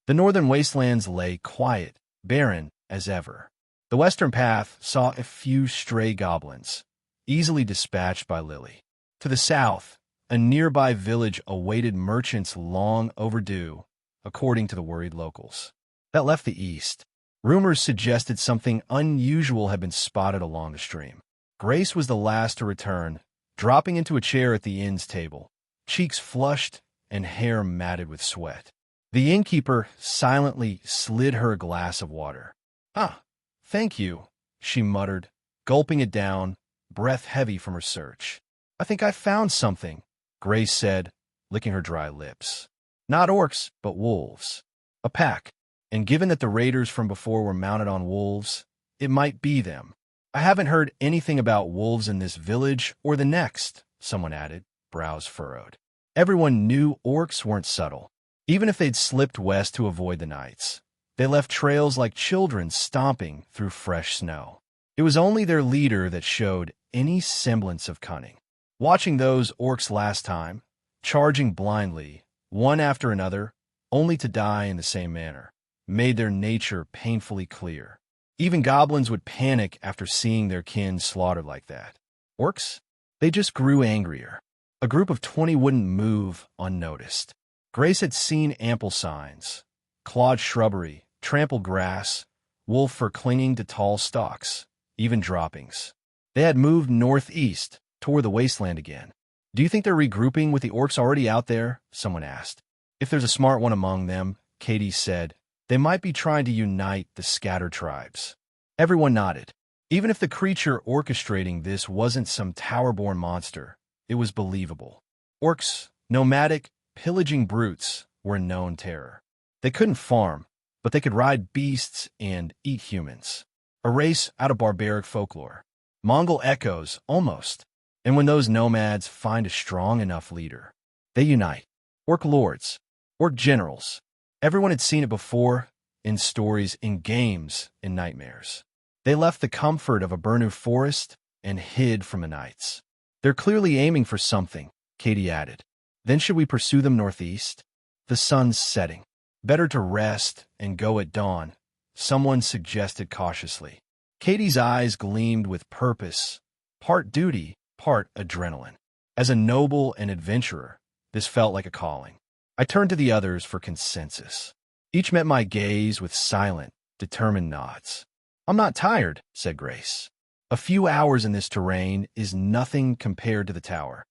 The northern wastelands lay quiet, barren as ever. The western path saw a few stray goblins, easily dispatched by Lily. To the south, a nearby village awaited merchants long overdue, according to the worried locals. That left the east. Rumors suggested something unusual had been spotted along the stream. Grace was the last to return, dropping into a chair at the inn's table, cheeks flushed and hair matted with sweat. The innkeeper silently slid her a glass of water. "Ah, thank you," she muttered, gulping it down, breath heavy from her search. "I think I found something," Grace said, licking her dry lips. "Not orcs, but wolves. A pack. And given that the raiders from before were mounted on wolves, it might be them." "I haven't heard anything about wolves in this village or the next," someone added, brows furrowed. Everyone knew orcs weren't subtle. Even if they'd slipped west to avoid the nights, they left trails like children stomping through fresh snow. It was only their leader that showed any semblance of cunning. Watching those orcs last time, charging blindly, one after another, only to die in the same manner, made their nature painfully clear. Even goblins would panic after seeing their kin slaughtered like that. Orcs? They just grew angrier. A group of 20 wouldn't move unnoticed. Grace had seen ample signs: clawed shrubbery, trampled grass, wolf fur clinging to tall stalks, even droppings. They had moved northeast, toward the wasteland again. "Do you think they're regrouping with the orcs already out there?" someone asked. "If there's a smart one among them," Katie said, "they might be trying to unite the scattered tribes." Everyone nodded. Even if the creature orchestrating this wasn't some tower-born monster, it was believable. Orcs, nomadic, pillaging brutes, were a known terror. They couldn't farm, but they could ride beasts and eat humans. A race out of barbaric folklore. Mongol echoes, almost. And when those nomads find a strong enough leader, they unite. Orc lords, orc generals. Everyone had seen it before, in stories, in games, in nightmares. They left the comfort of a Burnu forest and hid from the nights. "They're clearly aiming for something," Katie added. "Then should we pursue them northeast?" "The sun's setting. Better to rest and go at dawn," someone suggested cautiously. Katie's eyes gleamed with purpose, part duty, part adrenaline. As a noble and adventurer, this felt like a calling. I turned to the others for consensus. Each met my gaze with silent, determined nods. "I'm not tired," said Grace. "A few hours in this terrain is nothing compared to the tower.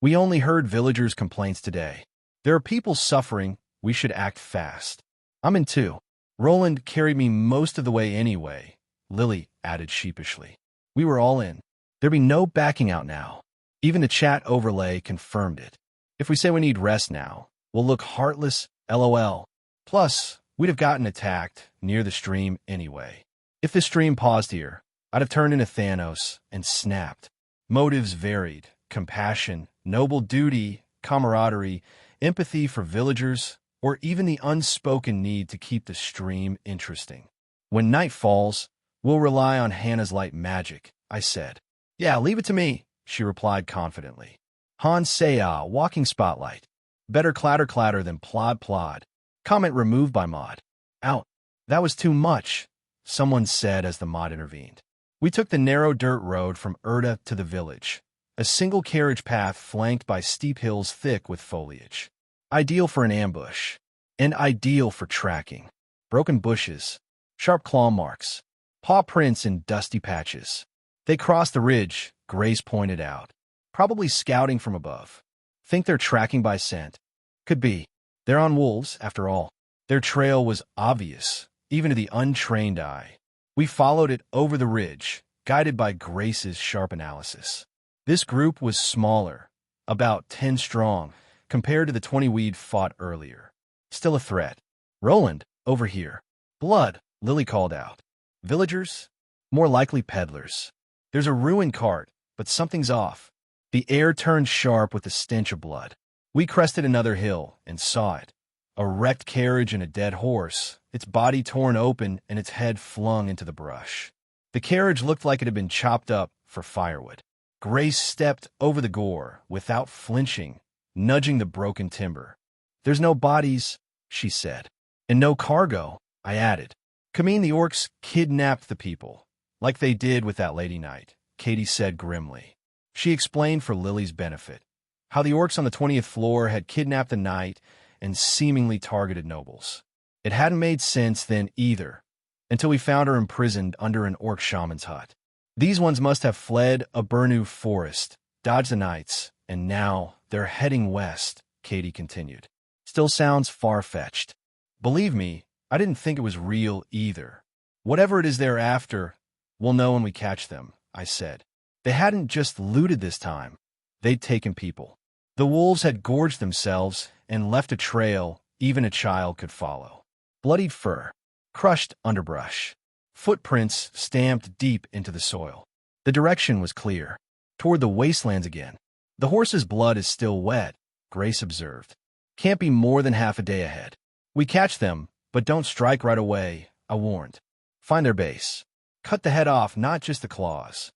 We only heard villagers' complaints today. There are people suffering. We should act fast." "I'm in too. Roland carried me most of the way anyway," Lily added sheepishly. We were all in. There'd be no backing out now. Even the chat overlay confirmed it. "If we say we need rest now, we'll look heartless, LOL. Plus, we'd have gotten attacked near the stream anyway. If the stream paused here, I'd have turned into Thanos and snapped." Motives varied: compassion, noble duty, camaraderie, empathy for villagers, or even the unspoken need to keep the stream interesting. "When night falls, we'll rely on Hannah's light magic," I said. "Yeah, leave it to me," she replied confidently. "Han Seya, walking spotlight. Better clatter clatter than plod plod." Comment removed by mod. "Out. That was too much," someone said as the mod intervened. We took the narrow dirt road from Erda to the village, a single carriage path flanked by steep hills thick with foliage. Ideal for an ambush, and ideal for tracking. Broken bushes, sharp claw marks, paw prints in dusty patches. "They crossed the ridge," Grace pointed out. "Probably scouting from above. Think they're tracking by scent." "Could be. They're on wolves, after all." Their trail was obvious, even to the untrained eye. We followed it over the ridge, guided by Grace's sharp analysis. This group was smaller, about 10 strong, compared to the 20 we'd fought earlier. Still a threat. "Roland, over here." "Blood," Lily called out. "Villagers? More likely peddlers. There's a ruined cart, but something's off." The air turned sharp with the stench of blood. We crested another hill and saw it. A wrecked carriage and a dead horse, its body torn open and its head flung into the brush. The carriage looked like it had been chopped up for firewood. Grace stepped over the gore without flinching, nudging the broken timber. "There's no bodies," she said. And no cargo, I added. Could mean the orcs kidnapped the people, like they did with that lady knight, Katie said grimly. She explained for Lily's benefit how the orcs on the 20th floor had kidnapped the knight and seemingly targeted nobles. It hadn't made sense then either, until we found her imprisoned under an orc shaman's hut. These ones must have fled a Burnu forest, dodged the knights, and now they're heading west, Katie continued. Still sounds far-fetched. Believe me, I didn't think it was real either. Whatever it is they're after, we'll know when we catch them, I said. They hadn't just looted this time. They'd taken people. The wolves had gorged themselves and left a trail even a child could follow. Bloodied fur, crushed underbrush, footprints stamped deep into the soil. The direction was clear, toward the wastelands again. The horse's blood is still wet, Grace observed. Can't be more than half a day ahead. We catch them, but don't strike right away, I warned. Find their base. Cut the head off, not just the claws.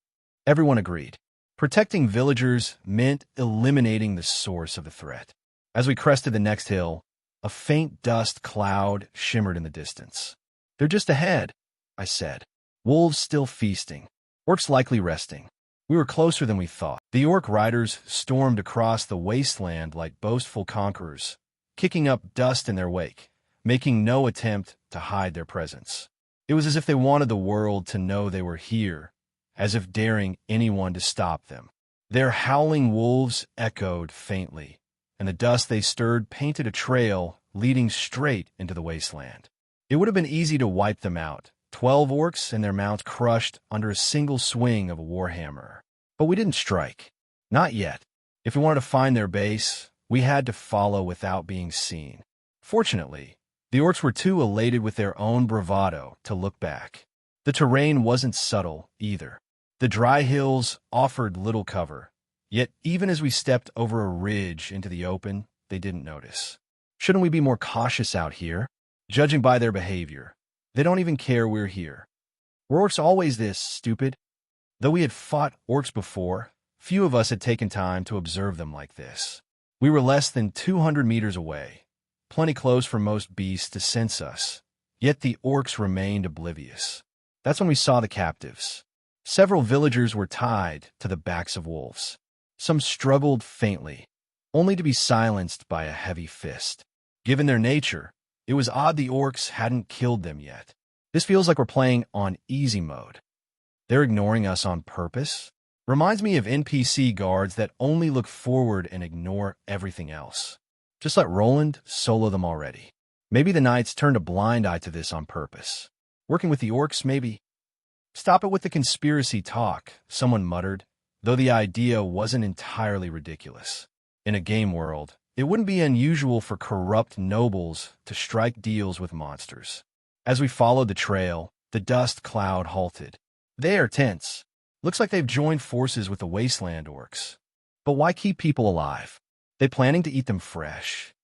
Everyone agreed. Protecting villagers meant eliminating the source of the threat. As we crested the next hill, a faint dust cloud shimmered in the distance. They're just ahead, I said. Wolves still feasting. Orcs likely resting. We were closer than we thought. The orc riders stormed across the wasteland like boastful conquerors, kicking up dust in their wake, making no attempt to hide their presence. It was as if they wanted the world to know they were here, as if daring anyone to stop them. Their howling wolves echoed faintly, and the dust they stirred painted a trail leading straight into the wasteland. It would have been easy to wipe them out, 12 orcs and their mounts crushed under a single swing of a warhammer. But we didn't strike. Not yet. If we wanted to find their base, we had to follow without being seen. Fortunately, the orcs were too elated with their own bravado to look back. The terrain wasn't subtle either. The dry hills offered little cover, yet even as we stepped over a ridge into the open, they didn't notice. Shouldn't we be more cautious out here? Judging by their behavior, they don't even care we're here. Were orcs always this stupid? Though we had fought orcs before, few of us had taken time to observe them like this. We were less than 200 meters away, plenty close for most beasts to sense us, yet the orcs remained oblivious. That's when we saw the captives. Several villagers were tied to the backs of wolves. Some struggled faintly, only to be silenced by a heavy fist. Given their nature, it was odd the orcs hadn't killed them yet. This feels like we're playing on easy mode. They're ignoring us on purpose. Reminds me of NPC guards that only look forward and ignore everything else. Just let Roland solo them already. Maybe the knights turned a blind eye to this on purpose. Working with the orcs, maybe. Stop it with the conspiracy talk, someone muttered, though the idea wasn't entirely ridiculous. In a game world, it wouldn't be unusual for corrupt nobles to strike deals with monsters. As we followed the trail, the dust cloud halted. They are tense. Looks like they've joined forces with the wasteland orcs. But why keep people alive? They planning to eat them fresh?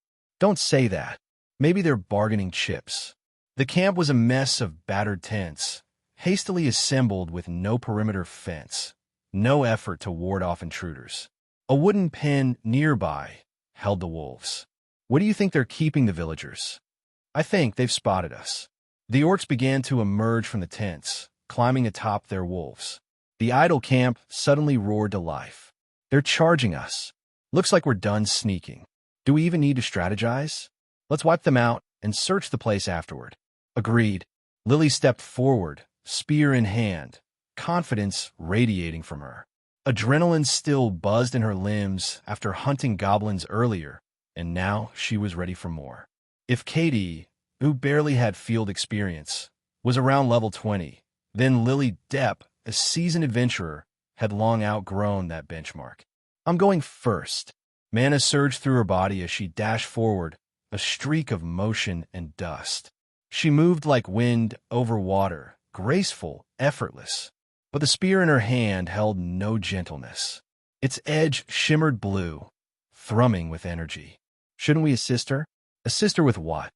Don't say that. Maybe they're bargaining chips. The camp was a mess of battered tents, hastily assembled with no perimeter fence, no effort to ward off intruders. A wooden pen nearby held the wolves. Where do you think they're keeping the villagers? I think they've spotted us. The orcs began to emerge from the tents, climbing atop their wolves. The idle camp suddenly roared to life. They're charging us. Looks like we're done sneaking. Do we even need to strategize? Let's wipe them out and search the place afterward. Agreed. Lily stepped forward, spear in hand, confidence radiating from her. Adrenaline still buzzed in her limbs after hunting goblins earlier, and now she was ready for more. If Katie, who barely had field experience, was around level 20, then Lily Depp, a seasoned adventurer, had long outgrown that benchmark. I'm going first. Mana surged through her body as she dashed forward, a streak of motion and dust. She moved like wind over water, graceful, effortless. But the spear in her hand held no gentleness. Its edge shimmered blue, thrumming with energy. Shouldn't we assist her? Assist her with what?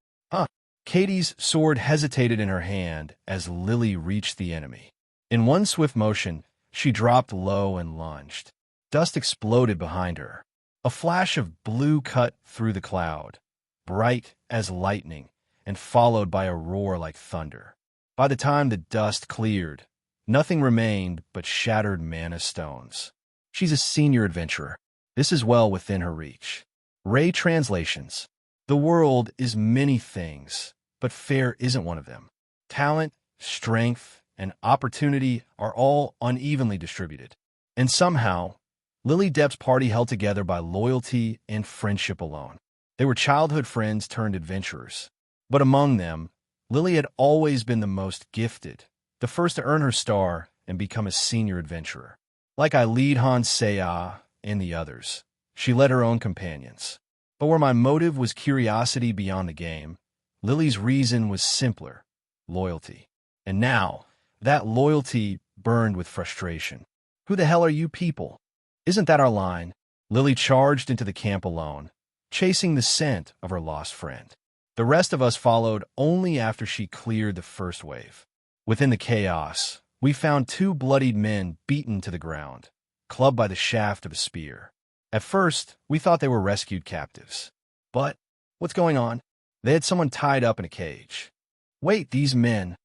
Katie's sword hesitated in her hand as Lily reached the enemy. In one swift motion, she dropped low and lunged. Dust exploded behind her. A flash of blue cut through the cloud, bright as lightning, and followed by a roar like thunder. By the time the dust cleared, nothing remained but shattered mana stones. She's a senior adventurer. This is well within her reach. Ray translations. The world is many things, but fair isn't one of them. Talent, strength, and opportunity are all unevenly distributed. And somehow, Lily Depp's party held together by loyalty and friendship alone. They were childhood friends turned adventurers. But among them, Lily had always been the most gifted, the first to earn her star and become a senior adventurer. Like I lead Han Seya and the others, she led her own companions. But where my motive was curiosity beyond the game, Lily's reason was simpler, loyalty. And now, that loyalty burned with frustration. Who the hell are you people? Isn't that our line? Lily charged into the camp alone, chasing the scent of her lost friend. The rest of us followed only after she cleared the first wave. Within the chaos, we found two bloodied men beaten to the ground, clubbed by the shaft of a spear. At first, we thought they were rescued captives. But, what's going on? They had someone tied up in a cage. Wait, these men.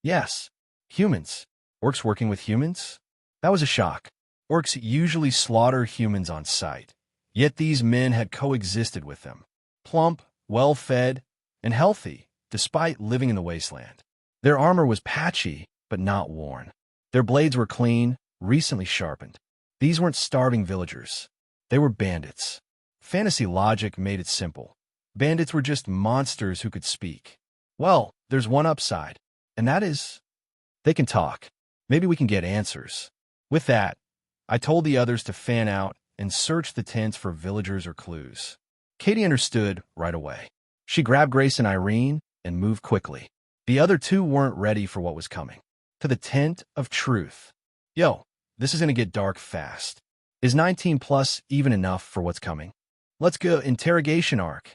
Yes, humans. Orcs working with humans? That was a shock. Orcs usually slaughter humans on sight. Yet these men had coexisted with them. Plump, well-fed, and healthy, despite living in the wasteland. Their armor was patchy, but not worn. Their blades were clean, recently sharpened. These weren't starving villagers. They were bandits. Fantasy logic made it simple. Bandits were just monsters who could speak. Well, there's one upside, and that is, they can talk. Maybe we can get answers. With that, I told the others to fan out and search the tents for villagers or clues. Katie understood right away. She grabbed Grace and Irene and moved quickly. The other two weren't ready for what was coming. To the tent of truth. Yo, this is gonna get dark fast. Is 19 plus even enough for what's coming? Let's go. Interrogation arc.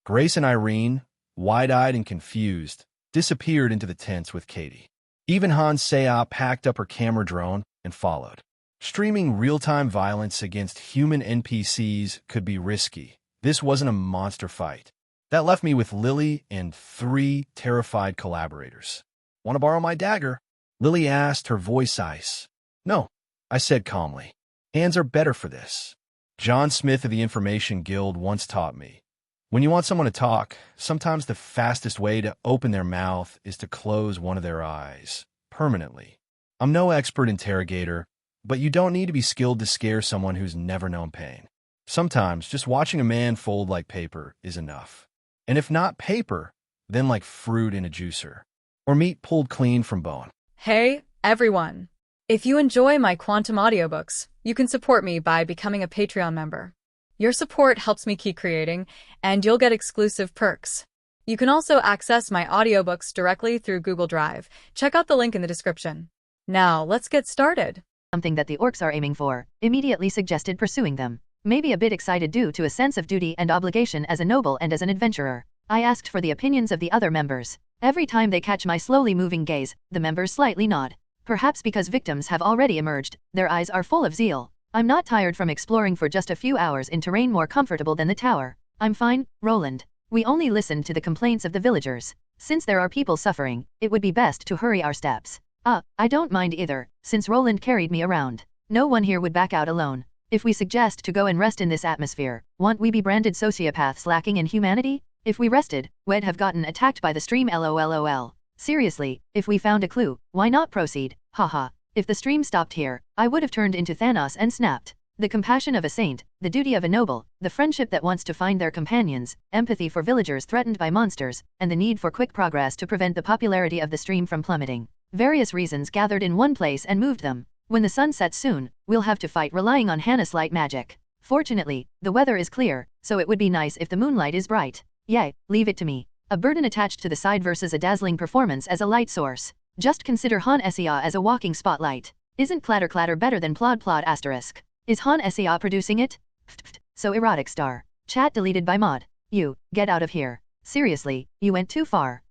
Grace and Irene, wide-eyed and confused, disappeared into the tents with Katie. Even Han Seya packed up her camera drone and followed. Streaming real-time violence against human NPCs could be risky. This wasn't a monster fight. That left me with Lily and 3 terrified collaborators. Want to borrow my dagger? Lily asked, her voice ice. No, I said calmly. Hands are better for this. John Smith of the Information Guild once taught me. When you want someone to talk, sometimes the fastest way to open their mouth is to close one of their eyes. Permanently. I'm no expert interrogator, but you don't need to be skilled to scare someone who's never known pain. Sometimes just watching a man fold like paper is enough. And if not paper, then like fruit in a juicer. Or meat pulled clean from bone. Hey, everyone. If you enjoy my quantum audiobooks, you can support me by becoming a Patreon member. Your support helps me keep creating, and you'll get exclusive perks. You can also access my audiobooks directly through Google Drive. Check out the link in the description. Now, let's get started. Something that the orcs are aiming for, immediately suggested pursuing them. Maybe a bit excited due to a sense of duty and obligation as a noble and as an adventurer. I asked for the opinions of the other members. Every time they catch my slowly moving gaze, the members slightly nod. Perhaps because victims have already emerged, their eyes are full of zeal. I'm not tired from exploring for just a few hours in terrain more comfortable than the tower. I'm fine, Roland. We only listened to the complaints of the villagers. Since there are people suffering, it would be best to hurry our steps. I don't mind either, since Roland carried me around. No one here would back out alone. If we suggest to go and rest in this atmosphere, won't we be branded sociopaths lacking in humanity? If we rested, we'd have gotten attacked by the stream lolol. Seriously, if we found a clue, why not proceed? Haha. If the stream stopped here, I would have turned into Thanos and snapped. The compassion of a saint, the duty of a noble, the friendship that wants to find their companions, empathy for villagers threatened by monsters, and the need for quick progress to prevent the popularity of the stream from plummeting. Various reasons gathered in one place and moved them. When the sun sets soon, we'll have to fight relying on Hannah's light magic. Fortunately, the weather is clear, so it would be nice if the moonlight is bright. Yay, leave it to me. A burden attached to the side versus a dazzling performance as a light source. Just consider Han Seya as a walking spotlight. Isn't clatter clatter better than plod plod asterisk? Is Han Seya producing it? So erotic star. Chat deleted by mod. You, get out of here. Seriously, you went too far.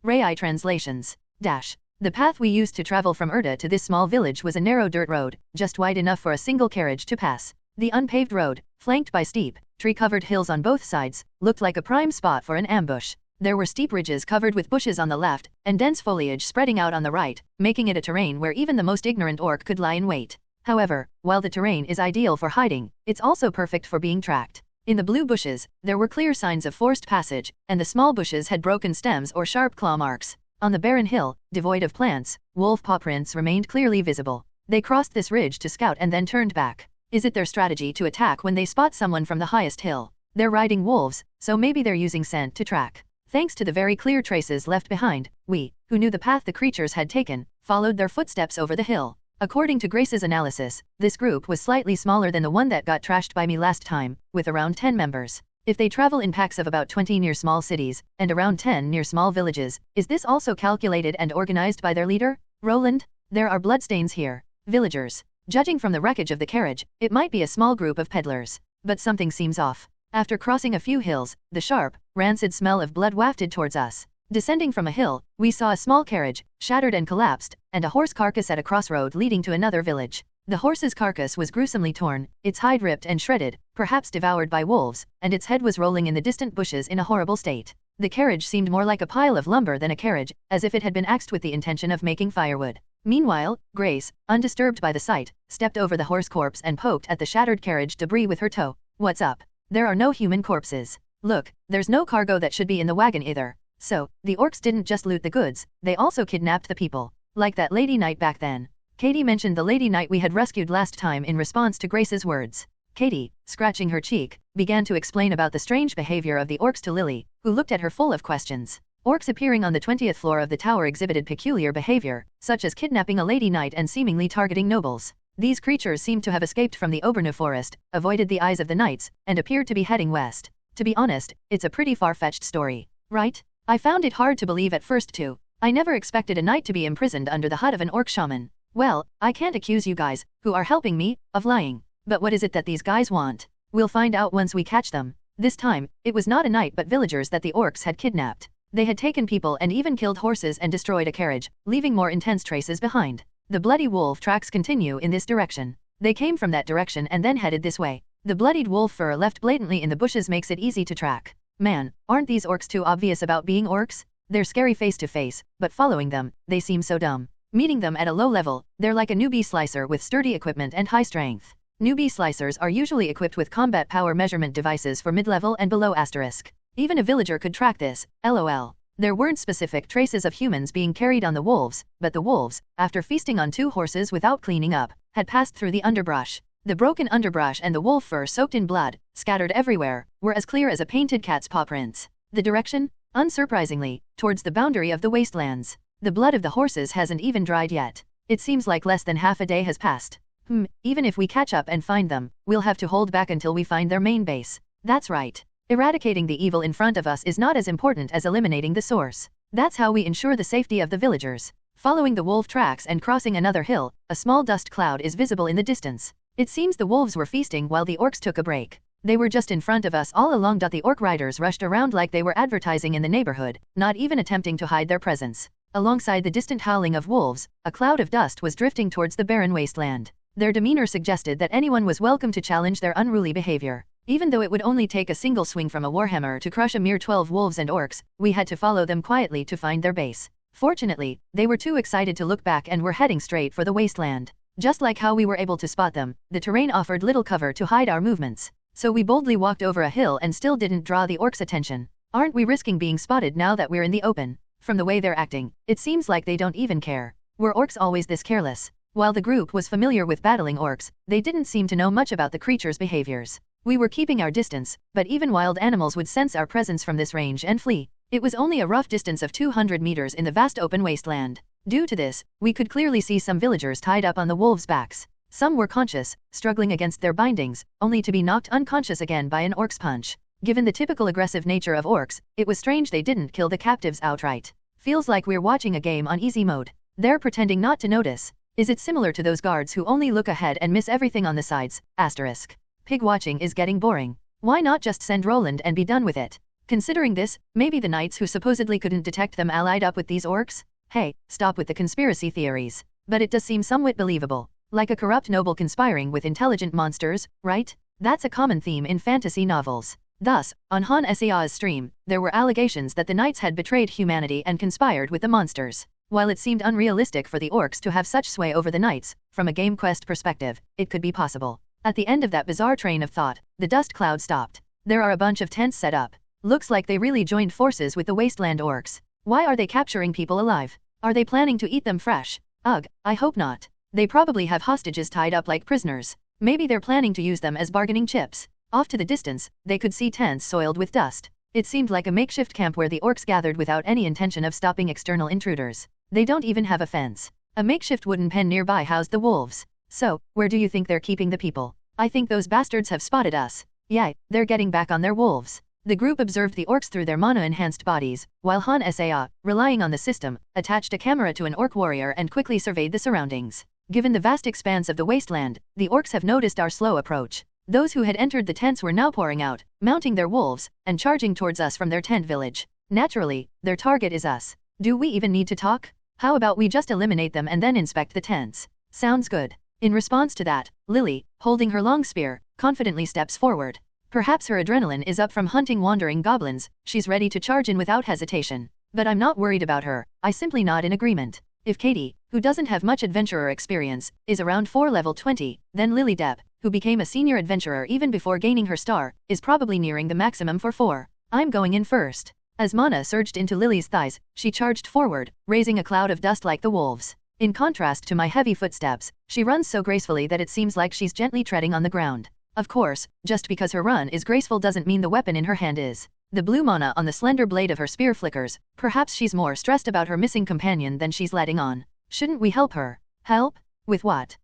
Rai translations. The path we used to travel from Erda to this small village was a narrow dirt road, just wide enough for a single carriage to pass. The unpaved road, flanked by steep, tree-covered hills on both sides, looked like a prime spot for an ambush. There were steep ridges covered with bushes on the left, and dense foliage spreading out on the right, making it a terrain where even the most ignorant orc could lie in wait. However, while the terrain is ideal for hiding, it's also perfect for being tracked. In the blue bushes, there were clear signs of forced passage, and the small bushes had broken stems or sharp claw marks. On the barren hill, devoid of plants, wolf paw prints remained clearly visible. They crossed this ridge to scout and then turned back. Is it their strategy to attack when they spot someone from the highest hill? They're riding wolves, so maybe they're using scent to track. Thanks to the very clear traces left behind, we, who knew the path the creatures had taken, followed their footsteps over the hill. According to Grace's analysis, this group was slightly smaller than the one that got trashed by me last time, with around 10 members. If they travel in packs of about 20 near small cities, and around 10 near small villages, is this also calculated and organized by their leader? Roland? There are bloodstains here. Villagers. Judging from the wreckage of the carriage, it might be a small group of peddlers. But something seems off. After crossing a few hills, the sharp, rancid smell of blood wafted towards us. Descending from a hill, we saw a small carriage, shattered and collapsed, and a horse carcass at a crossroad leading to another village. The horse's carcass was gruesomely torn, its hide ripped and shredded, perhaps devoured by wolves, and its head was rolling in the distant bushes in a horrible state. The carriage seemed more like a pile of lumber than a carriage, as if it had been axed with the intention of making firewood. Meanwhile, Grace, undisturbed by the sight, stepped over the horse corpse and poked at the shattered carriage debris with her toe. What's up? There are no human corpses. Look, there's no cargo that should be in the wagon either. So, the orcs didn't just loot the goods, they also kidnapped the people. Like that lady knight back then. Katie mentioned the lady knight we had rescued last time in response to Grace's words. Katie, scratching her cheek, began to explain about the strange behavior of the orcs to Lily, who looked at her full of questions. Orcs appearing on the 20th floor of the tower exhibited peculiar behavior, such as kidnapping a lady knight and seemingly targeting nobles. These creatures seemed to have escaped from the Auvergne forest, avoided the eyes of the knights, and appeared to be heading west. To be honest, it's a pretty far-fetched story. Right? I found it hard to believe at first too. I never expected a knight to be imprisoned under the hut of an orc shaman. Well, I can't accuse you guys, who are helping me, of lying. But what is it that these guys want? We'll find out once we catch them. This time, it was not a knight but villagers that the orcs had kidnapped. They had taken people and even killed horses and destroyed a carriage, leaving more intense traces behind. The bloody wolf tracks continue in this direction. They came from that direction and then headed this way. The bloodied wolf fur left blatantly in the bushes makes it easy to track. Man, aren't these orcs too obvious about being orcs? They're scary face to face, but following them, they seem so dumb. Meeting them at a low level, they're like a newbie slicer with sturdy equipment and high strength. Newbie slicers are usually equipped with combat power measurement devices for mid-level and below *. Even a villager could track this, lol. There weren't specific traces of humans being carried on the wolves, but the wolves, after feasting on 2 horses without cleaning up, had passed through the underbrush. The broken underbrush and the wolf fur soaked in blood, scattered everywhere, were as clear as a painted cat's paw prints. The direction? Unsurprisingly, towards the boundary of the wastelands. The blood of the horses hasn't even dried yet. It seems like less than half a day has passed. Even if we catch up and find them, we'll have to hold back until we find their main base. That's right. Eradicating the evil in front of us is not as important as eliminating the source. That's how we ensure the safety of the villagers. Following the wolf tracks and crossing another hill, a small dust cloud is visible in the distance. It seems the wolves were feasting while the orcs took a break. They were just in front of us all along. The orc riders rushed around like they were advertising in the neighborhood, not even attempting to hide their presence. Alongside the distant howling of wolves, a cloud of dust was drifting towards the barren wasteland. Their demeanor suggested that anyone was welcome to challenge their unruly behavior. Even though it would only take a single swing from a warhammer to crush a mere 12 wolves and orcs, we had to follow them quietly to find their base. Fortunately, they were too excited to look back and were heading straight for the wasteland. Just like how we were able to spot them, the terrain offered little cover to hide our movements. So we boldly walked over a hill and still didn't draw the orcs' attention. Aren't we risking being spotted now that we're in the open? From the way they're acting, it seems like they don't even care. Were orcs always this careless? While the group was familiar with battling orcs, they didn't seem to know much about the creatures' behaviors. We were keeping our distance, but even wild animals would sense our presence from this range and flee. It was only a rough distance of 200 meters in the vast open wasteland. Due to this, we could clearly see some villagers tied up on the wolves' backs. Some were conscious, struggling against their bindings, only to be knocked unconscious again by an orc's punch. Given the typical aggressive nature of orcs, it was strange they didn't kill the captives outright. Feels like we're watching a game on easy mode. They're pretending not to notice. Is it similar to those guards who only look ahead and miss everything on the sides? Pig watching is getting boring. Why not just send Roland and be done with it? Considering this, maybe the knights who supposedly couldn't detect them allied up with these orcs? Hey, stop with the conspiracy theories. But it does seem somewhat believable. Like a corrupt noble conspiring with intelligent monsters, right? That's a common theme in fantasy novels. Thus, on Han Sea's stream, there were allegations that the knights had betrayed humanity and conspired with the monsters. While it seemed unrealistic for the orcs to have such sway over the knights, from a game quest perspective, it could be possible. At the end of that bizarre train of thought, the dust cloud stopped. There are a bunch of tents set up. Looks like they really joined forces with the wasteland orcs. Why are they capturing people alive? Are they planning to eat them fresh? Ugh, I hope not. They probably have hostages tied up like prisoners. Maybe they're planning to use them as bargaining chips. Off to the distance, they could see tents soiled with dust. It seemed like a makeshift camp where the orcs gathered without any intention of stopping external intruders. They don't even have a fence. A makeshift wooden pen nearby housed the wolves. So, where do you think they're keeping the people? I think those bastards have spotted us. Yay, they're getting back on their wolves. The group observed the orcs through their mana-enhanced bodies, while Han Saa, relying on the system, attached a camera to an orc warrior and quickly surveyed the surroundings. Given the vast expanse of the wasteland, the orcs have noticed our slow approach. Those who had entered the tents were now pouring out, mounting their wolves, and charging towards us from their tent village. Naturally, their target is us. Do we even need to talk? How about we just eliminate them and then inspect the tents? Sounds good. In response to that, Lily, holding her long spear, confidently steps forward. Perhaps her adrenaline is up from hunting wandering goblins, she's ready to charge in without hesitation. But I'm not worried about her, I simply nod in agreement. If Katie, who doesn't have much adventurer experience, is around 4 level 20, then Lily Depp, who became a senior adventurer even before gaining her star, is probably nearing the maximum for 4. I'm going in first. As mana surged into Lily's thighs, she charged forward, raising a cloud of dust like the wolves. In contrast to my heavy footsteps, she runs so gracefully that it seems like she's gently treading on the ground. Of course, just because her run is graceful doesn't mean the weapon in her hand is. The blue mana on the slender blade of her spear flickers. Perhaps she's more stressed about her missing companion than she's letting on. Shouldn't we help her? Help? With what?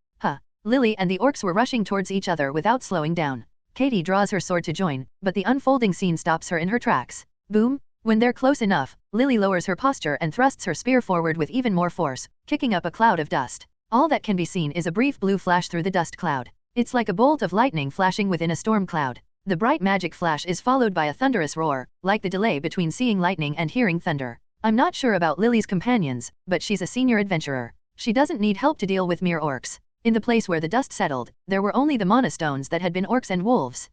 Lily and the orcs were rushing towards each other without slowing down. Katie draws her sword to join, but the unfolding scene stops her in her tracks. Boom! When they're close enough, Lily lowers her posture and thrusts her spear forward with even more force, kicking up a cloud of dust. All that can be seen is a brief blue flash through the dust cloud. It's like a bolt of lightning flashing within a storm cloud. The bright magic flash is followed by a thunderous roar, like the delay between seeing lightning and hearing thunder. I'm not sure about Lily's companions, but she's a senior adventurer. She doesn't need help to deal with mere orcs. In the place where the dust settled, there were only the mana stones that had been orcs and wolves.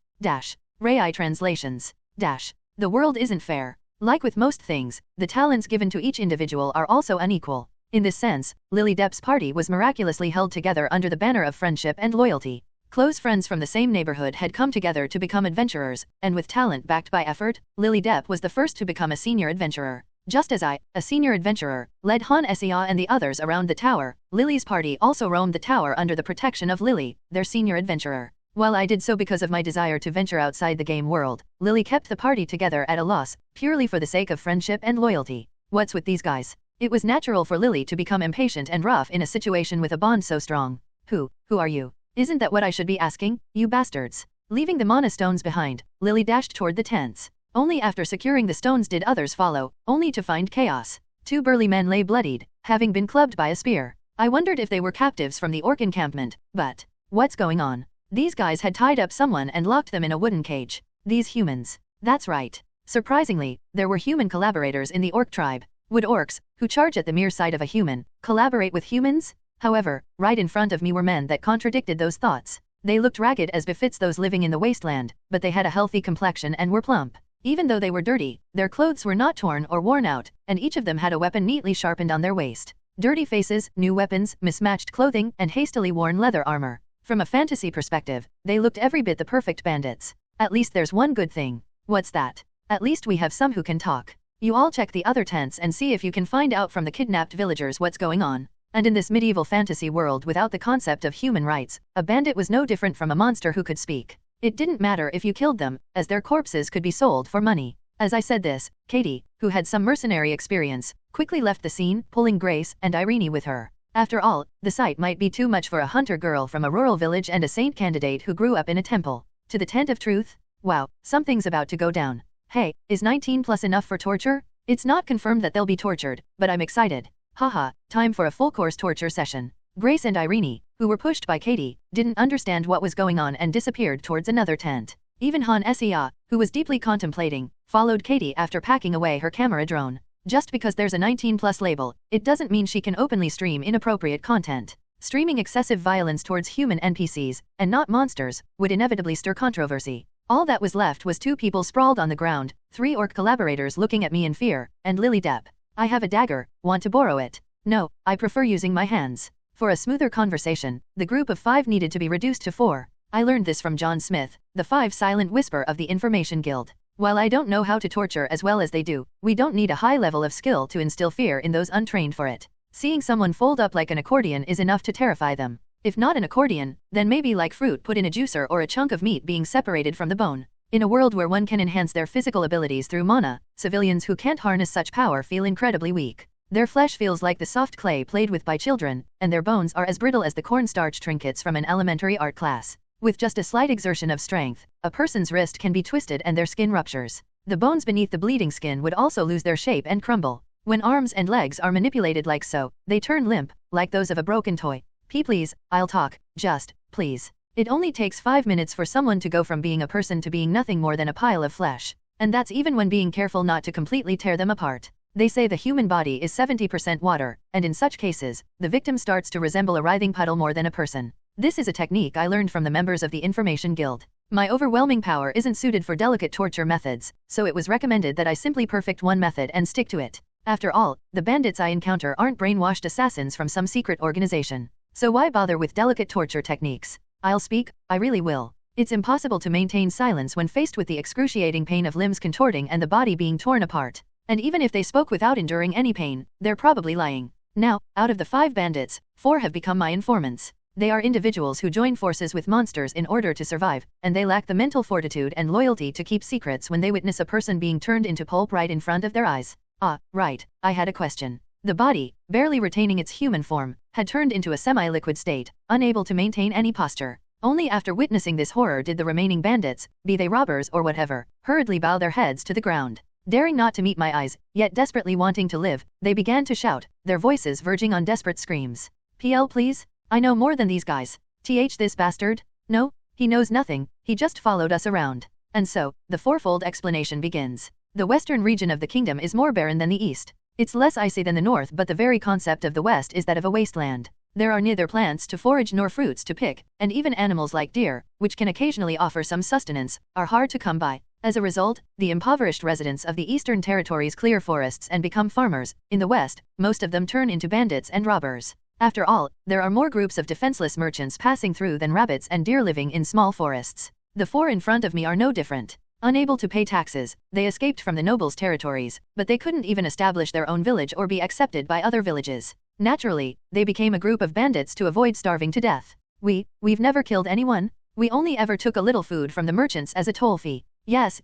Rai translations. The world isn't fair. Like with most things, the talents given to each individual are also unequal. In this sense, Lily Depp's party was miraculously held together under the banner of friendship and loyalty. Close friends from the same neighborhood had come together to become adventurers, and with talent backed by effort, Lily Depp was the first to become a senior adventurer. Just as I, a senior adventurer, led Han Sea and the others around the tower, Lily's party also roamed the tower under the protection of Lily, their senior adventurer. While I did so because of my desire to venture outside the game world, Lily kept the party together at a loss, purely for the sake of friendship and loyalty. What's with these guys? It was natural for Lily to become impatient and rough in a situation with a bond so strong. Who are you? Isn't that what I should be asking, you bastards? Leaving the mana stones behind, Lily dashed toward the tents. Only after securing the stones did others follow, only to find chaos. 2 burly men lay bloodied, having been clubbed by a spear. I wondered if they were captives from the orc encampment, but what's going on? These guys had tied up someone and locked them in a wooden cage. These humans. That's right. Surprisingly, there were human collaborators in the orc tribe. Would orcs, who charge at the mere sight of a human, collaborate with humans? However, right in front of me were men that contradicted those thoughts. They looked ragged as befits those living in the wasteland, but they had a healthy complexion and were plump. Even though they were dirty, their clothes were not torn or worn out, and each of them had a weapon neatly sharpened on their waist. Dirty faces, new weapons, mismatched clothing, and hastily worn leather armor. From a fantasy perspective, they looked every bit the perfect bandits. At least there's one good thing. What's that? At least we have some who can talk. You all check the other tents and see if you can find out from the kidnapped villagers what's going on. And in this medieval fantasy world without the concept of human rights, a bandit was no different from a monster who could speak. It didn't matter if you killed them, as their corpses could be sold for money. As I said this, Katie, who had some mercenary experience, quickly left the scene, pulling Grace and Irene with her. After all, the sight might be too much for a hunter girl from a rural village and a saint candidate who grew up in a temple. To the tent of truth? Wow, something's about to go down. Hey, is 19 plus enough for torture? It's not confirmed that they'll be tortured, but I'm excited. Haha, time for a full-course torture session. Grace and Irene, who were pushed by Katie, didn't understand what was going on and disappeared towards another tent. Even Han Sea, who was deeply contemplating, followed Katie after packing away her camera drone. Just because there's a 19 plus label, it doesn't mean she can openly stream inappropriate content. Streaming excessive violence towards human NPCs, and not monsters, would inevitably stir controversy. All that was left was 2 people sprawled on the ground, 3 orc collaborators looking at me in fear, and Lily Depp. I have a dagger, want to borrow it? No, I prefer using my hands. For a smoother conversation, the group of 5 needed to be reduced to 4. I learned this from John Smith, the 5 silent whisper of the Information Guild. While I don't know how to torture as well as they do, we don't need a high level of skill to instill fear in those untrained for it. Seeing someone fold up like an accordion is enough to terrify them. If not an accordion, then maybe like fruit put in a juicer or a chunk of meat being separated from the bone. In a world where one can enhance their physical abilities through mana, civilians who can't harness such power feel incredibly weak. Their flesh feels like the soft clay played with by children, and their bones are as brittle as the cornstarch trinkets from an elementary art class. With just a slight exertion of strength, a person's wrist can be twisted and their skin ruptures. The bones beneath the bleeding skin would also lose their shape and crumble. When arms and legs are manipulated like so, they turn limp, like those of a broken toy. Please, I'll talk, just, please. It only takes 5 minutes for someone to go from being a person to being nothing more than a pile of flesh. And that's even when being careful not to completely tear them apart. They say the human body is 70% water, and in such cases, the victim starts to resemble a writhing puddle more than a person. This is a technique I learned from the members of the Information Guild. My overwhelming power isn't suited for delicate torture methods, so it was recommended that I simply perfect one method and stick to it. After all, the bandits I encounter aren't brainwashed assassins from some secret organization. So why bother with delicate torture techniques? I'll speak, I really will. It's impossible to maintain silence when faced with the excruciating pain of limbs contorting and the body being torn apart. And even if they spoke without enduring any pain, they're probably lying. Now, out of the 5 bandits, 4 have become my informants. They are individuals who join forces with monsters in order to survive, and they lack the mental fortitude and loyalty to keep secrets when they witness a person being turned into pulp right in front of their eyes. Ah, right, I had a question. The body, barely retaining its human form, had turned into a semi-liquid state, unable to maintain any posture. Only after witnessing this horror did the remaining bandits, be they robbers or whatever, hurriedly bow their heads to the ground. Daring not to meet my eyes, yet desperately wanting to live, they began to shout, their voices verging on desperate screams. PL please? I know more than these guys. This bastard? No, he knows nothing, he just followed us around. And so, the fourfold explanation begins. The western region of the kingdom is more barren than the east. It's less icy than the north, but the very concept of the west is that of a wasteland. There are neither plants to forage nor fruits to pick, and even animals like deer, which can occasionally offer some sustenance, are hard to come by. As a result, the impoverished residents of the eastern territories clear forests and become farmers. In the west, most of them turn into bandits and robbers. After all, there are more groups of defenseless merchants passing through than rabbits and deer living in small forests. The 4 in front of me are no different. Unable to pay taxes, they escaped from the nobles' territories, but they couldn't even establish their own village or be accepted by other villages. Naturally, they became a group of bandits to avoid starving to death. We've never killed anyone. We only ever took a little food from the merchants as a toll fee. Yes,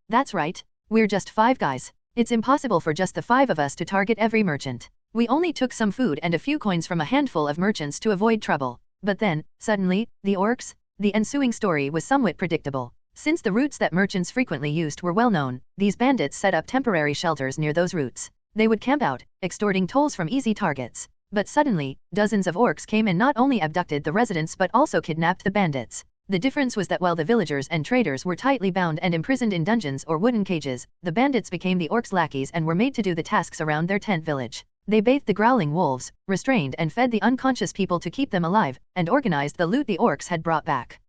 that's right. We're just 5 guys. It's impossible for just the 5 of us to target every merchant. We only took some food and a few coins from a handful of merchants to avoid trouble. But then, suddenly, the orcs? The ensuing story was somewhat predictable. Since the routes that merchants frequently used were well known, these bandits set up temporary shelters near those routes. They would camp out, extorting tolls from easy targets. But suddenly, dozens of orcs came and not only abducted the residents but also kidnapped the bandits. The difference was that while the villagers and traders were tightly bound and imprisoned in dungeons or wooden cages, the bandits became the orcs' lackeys and were made to do the tasks around their tent village. They bathed the growling wolves, restrained and fed the unconscious people to keep them alive, and organized the loot the orcs had brought back.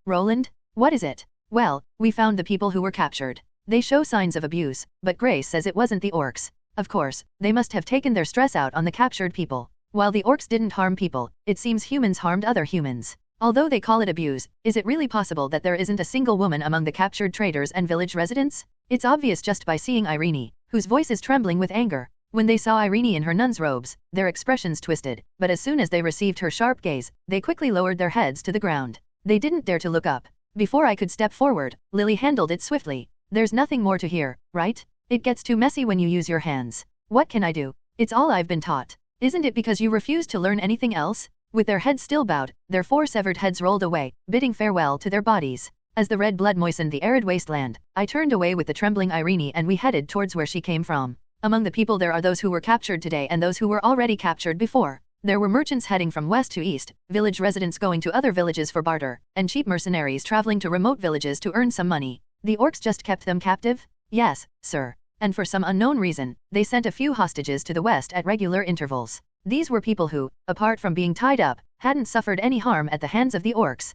Roland? What is it? Well, we found the people who were captured. They show signs of abuse, but Grace says it wasn't the orcs. Of course, they must have taken their stress out on the captured people. While the orcs didn't harm people, it seems humans harmed other humans. Although they call it abuse, is it really possible that there isn't a single woman among the captured traders and village residents? It's obvious just by seeing Irene, whose voice is trembling with anger. When they saw Irene in her nun's robes, their expressions twisted, but as soon as they received her sharp gaze, they quickly lowered their heads to the ground. They didn't dare to look up. Before I could step forward, Lily handled it swiftly. There's nothing more to hear, right? It gets too messy when you use your hands. What can I do? It's all I've been taught. Isn't it because you refuse to learn anything else? With their heads still bowed, their 4 severed heads rolled away, bidding farewell to their bodies. As the red blood moistened the arid wasteland, I turned away with the trembling Irene and we headed towards where she came from. Among the people there are those who were captured today and those who were already captured before. There were merchants heading from west to east, village residents going to other villages for barter, and cheap mercenaries traveling to remote villages to earn some money. The orcs just kept them captive? Yes, sir. And for some unknown reason, they sent a few hostages to the west at regular intervals. These were people who, apart from being tied up, hadn't suffered any harm at the hands of the orcs.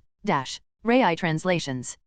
Rai translations.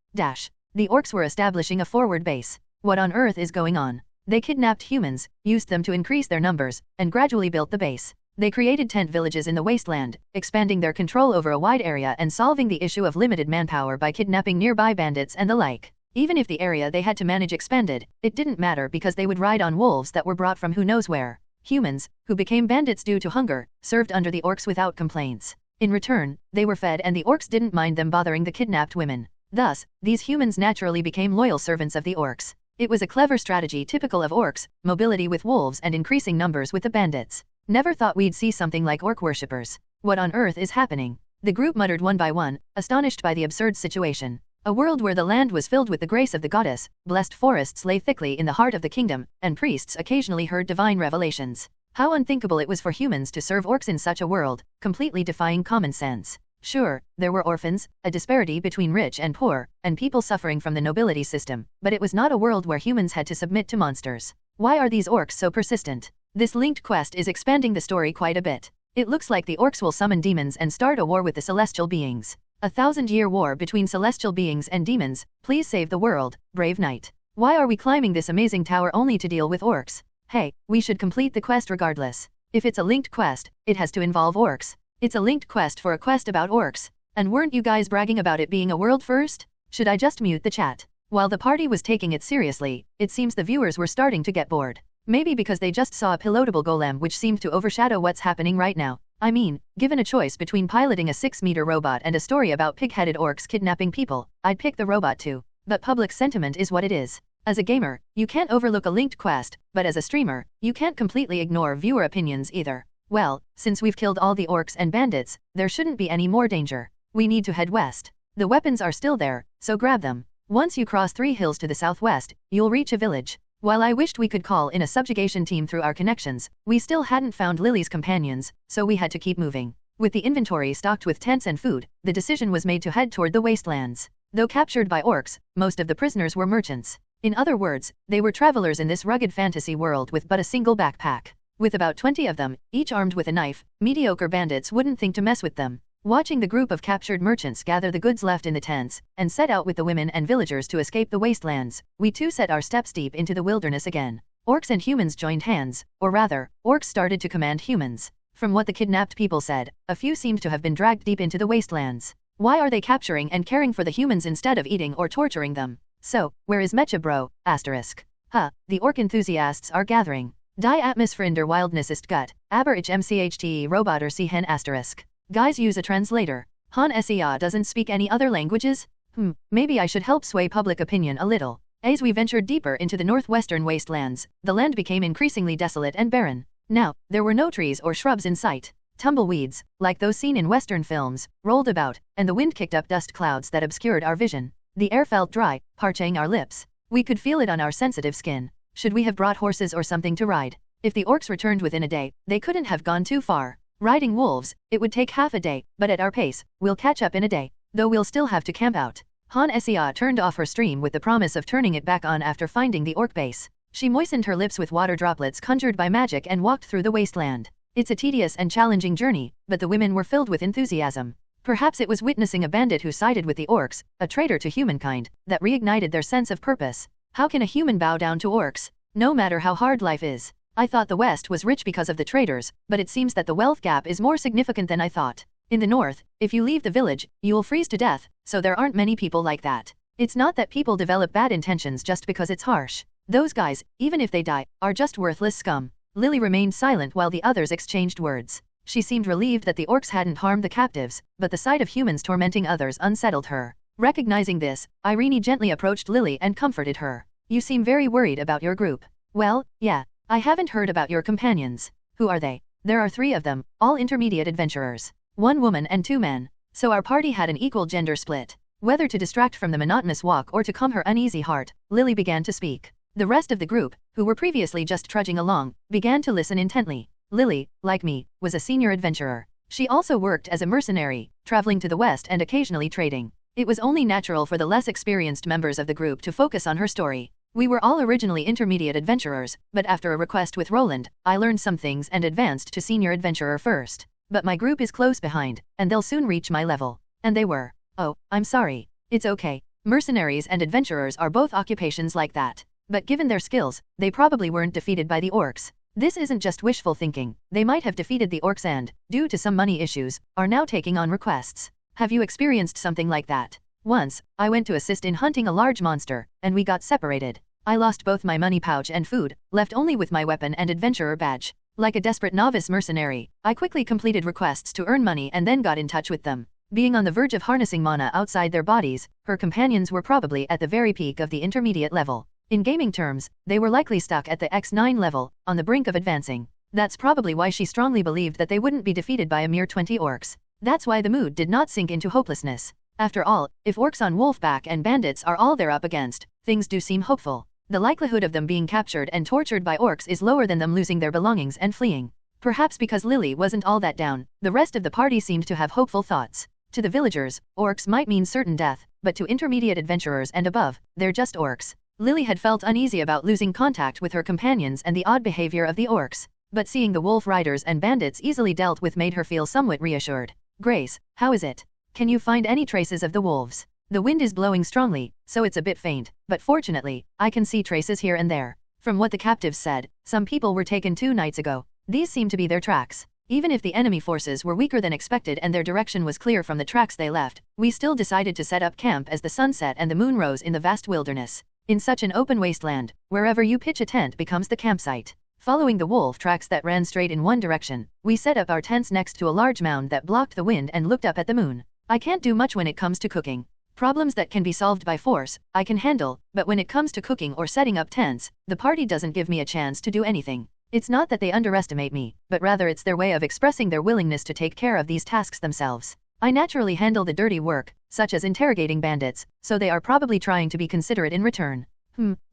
The orcs were establishing a forward base. What on earth is going on? They kidnapped humans, used them to increase their numbers, and gradually built the base. They created tent villages in the wasteland, expanding their control over a wide area and solving the issue of limited manpower by kidnapping nearby bandits and the like. Even if the area they had to manage expanded, it didn't matter because they would ride on wolves that were brought from who knows where. Humans, who became bandits due to hunger, served under the orcs without complaints. In return, they were fed and the orcs didn't mind them bothering the kidnapped women. Thus, these humans naturally became loyal servants of the orcs. It was a clever strategy typical of orcs, mobility with wolves and increasing numbers with the bandits. Never thought we'd see something like orc worshippers. What on earth is happening? The group muttered one by one, astonished by the absurd situation. A world where the land was filled with the grace of the goddess, blessed forests lay thickly in the heart of the kingdom, and priests occasionally heard divine revelations. How unthinkable it was for humans to serve orcs in such a world, completely defying common sense. Sure, there were orphans, a disparity between rich and poor, and people suffering from the nobility system, but it was not a world where humans had to submit to monsters. Why are these orcs so persistent? This linked quest is expanding the story quite a bit. It looks like the orcs will summon demons and start a war with the celestial beings. A 1,000-year war between celestial beings and demons. Please save the world, brave knight. Why are we climbing this amazing tower only to deal with orcs? Hey, we should complete the quest regardless. If it's a linked quest, it has to involve orcs. It's a linked quest for a quest about orcs. And weren't you guys bragging about it being a world first? Should I just mute the chat? While the party was taking it seriously, it seems the viewers were starting to get bored. Maybe because they just saw a pilotable golem which seemed to overshadow what's happening right now. I mean, given a choice between piloting a 6-meter robot and a story about pig-headed orcs kidnapping people, I'd pick the robot too. But public sentiment is what it is. As a gamer, you can't overlook a linked quest, but as a streamer, you can't completely ignore viewer opinions either. Well, since we've killed all the orcs and bandits, there shouldn't be any more danger. We need to head west. The weapons are still there, so grab them. Once you cross 3 hills to the southwest, you'll reach a village. While I wished we could call in a subjugation team through our connections, we still hadn't found Lily's companions, so we had to keep moving. With the inventory stocked with tents and food, the decision was made to head toward the wastelands. Though captured by orcs, most of the prisoners were merchants. In other words, they were travelers in this rugged fantasy world with but a single backpack. With about 20 of them, each armed with a knife, mediocre bandits wouldn't think to mess with them. Watching the group of captured merchants gather the goods left in the tents, and set out with the women and villagers to escape the wastelands, we too set our steps deep into the wilderness again. Orcs and humans joined hands, or rather, orcs started to command humans. From what the kidnapped people said, a few seemed to have been dragged deep into the wastelands. Why are they capturing and caring for the humans instead of eating or torturing them? So, where is Mecha bro? The orc enthusiasts are gathering. Die Atmosphäre der Wildnis ist gut, aber ich mchte Roboter sehen *. Guys, use a translator. Han SEA doesn't speak any other languages? Maybe I should help sway public opinion a little. As we ventured deeper into the northwestern wastelands, the land became increasingly desolate and barren. Now, there were no trees or shrubs in sight. Tumbleweeds, like those seen in Western films, rolled about, and the wind kicked up dust clouds that obscured our vision. The air felt dry, parching our lips. We could feel it on our sensitive skin. Should we have brought horses or something to ride? If the orcs returned within a day, they couldn't have gone too far. Riding wolves, it would take half a day, but at our pace, we'll catch up in a day. Though we'll still have to camp out. Han SEA turned off her stream with the promise of turning it back on after finding the orc base. She moistened her lips with water droplets conjured by magic and walked through the wasteland. It's a tedious and challenging journey, but the women were filled with enthusiasm. Perhaps it was witnessing a bandit who sided with the orcs, a traitor to humankind, that reignited their sense of purpose. How can a human bow down to orcs? No matter how hard life is. I thought the West was rich because of the traders, but it seems that the wealth gap is more significant than I thought. In the North, if you leave the village, you'll freeze to death, so there aren't many people like that. It's not that people develop bad intentions just because it's harsh. Those guys, even if they die, are just worthless scum. Lily remained silent while the others exchanged words. She seemed relieved that the orcs hadn't harmed the captives, but the sight of humans tormenting others unsettled her. Recognizing this, Irene gently approached Lily and comforted her. You seem very worried about your group. Well, yeah. I haven't heard about your companions. Who are they? There are 3 of them, all intermediate adventurers. 1 woman and 2 men. So our party had an equal gender split. Whether to distract from the monotonous walk or to calm her uneasy heart, Lily began to speak. The rest of the group, who were previously just trudging along, began to listen intently. Lily, like me, was a senior adventurer. She also worked as a mercenary, traveling to the west and occasionally trading. It was only natural for the less experienced members of the group to focus on her story. We were all originally intermediate adventurers, but after a request with Roland, I learned some things and advanced to senior adventurer first. But my group is close behind, and they'll soon reach my level. And they were. Oh, I'm sorry. It's okay. Mercenaries and adventurers are both occupations like that. But given their skills, they probably weren't defeated by the orcs. This isn't just wishful thinking. They might have defeated the orcs and, due to some money issues, are now taking on requests. Have you experienced something like that? Once, I went to assist in hunting a large monster, and we got separated. I lost both my money pouch and food, left only with my weapon and adventurer badge. Like a desperate novice mercenary, I quickly completed requests to earn money and then got in touch with them. Being on the verge of harnessing mana outside their bodies, her companions were probably at the very peak of the intermediate level. In gaming terms, they were likely stuck at the X9 level, on the brink of advancing. That's probably why she strongly believed that they wouldn't be defeated by a mere 20 orcs. That's why the mood did not sink into hopelessness. After all, if orcs on wolfback and bandits are all they're up against, things do seem hopeful. The likelihood of them being captured and tortured by orcs is lower than them losing their belongings and fleeing. Perhaps because Lily wasn't all that down, the rest of the party seemed to have hopeful thoughts. To the villagers, orcs might mean certain death, but to intermediate adventurers and above, they're just orcs. Lily had felt uneasy about losing contact with her companions and the odd behavior of the orcs, but seeing the wolf riders and bandits easily dealt with made her feel somewhat reassured. Grace, how is it? Can you find any traces of the wolves? The wind is blowing strongly, so it's a bit faint, but fortunately, I can see traces here and there. From what the captives said, some people were taken 2 nights ago. These seem to be their tracks. Even if the enemy forces were weaker than expected and their direction was clear from the tracks they left, we still decided to set up camp as the sun set and the moon rose in the vast wilderness. In such an open wasteland, wherever you pitch a tent becomes the campsite. Following the wolf tracks that ran straight in one direction, we set up our tents next to a large mound that blocked the wind and looked up at the moon. I can't do much when it comes to cooking. Problems that can be solved by force, I can handle, but when it comes to cooking or setting up tents, the party doesn't give me a chance to do anything. It's not that they underestimate me, but rather it's their way of expressing their willingness to take care of these tasks themselves. I naturally handle the dirty work, such as interrogating bandits, so they are probably trying to be considerate in return.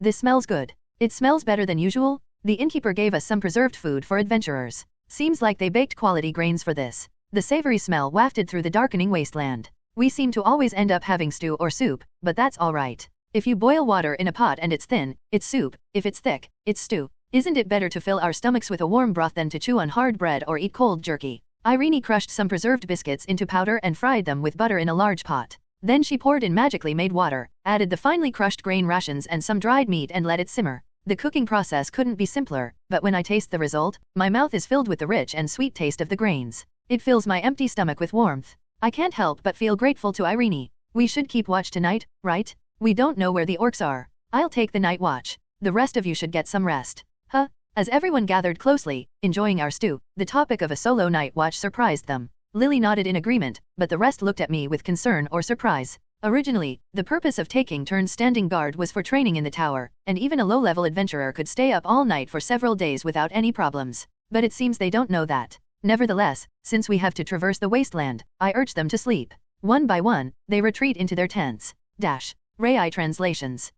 This smells good. It smells better than usual? The innkeeper gave us some preserved food for adventurers. Seems like they baked quality grains for this. The savory smell wafted through the darkening wasteland. We seem to always end up having stew or soup, but that's alright. If you boil water in a pot and it's thin, it's soup. If it's thick, it's stew. Isn't it better to fill our stomachs with a warm broth than to chew on hard bread or eat cold jerky? Irene crushed some preserved biscuits into powder and fried them with butter in a large pot. Then she poured in magically made water, added the finely crushed grain rations and some dried meat and let it simmer. The cooking process couldn't be simpler, but when I taste the result, my mouth is filled with the rich and sweet taste of the grains. It fills my empty stomach with warmth. I can't help but feel grateful to Irene. We should keep watch tonight, right? We don't know where the orcs are. I'll take the night watch. The rest of you should get some rest. As everyone gathered closely, enjoying our stew, the topic of a solo night watch surprised them. Lily nodded in agreement, but the rest looked at me with concern or surprise. Originally, the purpose of taking turns standing guard was for training in the tower, and even a low-level adventurer could stay up all night for several days without any problems. But it seems they don't know that. Nevertheless, since we have to traverse the wasteland, I urge them to sleep. One by one, they retreat into their tents. Rai translations.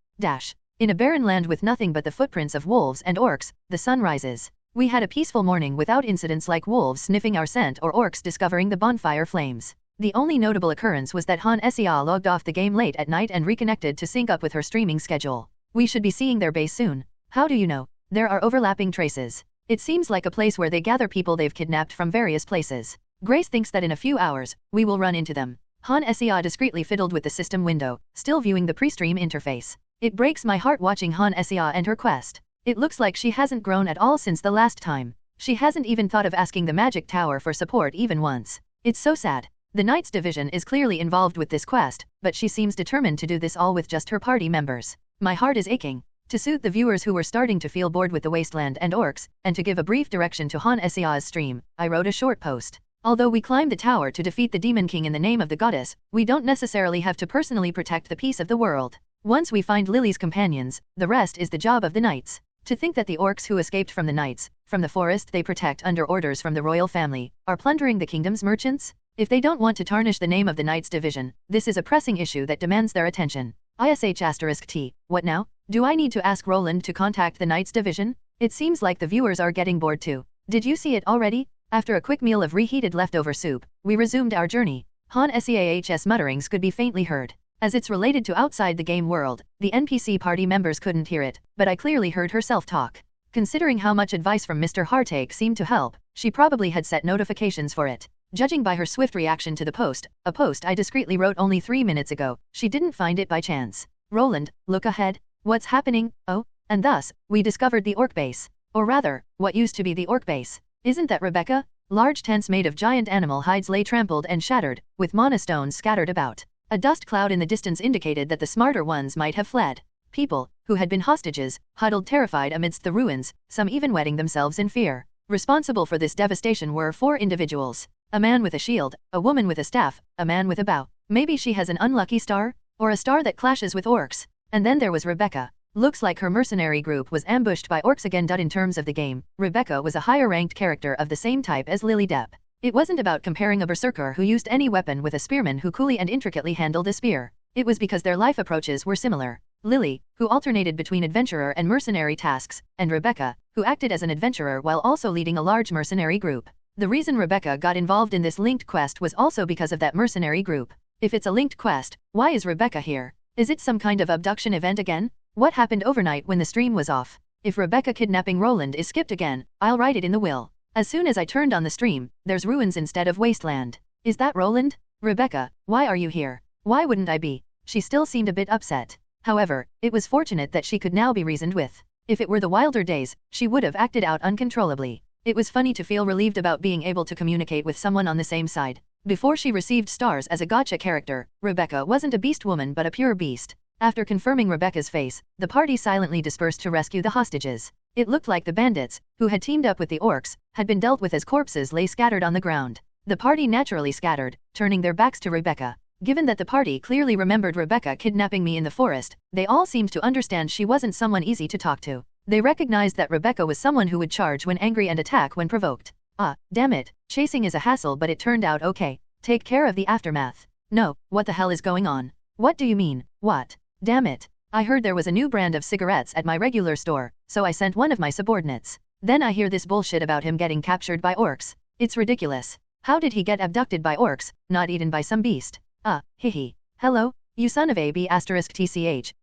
In a barren land with nothing but the footprints of wolves and orcs, the sun rises. We had a peaceful morning without incidents like wolves sniffing our scent or orcs discovering the bonfire flames. The only notable occurrence was that Han Sia logged off the game late at night and reconnected to sync up with her streaming schedule. We should be seeing their base soon. How do you know? There are overlapping traces. It seems like a place where they gather people they've kidnapped from various places. Grace thinks that in a few hours, we will run into them. Han Sia discreetly fiddled with the system window, still viewing the pre-stream interface. It breaks my heart watching Han Sia and her quest. It looks like she hasn't grown at all since the last time. She hasn't even thought of asking the Magic Tower for support even once. It's so sad. The Knights Division is clearly involved with this quest, but she seems determined to do this all with just her party members. My heart is aching. To soothe the viewers who were starting to feel bored with the wasteland and orcs, and to give a brief direction to Han Sia's stream, I wrote a short post. Although we climb the tower to defeat the Demon King in the name of the goddess, we don't necessarily have to personally protect the peace of the world. Once we find Lily's companions, the rest is the job of the knights. To think that the orcs who escaped from the knights, from the forest they protect under orders from the royal family, are plundering the kingdom's merchants? If they don't want to tarnish the name of the Knights Division, this is a pressing issue that demands their attention. ISH*T. What now? Do I need to ask Roland to contact the Knights Division? It seems like the viewers are getting bored too. Did you see it already? After a quick meal of reheated leftover soup, we resumed our journey. Han Siah's mutterings could be faintly heard. As it's related to outside the game world, the NPC party members couldn't hear it, but I clearly heard her self-talk. Considering how much advice from Mr. Hartake seemed to help, she probably had set notifications for it. Judging by her swift reaction to the post, a post I discreetly wrote only 3 minutes ago, she didn't find it by chance. Roland, look ahead. What's happening? Oh, and thus, we discovered the orc base. Or rather, what used to be the orc base. Isn't that Rebecca? Large tents made of giant animal hides lay trampled and shattered, with mana stones scattered about. A dust cloud in the distance indicated that the smarter ones might have fled. People, who had been hostages, huddled terrified amidst the ruins, some even wetting themselves in fear. Responsible for this devastation were 4 individuals. A man with a shield, a woman with a staff, a man with a bow. Maybe she has an unlucky star? Or a star that clashes with orcs. And then there was Rebecca. Looks like her mercenary group was ambushed by orcs again. In terms of the game, Rebecca was a higher ranked character of the same type as Lily Depp. It wasn't about comparing a berserker who used any weapon with a spearman who coolly and intricately handled a spear. It was because their life approaches were similar. Lily, who alternated between adventurer and mercenary tasks, and Rebecca, who acted as an adventurer while also leading a large mercenary group. The reason Rebecca got involved in this linked quest was also because of that mercenary group. If it's a linked quest, why is Rebecca here? Is it some kind of abduction event again? What happened overnight when the stream was off? If Rebecca kidnapping Roland is skipped again, I'll write it in the will. As soon as I turned on the stream, there's ruins instead of wasteland. Is that Roland? Rebecca, why are you here? Why wouldn't I be? She still seemed a bit upset. However, it was fortunate that she could now be reasoned with. If it were the wilder days, she would have acted out uncontrollably. It was funny to feel relieved about being able to communicate with someone on the same side. Before she received stars as a gacha character, Rebecca wasn't a beast woman but a pure beast. After confirming Rebecca's face, the party silently dispersed to rescue the hostages. It looked like the bandits, who had teamed up with the orcs, had been dealt with as corpses lay scattered on the ground. The party naturally scattered, turning their backs to Rebecca. Given that the party clearly remembered Rebecca kidnapping me in the forest, they all seemed to understand she wasn't someone easy to talk to. They recognized that Rebecca was someone who would charge when angry and attack when provoked. Ah, damn it, chasing is a hassle but it turned out okay. Take care of the aftermath. No, what the hell is going on? What do you mean, what? Damn it. I heard there was a new brand of cigarettes at my regular store, so I sent one of my subordinates. Then I hear this bullshit about him getting captured by orcs. It's ridiculous. How did he get abducted by orcs, not eaten by some beast? Ah, hihi. Hello, you son of a b****,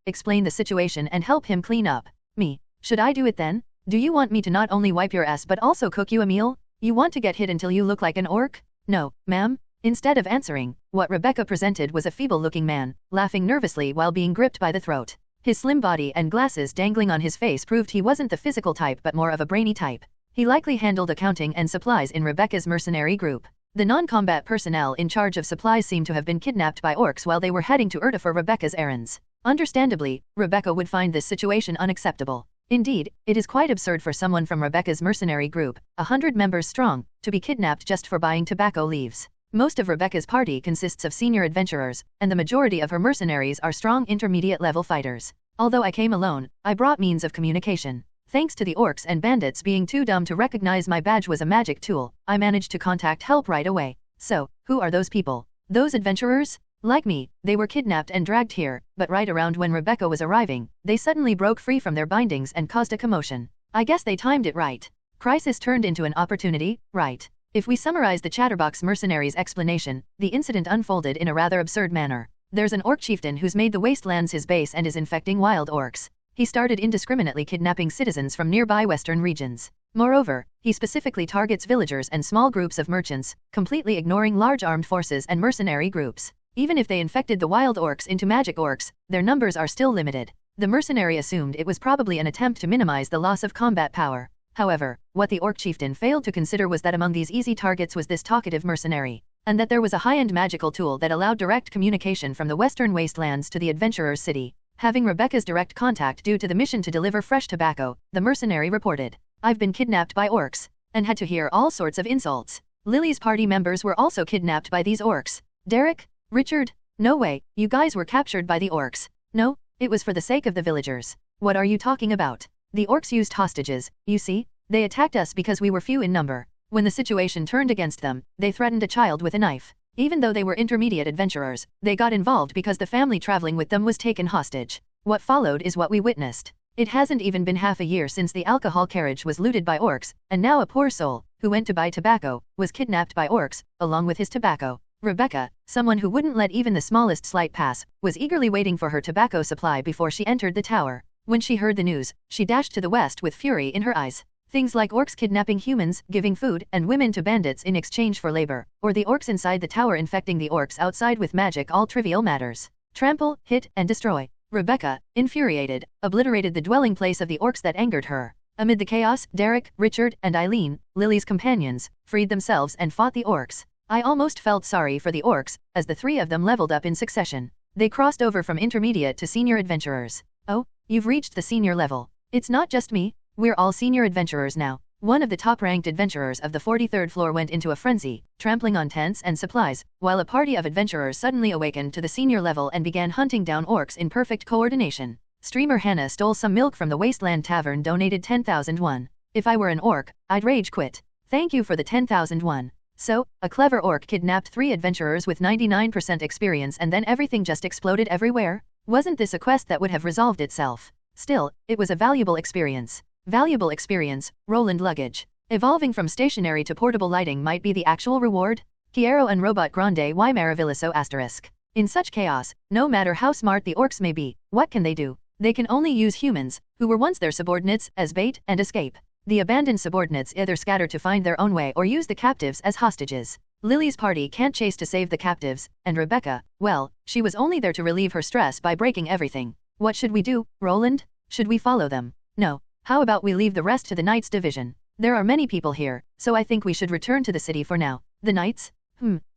explain the situation and help him clean up. Me. Should I do it then? Do you want me to not only wipe your ass but also cook you a meal? You want to get hit until you look like an orc? No, ma'am. Instead of answering, what Rebecca presented was a feeble-looking man, laughing nervously while being gripped by the throat. His slim body and glasses dangling on his face proved he wasn't the physical type but more of a brainy type. He likely handled accounting and supplies in Rebecca's mercenary group. The non-combat personnel in charge of supplies seemed to have been kidnapped by orcs while they were heading to Urda for Rebecca's errands. Understandably, Rebecca would find this situation unacceptable. Indeed, it is quite absurd for someone from Rebecca's mercenary group, 100 members strong, to be kidnapped just for buying tobacco leaves. Most of Rebecca's party consists of senior adventurers, and the majority of her mercenaries are strong intermediate-level fighters. Although I came alone, I brought means of communication. Thanks to the orcs and bandits being too dumb to recognize my badge was a magic tool, I managed to contact help right away. So, who are those people? Those adventurers? Like me, they were kidnapped and dragged here, but right around when Rebecca was arriving, they suddenly broke free from their bindings and caused a commotion. I guess they timed it right. Crisis turned into an opportunity, right? If we summarize the Chatterbox mercenaries' explanation, the incident unfolded in a rather absurd manner. There's an orc chieftain who's made the wastelands his base and is infecting wild orcs. He started indiscriminately kidnapping citizens from nearby western regions. Moreover, he specifically targets villagers and small groups of merchants, completely ignoring large armed forces and mercenary groups. Even if they infected the wild orcs into magic orcs, their numbers are still limited. The mercenary assumed it was probably an attempt to minimize the loss of combat power. However, what the orc chieftain failed to consider was that among these easy targets was this talkative mercenary, and that there was a high-end magical tool that allowed direct communication from the western wastelands to the adventurer's city. Having Rebecca's direct contact due to the mission to deliver fresh tobacco, the mercenary reported, "I've been kidnapped by orcs," and had to hear all sorts of insults. Lily's party members were also kidnapped by these orcs. Derek? Richard? No way, you guys were captured by the orcs. No, it was for the sake of the villagers. What are you talking about? The orcs used hostages, you see? They attacked us because we were few in number. When the situation turned against them, they threatened a child with a knife. Even though they were intermediate adventurers, they got involved because the family traveling with them was taken hostage. What followed is what we witnessed. It hasn't even been half a year since the alcohol carriage was looted by orcs, and now a poor soul, who went to buy tobacco, was kidnapped by orcs, along with his tobacco. Rebecca, someone who wouldn't let even the smallest slight pass, was eagerly waiting for her tobacco supply before she entered the tower. When she heard the news, she dashed to the west with fury in her eyes. Things like orcs kidnapping humans, giving food and women to bandits in exchange for labor, or the orcs inside the tower infecting the orcs outside with magic, all trivial matters. Trample, hit, and destroy. Rebecca, infuriated, obliterated the dwelling place of the orcs that angered her. Amid the chaos, Derek, Richard, and Eileen, Lily's companions, freed themselves and fought the orcs. I almost felt sorry for the orcs, as the three of them leveled up in succession. They crossed over from intermediate to senior adventurers. Oh, you've reached the senior level. It's not just me, we're all senior adventurers now. One of the top-ranked adventurers of the 43rd floor went into a frenzy, trampling on tents and supplies, while a party of adventurers suddenly awakened to the senior level and began hunting down orcs in perfect coordination. Streamer Hannah stole some milk from the Wasteland Tavern, donated 10,001. If I were an orc, I'd rage quit. Thank you for the 10,001. So, a clever orc kidnapped 3 adventurers with 99% experience and then everything just exploded everywhere? Wasn't this a quest that would have resolved itself? Still, it was a valuable experience. Valuable experience, Roland luggage. Evolving from stationary to portable lighting might be the actual reward? Quiero un robot grande y maravilloso asterisk. In such chaos, no matter how smart the orcs may be, what can they do? They can only use humans, who were once their subordinates, as bait and escape. The abandoned subordinates either scatter to find their own way or use the captives as hostages. Lily's party can't chase to save the captives, and Rebecca, well, she was only there to relieve her stress by breaking everything. What should we do, Roland? Should we follow them? No. How about we leave the rest to the Knights division? There are many people here, so I think we should return to the city for now. The Knights?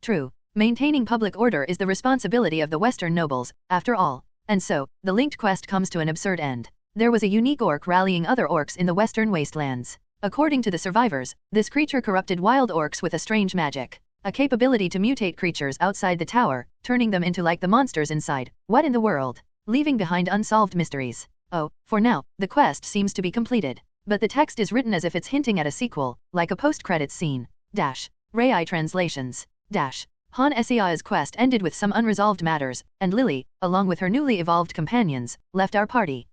True. Maintaining public order is the responsibility of the Western nobles, after all. And so, the linked quest comes to an absurd end. There was a unique orc rallying other orcs in the Western wastelands. According to the survivors, this creature corrupted wild orcs with a strange magic. A capability to mutate creatures outside the tower, turning them into like the monsters inside. What in the world? Leaving behind unsolved mysteries. Oh, for now, the quest seems to be completed. But the text is written as if it's hinting at a sequel, like a post-credits scene. Rai translations. Han Sea's quest ended with some unresolved matters, and Lily, along with her newly evolved companions, left our party.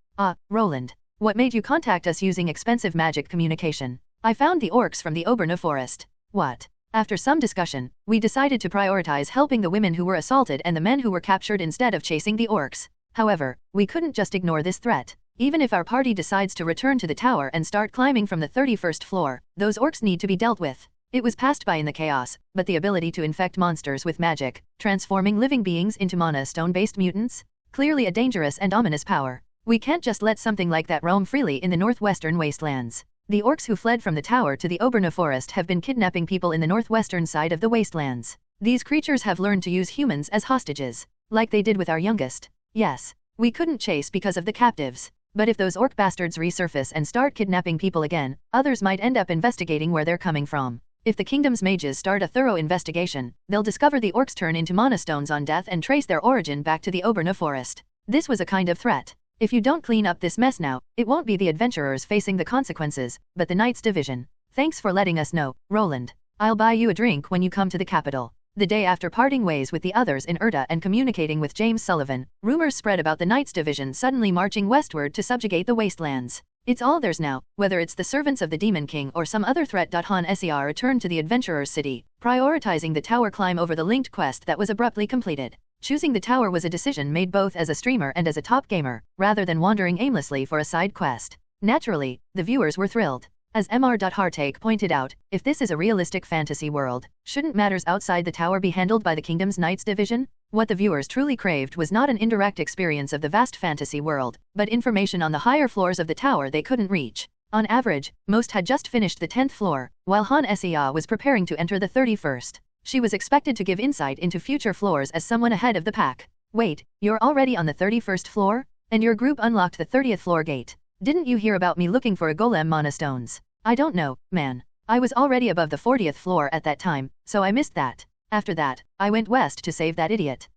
Roland. What made you contact us using expensive magic communication? I found the orcs from the Auburn forest. What? After some discussion, we decided to prioritize helping the women who were assaulted and the men who were captured instead of chasing the orcs. However, we couldn't just ignore this threat. Even if our party decides to return to the tower and start climbing from the 31st floor, those orcs need to be dealt with. It was passed by in the chaos, but the ability to infect monsters with magic, transforming living beings into mana stone-based mutants? Clearly a dangerous and ominous power. We can't just let something like that roam freely in the northwestern wastelands. The orcs who fled from the tower to the Auburn forest have been kidnapping people in the northwestern side of the wastelands. These creatures have learned to use humans as hostages, like they did with our youngest. Yes, we couldn't chase because of the captives. But if those orc bastards resurface and start kidnapping people again, others might end up investigating where they're coming from. If the kingdom's mages start a thorough investigation, they'll discover the orcs turn into mana stones on death and trace their origin back to the Auburn forest. This was a kind of threat. If you don't clean up this mess now, it won't be the adventurers facing the consequences, but the Knights division. Thanks for letting us know, Roland. I'll buy you a drink when you come to the capital. The day after parting ways with the others in Urda and communicating with James Sullivan, rumors spread about the Knights division suddenly marching westward to subjugate the wastelands. It's all theirs now, whether it's the servants of the Demon King or some other threat. Han Sea returned to the Adventurer's City, prioritizing the tower climb over the linked quest that was abruptly completed. Choosing the tower was a decision made both as a streamer and as a top gamer, rather than wandering aimlessly for a side quest. Naturally, the viewers were thrilled. As Mr. pointed out, if this is a realistic fantasy world, shouldn't matters outside the tower be handled by the kingdom's Knights division? What the viewers truly craved was not an indirect experience of the vast fantasy world, but information on the higher floors of the tower they couldn't reach. On average, most had just finished the 10th floor, while Han Sea was preparing to enter the 31st. She was expected to give insight into future floors as someone ahead of the pack. Wait, you're already on the 31st floor? And your group unlocked the 30th floor gate. Didn't you hear about me looking for a golem mana stones? I don't know, man. I was already above the 40th floor at that time, so I missed that. After that, I went west to save that idiot.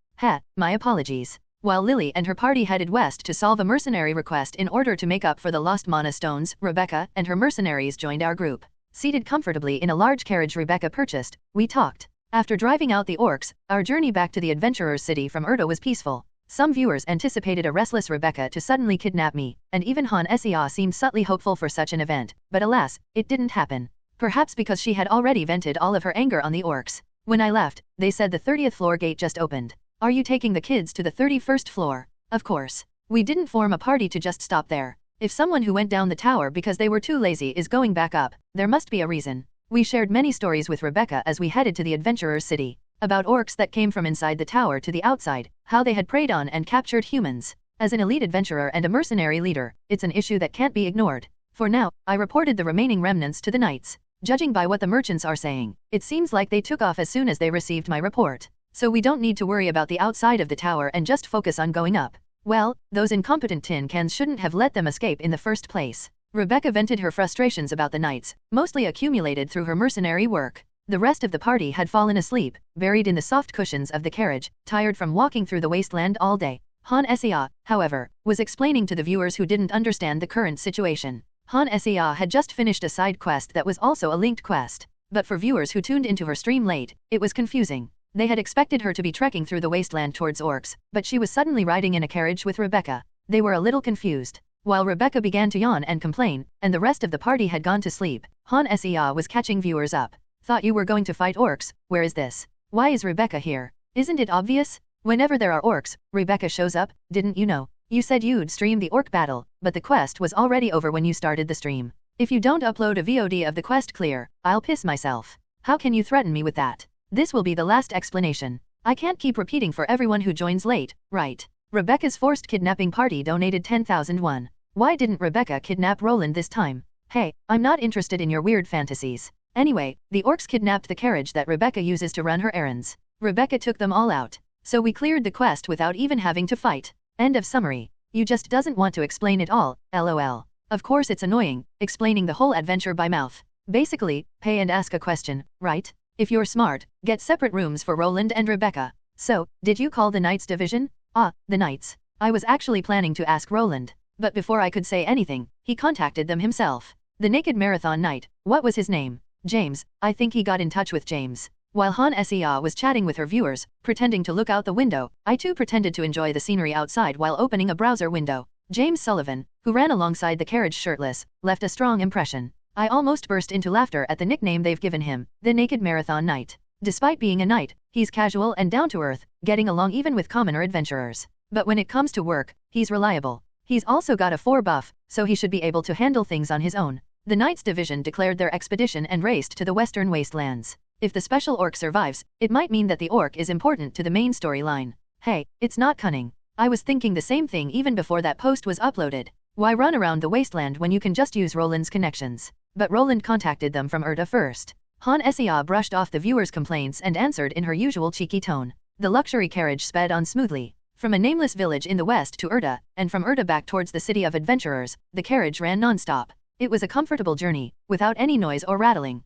My apologies. While Lily and her party headed west to solve a mercenary request in order to make up for the lost mana stones, Rebecca and her mercenaries joined our group. Seated comfortably in a large carriage Rebecca purchased, we talked. After driving out the orcs, our journey back to the Adventurer's City from Urda was peaceful. Some viewers anticipated a restless Rebecca to suddenly kidnap me, and even Han Sea seemed subtly hopeful for such an event, but alas, it didn't happen. Perhaps because she had already vented all of her anger on the orcs. When I left, they said the 30th floor gate just opened. Are you taking the kids to the 31st floor? Of course. We didn't form a party to just stop there. If someone who went down the tower because they were too lazy is going back up, there must be a reason. We shared many stories with Rebecca as we headed to the adventurer's city. About orcs that came from inside the tower to the outside, how they had preyed on and captured humans. As an elite adventurer and a mercenary leader, it's an issue that can't be ignored. For now, I reported the remaining remnants to the knights. Judging by what the merchants are saying, it seems like they took off as soon as they received my report. So we don't need to worry about the outside of the tower and just focus on going up. Well, those incompetent tin cans shouldn't have let them escape in the first place. Rebecca vented her frustrations about the knights, mostly accumulated through her mercenary work. The rest of the party had fallen asleep, buried in the soft cushions of the carriage, tired from walking through the wasteland all day. Han Sea, however, was explaining to the viewers who didn't understand the current situation. Han Sea had just finished a side quest that was also a linked quest. But for viewers who tuned into her stream late, it was confusing. They had expected her to be trekking through the wasteland towards orcs, but she was suddenly riding in a carriage with Rebecca. They were a little confused. While Rebecca began to yawn and complain, and the rest of the party had gone to sleep, Han Sea was catching viewers up. Thought you were going to fight orcs, where is this? Why is Rebecca here? Isn't it obvious? Whenever there are orcs, Rebecca shows up, didn't you know? You said you'd stream the orc battle, but the quest was already over when you started the stream. If you don't upload a VOD of the quest clear, I'll piss myself. How can you threaten me with that? This will be the last explanation. I can't keep repeating for everyone who joins late, right? Rebecca's forced kidnapping party donated 10,001. Why didn't Rebecca kidnap Roland this time? Hey, I'm not interested in your weird fantasies. Anyway, the orcs kidnapped the carriage that Rebecca uses to run her errands. Rebecca took them all out. So we cleared the quest without even having to fight. End of summary. You just doesn't want to explain it all, lol. Of course it's annoying, explaining the whole adventure by mouth. Basically, pay and ask a question, right? If you're smart, get separate rooms for Roland and Rebecca. So, did you call the Knights division? Ah, the Knights. I was actually planning to ask Roland. But before I could say anything, he contacted them himself. The naked marathon knight, what was his name? James, I think he got in touch with James. While Han Sea was chatting with her viewers, pretending to look out the window, I too pretended to enjoy the scenery outside while opening a browser window. James Sullivan, who ran alongside the carriage shirtless, left a strong impression. I almost burst into laughter at the nickname they've given him, the Naked Marathon Knight. Despite being a knight, he's casual and down to earth, getting along even with commoner adventurers. But when it comes to work, he's reliable. He's also got a 4 buff, so he should be able to handle things on his own. The Knights division declared their expedition and raced to the western wastelands. If the special orc survives, it might mean that the orc is important to the main storyline. Hey, it's not cunning. I was thinking the same thing even before that post was uploaded. Why run around the wasteland when you can just use Roland's connections? But Roland contacted them from Urda first. Han Sea brushed off the viewers' complaints and answered in her usual cheeky tone. The luxury carriage sped on smoothly. From a nameless village in the west to Urda, and from Urda back towards the city of adventurers, the carriage ran non-stop. It was a comfortable journey, without any noise or rattling.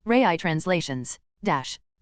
Rai translations.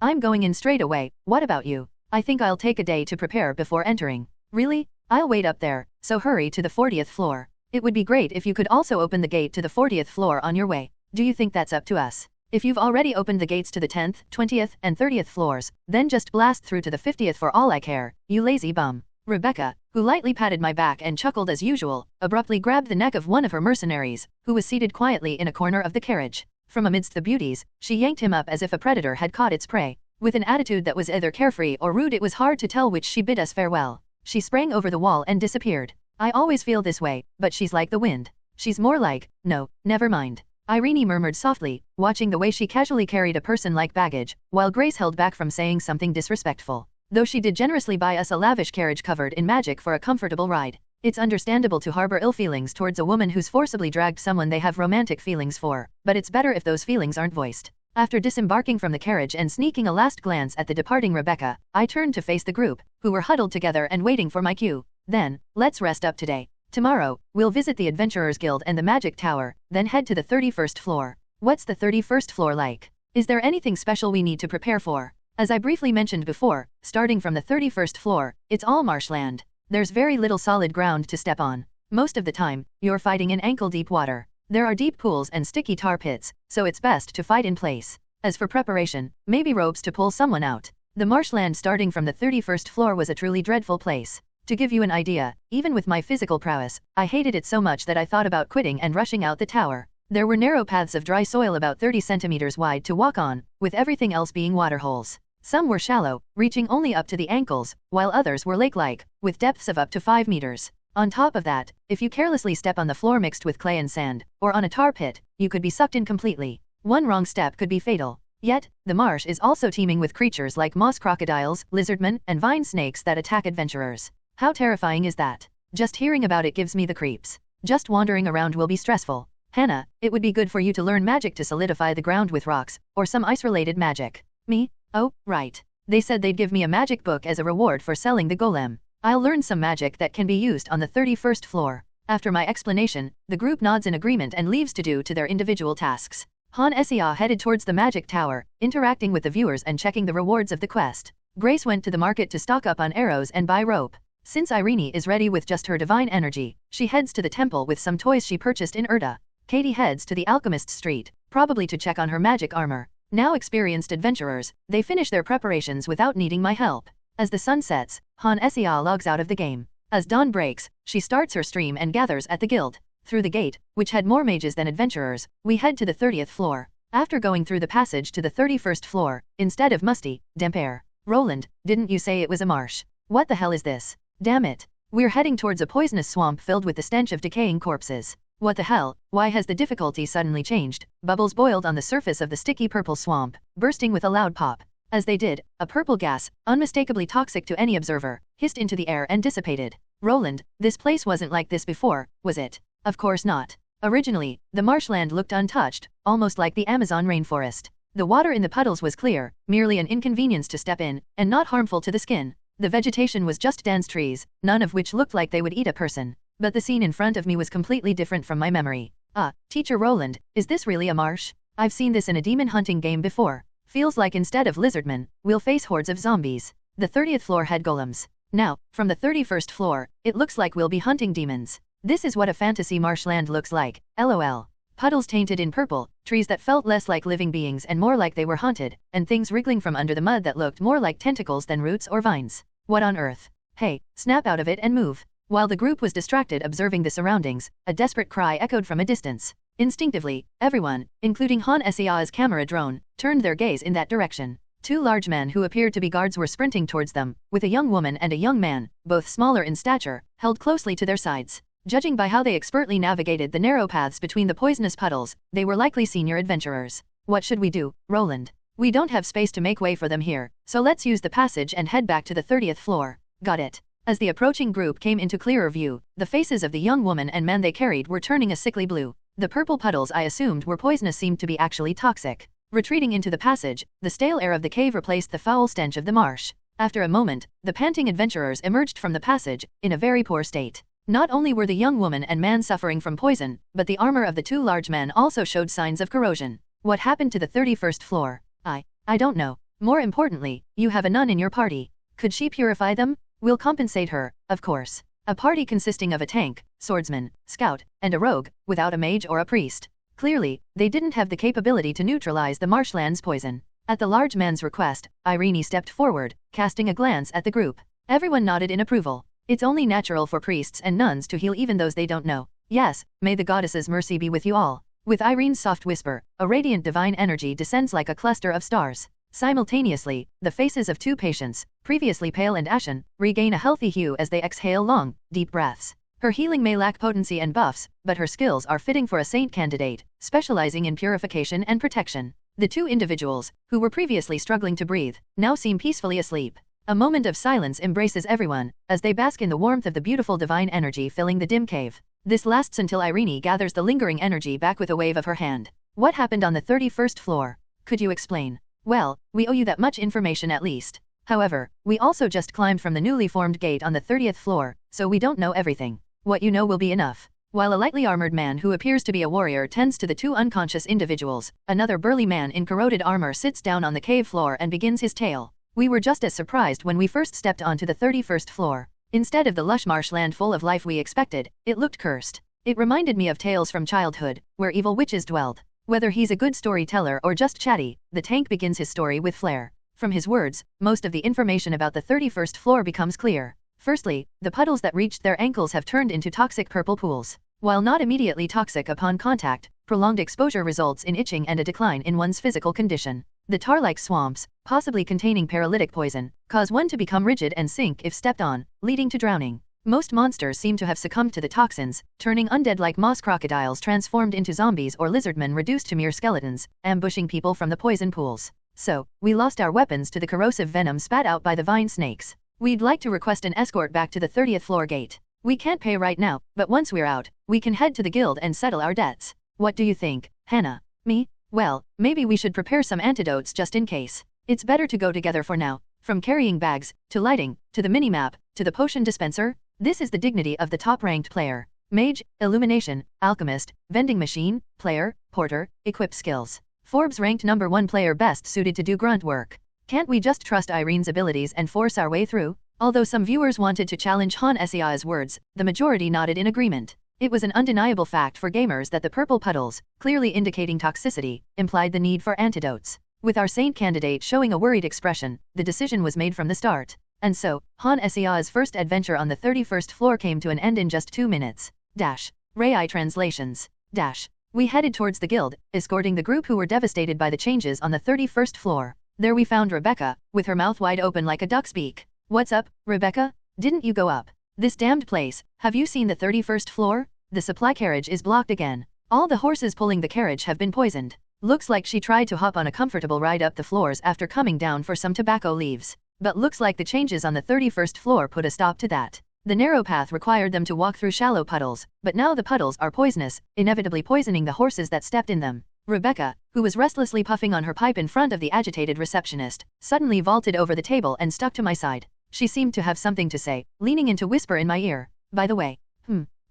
I'm going in straight away, what about you? I think I'll take a day to prepare before entering. Really? I'll wait up there, so hurry to the 40th floor. It would be great if you could also open the gate to the 40th floor on your way. Do you think that's up to us? If you've already opened the gates to the 10th, 20th, and 30th floors, then just blast through to the 50th for all I care, you lazy bum. Rebecca, who lightly patted my back and chuckled as usual, abruptly grabbed the neck of one of her mercenaries, who was seated quietly in a corner of the carriage. From amidst the beauties, she yanked him up as if a predator had caught its prey. With an attitude that was either carefree or rude, it was hard to tell which. She bid us farewell. She sprang over the wall and disappeared. I always feel this way, but she's like the wind. She's more like, no, never mind. Irene murmured softly, watching the way she casually carried a person like baggage, while Grace held back from saying something disrespectful. Though she did generously buy us a lavish carriage covered in magic for a comfortable ride. It's understandable to harbor ill feelings towards a woman who's forcibly dragged someone they have romantic feelings for, but it's better if those feelings aren't voiced. After disembarking from the carriage and sneaking a last glance at the departing Rebecca, I turned to face the group, who were huddled together and waiting for my cue. Then, let's rest up today. Tomorrow, we'll visit the Adventurers Guild and the Magic Tower, then head to the 31st floor. What's the 31st floor like? Is there anything special we need to prepare for? As I briefly mentioned before, starting from the 31st floor, it's all marshland. There's very little solid ground to step on. Most of the time, you're fighting in ankle-deep water. There are deep pools and sticky tar pits, so it's best to fight in place. As for preparation, maybe ropes to pull someone out. The marshland starting from the 31st floor was a truly dreadful place. To give you an idea, even with my physical prowess, I hated it so much that I thought about quitting and rushing out the tower. There were narrow paths of dry soil about 30 centimeters wide to walk on, with everything else being waterholes. Some were shallow, reaching only up to the ankles, while others were lake-like, with depths of up to 5 meters. On top of that, if you carelessly step on the floor mixed with clay and sand, or on a tar pit, you could be sucked in completely. One wrong step could be fatal. Yet, the marsh is also teeming with creatures like moss crocodiles, lizardmen, and vine snakes that attack adventurers. How terrifying is that? Just hearing about it gives me the creeps. Just wandering around will be stressful. Hannah, it would be good for you to learn magic to solidify the ground with rocks, or some ice-related magic. Me? Oh, right. They said they'd give me a magic book as a reward for selling the golem. I'll learn some magic that can be used on the 31st floor. After my explanation, the group nods in agreement and leaves to do to their individual tasks. Han Sia headed towards the magic tower, interacting with the viewers and checking the rewards of the quest. Grace went to the market to stock up on arrows and buy rope. Since Irene is ready with just her divine energy, she heads to the temple with some toys she purchased in Urda. Katie heads to the Alchemist's Street, probably to check on her magic armor. Now experienced adventurers, they finish their preparations without needing my help. As the sun sets, Han Sia logs out of the game. As dawn breaks, she starts her stream and gathers at the guild. Through the gate, which had more mages than adventurers, we head to the 30th floor. After going through the passage to the 31st floor, instead of musty, damp air. Roland, didn't you say it was a marsh? What the hell is this? Damn it. We're heading towards a poisonous swamp filled with the stench of decaying corpses. What the hell? Why has the difficulty suddenly changed? Bubbles boiled on the surface of the sticky purple swamp, bursting with a loud pop. As they did, a purple gas, unmistakably toxic to any observer, hissed into the air and dissipated. Roland, this place wasn't like this before, was it? Of course not. Originally, the marshland looked untouched, almost like the Amazon rainforest. The water in the puddles was clear, merely an inconvenience to step in, and not harmful to the skin. The vegetation was just dense trees, none of which looked like they would eat a person. But the scene in front of me was completely different from my memory. Teacher Roland, is this really a marsh? I've seen this in a demon hunting game before. Feels like instead of lizardmen, we'll face hordes of zombies. The 30th floor had golems. Now, from the 31st floor, it looks like we'll be hunting demons. This is what a fantasy marshland looks like, lol. Puddles tainted in purple, trees that felt less like living beings and more like they were haunted, and things wriggling from under the mud that looked more like tentacles than roots or vines. What on earth? Hey, snap out of it and move. While the group was distracted observing the surroundings, a desperate cry echoed from a distance. Instinctively, everyone, including Han Sia's camera drone, turned their gaze in that direction. Two large men who appeared to be guards were sprinting towards them, with a young woman and a young man, both smaller in stature, held closely to their sides. Judging by how they expertly navigated the narrow paths between the poisonous puddles, they were likely senior adventurers. What should we do, Roland? We don't have space to make way for them here, so let's use the passage and head back to the 30th floor. Got it. As the approaching group came into clearer view, the faces of the young woman and man they carried were turning a sickly blue. The purple puddles I assumed were poisonous seemed to be actually toxic. Retreating into the passage, the stale air of the cave replaced the foul stench of the marsh. After a moment, the panting adventurers emerged from the passage, in a very poor state. Not only were the young woman and man suffering from poison, but the armor of the two large men also showed signs of corrosion. What happened to the 31st floor? I don't know. More importantly, you have a nun in your party. Could she purify them? We'll compensate her, of course. A party consisting of a tank, swordsman, scout, and a rogue, without a mage or a priest. Clearly, they didn't have the capability to neutralize the marshland's poison. At the large man's request, Irene stepped forward, casting a glance at the group. Everyone nodded in approval. It's only natural for priests and nuns to heal even those they don't know. Yes, may the goddess's mercy be with you all. With Irene's soft whisper, a radiant divine energy descends like a cluster of stars. Simultaneously, the faces of two patients, previously pale and ashen, regain a healthy hue as they exhale long, deep breaths. Her healing may lack potency and buffs, but her skills are fitting for a saint candidate, specializing in purification and protection. The two individuals, who were previously struggling to breathe, now seem peacefully asleep. A moment of silence embraces everyone, as they bask in the warmth of the beautiful divine energy filling the dim cave. This lasts until Irene gathers the lingering energy back with a wave of her hand. What happened on the 31st floor? Could you explain? Well, we owe you that much information at least. However, we also just climbed from the newly formed gate on the 30th floor, so we don't know everything. What you know will be enough. While a lightly armored man who appears to be a warrior tends to the two unconscious individuals, another burly man in corroded armor sits down on the cave floor and begins his tale. We were just as surprised when we first stepped onto the 31st floor. Instead of the lush marshland full of life we expected, it looked cursed. It reminded me of tales from childhood, where evil witches dwelled. Whether he's a good storyteller or just chatty, the tank begins his story with flair. From his words, most of the information about the 31st floor becomes clear. Firstly, the puddles that reached their ankles have turned into toxic purple pools. While not immediately toxic upon contact, prolonged exposure results in itching and a decline in one's physical condition. The tar-like swamps, possibly containing paralytic poison, cause one to become rigid and sink if stepped on, leading to drowning. Most monsters seem to have succumbed to the toxins, turning undead like moss crocodiles transformed into zombies or lizardmen reduced to mere skeletons, ambushing people from the poison pools. So, we lost our weapons to the corrosive venom spat out by the vine snakes. We'd like to request an escort back to the 30th floor gate. We can't pay right now, but once we're out, we can head to the guild and settle our debts. What do you think, Hannah? Me? Well, maybe we should prepare some antidotes just in case. It's better to go together for now. From carrying bags, to lighting, to the minimap, to the potion dispenser, this is the dignity of the top-ranked player. Mage, illumination, alchemist, vending machine, player, porter, equip skills. Forbes ranked number 1 player best suited to do grunt work. Can't we just trust Irene's abilities and force our way through? Although some viewers wanted to challenge Han Sea's words, the majority nodded in agreement. It was an undeniable fact for gamers that the purple puddles, clearly indicating toxicity, implied the need for antidotes. With our saint candidate showing a worried expression, the decision was made from the start. And so, Han Sea's first adventure on the 31st floor came to an end in just 2 minutes. Rai translations. We headed towards the guild, escorting the group who were devastated by the changes on the 31st floor. There we found Rebecca, with her mouth wide open like a duck's beak. What's up, Rebecca? Didn't you go up this damned place? Have you seen the 31st floor? The supply carriage is blocked again. All the horses pulling the carriage have been poisoned. Looks like she tried to hop on a comfortable ride up the floors after coming down for some tobacco leaves. But looks like the changes on the 31st floor put a stop to that. The narrow path required them to walk through shallow puddles, but now the puddles are poisonous, inevitably poisoning the horses that stepped in them. Rebecca, who was restlessly puffing on her pipe in front of the agitated receptionist, suddenly vaulted over the table and stuck to my side. She seemed to have something to say, leaning in to whisper in my ear. By the way,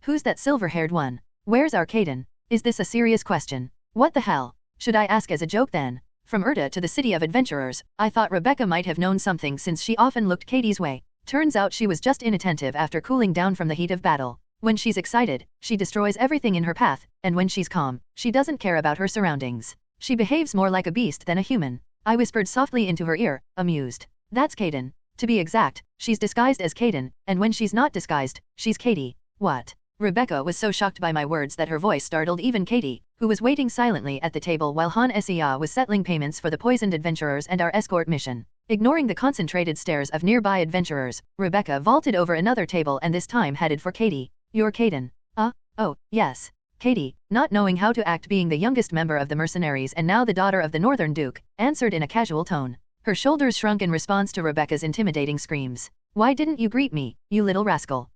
who's that silver-haired one? Where's our Caden? Is this a serious question? What the hell? Should I ask as a joke then? From Urda to the city of adventurers, I thought Rebecca might have known something since she often looked Katie's way. Turns out she was just inattentive after cooling down from the heat of battle. When she's excited, she destroys everything in her path, and when she's calm, she doesn't care about her surroundings. She behaves more like a beast than a human. I whispered softly into her ear, amused. That's Caden. To be exact, she's disguised as Caden, and when she's not disguised, she's Katie. What? Rebecca was so shocked by my words that her voice startled even Katie, who was waiting silently at the table while Han Sea was settling payments for the poisoned adventurers and our escort mission. Ignoring the concentrated stares of nearby adventurers, Rebecca vaulted over another table and this time headed for Katie. You're Caden. Oh, yes. Katie, not knowing how to act being the youngest member of the mercenaries and now the daughter of the Northern Duke, answered in a casual tone. Her shoulders shrunk in response to Rebecca's intimidating screams. Why didn't you greet me, you little rascal?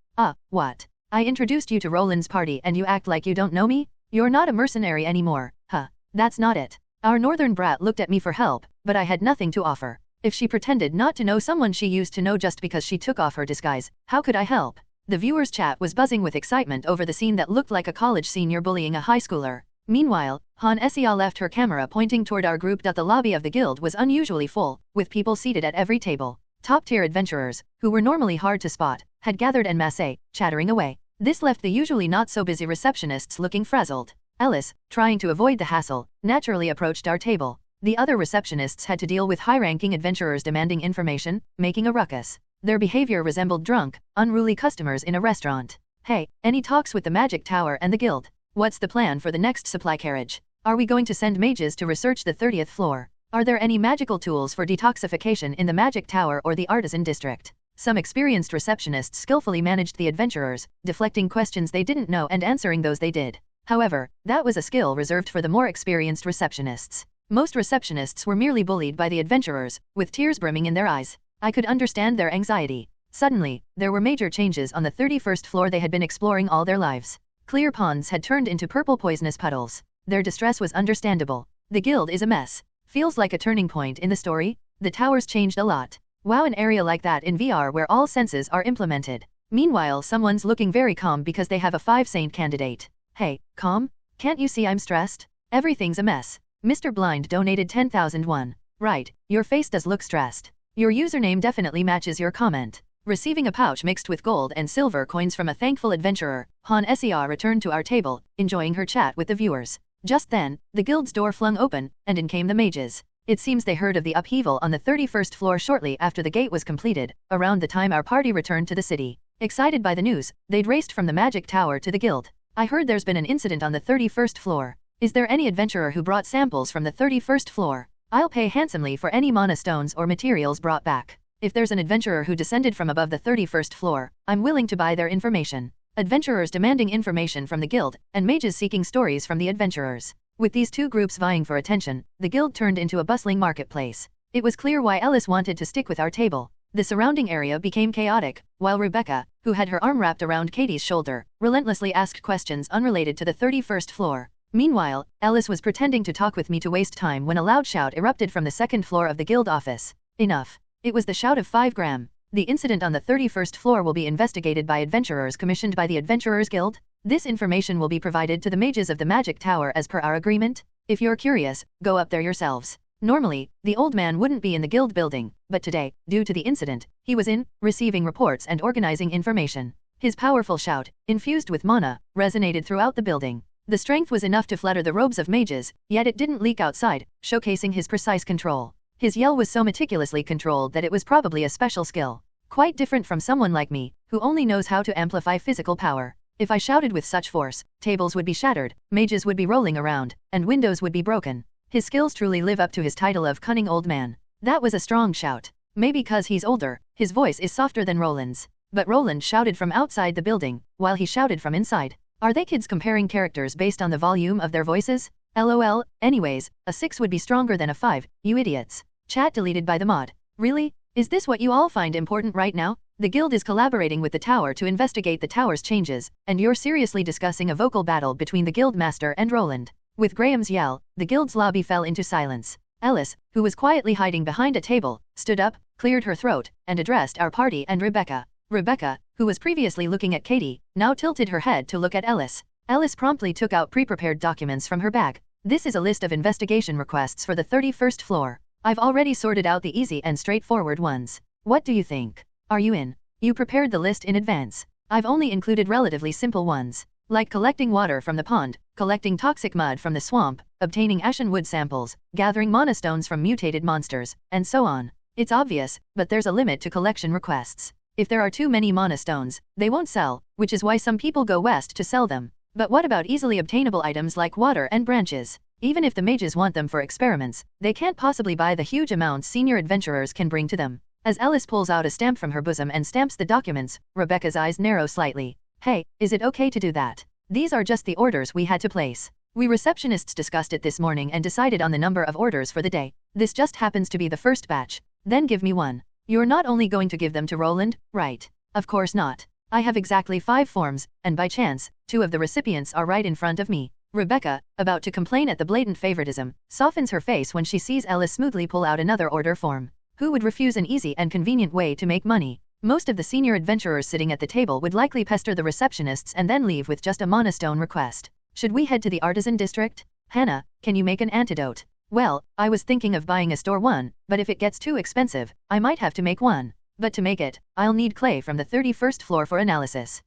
What? I introduced you to Roland's party and you act like you don't know me? You're not a mercenary anymore, huh? That's not it. Our northern brat looked at me for help, but I had nothing to offer. If she pretended not to know someone she used to know just because she took off her disguise, how could I help? The viewers' chat was buzzing with excitement over the scene that looked like a college senior bullying a high schooler. Meanwhile, Han Sea left her camera pointing toward our group. The lobby of the guild was unusually full, with people seated at every table. Top-tier adventurers, who were normally hard to spot, had gathered en masse, chattering away. This left the usually not-so-busy receptionists looking frazzled. Ellis, trying to avoid the hassle, naturally approached our table. The other receptionists had to deal with high-ranking adventurers demanding information, making a ruckus. Their behavior resembled drunk, unruly customers in a restaurant. Hey, any talks with the Magic Tower and the guild? What's the plan for the next supply carriage? Are we going to send mages to research the 30th floor? Are there any magical tools for detoxification in the Magic Tower or the Artisan District? Some experienced receptionists skillfully managed the adventurers, deflecting questions they didn't know and answering those they did. However, that was a skill reserved for the more experienced receptionists. Most receptionists were merely bullied by the adventurers, with tears brimming in their eyes. I could understand their anxiety. Suddenly, there were major changes on the 31st floor they had been exploring all their lives. Clear ponds had turned into purple poisonous puddles. Their distress was understandable. The guild is a mess. Feels like a turning point in the story. The towers changed a lot. Wow, an area like that in VR where all senses are implemented. Meanwhile, someone's looking very calm because they have a 5 saint candidate. Hey, calm? Can't you see I'm stressed? Everything's a mess. Mr. Blind donated 10,001. Right, your face does look stressed. Your username definitely matches your comment. Receiving a pouch mixed with gold and silver coins from a thankful adventurer, Han Sea returned to our table, enjoying her chat with the viewers. Just then, the guild's door flung open, and in came the mages. It seems they heard of the upheaval on the 31st floor shortly after the gate was completed, around the time our party returned to the city. Excited by the news, they'd raced from the Magic Tower to the guild. I heard there's been an incident on the 31st floor. Is there any adventurer who brought samples from the 31st floor? I'll pay handsomely for any mana stones or materials brought back. If there's an adventurer who descended from above the 31st floor, I'm willing to buy their information. Adventurers demanding information from the guild, and mages seeking stories from the adventurers. With these two groups vying for attention, the guild turned into a bustling marketplace. It was clear why Ellis wanted to stick with our table. The surrounding area became chaotic, while Rebecca, who had her arm wrapped around Katie's shoulder, relentlessly asked questions unrelated to the 31st floor. Meanwhile, Ellis was pretending to talk with me to waste time when a loud shout erupted from the second floor of the guild office. Enough. It was the shout of 5 Gram. The incident on the 31st floor will be investigated by adventurers commissioned by the Adventurers Guild. This information will be provided to the mages of the Magic Tower as per our agreement. If you're curious, go up there yourselves. Normally, the old man wouldn't be in the guild building, but today, due to the incident, he was in, receiving reports and organizing information. His powerful shout, infused with mana, resonated throughout the building. The strength was enough to flutter the robes of mages, yet it didn't leak outside, showcasing his precise control. His yell was so meticulously controlled that it was probably a special skill. Quite different from someone like me, who only knows how to amplify physical power. If I shouted with such force, tables would be shattered, mages would be rolling around, and windows would be broken. His skills truly live up to his title of cunning old man. That was a strong shout. Maybe because he's older, his voice is softer than Roland's. But Roland shouted from outside the building, while he shouted from inside. Are they kids comparing characters based on the volume of their voices? LOL, anyways, a 6 would be stronger than a 5, you idiots. Chat deleted by the mod. Really? Is this what you all find important right now? The guild is collaborating with the tower to investigate the tower's changes, and you're seriously discussing a vocal battle between the guild master and Roland. With Graham's yell, the guild's lobby fell into silence. Ellis, who was quietly hiding behind a table, stood up, cleared her throat, and addressed our party and Rebecca. Rebecca, who was previously looking at Katie, now tilted her head to look at Ellis. Ellis promptly took out pre-prepared documents from her bag. This is a list of investigation requests for the 31st floor. I've already sorted out the easy and straightforward ones. What do you think? Are you in? You prepared the list in advance. I've only included relatively simple ones, like collecting water from the pond, collecting toxic mud from the swamp, obtaining ashen wood samples, gathering mana stones from mutated monsters, and so on. It's obvious, but there's a limit to collection requests. If there are too many mana stones, they won't sell, which is why some people go west to sell them. But what about easily obtainable items like water and branches? Even if the mages want them for experiments, they can't possibly buy the huge amounts senior adventurers can bring to them. As Ellis pulls out a stamp from her bosom and stamps the documents, Rebecca's eyes narrow slightly. Hey, is it okay to do that? These are just the orders we had to place. We receptionists discussed it this morning and decided on the number of orders for the day. This just happens to be the first batch. Then give me one. You're not only going to give them to Roland, right? Of course not. I have exactly 5 forms, and by chance, 2 of the recipients are right in front of me. Rebecca, about to complain at the blatant favoritism, softens her face when she sees Ellis smoothly pull out another order form. Who would refuse an easy and convenient way to make money? Most of the senior adventurers sitting at the table would likely pester the receptionists and then leave with just a mana stone request. Should we head to the artisan district? Hannah, can you make an antidote? Well, I was thinking of buying a store one, but if it gets too expensive, I might have to make one. But to make it, I'll need clay from the 31st floor for analysis.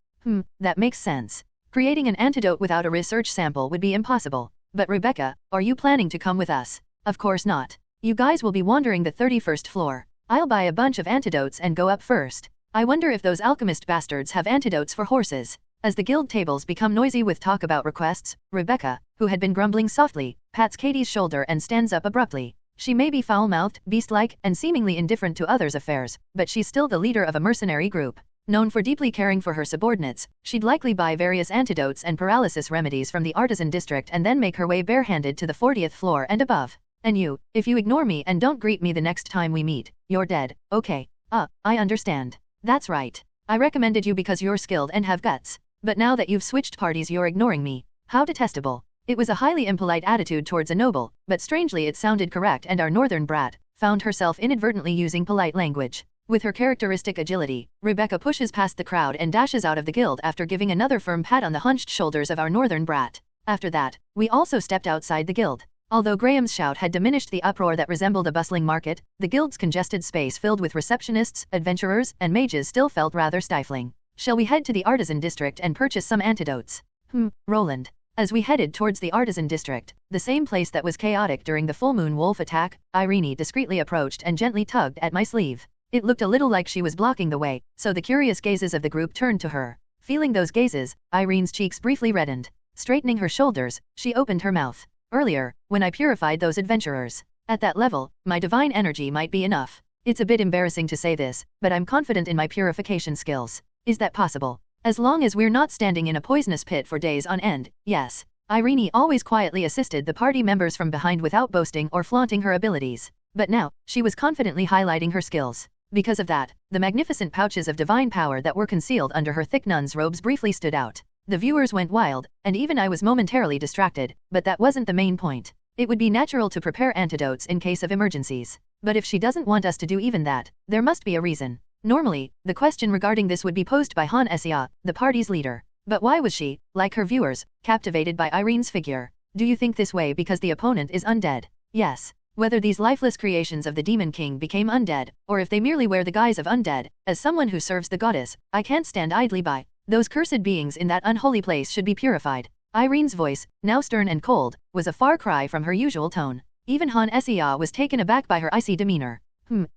That makes sense. Creating an antidote without a research sample would be impossible. But Rebecca, are you planning to come with us? Of course not. You guys will be wandering the 31st floor. I'll buy a bunch of antidotes and go up first. I wonder if those alchemist bastards have antidotes for horses. As the guild tables become noisy with talk about requests, Rebecca, who had been grumbling softly, pats Katie's shoulder and stands up abruptly. She may be foul-mouthed, beast-like, and seemingly indifferent to others' affairs, but she's still the leader of a mercenary group. Known for deeply caring for her subordinates, she'd likely buy various antidotes and paralysis remedies from the artisan district and then make her way barehanded to the 40th floor and above. And you, if you ignore me and don't greet me the next time we meet, you're dead, okay? I understand. That's right. I recommended you because you're skilled and have guts. But now that you've switched parties you're ignoring me. How detestable. It was a highly impolite attitude towards a noble, but strangely it sounded correct and our northern brat found herself inadvertently using polite language. With her characteristic agility, Rebecca pushes past the crowd and dashes out of the guild after giving another firm pat on the hunched shoulders of our northern brat. After that, we also stepped outside the guild. Although Graham's shout had diminished the uproar that resembled a bustling market, the guild's congested space filled with receptionists, adventurers, and mages still felt rather stifling. Shall we head to the artisan district and purchase some antidotes? Roland. As we headed towards the artisan district, the same place that was chaotic during the full moon wolf attack, Irene discreetly approached and gently tugged at my sleeve. It looked a little like she was blocking the way, so the curious gazes of the group turned to her. Feeling those gazes, Irene's cheeks briefly reddened. Straightening her shoulders, she opened her mouth. Earlier, when I purified those adventurers, at that level, my divine energy might be enough. It's a bit embarrassing to say this, but I'm confident in my purification skills. Is that possible? As long as we're not standing in a poisonous pit for days on end, yes. Irene always quietly assisted the party members from behind without boasting or flaunting her abilities. But now, she was confidently highlighting her skills. Because of that, the magnificent pouches of divine power that were concealed under her thick nun's robes briefly stood out. The viewers went wild, and even I was momentarily distracted, but that wasn't the main point. It would be natural to prepare antidotes in case of emergencies. But if she doesn't want us to do even that, there must be a reason. Normally, the question regarding this would be posed by Han Sia, the party's leader. But why was she, like her viewers, captivated by Irene's figure? Do you think this way because the opponent is undead? Yes. Whether these lifeless creations of the Demon King became undead, or if they merely wear the guise of undead, as someone who serves the goddess, I can't stand idly by. Those cursed beings in that unholy place should be purified. Irene's voice, now stern and cold, was a far cry from her usual tone. Even Han Sia was taken aback by her icy demeanor.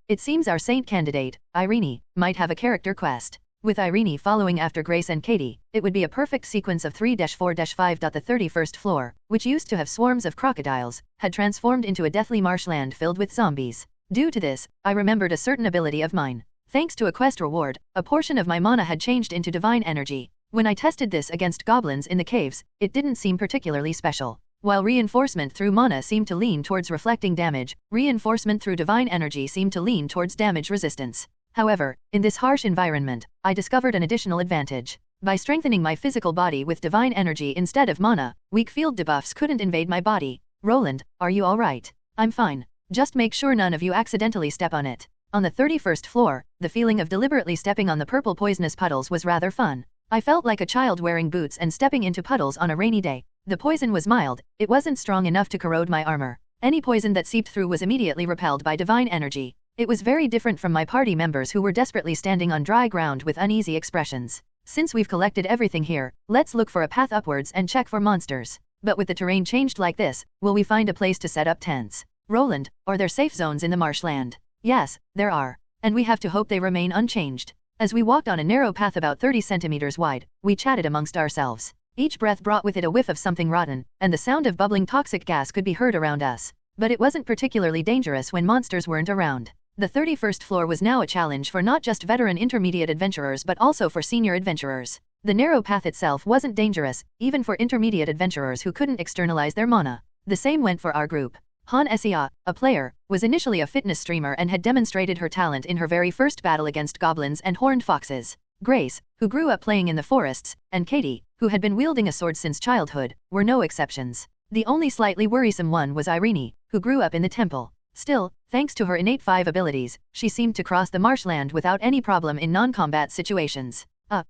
It seems our saint candidate, Irene, might have a character quest. With Irene following after Grace and Katie, it would be a perfect sequence of 3-4-5. The 31st floor, which used to have swarms of crocodiles, had transformed into a deathly marshland filled with zombies. Due to this, I remembered a certain ability of mine. Thanks to a quest reward, a portion of my mana had changed into divine energy. When I tested this against goblins in the caves, it didn't seem particularly special. While reinforcement through mana seemed to lean towards reflecting damage, reinforcement through divine energy seemed to lean towards damage resistance. However, in this harsh environment, I discovered an additional advantage. By strengthening my physical body with divine energy instead of mana, weak field debuffs couldn't invade my body. Roland, are you alright? I'm fine. Just make sure none of you accidentally step on it. On the 31st floor, the feeling of deliberately stepping on the purple poisonous puddles was rather fun. I felt like a child wearing boots and stepping into puddles on a rainy day. The poison was mild, it wasn't strong enough to corrode my armor. Any poison that seeped through was immediately repelled by divine energy. It was very different from my party members who were desperately standing on dry ground with uneasy expressions. Since we've collected everything here, let's look for a path upwards and check for monsters. But with the terrain changed like this, will we find a place to set up tents? Roland, are there safe zones in the marshland? Yes, there are. And we have to hope they remain unchanged. As we walked on a narrow path about 30 centimeters wide, we chatted amongst ourselves. Each breath brought with it a whiff of something rotten, and the sound of bubbling toxic gas could be heard around us. But it wasn't particularly dangerous when monsters weren't around. The 31st floor was now a challenge for not just veteran intermediate adventurers but also for senior adventurers. The narrow path itself wasn't dangerous, even for intermediate adventurers who couldn't externalize their mana. The same went for our group. Han Sia, a player, was initially a fitness streamer and had demonstrated her talent in her very first battle against goblins and horned foxes. Grace, who grew up playing in the forests, and Katie, who had been wielding a sword since childhood, were no exceptions. The only slightly worrisome one was Irene, who grew up in the temple. Still, thanks to her innate 5 abilities, she seemed to cross the marshland without any problem in non-combat situations.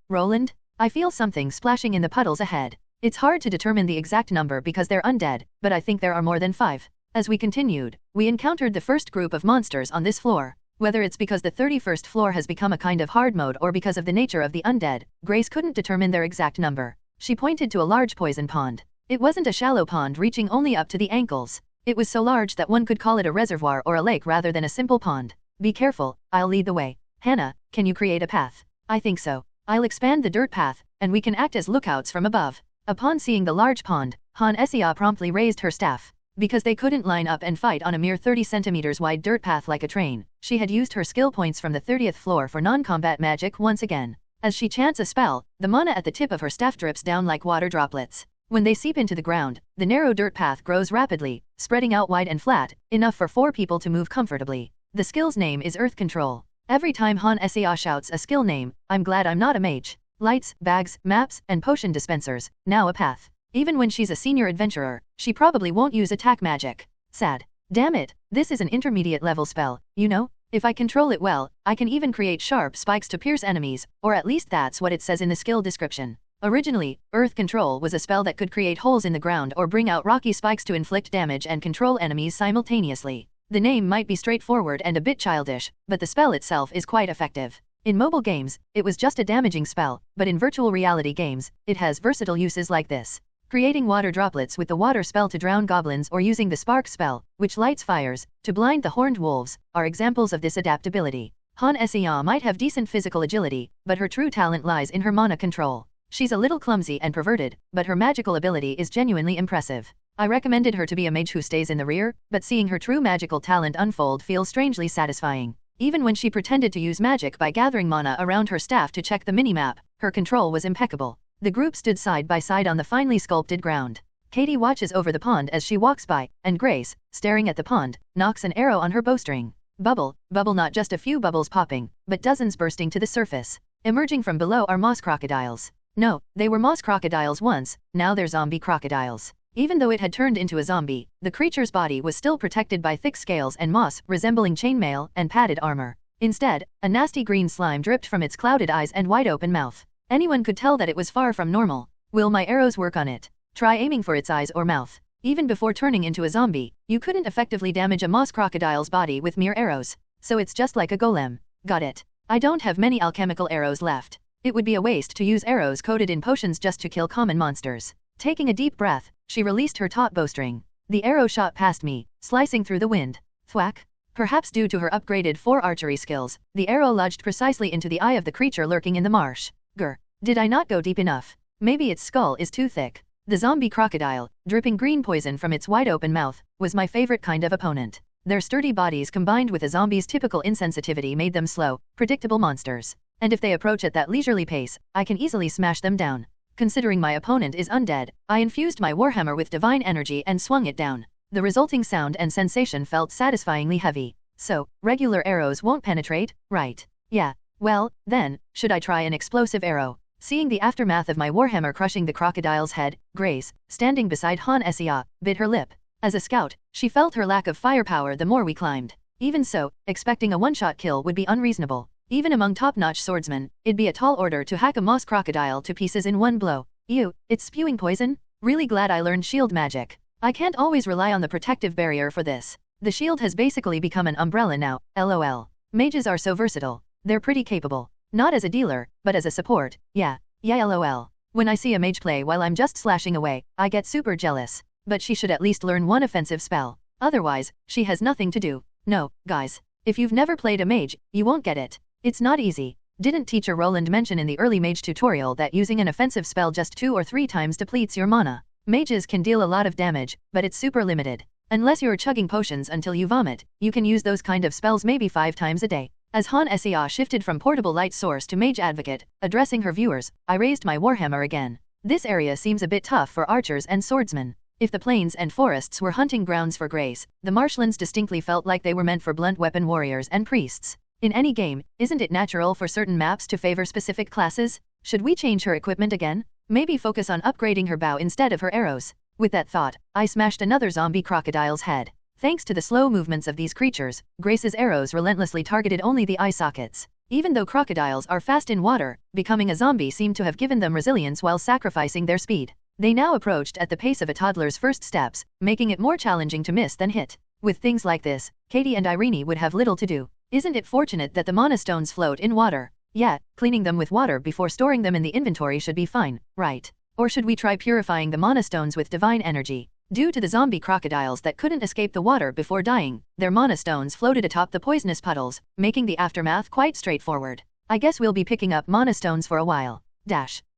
Roland? I feel something splashing in the puddles ahead. It's hard to determine the exact number because they're undead, but I think there are more than 5. As we continued, we encountered the first group of monsters on this floor. Whether it's because the 31st floor has become a kind of hard mode or because of the nature of the undead, Grace couldn't determine their exact number. She pointed to a large poison pond. It wasn't a shallow pond reaching only up to the ankles. It was so large that one could call it a reservoir or a lake rather than a simple pond. Be careful, I'll lead the way. Hannah, can you create a path? I think so. I'll expand the dirt path, and we can act as lookouts from above. Upon seeing the large pond, Han Sia promptly raised her staff. Because they couldn't line up and fight on a mere 30 centimeters wide dirt path like a train, she had used her skill points from the 30th floor for non-combat magic once again. As she chants a spell, the mana at the tip of her staff drips down like water droplets. When they seep into the ground, the narrow dirt path grows rapidly, spreading out wide and flat, enough for 4 people to move comfortably. The skill's name is Earth Control. Every time Han Sia shouts a skill name, I'm glad I'm not a mage. Lights, bags, maps, and potion dispensers, now a path. Even when she's a senior adventurer, she probably won't use attack magic. Sad. Damn it, this is an intermediate level spell, you know? If I control it well, I can even create sharp spikes to pierce enemies, or at least that's what it says in the skill description. Originally, Earth Control was a spell that could create holes in the ground or bring out rocky spikes to inflict damage and control enemies simultaneously. The name might be straightforward and a bit childish, but the spell itself is quite effective. In mobile games, it was just a damaging spell, but in virtual reality games, it has versatile uses like this. Creating water droplets with the water spell to drown goblins or using the spark spell, which lights fires, to blind the horned wolves, are examples of this adaptability. Han Sia might have decent physical agility, but her true talent lies in her mana control. She's a little clumsy and perverted, but her magical ability is genuinely impressive. I recommended her to be a mage who stays in the rear, but seeing her true magical talent unfold feels strangely satisfying. Even when she pretended to use magic by gathering mana around her staff to check the minimap, her control was impeccable. The group stood side by side on the finely sculpted ground. Katie watches over the pond as she walks by, and Grace, staring at the pond, knocks an arrow on her bowstring. Bubble, bubble, not just a few bubbles popping, but dozens bursting to the surface. Emerging from below are moss crocodiles. No, they were moss crocodiles once, now they're zombie crocodiles. Even though it had turned into a zombie, the creature's body was still protected by thick scales and moss resembling chainmail and padded armor. Instead, a nasty green slime dripped from its clouded eyes and wide-open mouth. Anyone could tell that it was far from normal. Will my arrows work on it? Try aiming for its eyes or mouth. Even before turning into a zombie, you couldn't effectively damage a moss crocodile's body with mere arrows. So it's just like a golem. Got it. I don't have many alchemical arrows left. It would be a waste to use arrows coated in potions just to kill common monsters. Taking a deep breath, she released her taut bowstring. The arrow shot past me, slicing through the wind. Thwack. Perhaps due to her upgraded 4 archery skills, the arrow lodged precisely into the eye of the creature lurking in the marsh. Grr. Did I not go deep enough? Maybe its skull is too thick. The zombie crocodile, dripping green poison from its wide-open mouth, was my favorite kind of opponent. Their sturdy bodies combined with a zombie's typical insensitivity made them slow, predictable monsters. And if they approach at that leisurely pace, I can easily smash them down. Considering my opponent is undead, I infused my warhammer with divine energy and swung it down. The resulting sound and sensation felt satisfyingly heavy. So, regular arrows won't penetrate, right? Yeah. Well, then, should I try an explosive arrow? Seeing the aftermath of my warhammer crushing the crocodile's head, Grace, standing beside Han Essia, bit her lip. As a scout, she felt her lack of firepower the more we climbed. Even so, expecting a one-shot kill would be unreasonable. Even among top-notch swordsmen, it'd be a tall order to hack a moss crocodile to pieces in one blow. Ew, it's spewing poison? Really glad I learned shield magic. I can't always rely on the protective barrier for this. The shield has basically become an umbrella now, lol. Mages are so versatile. They're pretty capable. Not as a dealer, but as a support, yeah lol. When I see a mage play while I'm just slashing away, I get super jealous. But she should at least learn one offensive spell. Otherwise, she has nothing to do. No, guys. If you've never played a mage, you won't get it. It's not easy. Didn't teacher Roland mention in the early mage tutorial that using an offensive spell just 2 or 3 times depletes your mana? Mages can deal a lot of damage, but it's super limited. Unless you're chugging potions until you vomit, you can use those kind of spells maybe 5 times a day. As Han Essia shifted from portable light source to mage advocate, addressing her viewers, I raised my warhammer again. This area seems a bit tough for archers and swordsmen. If the plains and forests were hunting grounds for Grace, the marshlands distinctly felt like they were meant for blunt weapon warriors and priests. In any game, isn't it natural for certain maps to favor specific classes? Should we change her equipment again? Maybe focus on upgrading her bow instead of her arrows? With that thought, I smashed another zombie crocodile's head. Thanks to the slow movements of these creatures, Grace's arrows relentlessly targeted only the eye sockets. Even though crocodiles are fast in water, becoming a zombie seemed to have given them resilience while sacrificing their speed. They now approached at the pace of a toddler's first steps, making it more challenging to miss than hit. With things like this, Katie and Irene would have little to do. Isn't it fortunate that the mana stones float in water? Yeah, cleaning them with water before storing them in the inventory should be fine, right? Or should we try purifying the mana stones with divine energy? Due to the zombie crocodiles that couldn't escape the water before dying, their mana stones floated atop the poisonous puddles, making the aftermath quite straightforward. I guess we'll be picking up mana stones for a while.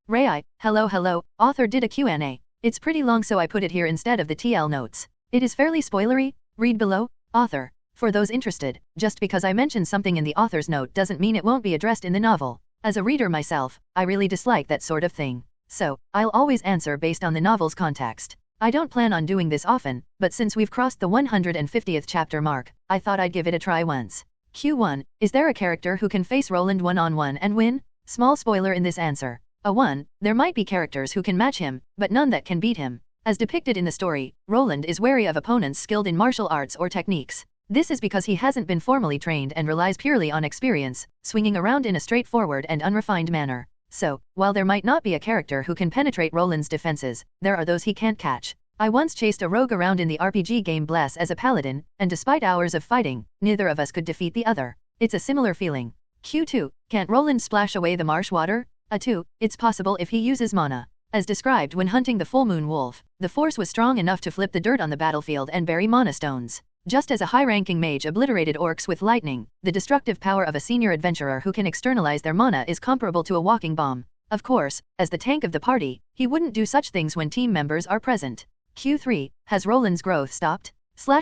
Rai, hello, author did a Q&A. It's pretty long so I put it here instead of the TL notes. It is fairly spoilery, read below, author. For those interested, just because I mentioned something in the author's note doesn't mean it won't be addressed in the novel. As a reader myself, I really dislike that sort of thing. So, I'll always answer based on the novel's context. I don't plan on doing this often, but since we've crossed the 150th chapter mark, I thought I'd give it a try once. Q1, is there a character who can face Roland one-on-one and win? Small spoiler in this answer. A 1, there might be characters who can match him, but none that can beat him. As depicted in the story, Roland is wary of opponents skilled in martial arts or techniques. This is because he hasn't been formally trained and relies purely on experience, swinging around in a straightforward and unrefined manner. So, while there might not be a character who can penetrate Roland's defenses, there are those he can't catch. I once chased a rogue around in the RPG game Bless as a paladin, and despite hours of fighting, neither of us could defeat the other. It's a similar feeling. Q2, can't Roland splash away the marsh water? A 2, it's possible if he uses mana. As described when hunting the full moon wolf, the force was strong enough to flip the dirt on the battlefield and bury mana stones. Just as a high-ranking mage obliterated orcs with lightning, the destructive power of a senior adventurer who can externalize their mana is comparable to a walking bomb. Of course, as the tank of the party, he wouldn't do such things when team members are present. Q3, has Roland's growth stopped?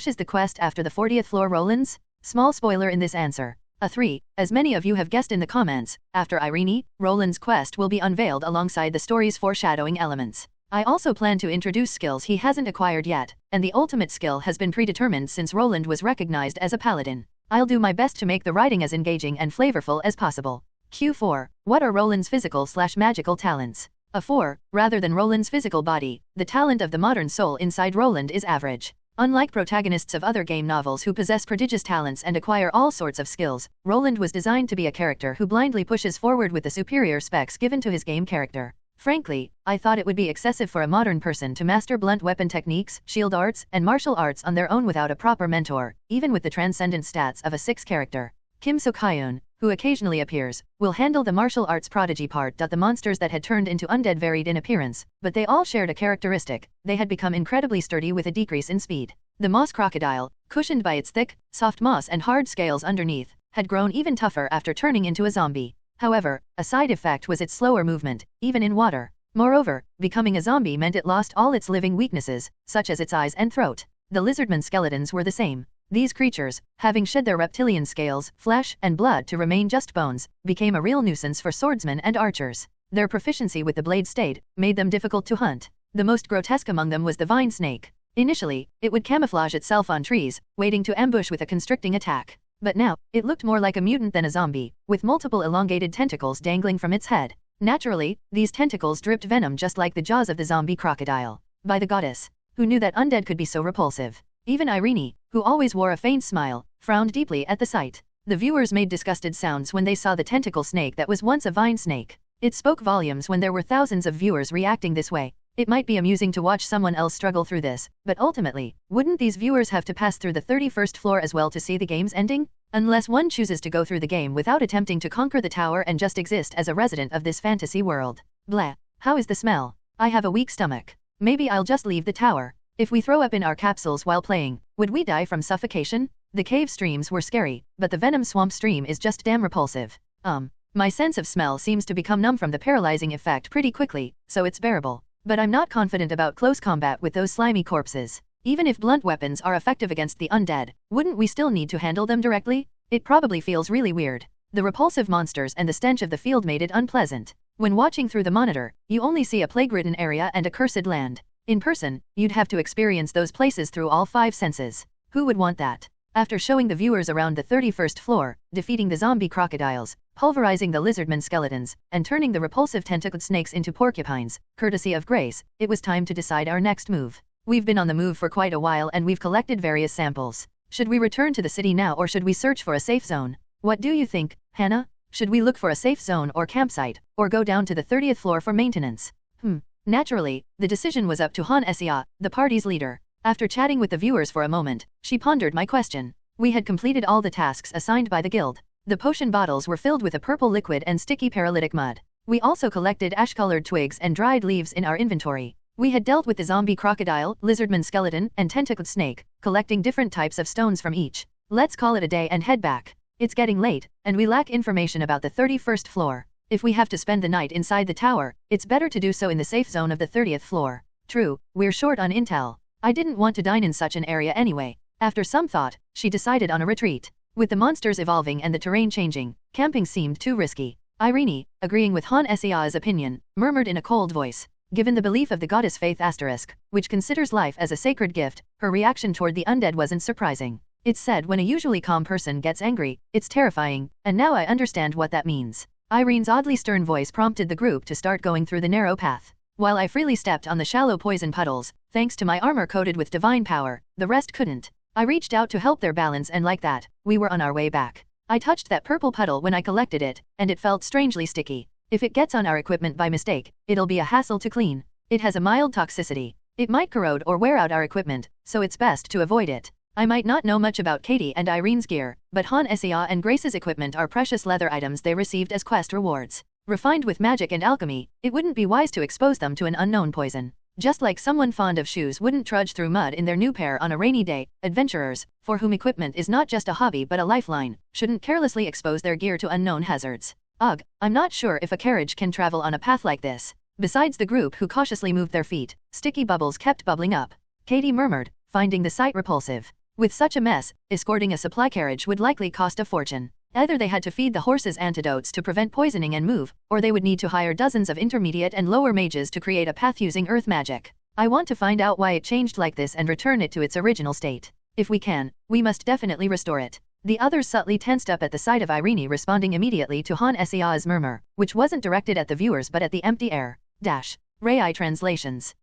Is the quest after the 40th floor Roland's? Small spoiler in this answer. A 3, as many of you have guessed in the comments, after Irene, Roland's quest will be unveiled alongside the story's foreshadowing elements. I also plan to introduce skills he hasn't acquired yet, and the ultimate skill has been predetermined since Roland was recognized as a paladin. I'll do my best to make the writing as engaging and flavorful as possible. Q4. What are Roland's physical/magical talents? A 4, rather than Roland's physical body, the talent of the modern soul inside Roland is average. Unlike protagonists of other game novels who possess prodigious talents and acquire all sorts of skills, Roland was designed to be a character who blindly pushes forward with the superior specs given to his game character. Frankly, I thought it would be excessive for a modern person to master blunt weapon techniques, shield arts, and martial arts on their own without a proper mentor, even with the transcendent stats of a 6 character. Kim So-kyun, who occasionally appears, will handle the martial arts prodigy part. The monsters that had turned into undead varied in appearance, but they all shared a characteristic: they had become incredibly sturdy with a decrease in speed. The moss crocodile, cushioned by its thick, soft moss and hard scales underneath, had grown even tougher after turning into a zombie. However, a side effect was its slower movement, even in water. Moreover, becoming a zombie meant it lost all its living weaknesses, such as its eyes and throat. The lizardman skeletons were the same. These creatures, having shed their reptilian scales, flesh, and blood to remain just bones, became a real nuisance for swordsmen and archers. Their proficiency with the blade stayed, made them difficult to hunt. The most grotesque among them was the vine snake. Initially, it would camouflage itself on trees, waiting to ambush with a constricting attack. But now, it looked more like a mutant than a zombie, with multiple elongated tentacles dangling from its head. Naturally, these tentacles dripped venom just like the jaws of the zombie crocodile. By the goddess, who knew that undead could be so repulsive. Even Irene, who always wore a faint smile, frowned deeply at the sight. The viewers made disgusted sounds when they saw the tentacle snake that was once a vine snake. It spoke volumes when there were thousands of viewers reacting this way. It might be amusing to watch someone else struggle through this, but ultimately, wouldn't these viewers have to pass through the 31st floor as well to see the game's ending? Unless one chooses to go through the game without attempting to conquer the tower and just exist as a resident of this fantasy world. Blah. How is the smell? I have a weak stomach. Maybe I'll just leave the tower. If we throw up in our capsules while playing, would we die from suffocation? The cave streams were scary, but the venom swamp stream is just damn repulsive. My sense of smell seems to become numb from the paralyzing effect pretty quickly, so it's bearable. But I'm not confident about close combat with those slimy corpses. Even if blunt weapons are effective against the undead, wouldn't we still need to handle them directly? It probably feels really weird. The repulsive monsters and the stench of the field made it unpleasant. When watching through the monitor, you only see a plague-ridden area and a cursed land. In person, you'd have to experience those places through all 5 senses. Who would want that? After showing the viewers around the 31st floor, defeating the zombie crocodiles, pulverizing the lizardman skeletons, and turning the repulsive tentacled snakes into porcupines, courtesy of Grace, it was time to decide our next move. We've been on the move for quite a while and we've collected various samples. Should we return to the city now or should we search for a safe zone? What do you think, Hannah? Should we look for a safe zone or campsite, or go down to the 30th floor for maintenance? Naturally, the decision was up to Han Sia, the party's leader. After chatting with the viewers for a moment, she pondered my question. We had completed all the tasks assigned by the guild. The potion bottles were filled with a purple liquid and sticky paralytic mud. We also collected ash-colored twigs and dried leaves in our inventory. We had dealt with the zombie crocodile, lizardman skeleton, and tentacled snake, collecting different types of stones from each. Let's call it a day and head back. It's getting late, and we lack information about the 31st floor. If we have to spend the night inside the tower, it's better to do so in the safe zone of the 30th floor. True, we're short on intel. I didn't want to dine in such an area anyway. After some thought, she decided on a retreat. With the monsters evolving and the terrain changing, camping seemed too risky. Irene, agreeing with Han Sia's opinion, murmured in a cold voice. Given the belief of the goddess Faith *, which considers life as a sacred gift, her reaction toward the undead wasn't surprising. It's said when a usually calm person gets angry, it's terrifying, and now I understand what that means. Irene's oddly stern voice prompted the group to start going through the narrow path. While I freely stepped on the shallow poison puddles, thanks to my armor coated with divine power, the rest couldn't. I reached out to help their balance and like that, we were on our way back. I touched that purple puddle when I collected it, and it felt strangely sticky. If it gets on our equipment by mistake, it'll be a hassle to clean. It has a mild toxicity. It might corrode or wear out our equipment, so it's best to avoid it. I might not know much about Katie and Irene's gear, but Han Sia and Grace's equipment are precious leather items they received as quest rewards. Refined with magic and alchemy, it wouldn't be wise to expose them to an unknown poison. Just like someone fond of shoes wouldn't trudge through mud in their new pair on a rainy day, adventurers, for whom equipment is not just a hobby but a lifeline, shouldn't carelessly expose their gear to unknown hazards. Ugh, I'm not sure if a carriage can travel on a path like this. Besides the group who cautiously moved their feet, sticky bubbles kept bubbling up. Katie murmured, finding the sight repulsive. With such a mess, escorting a supply carriage would likely cost a fortune. Either they had to feed the horses antidotes to prevent poisoning and move, or they would need to hire dozens of intermediate and lower mages to create a path using earth magic. I want to find out why it changed like this and return it to its original state. If we can, we must definitely restore it. The others subtly tensed up at the sight of Irene responding immediately to Han Sea's murmur, which wasn't directed at the viewers but at the empty air. Rai translations.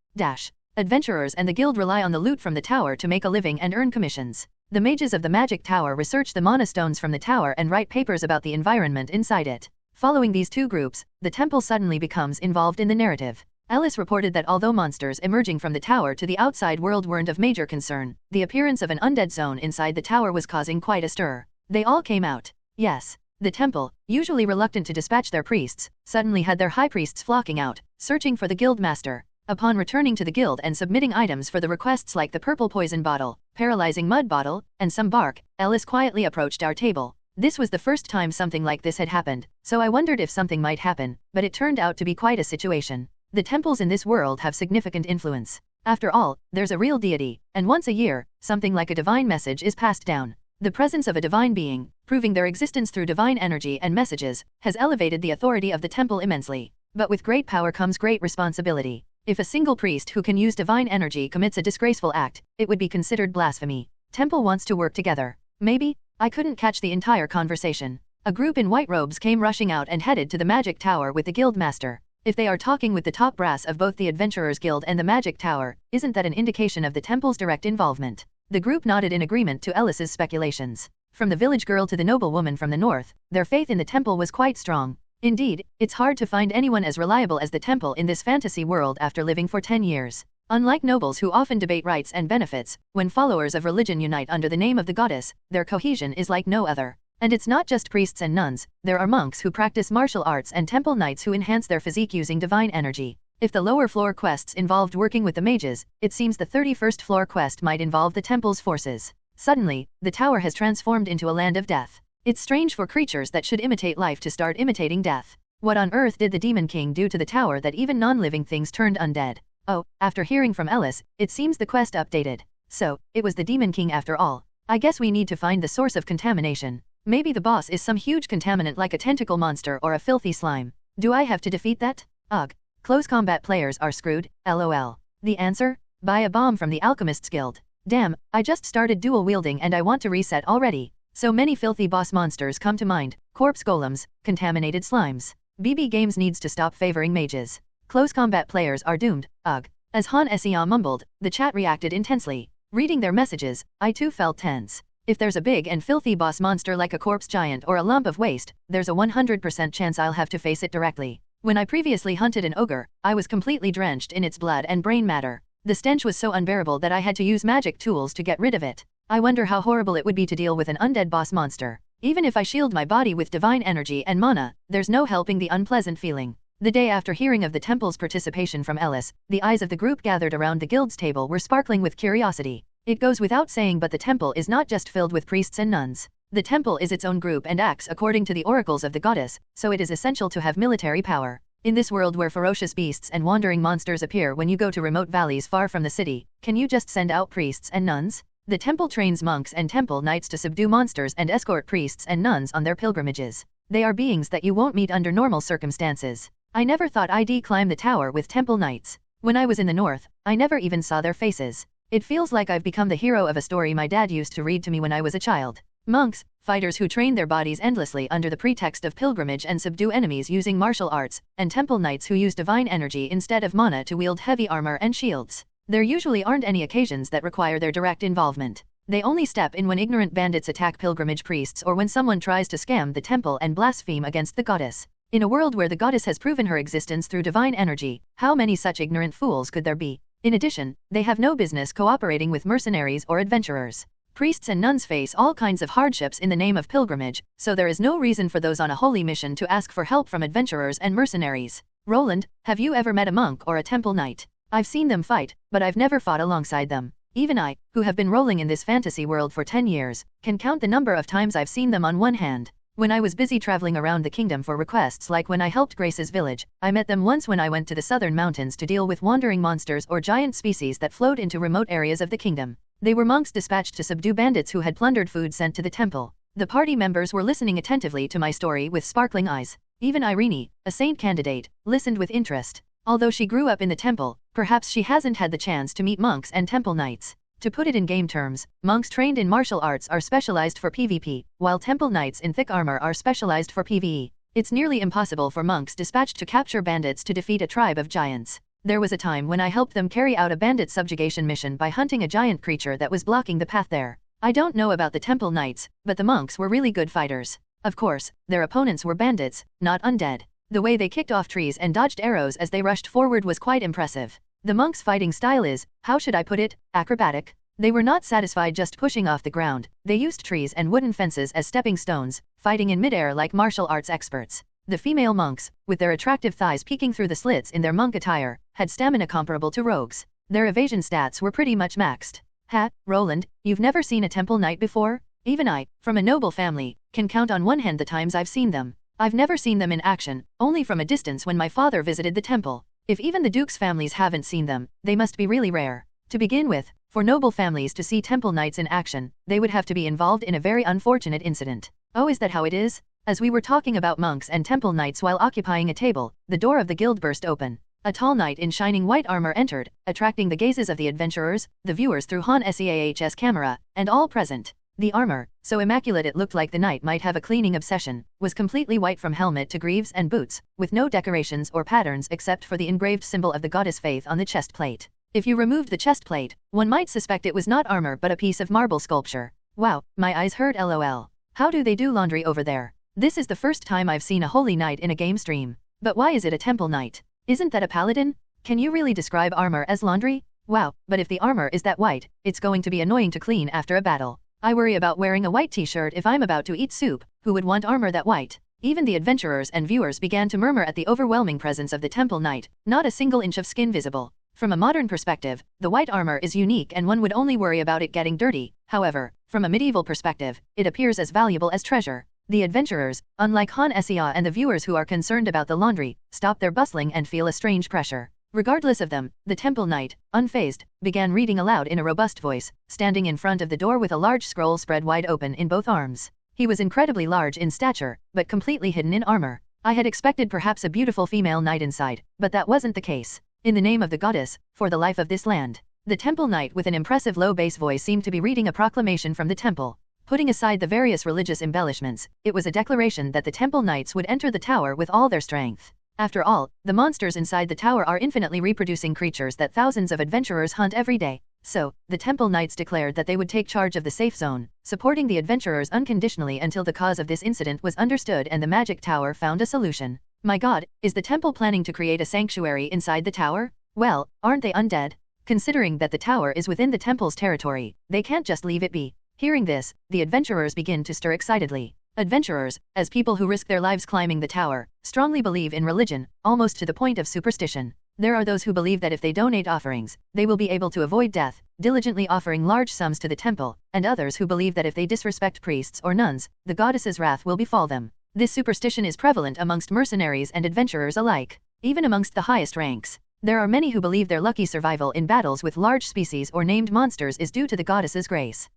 Adventurers and the guild rely on the loot from the tower to make a living and earn commissions. The mages of the magic tower research the mana stones from the tower and write papers about the environment inside it. Following these two groups, the temple suddenly becomes involved in the narrative. Alice reported that although monsters emerging from the tower to the outside world weren't of major concern, the appearance of an undead zone inside the tower was causing quite a stir. They all came out. Yes. The temple, usually reluctant to dispatch their priests, suddenly had their high priests flocking out, searching for the guild master. Upon returning to the guild and submitting items for the requests like the purple poison bottle, paralyzing mud bottle, and some bark, Alice quietly approached our table. This was the first time something like this had happened, so I wondered if something might happen, but it turned out to be quite a situation. The temples in this world have significant influence. After all, there's a real deity, and once a year, something like a divine message is passed down. The presence of a divine being, proving their existence through divine energy and messages, has elevated the authority of the temple immensely. But with great power comes great responsibility. If a single priest who can use divine energy commits a disgraceful act, it would be considered blasphemy. Temple wants to work together. Maybe? I couldn't catch the entire conversation. A group in white robes came rushing out and headed to the magic tower with the guild master. If they are talking with the top brass of both the Adventurers Guild and the Magic Tower, isn't that an indication of the temple's direct involvement? The group nodded in agreement to Ellis's speculations. From the village girl to the noblewoman from the north, their faith in the temple was quite strong. Indeed, it's hard to find anyone as reliable as the temple in this fantasy world after living for 10 years. Unlike nobles who often debate rights and benefits, when followers of religion unite under the name of the goddess, their cohesion is like no other. And it's not just priests and nuns, there are monks who practice martial arts and temple knights who enhance their physique using divine energy. If the lower floor quests involved working with the mages, it seems the 31st floor quest might involve the temple's forces. Suddenly, the tower has transformed into a land of death. It's strange for creatures that should imitate life to start imitating death. What on earth did the Demon King do to the tower that even non-living things turned undead? Oh, after hearing from Ellis, it seems the quest updated. So, it was the Demon King after all. I guess we need to find the source of contamination. Maybe the boss is some huge contaminant like a tentacle monster or a filthy slime. Do I have to defeat that? Ugh. Close combat players are screwed, lol. The answer? Buy a bomb from the Alchemist's Guild. Damn, I just started dual wielding and I want to reset already. So many filthy boss monsters come to mind, corpse golems, contaminated slimes. BB Games needs to stop favoring mages. Close combat players are doomed, ugh. As Han Seah mumbled, the chat reacted intensely. Reading their messages, I too felt tense. If there's a big and filthy boss monster like a corpse giant or a lump of waste, there's a 100% chance I'll have to face it directly. When I previously hunted an ogre, I was completely drenched in its blood and brain matter. The stench was so unbearable that I had to use magic tools to get rid of it. I wonder how horrible it would be to deal with an undead boss monster. Even if I shield my body with divine energy and mana, there's no helping the unpleasant feeling. The day after hearing of the temple's participation from Ellis, the eyes of the group gathered around the guild's table were sparkling with curiosity. It goes without saying, but the temple is not just filled with priests and nuns. The temple is its own group and acts according to the oracles of the goddess, so it is essential to have military power. In this world where ferocious beasts and wandering monsters appear when you go to remote valleys far from the city, can you just send out priests and nuns? The temple trains monks and temple knights to subdue monsters and escort priests and nuns on their pilgrimages. They are beings that you won't meet under normal circumstances. I never thought I'd climb the tower with temple knights. When I was in the north, I never even saw their faces. It feels like I've become the hero of a story my dad used to read to me when I was a child. Monks, fighters who train their bodies endlessly under the pretext of pilgrimage and subdue enemies using martial arts, and temple knights who use divine energy instead of mana to wield heavy armor and shields. There usually aren't any occasions that require their direct involvement. They only step in when ignorant bandits attack pilgrimage priests or when someone tries to scam the temple and blaspheme against the goddess. In a world where the goddess has proven her existence through divine energy, how many such ignorant fools could there be? In addition, they have no business cooperating with mercenaries or adventurers. Priests and nuns face all kinds of hardships in the name of pilgrimage, so there is no reason for those on a holy mission to ask for help from adventurers and mercenaries. Roland, have you ever met a monk or a temple knight? I've seen them fight, but I've never fought alongside them. Even I, who have been rolling in this fantasy world for 10 years, can count the number of times I've seen them on one hand. When I was busy traveling around the kingdom for requests like when I helped Grace's village, I met them once when I went to the southern mountains to deal with wandering monsters or giant species that flowed into remote areas of the kingdom. They were monks dispatched to subdue bandits who had plundered food sent to the temple. The party members were listening attentively to my story with sparkling eyes. Even Irene, a saint candidate, listened with interest. Although she grew up in the temple, perhaps she hasn't had the chance to meet monks and temple knights. To put it in game terms, monks trained in martial arts are specialized for PvP, while temple knights in thick armor are specialized for PvE. It's nearly impossible for monks dispatched to capture bandits to defeat a tribe of giants. There was a time when I helped them carry out a bandit subjugation mission by hunting a giant creature that was blocking the path there. I don't know about the temple knights, but the monks were really good fighters. Of course, their opponents were bandits, not undead. The way they kicked off trees and dodged arrows as they rushed forward was quite impressive. The monks' fighting style is, how should I put it, acrobatic? They were not satisfied just pushing off the ground. They used trees and wooden fences as stepping stones, fighting in midair like martial arts experts. The female monks, with their attractive thighs peeking through the slits in their monk attire, had stamina comparable to rogues. Their evasion stats were pretty much maxed. Ha, Roland, you've never seen a temple knight before? Even I, from a noble family, can count on one hand the times I've seen them. I've never seen them in action, only from a distance when my father visited the temple. If even the dukes' families haven't seen them, they must be really rare. To begin with, for noble families to see temple knights in action, they would have to be involved in a very unfortunate incident. Oh, is that how it is? As we were talking about monks and temple knights while occupying a table, the door of the guild burst open. A tall knight in shining white armor entered, attracting the gazes of the adventurers, the viewers through Han Seah's camera, and all present. The armor, so immaculate it looked like the knight might have a cleaning obsession, was completely white from helmet to greaves and boots, with no decorations or patterns except for the engraved symbol of the goddess Faith on the chest plate. If you removed the chest plate, one might suspect it was not armor but a piece of marble sculpture. Wow, my eyes hurt lol. How do they do laundry over there? This is the first time I've seen a holy knight in a game stream. But why is it a temple knight? Isn't that a paladin? Can you really describe armor as laundry? Wow, but if the armor is that white, it's going to be annoying to clean after a battle. I worry about wearing a white t-shirt if I'm about to eat soup. Who would want armor that white? Even the adventurers and viewers began to murmur at the overwhelming presence of the temple knight, not a single inch of skin visible. From a modern perspective, the white armor is unique and one would only worry about it getting dirty. However, from a medieval perspective, it appears as valuable as treasure. The adventurers, unlike Han Seah and the viewers who are concerned about the laundry, stop their bustling and feel a strange pressure. Regardless of them, the temple knight, unfazed, began reading aloud in a robust voice, standing in front of the door with a large scroll spread wide open in both arms. He was incredibly large in stature, but completely hidden in armor. I had expected perhaps a beautiful female knight inside, but that wasn't the case. In the name of the goddess, for the life of this land. The temple knight with an impressive low bass voice seemed to be reading a proclamation from the temple. Putting aside the various religious embellishments, it was a declaration that the temple knights would enter the tower with all their strength. After all, the monsters inside the tower are infinitely reproducing creatures that thousands of adventurers hunt every day. So, the temple knights declared that they would take charge of the safe zone, supporting the adventurers unconditionally until the cause of this incident was understood and the magic tower found a solution. My god, is the temple planning to create a sanctuary inside the tower? Well, aren't they undead? Considering that the tower is within the temple's territory, they can't just leave it be. Hearing this, the adventurers begin to stir excitedly. Adventurers, as people who risk their lives climbing the tower, strongly believe in religion, almost to the point of superstition. There are those who believe that if they donate offerings, they will be able to avoid death, diligently offering large sums to the temple, and others who believe that if they disrespect priests or nuns, the goddess's wrath will befall them. This superstition is prevalent amongst mercenaries and adventurers alike, even amongst the highest ranks. There are many who believe their lucky survival in battles with large species or named monsters is due to the goddess's grace.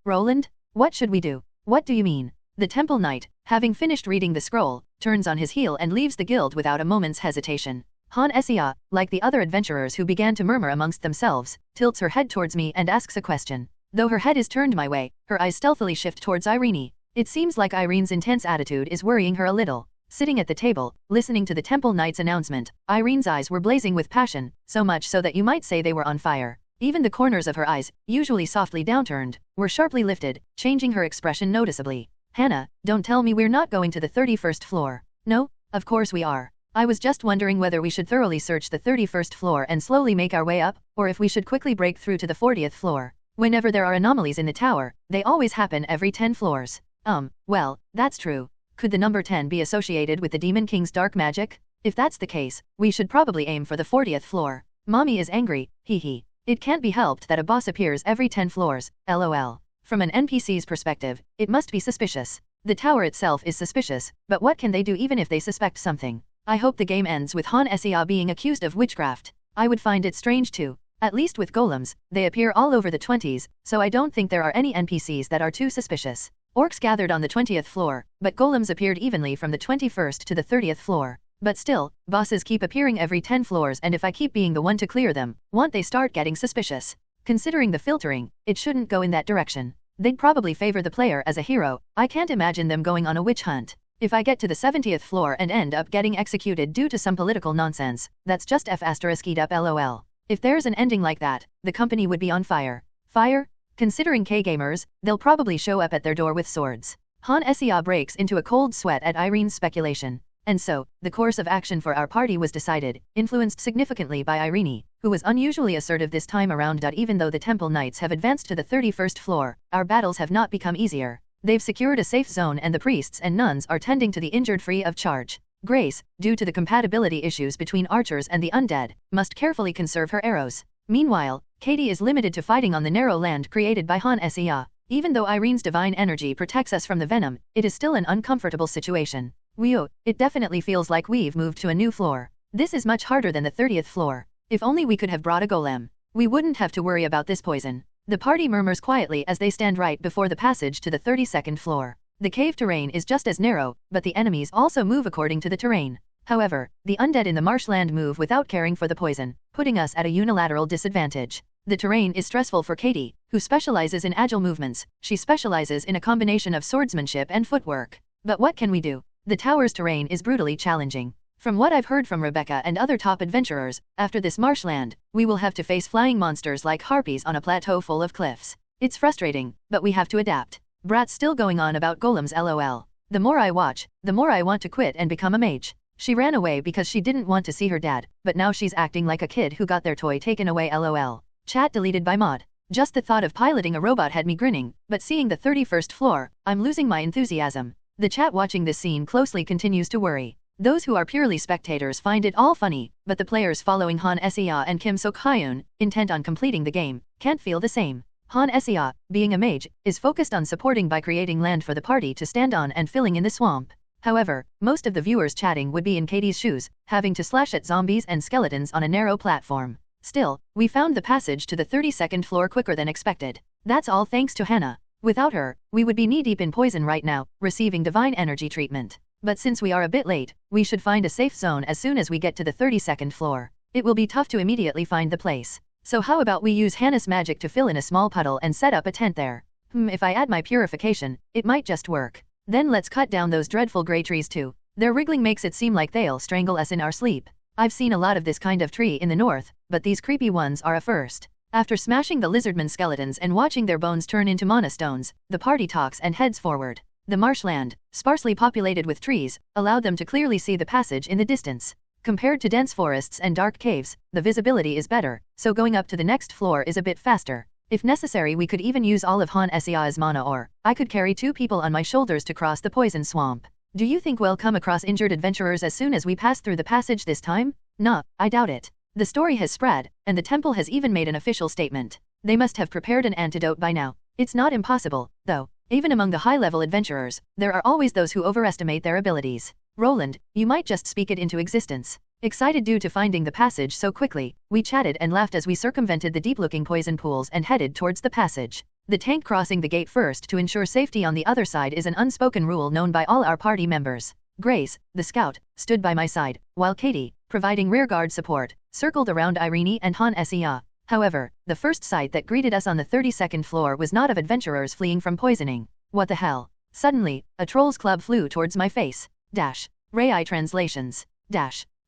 Roland? What should we do? What do you mean? The temple knight, having finished reading the scroll, turns on his heel and leaves the guild without a moment's hesitation. Han Seah, like the other adventurers who began to murmur amongst themselves, tilts her head towards me and asks a question. Though her head is turned my way, her eyes stealthily shift towards Irene. It seems like Irene's intense attitude is worrying her a little. Sitting at the table, listening to the temple knight's announcement, Irene's eyes were blazing with passion, so much so that you might say they were on fire. Even the corners of her eyes, usually softly downturned, were sharply lifted, changing her expression noticeably. Hannah, don't tell me we're not going to the 31st floor. No, of course we are. I was just wondering whether we should thoroughly search the 31st floor and slowly make our way up, or if we should quickly break through to the 40th floor. Whenever there are anomalies in the tower, they always happen every 10 floors. Well, that's true. Could the number 10 be associated with the Demon King's dark magic? If that's the case, we should probably aim for the 40th floor. Mommy is angry, hee hee. It can't be helped that a boss appears every 10 floors, lol. From an NPC's perspective, it must be suspicious. The tower itself is suspicious, but what can they do even if they suspect something? I hope the game ends with Han Seah being accused of witchcraft. I would find it strange too. At least with golems, they appear all over the 20s, so I don't think there are any NPCs that are too suspicious. Orcs gathered on the 20th floor, but golems appeared evenly from the 21st to the 30th floor. But still, bosses keep appearing every 10 floors, and if I keep being the one to clear them, won't they start getting suspicious? Considering the filtering, it shouldn't go in that direction. They'd probably favor the player as a hero. I can't imagine them going on a witch hunt. If I get to the 70th floor and end up getting executed due to some political nonsense, that's just F***ed up lol. If there's an ending like that, the company would be on fire. Fire? Considering K-gamers, they'll probably show up at their door with swords. Han Sia breaks into a cold sweat at Irene's speculation. And so, the course of action for our party was decided, influenced significantly by Irene, who was unusually assertive this time around. Even though the Temple Knights have advanced to the 31st floor, our battles have not become easier. They've secured a safe zone and the priests and nuns are tending to the injured free of charge. Grace, due to the compatibility issues between archers and the undead, must carefully conserve her arrows. Meanwhile, Katie is limited to fighting on the narrow land created by Han Sia. Even though Irene's divine energy protects us from the venom, it is still an uncomfortable situation. It definitely feels like we've moved to a new floor. This is much harder than the 30th floor. If only we could have brought a golem. We wouldn't have to worry about this poison. The party murmurs quietly as they stand right before the passage to the 32nd floor. The cave terrain is just as narrow, but the enemies also move according to the terrain. However, the undead in the marshland move without caring for the poison, putting us at a unilateral disadvantage. The terrain is stressful for Katie, who specializes in agile movements. She specializes in a combination of swordsmanship and footwork. But what can we do? The tower's terrain is brutally challenging. From what I've heard from Rebecca and other top adventurers, after this marshland, we will have to face flying monsters like harpies on a plateau full of cliffs. It's frustrating, but we have to adapt. Brat's still going on about golems lol. The more I watch, the more I want to quit and become a mage. She ran away because she didn't want to see her dad, but now she's acting like a kid who got their toy taken away lol. Chat deleted by mod. Just the thought of piloting a robot had me grinning, but seeing the 31st floor, I'm losing my enthusiasm. The chat watching this scene closely continues to worry. Those who are purely spectators find it all funny, but the players following Han Sia and Kim Sok-hyun, intent on completing the game, can't feel the same. Han Sia, being a mage, is focused on supporting by creating land for the party to stand on and filling in the swamp. However, most of the viewers chatting would be in Katie's shoes, having to slash at zombies and skeletons on a narrow platform. Still, we found the passage to the 32nd floor quicker than expected. That's all thanks to Hannah. Without her, we would be knee-deep in poison right now, receiving divine energy treatment. But since we are a bit late, we should find a safe zone as soon as we get to the 32nd floor. It will be tough to immediately find the place. So how about we use Hannah's magic to fill in a small puddle and set up a tent there? If I add my purification, it might just work. Then let's cut down those dreadful grey trees too. Their wriggling makes it seem like they'll strangle us in our sleep. I've seen a lot of this kind of tree in the north, but these creepy ones are a first. After smashing the lizardman skeletons and watching their bones turn into mana stones, the party talks and heads forward. The marshland, sparsely populated with trees, allowed them to clearly see the passage in the distance. Compared to dense forests and dark caves, the visibility is better, so going up to the next floor is a bit faster. If necessary, we could even use all of Han Sia's mana, or I could carry 2 people on my shoulders to cross the poison swamp. Do you think we'll come across injured adventurers as soon as we pass through the passage this time? Nah, I doubt it. The story has spread, and the temple has even made an official statement. They must have prepared an antidote by now. It's not impossible, though. Even among the high-level adventurers, there are always those who overestimate their abilities. Roland, you might just speak it into existence. Excited due to finding the passage so quickly, we chatted and laughed as we circumvented the deep-looking poison pools and headed towards the passage. The tank crossing the gate first to ensure safety on the other side is an unspoken rule known by all our party members. Grace, the scout, stood by my side, while Katie, providing rearguard support, circled around Irene and Han Sia. However, the first sight that greeted us on the 32nd floor was not of adventurers fleeing from poisoning. What the hell? Suddenly, a troll's club flew towards my face. Rai translations.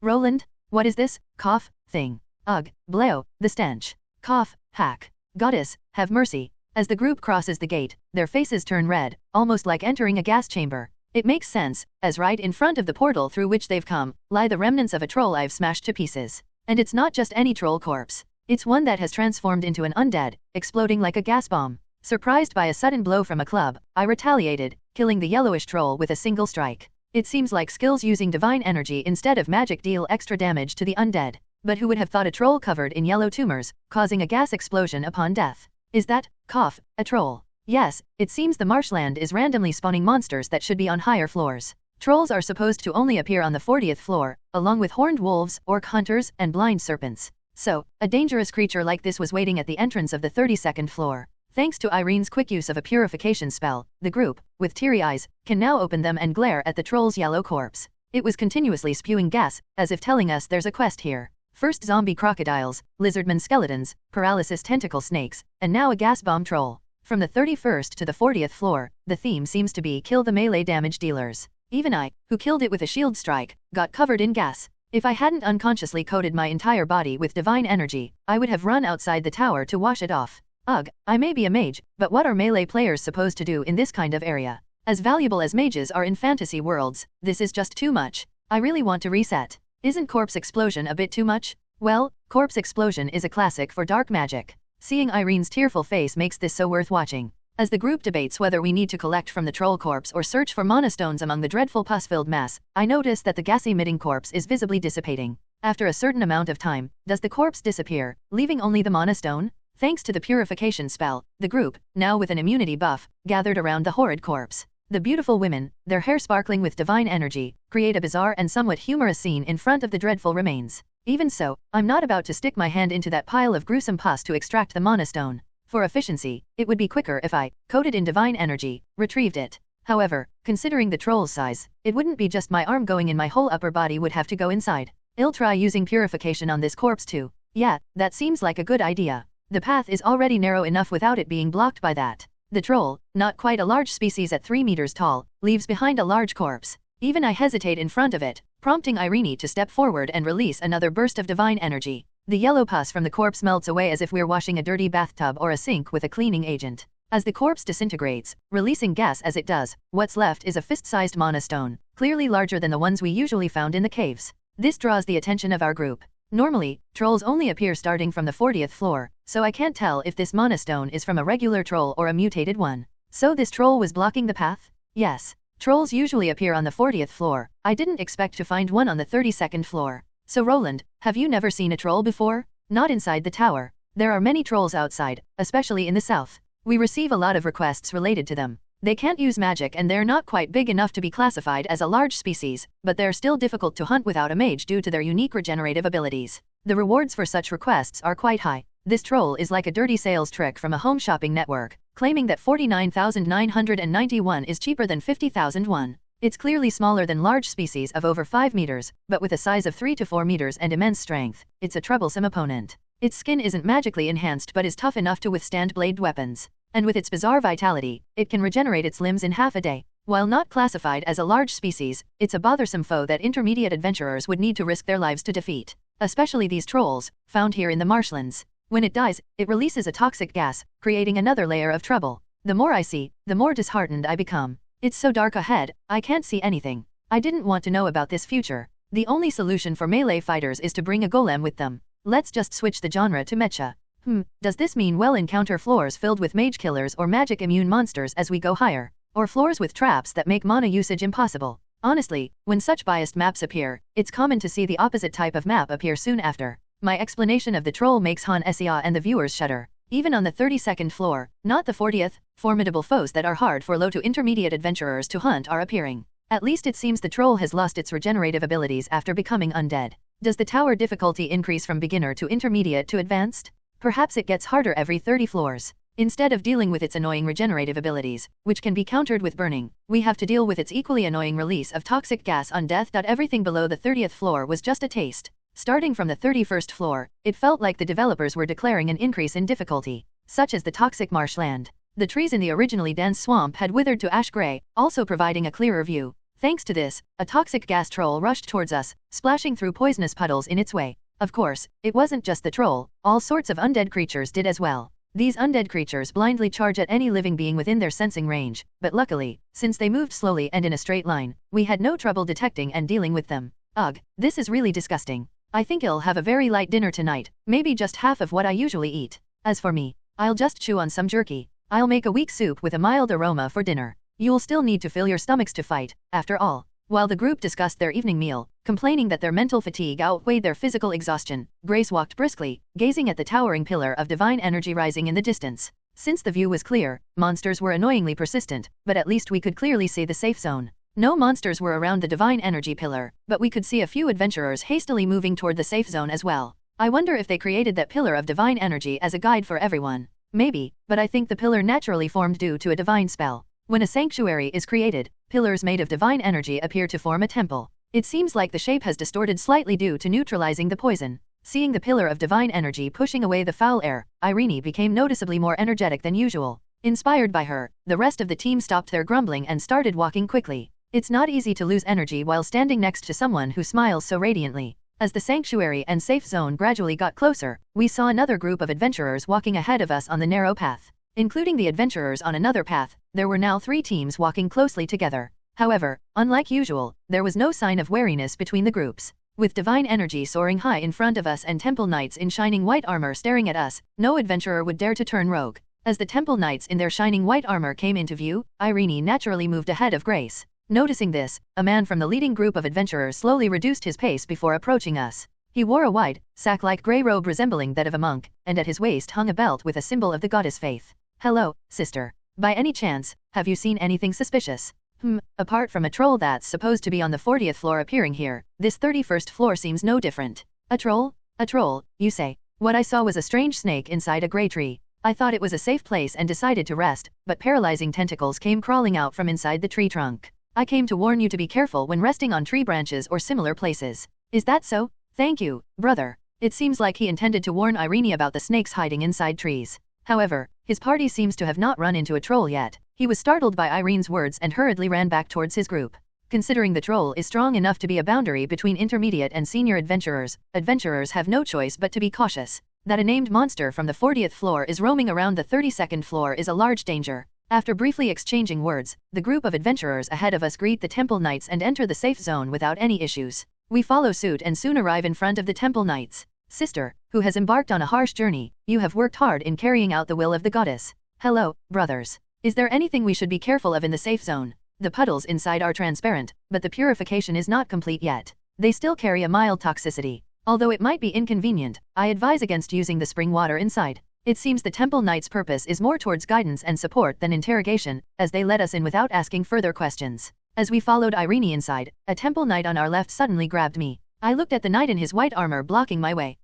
Roland, what is this, cough, thing? Ugh, bleo, the stench. Cough, hack. Goddess, have mercy. As the group crosses the gate, their faces turn red, almost like entering a gas chamber. It makes sense, as right in front of the portal through which they've come, lie the remnants of a troll I've smashed to pieces. And it's not just any troll corpse. It's one that has transformed into an undead, exploding like a gas bomb. Surprised by a sudden blow from a club, I retaliated, killing the yellowish troll with a single strike. It seems like skills using divine energy instead of magic deal extra damage to the undead. But who would have thought a troll covered in yellow tumors, causing a gas explosion upon death? Is that, cough, a troll? Yes, it seems the marshland is randomly spawning monsters that should be on higher floors. Trolls are supposed to only appear on the 40th floor, along with horned wolves, orc hunters, and blind serpents. So, a dangerous creature like this was waiting at the entrance of the 32nd floor. Thanks to Irene's quick use of a purification spell, the group, with teary eyes, can now open them and glare at the troll's yellow corpse. It was continuously spewing gas, as if telling us there's a quest here. First zombie crocodiles, lizardmen skeletons, paralysis tentacle snakes, and now a gas bomb troll. From the 31st to the 40th floor, the theme seems to be kill the melee damage dealers. Even I, who killed it with a shield strike, got covered in gas. If I hadn't unconsciously coated my entire body with divine energy, I would have run outside the tower to wash it off. Ugh, I may be a mage, but what are melee players supposed to do in this kind of area? As valuable as mages are in fantasy worlds, this is just too much. I really want to reset. Isn't corpse explosion a bit too much? Well, corpse explosion is a classic for dark magic. Seeing Irene's tearful face makes this so worth watching. As the group debates whether we need to collect from the troll corpse or search for mana stones among the dreadful pus-filled mass, I notice that the gas-emitting corpse is visibly dissipating. After a certain amount of time, does the corpse disappear, leaving only the mana stone? Thanks to the purification spell, the group, now with an immunity buff, gathered around the horrid corpse. The beautiful women, their hair sparkling with divine energy, create a bizarre and somewhat humorous scene in front of the dreadful remains. Even so, I'm not about to stick my hand into that pile of gruesome pus to extract the mana stone. For efficiency, it would be quicker if I, coated in divine energy, retrieved it. However, considering the troll's size, it wouldn't be just my arm going in, my whole upper body would have to go inside. I'll try using purification on this corpse too. Yeah, that seems like a good idea. The path is already narrow enough without it being blocked by that. The troll, not quite a large species at 3 meters tall, leaves behind a large corpse. Even I hesitate in front of it, prompting Irene to step forward and release another burst of divine energy. The yellow pus from the corpse melts away as if we're washing a dirty bathtub or a sink with a cleaning agent. As the corpse disintegrates, releasing gas as it does, what's left is a fist-sized mana stone, clearly larger than the ones we usually found in the caves. This draws the attention of our group. Normally, trolls only appear starting from the 40th floor, so I can't tell if this mana stone is from a regular troll or a mutated one. So this troll was blocking the path? Yes. Trolls usually appear on the 40th floor. I didn't expect to find one on the 32nd floor. So Roland, have you never seen a troll before? Not inside the tower. There are many trolls outside, especially in the south. We receive a lot of requests related to them. They can't use magic and they're not quite big enough to be classified as a large species, but they're still difficult to hunt without a mage due to their unique regenerative abilities. The rewards for such requests are quite high. This troll is like a dirty sales trick from a home shopping network, claiming that 49,991 is cheaper than 50,001. It's clearly smaller than large species of over 5 meters, but with a size of 3 to 4 meters and immense strength, it's a troublesome opponent. Its skin isn't magically enhanced but is tough enough to withstand bladed weapons. And with its bizarre vitality, it can regenerate its limbs in half a day. While not classified as a large species, it's a bothersome foe that intermediate adventurers would need to risk their lives to defeat. Especially these trolls, found here in the marshlands. When it dies, it releases a toxic gas, creating another layer of trouble. The more I see, the more disheartened I become. It's so dark ahead, I can't see anything. I didn't want to know about this future. The only solution for melee fighters is to bring a golem with them. Let's just switch the genre to mecha. Does this mean we'll encounter floors filled with mage killers or magic immune monsters as we go higher? Or floors with traps that make mana usage impossible? Honestly, when such biased maps appear, it's common to see the opposite type of map appear soon after. My explanation of the troll makes Han Sia and the viewers shudder. Even on the 32nd floor, not the 40th, formidable foes that are hard for low to intermediate adventurers to hunt are appearing. At least it seems the troll has lost its regenerative abilities after becoming undead. Does the tower difficulty increase from beginner to intermediate to advanced? Perhaps it gets harder every 30 floors. Instead of dealing with its annoying regenerative abilities, which can be countered with burning, we have to deal with its equally annoying release of toxic gas on death. Everything below the 30th floor was just a taste. Starting from the 31st floor, it felt like the developers were declaring an increase in difficulty, such as the toxic marshland. The trees in the originally dense swamp had withered to ash gray, also providing a clearer view. Thanks to this, a toxic gas troll rushed towards us, splashing through poisonous puddles in its way. Of course, it wasn't just the troll, all sorts of undead creatures did as well. These undead creatures blindly charge at any living being within their sensing range, but luckily, since they moved slowly and in a straight line, we had no trouble detecting and dealing with them. Ugh, this is really disgusting. I think I'll have a very light dinner tonight, maybe just half of what I usually eat. As for me, I'll just chew on some jerky. I'll make a weak soup with a mild aroma for dinner. You'll still need to fill your stomachs to fight, after all. While the group discussed their evening meal, complaining that their mental fatigue outweighed their physical exhaustion, Grace walked briskly, gazing at the towering pillar of divine energy rising in the distance. Since the view was clear, monsters were annoyingly persistent, but at least we could clearly see the safe zone. No monsters were around the divine energy pillar, but we could see a few adventurers hastily moving toward the safe zone as well. I wonder if they created that pillar of divine energy as a guide for everyone. Maybe, but I think the pillar naturally formed due to a divine spell. When a sanctuary is created, pillars made of divine energy appear to form a temple. It seems like the shape has distorted slightly due to neutralizing the poison. Seeing the pillar of divine energy pushing away the foul air, Irene became noticeably more energetic than usual. Inspired by her, the rest of the team stopped their grumbling and started walking quickly. It's not easy to lose energy while standing next to someone who smiles so radiantly. As the sanctuary and safe zone gradually got closer, we saw another group of adventurers walking ahead of us on the narrow path. Including the adventurers on another path, there were now 3 teams walking closely together. However, unlike usual, there was no sign of wariness between the groups. With divine energy soaring high in front of us and temple knights in shining white armor staring at us, no adventurer would dare to turn rogue. As the temple knights in their shining white armor came into view, Irene naturally moved ahead of Grace. Noticing this, a man from the leading group of adventurers slowly reduced his pace before approaching us. He wore a wide, sack-like grey robe resembling that of a monk, and at his waist hung a belt with a symbol of the goddess Faith. "Hello, sister. By any chance, have you seen anything suspicious?" Apart from a troll that's supposed to be on the 40th floor appearing here, this 31st floor seems no different. A troll? A troll, you say? What I saw was a strange snake inside a grey tree. I thought it was a safe place and decided to rest, but paralyzing tentacles came crawling out from inside the tree trunk. I came to warn you to be careful when resting on tree branches or similar places. Is that so? Thank you, brother. It seems like he intended to warn Irene about the snakes hiding inside trees. However, his party seems to have not run into a troll yet. He was startled by Irene's words and hurriedly ran back towards his group. Considering the troll is strong enough to be a boundary between intermediate and senior adventurers, adventurers have no choice but to be cautious. That a named monster from the 40th floor is roaming around the 32nd floor is a large danger. After briefly exchanging words, the group of adventurers ahead of us greet the temple knights and enter the safe zone without any issues. We follow suit and soon arrive in front of the temple knights. Sister, who has embarked on a harsh journey, you have worked hard in carrying out the will of the goddess. Hello, brothers. Is there anything we should be careful of in the safe zone? The puddles inside are transparent, but the purification is not complete yet. They still carry a mild toxicity. Although it might be inconvenient, I advise against using the spring water inside. It seems the temple knight's purpose is more towards guidance and support than interrogation, as they let us in without asking further questions. As we followed Irene inside, a temple knight on our left suddenly grabbed me. I looked at the knight in his white armor blocking my way.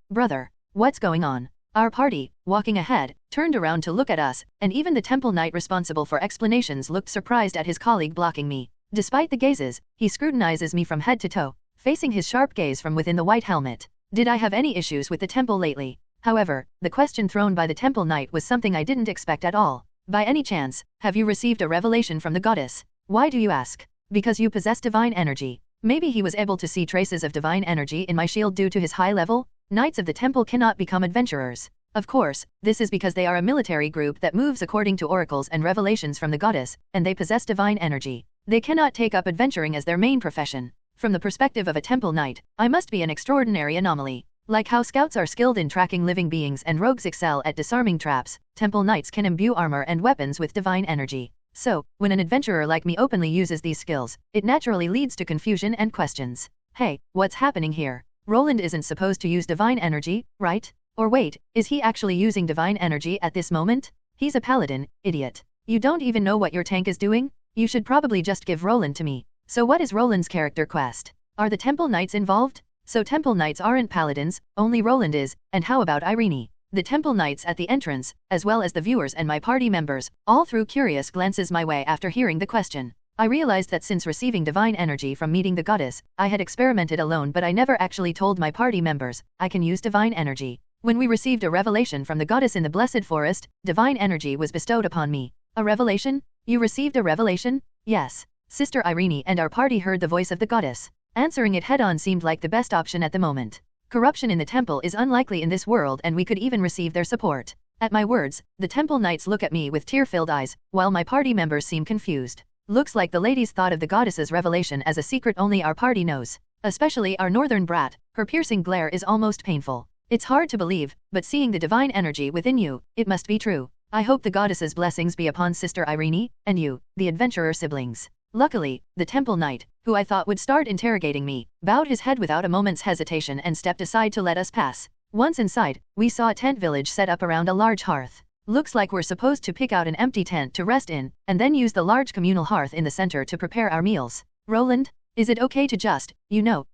Brother, what's going on? Our party, walking ahead, turned around to look at us, and even the temple knight responsible for explanations looked surprised at his colleague blocking me. Despite the gazes, he scrutinizes me from head to toe, facing his sharp gaze from within the white helmet. Did I have any issues with the temple lately? However, the question thrown by the temple knight was something I didn't expect at all. By any chance, have you received a revelation from the goddess? Why do you ask? Because you possess divine energy. Maybe he was able to see traces of divine energy in my shield due to his high level? Knights of the temple cannot become adventurers. Of course, this is because they are a military group that moves according to oracles and revelations from the goddess, and they possess divine energy. They cannot take up adventuring as their main profession. From the perspective of a temple knight, I must be an extraordinary anomaly. Like how scouts are skilled in tracking living beings and rogues excel at disarming traps, temple knights can imbue armor and weapons with divine energy. So, when an adventurer like me openly uses these skills, it naturally leads to confusion and questions. Hey, what's happening here? Roland isn't supposed to use divine energy, right? Or wait, is he actually using divine energy at this moment? He's a paladin, idiot. You don't even know what your tank is doing? You should probably just give Roland to me. So what is Roland's character quest? Are the temple knights involved? So temple knights aren't paladins, only Roland is, and how about Irene? The temple knights at the entrance, as well as the viewers and my party members, all threw curious glances my way after hearing the question. I realized that since receiving divine energy from meeting the goddess, I had experimented alone but I never actually told my party members, I can use divine energy. When we received a revelation from the goddess in the Blessed Forest, divine energy was bestowed upon me. A revelation? You received a revelation? Yes. Sister Irene and our party heard the voice of the goddess. Answering it head-on seemed like the best option at the moment. Corruption in the temple is unlikely in this world and we could even receive their support. At my words, the temple knights look at me with tear-filled eyes, while my party members seem confused. Looks like the ladies thought of the goddess's revelation as a secret only our party knows. Especially our northern brat, her piercing glare is almost painful. It's hard to believe, but seeing the divine energy within you, it must be true. I hope the goddess's blessings be upon Sister Irene, and you, the adventurer siblings. Luckily, the temple knight, who I thought would start interrogating me, bowed his head without a moment's hesitation and stepped aside to let us pass. Once inside, we saw a tent village set up around a large hearth. Looks like we're supposed to pick out an empty tent to rest in, and then use the large communal hearth in the center to prepare our meals. Roland, is it okay to just,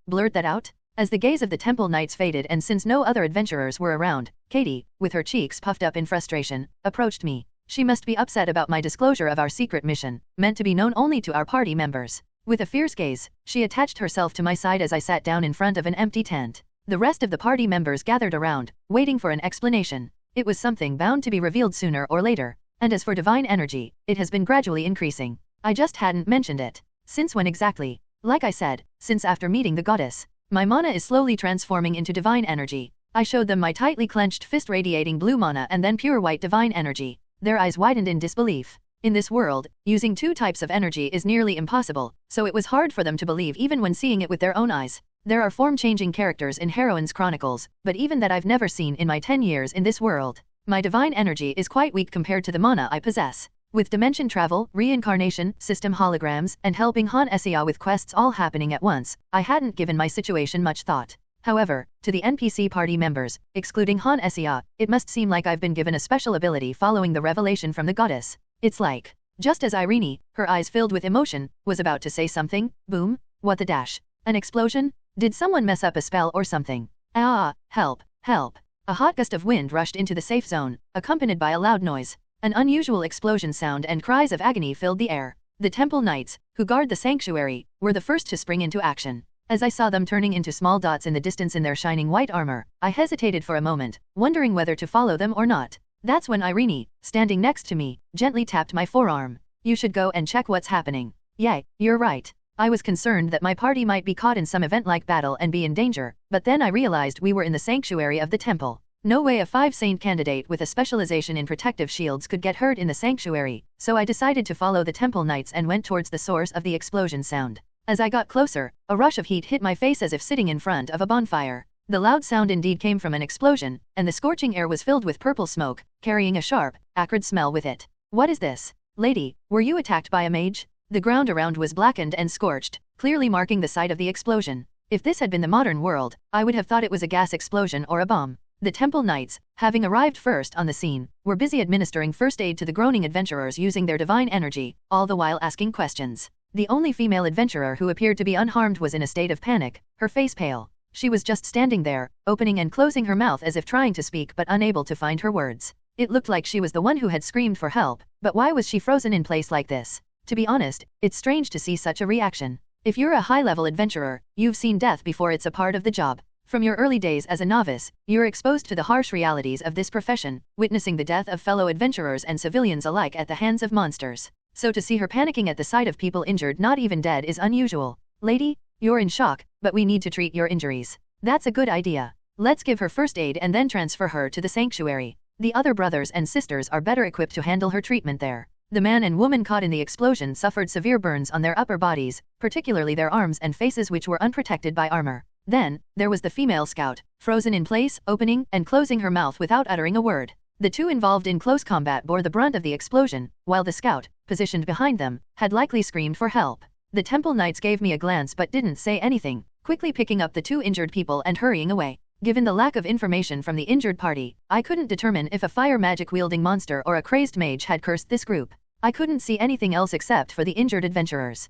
blurt that out? As the gaze of the temple knights faded and since no other adventurers were around, Katie, with her cheeks puffed up in frustration, approached me. She must be upset about my disclosure of our secret mission, meant to be known only to our party members. With a fierce gaze, she attached herself to my side as I sat down in front of an empty tent. The rest of the party members gathered around, waiting for an explanation. It was something bound to be revealed sooner or later. And as for divine energy, it has been gradually increasing. I just hadn't mentioned it. Since when exactly? Like I said, since after meeting the goddess. My mana is slowly transforming into divine energy. I showed them my tightly clenched fist radiating blue mana and then pure white divine energy. Their eyes widened in disbelief. In this world, using two types of energy is nearly impossible, so it was hard for them to believe even when seeing it with their own eyes. There are form-changing characters in Heroine's Chronicles, but even that I've never seen in my 10 years in this world. My divine energy is quite weak compared to the mana I possess. With dimension travel, reincarnation, system holograms, and helping Han Essia with quests all happening at once, I hadn't given my situation much thought. However, to the NPC party members, excluding Han Essia, it must seem like I've been given a special ability following the revelation from the goddess. It's like, just as Irene, her eyes filled with emotion, was about to say something, boom, what the dash? An explosion? Did someone mess up a spell or something? Ah, help, help. A hot gust of wind rushed into the safe zone, accompanied by a loud noise. An unusual explosion sound and cries of agony filled the air. The temple knights, who guard the sanctuary, were the first to spring into action. As I saw them turning into small dots in the distance in their shining white armor, I hesitated for a moment, wondering whether to follow them or not. That's when Irene, standing next to me, gently tapped my forearm. You should go and check what's happening. Yay, you're right. I was concerned that my party might be caught in some event-like battle and be in danger, but then I realized we were in the sanctuary of the temple. No way a 5-saint candidate with a specialization in protective shields could get hurt in the sanctuary, so I decided to follow the temple knights and went towards the source of the explosion sound. As I got closer, a rush of heat hit my face as if sitting in front of a bonfire. The loud sound indeed came from an explosion, and the scorching air was filled with purple smoke, carrying a sharp, acrid smell with it. What is this? Lady, were you attacked by a mage? The ground around was blackened and scorched, clearly marking the site of the explosion. If this had been the modern world, I would have thought it was a gas explosion or a bomb. The temple knights, having arrived first on the scene, were busy administering first aid to the groaning adventurers using their divine energy, all the while asking questions. The only female adventurer who appeared to be unharmed was in a state of panic, her face pale. She was just standing there, opening and closing her mouth as if trying to speak but unable to find her words. It looked like she was the one who had screamed for help, but why was she frozen in place like this? To be honest, it's strange to see such a reaction. If you're a high-level adventurer, you've seen death before it's a part of the job. From your early days as a novice, you're exposed to the harsh realities of this profession, witnessing the death of fellow adventurers and civilians alike at the hands of monsters. So to see her panicking at the sight of people injured, not even dead, is unusual. Lady, you're in shock, but we need to treat your injuries. That's a good idea. Let's give her first aid and then transfer her to the sanctuary. The other brothers and sisters are better equipped to handle her treatment there. The man and woman caught in the explosion suffered severe burns on their upper bodies, particularly their arms and faces, which were unprotected by armor. Then, there was the female scout, frozen in place, opening and closing her mouth without uttering a word. The two involved in close combat bore the brunt of the explosion, while the scout, positioned behind them, had likely screamed for help. The temple knights gave me a glance but didn't say anything, quickly picking up the two injured people and hurrying away. Given the lack of information from the injured party, I couldn't determine if a fire magic wielding monster or a crazed mage had cursed this group. I couldn't see anything else except for the injured adventurers.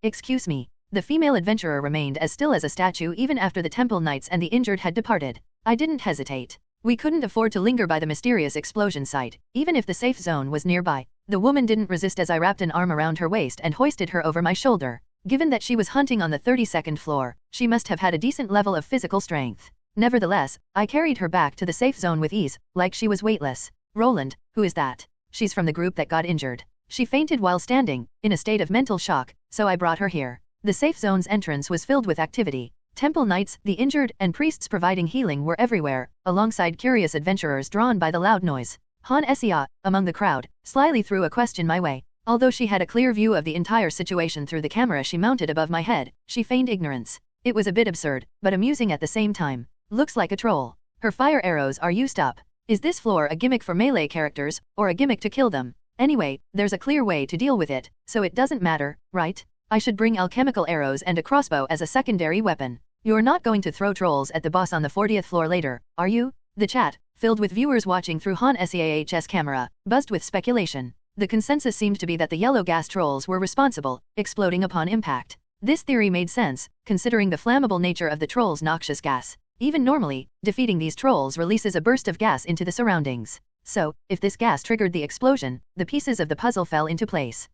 Excuse me. The female adventurer remained as still as a statue even after the temple knights and the injured had departed. I didn't hesitate. We couldn't afford to linger by the mysterious explosion site, even if the safe zone was nearby. The woman didn't resist as I wrapped an arm around her waist and hoisted her over my shoulder. Given that she was hunting on the 32nd floor, she must have had a decent level of physical strength. Nevertheless, I carried her back to the safe zone with ease, like she was weightless. Roland, who is that? She's from the group that got injured. She fainted while standing, in a state of mental shock, so I brought her here. The safe zone's entrance was filled with activity. Temple knights, the injured, and priests providing healing were everywhere, alongside curious adventurers drawn by the loud noise. Han Essia, among the crowd, slyly threw a question my way. Although she had a clear view of the entire situation through the camera she mounted above my head, she feigned ignorance. It was a bit absurd, but amusing at the same time. Looks like a troll. Her fire arrows are used up. Is this floor a gimmick for melee characters, or a gimmick to kill them? Anyway, there's a clear way to deal with it, so it doesn't matter, right? I should bring alchemical arrows and a crossbow as a secondary weapon. You're not going to throw trolls at the boss on the 40th floor later, are you? The chat, filled with viewers watching through Han Siah's camera, buzzed with speculation. The consensus seemed to be that the yellow gas trolls were responsible, exploding upon impact. This theory made sense, considering the flammable nature of the trolls' noxious gas. Even normally, defeating these trolls releases a burst of gas into the surroundings. So, if this gas triggered the explosion, the pieces of the puzzle fell into place.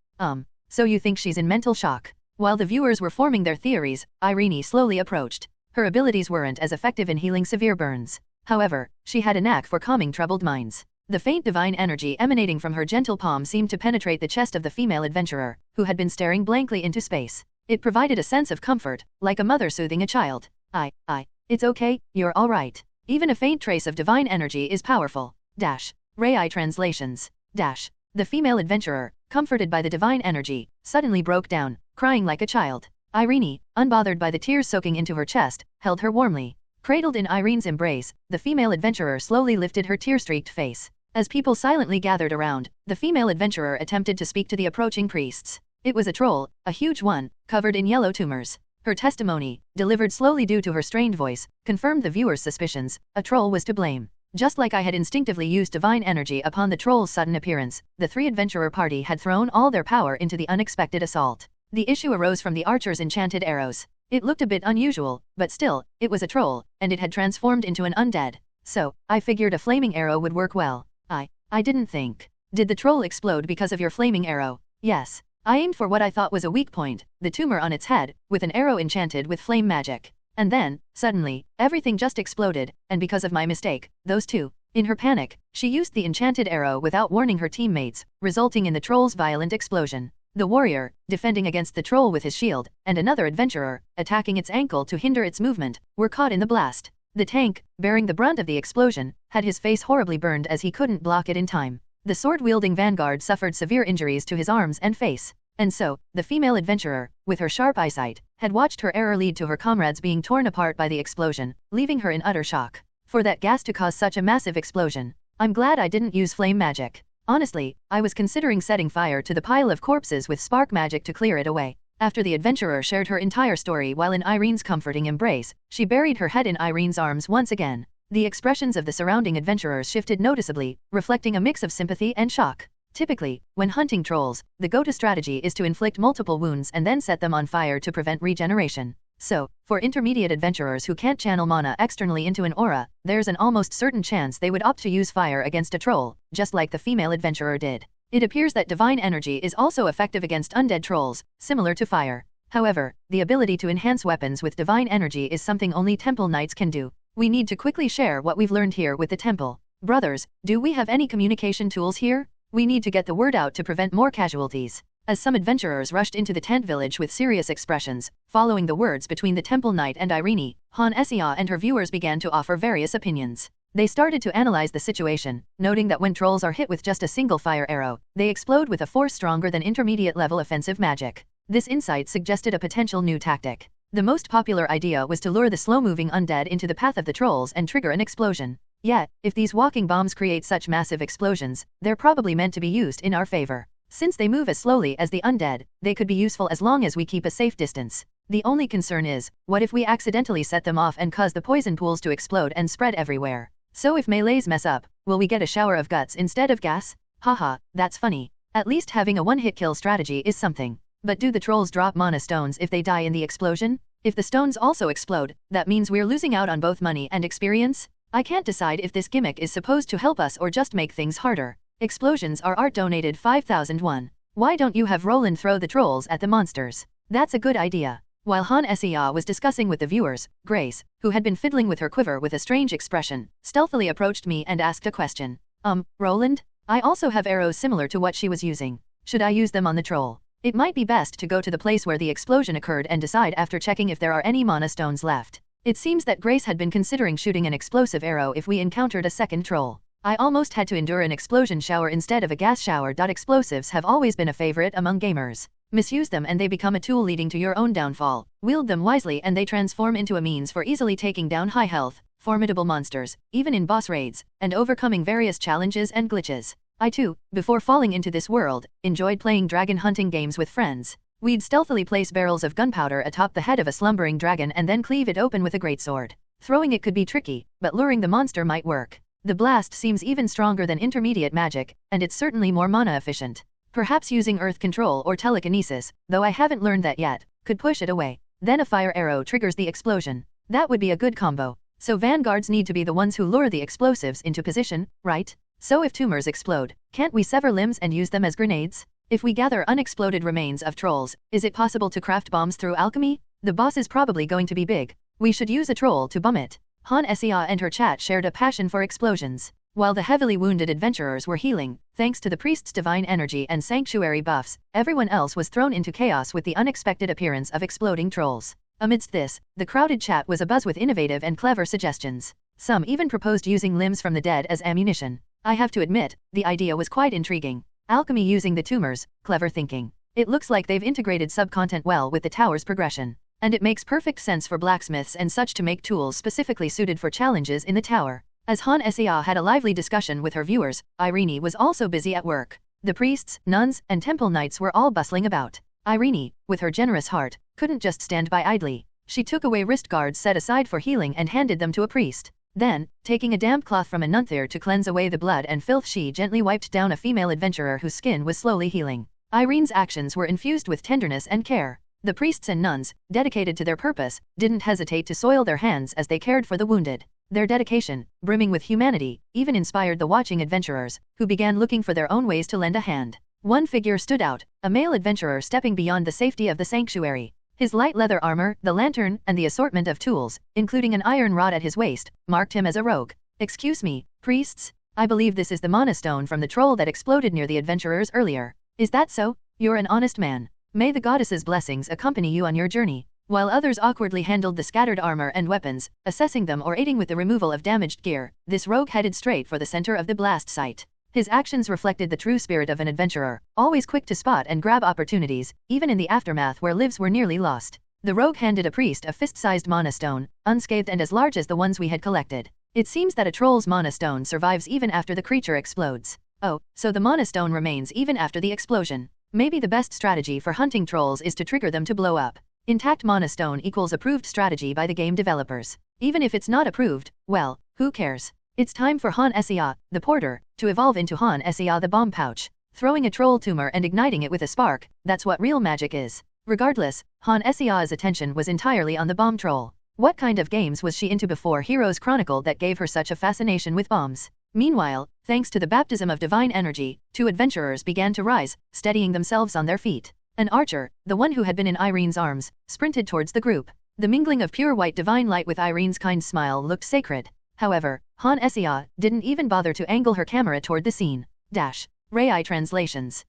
So you think she's in mental shock? While the viewers were forming their theories, Irene slowly approached. Her abilities weren't as effective in healing severe burns. However, she had a knack for calming troubled minds. The faint divine energy emanating from her gentle palm seemed to penetrate the chest of the female adventurer, who had been staring blankly into space. It provided a sense of comfort, like a mother soothing a child. It's okay, you're alright. Even a faint trace of divine energy is powerful. Rai translations. The female adventurer, comforted by the divine energy, suddenly broke down, crying like a child. Irene, unbothered by the tears soaking into her chest, held her warmly. Cradled in Irene's embrace, the female adventurer slowly lifted her tear-streaked face. As people silently gathered around, the female adventurer attempted to speak to the approaching priests. It was a troll, a huge one, covered in yellow tumors. Her testimony, delivered slowly due to her strained voice, confirmed the viewers' suspicions. A troll was to blame. Just like I had instinctively used divine energy upon the troll's sudden appearance, the three adventurer party had thrown all their power into the unexpected assault. The issue arose from the archer's enchanted arrows. It looked a bit unusual, but still, it was a troll, and it had transformed into an undead. So, I figured a flaming arrow would work well. I didn't think. Did the troll explode because of your flaming arrow? Yes. I aimed for what I thought was a weak point, the tumor on its head, with an arrow enchanted with flame magic. And then, suddenly, everything just exploded, and because of my mistake, those two. In her panic, she used the enchanted arrow without warning her teammates, resulting in the troll's violent explosion. The warrior, defending against the troll with his shield, and another adventurer, attacking its ankle to hinder its movement, were caught in the blast. The tank, bearing the brunt of the explosion, had his face horribly burned as he couldn't block it in time. The sword-wielding vanguard suffered severe injuries to his arms and face. And so, the female adventurer, with her sharp eyesight, had watched her error lead to her comrades being torn apart by the explosion, leaving her in utter shock. For that gas to cause such a massive explosion, I'm glad I didn't use flame magic. Honestly, I was considering setting fire to the pile of corpses with spark magic to clear it away. After the adventurer shared her entire story while in Irene's comforting embrace, she buried her head in Irene's arms once again. The expressions of the surrounding adventurers shifted noticeably, reflecting a mix of sympathy and shock. Typically, when hunting trolls, the go-to strategy is to inflict multiple wounds and then set them on fire to prevent regeneration. So, for intermediate adventurers who can't channel mana externally into an aura, there's an almost certain chance they would opt to use fire against a troll, just like the female adventurer did. It appears that divine energy is also effective against undead trolls, similar to fire. However, the ability to enhance weapons with divine energy is something only temple knights can do. We need to quickly share what we've learned here with the temple. Brothers, do we have any communication tools here? We need to get the word out to prevent more casualties. As some adventurers rushed into the tent village with serious expressions, following the words between the temple knight and Irene, Han Essia and her viewers began to offer various opinions. They started to analyze the situation, noting that when trolls are hit with just a single fire arrow, they explode with a force stronger than intermediate-level offensive magic. This insight suggested a potential new tactic. The most popular idea was to lure the slow-moving undead into the path of the trolls and trigger an explosion. Yet, if these walking bombs create such massive explosions, they're probably meant to be used in our favor. Since they move as slowly as the undead, they could be useful as long as we keep a safe distance. The only concern is, what if we accidentally set them off and cause the poison pools to explode and spread everywhere? So if melees mess up, will we get a shower of guts instead of gas? Haha, that's funny. At least having a one-hit kill strategy is something. But do the trolls drop mana stones if they die in the explosion? If the stones also explode, that means we're losing out on both money and experience? I can't decide if this gimmick is supposed to help us or just make things harder. Explosions are art donated 5001. Why don't you have Roland throw the trolls at the monsters? That's a good idea. While Han Essia was discussing with the viewers, Grace, who had been fiddling with her quiver with a strange expression, stealthily approached me and asked a question. Roland? I also have arrows similar to what she was using. Should I use them on the troll? It might be best to go to the place where the explosion occurred and decide after checking if there are any mana stones left. It seems that Grace had been considering shooting an explosive arrow if we encountered a second troll. I almost had to endure an explosion shower instead of a gas shower. Explosives have always been a favorite among gamers. Misuse them and they become a tool leading to your own downfall. Wield them wisely and they transform into a means for easily taking down high health, formidable monsters, even in boss raids, and overcoming various challenges and glitches. I too, before falling into this world, enjoyed playing dragon hunting games with friends. We'd stealthily place barrels of gunpowder atop the head of a slumbering dragon and then cleave it open with a greatsword. Throwing it could be tricky, but luring the monster might work. The blast seems even stronger than intermediate magic, and it's certainly more mana efficient. Perhaps using earth control or telekinesis, though I haven't learned that yet, could push it away. Then a fire arrow triggers the explosion. That would be a good combo. So vanguards need to be the ones who lure the explosives into position, right? So if tumors explode, can't we sever limbs and use them as grenades? If we gather unexploded remains of trolls, is it possible to craft bombs through alchemy? The boss is probably going to be big. We should use a troll to bomb it. Han Sia and her chat shared a passion for explosions. While the heavily wounded adventurers were healing, thanks to the priest's divine energy and sanctuary buffs, everyone else was thrown into chaos with the unexpected appearance of exploding trolls. Amidst this, the crowded chat was abuzz with innovative and clever suggestions. Some even proposed using limbs from the dead as ammunition. I have to admit, the idea was quite intriguing. Alchemy using the tumors, clever thinking. It looks like they've integrated sub-content well with the tower's progression. And it makes perfect sense for blacksmiths and such to make tools specifically suited for challenges in the tower. As Han Sia had a lively discussion with her viewers, Irene was also busy at work. The priests, nuns, and temple knights were all bustling about. Irene, with her generous heart, couldn't just stand by idly. She took away wrist guards set aside for healing and handed them to a priest. Then, taking a damp cloth from a nunthier to cleanse away the blood and filth, she gently wiped down a female adventurer whose skin was slowly healing. Irene's actions were infused with tenderness and care. The priests and nuns, dedicated to their purpose, didn't hesitate to soil their hands as they cared for the wounded. Their dedication, brimming with humanity, even inspired the watching adventurers, who began looking for their own ways to lend a hand. One figure stood out, a male adventurer stepping beyond the safety of the sanctuary. His light leather armor, the lantern, and the assortment of tools, including an iron rod at his waist, marked him as a rogue. Excuse me, priests? I believe this is the mana stone from the troll that exploded near the adventurers earlier. Is that so? You're an honest man. May the goddess's blessings accompany you on your journey. While others awkwardly handled the scattered armor and weapons, assessing them or aiding with the removal of damaged gear, this rogue headed straight for the center of the blast site. His actions reflected the true spirit of an adventurer, always quick to spot and grab opportunities, even in the aftermath where lives were nearly lost. The rogue handed a priest a fist-sized mana stone, unscathed and as large as the ones we had collected. It seems that a troll's mana stone survives even after the creature explodes. Oh, so the mana stone remains even after the explosion. Maybe the best strategy for hunting trolls is to trigger them to blow up. Intact mana stone equals approved strategy by the game developers. Even if it's not approved, well, who cares? It's time for Han Sia, the porter, to evolve into Han Sia the bomb pouch. Throwing a troll tumor and igniting it with a spark, that's what real magic is. Regardless, Han Sia's attention was entirely on the bomb troll. What kind of games was she into before Heroes Chronicle that gave her such a fascination with bombs? Meanwhile, thanks to the baptism of divine energy, two adventurers began to rise, steadying themselves on their feet. An archer, the one who had been in Irene's arms, sprinted towards the group. The mingling of pure white divine light with Irene's kind smile looked sacred. However, Han Sia didn't even bother to angle her camera toward the scene. Rai translations.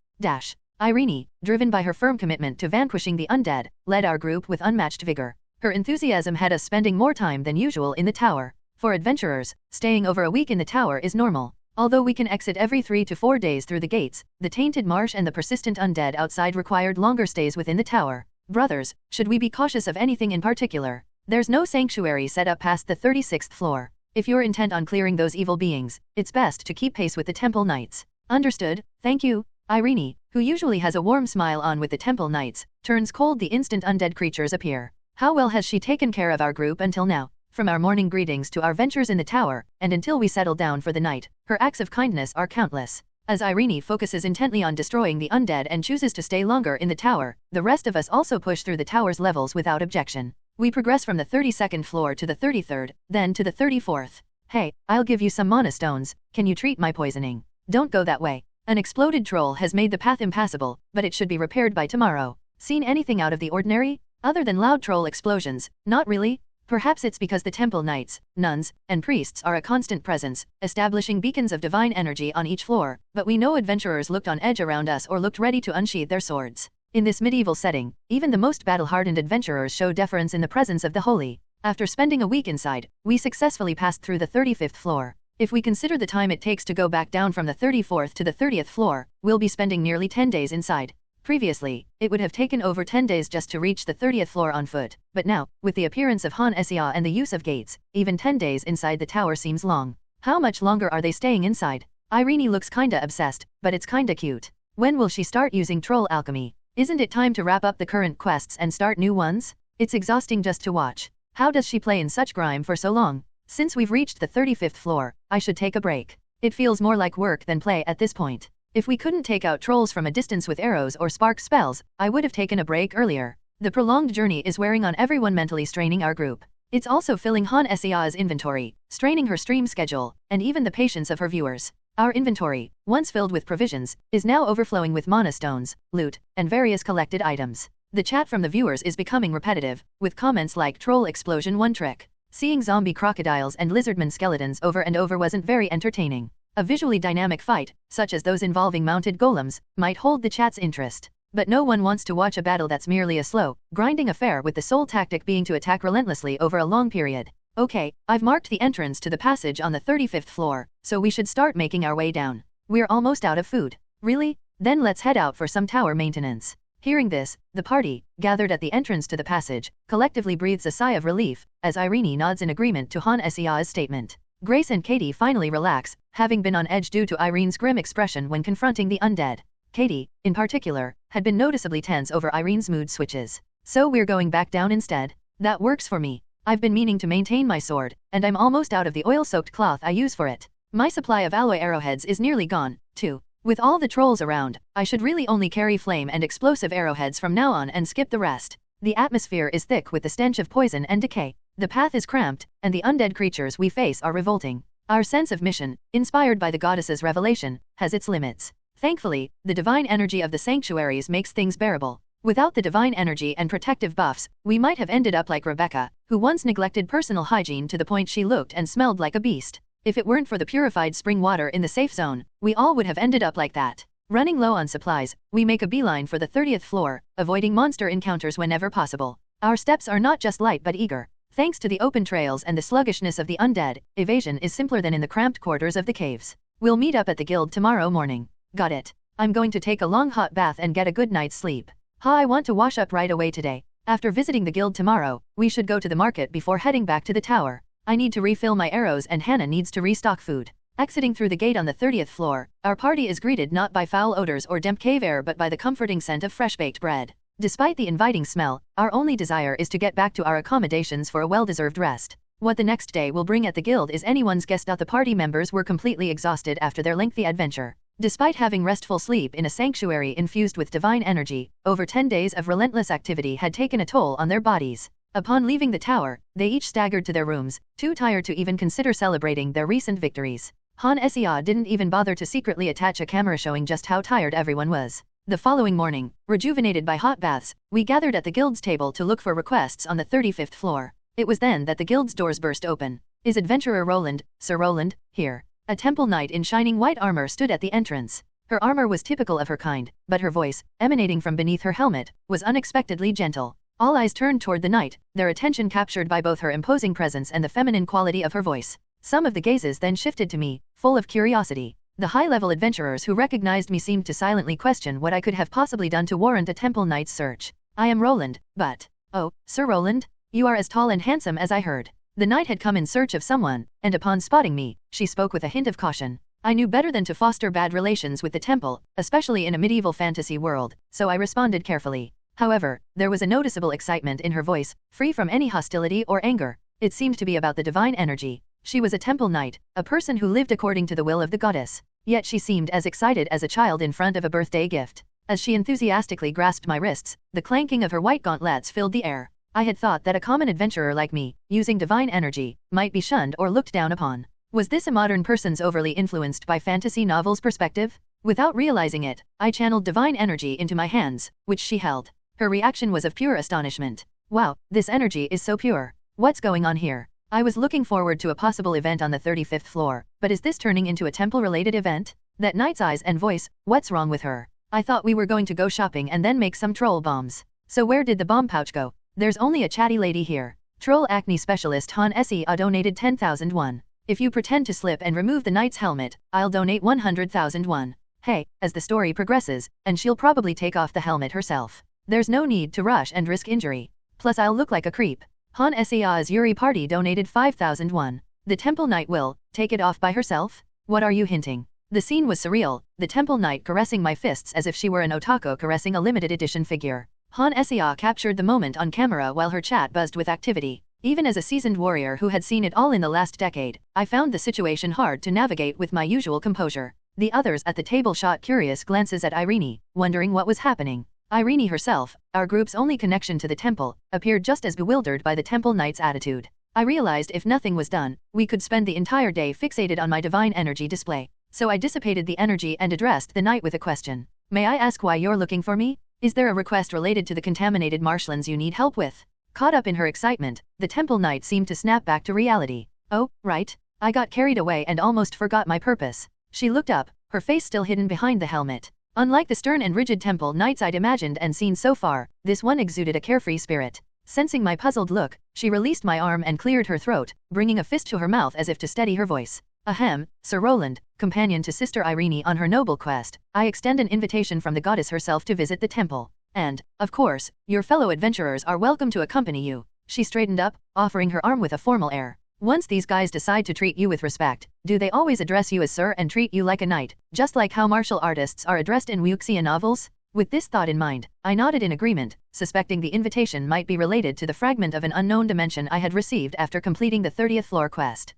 Irene, driven by her firm commitment to vanquishing the undead, led our group with unmatched vigor. Her enthusiasm had us spending more time than usual in the tower. For adventurers, staying over a week in the tower is normal. Although we can exit every 3 to 4 days through the gates, the tainted marsh and the persistent undead outside required longer stays within the tower. Brothers, should we be cautious of anything in particular? There's no sanctuary set up past the 36th floor. If you're intent on clearing those evil beings, it's best to keep pace with the temple knights. Understood, thank you. Irene, who usually has a warm smile on with the temple knights, turns cold the instant undead creatures appear. How well has she taken care of our group until now? From our morning greetings to our ventures in the tower, and until we settle down for the night, her acts of kindness are countless. As Irene focuses intently on destroying the undead and chooses to stay longer in the tower, the rest of us also push through the tower's levels without objection. We progress from the 32nd floor to the 33rd, then to the 34th. Hey, I'll give you some mana stones, can you treat my poisoning? Don't go that way. An exploded troll has made the path impassable, but it should be repaired by tomorrow. Seen anything out of the ordinary? Other than loud troll explosions, not really. Perhaps it's because the temple knights, nuns, and priests are a constant presence, establishing beacons of divine energy on each floor, but we know adventurers looked on edge around us or looked ready to unsheathe their swords. In this medieval setting, even the most battle-hardened adventurers show deference in the presence of the holy. After spending a week inside, we successfully passed through the 35th floor. If we consider the time it takes to go back down from the 34th to the 30th floor, we'll be spending nearly 10 days inside. Previously, it would have taken over 10 days just to reach the 30th floor on foot, but now, with the appearance of Han Sia and the use of gates, even 10 days inside the tower seems long. How much longer are they staying inside? Irene looks kinda obsessed, but it's kinda cute. When will she start using troll alchemy? Isn't it time to wrap up the current quests and start new ones? It's exhausting just to watch. How does she play in such grime for so long? Since we've reached the 35th floor, I should take a break. It feels more like work than play at this point. If we couldn't take out trolls from a distance with arrows or spark spells, I would have taken a break earlier. The prolonged journey is wearing on everyone, mentally straining our group. It's also filling Han Sea's inventory, straining her stream schedule, and even the patience of her viewers. Our inventory, once filled with provisions, is now overflowing with mana stones, loot, and various collected items. The chat from the viewers is becoming repetitive, with comments like troll explosion one trick. Seeing zombie crocodiles and lizardman skeletons over and over wasn't very entertaining. A visually dynamic fight, such as those involving mounted golems, might hold the chat's interest. But no one wants to watch a battle that's merely a slow, grinding affair with the sole tactic being to attack relentlessly over a long period. Okay, I've marked the entrance to the passage on the 35th floor, so we should start making our way down. We're almost out of food. Really? Then let's head out for some tower maintenance. Hearing this, the party, gathered at the entrance to the passage, collectively breathes a sigh of relief, as Irene nods in agreement to Han Sea's statement. Grace and Katie finally relax, having been on edge due to Irene's grim expression when confronting the undead. Katie, in particular, had been noticeably tense over Irene's mood switches. So we're going back down instead? That works for me. I've been meaning to maintain my sword, and I'm almost out of the oil-soaked cloth I use for it. My supply of alloy arrowheads is nearly gone, too. With all the trolls around, I should really only carry flame and explosive arrowheads from now on and skip the rest. The atmosphere is thick with the stench of poison and decay. The path is cramped, and the undead creatures we face are revolting. Our sense of mission, inspired by the goddess's revelation, has its limits. Thankfully, the divine energy of the sanctuaries makes things bearable. Without the divine energy and protective buffs, we might have ended up like Rebecca, who once neglected personal hygiene to the point she looked and smelled like a beast. If it weren't for the purified spring water in the safe zone, we all would have ended up like that. Running low on supplies, we make a beeline for the 30th floor, avoiding monster encounters whenever possible. Our steps are not just light but eager. Thanks to the open trails and the sluggishness of the undead, evasion is simpler than in the cramped quarters of the caves. We'll meet up at the guild tomorrow morning. Got it. I'm going to take a long hot bath and get a good night's sleep. I want to wash up right away today. After visiting the guild tomorrow, we should go to the market before heading back to the tower. I need to refill my arrows and Hannah needs to restock food. Exiting through the gate on the 30th floor, our party is greeted not by foul odors or damp cave air but by the comforting scent of fresh-baked bread. Despite the inviting smell, our only desire is to get back to our accommodations for a well-deserved rest. What the next day will bring at the guild is anyone's guess. The party members were completely exhausted after their lengthy adventure. Despite having restful sleep in a sanctuary infused with divine energy, over 10 days of relentless activity had taken a toll on their bodies. Upon leaving the tower, they each staggered to their rooms, too tired to even consider celebrating their recent victories. Han Sea didn't even bother to secretly attach a camera showing just how tired everyone was. The following morning, rejuvenated by hot baths, we gathered at the guild's table to look for requests on the 35th floor. It was then that the guild's doors burst open. Is adventurer Roland, Sir Roland, here? A temple knight in shining white armor stood at the entrance. Her armor was typical of her kind, but her voice, emanating from beneath her helmet, was unexpectedly gentle. All eyes turned toward the knight, their attention captured by both her imposing presence and the feminine quality of her voice. Some of the gazes then shifted to me, full of curiosity. The high-level adventurers who recognized me seemed to silently question what I could have possibly done to warrant a temple knight's search. I am Roland, but... Oh, Sir Roland? You are as tall and handsome as I heard. The knight had come in search of someone, and upon spotting me, she spoke with a hint of caution. I knew better than to foster bad relations with the temple, especially in a medieval fantasy world, so I responded carefully. However, there was a noticeable excitement in her voice, free from any hostility or anger. It seemed to be about the divine energy. She was a temple knight, a person who lived according to the will of the goddess. Yet she seemed as excited as a child in front of a birthday gift. As she enthusiastically grasped my wrists, the clanking of her white gauntlets filled the air. I had thought that a common adventurer like me, using divine energy, might be shunned or looked down upon. Was this a modern person's overly influenced by fantasy novels perspective? Without realizing it, I channeled divine energy into my hands, which she held. Her reaction was of pure astonishment. Wow, this energy is so pure. What's going on here? I was looking forward to a possible event on the 35th floor, but is this turning into a temple-related event? That knight's eyes and voice, what's wrong with her? I thought we were going to go shopping and then make some troll bombs. So where did the bomb pouch go? There's only a chatty lady here. Troll acne specialist Han Sea donated 10,000 won. If you pretend to slip and remove the knight's helmet, I'll donate 100,000 won. Hey, as the story progresses, and she'll probably take off the helmet herself. There's no need to rush and risk injury. Plus I'll look like a creep. Han Sea's Yuri party donated 5,000 won. The temple knight will take it off by herself? What are you hinting? The scene was surreal, the temple knight caressing my fists as if she were an otaku caressing a limited edition figure. Han Sea captured the moment on camera while her chat buzzed with activity. Even as a seasoned warrior who had seen it all in the last decade, I found the situation hard to navigate with my usual composure. The others at the table shot curious glances at Irene, wondering what was happening. Irene herself, our group's only connection to the temple, appeared just as bewildered by the temple knight's attitude. I realized if nothing was done, we could spend the entire day fixated on my divine energy display. So I dissipated the energy and addressed the knight with a question. May I ask why you're looking for me? Is there a request related to the contaminated marshlands you need help with? Caught up in her excitement, the temple knight seemed to snap back to reality. Oh, right. I got carried away and almost forgot my purpose. She looked up, her face still hidden behind the helmet. Unlike the stern and rigid temple knights I'd imagined and seen so far, this one exuded a carefree spirit. Sensing my puzzled look, she released my arm and cleared her throat, bringing a fist to her mouth as if to steady her voice. Ahem, Sir Roland, companion to Sister Irene on her noble quest, I extend an invitation from the goddess herself to visit the temple. And, of course, your fellow adventurers are welcome to accompany you. She straightened up, offering her arm with a formal air. Once these guys decide to treat you with respect, do they always address you as sir and treat you like a knight, just like how martial artists are addressed in wuxia novels? With this thought in mind, I nodded in agreement, suspecting the invitation might be related to the fragment of an unknown dimension I had received after completing the 30th floor quest.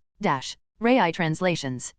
Rai translations.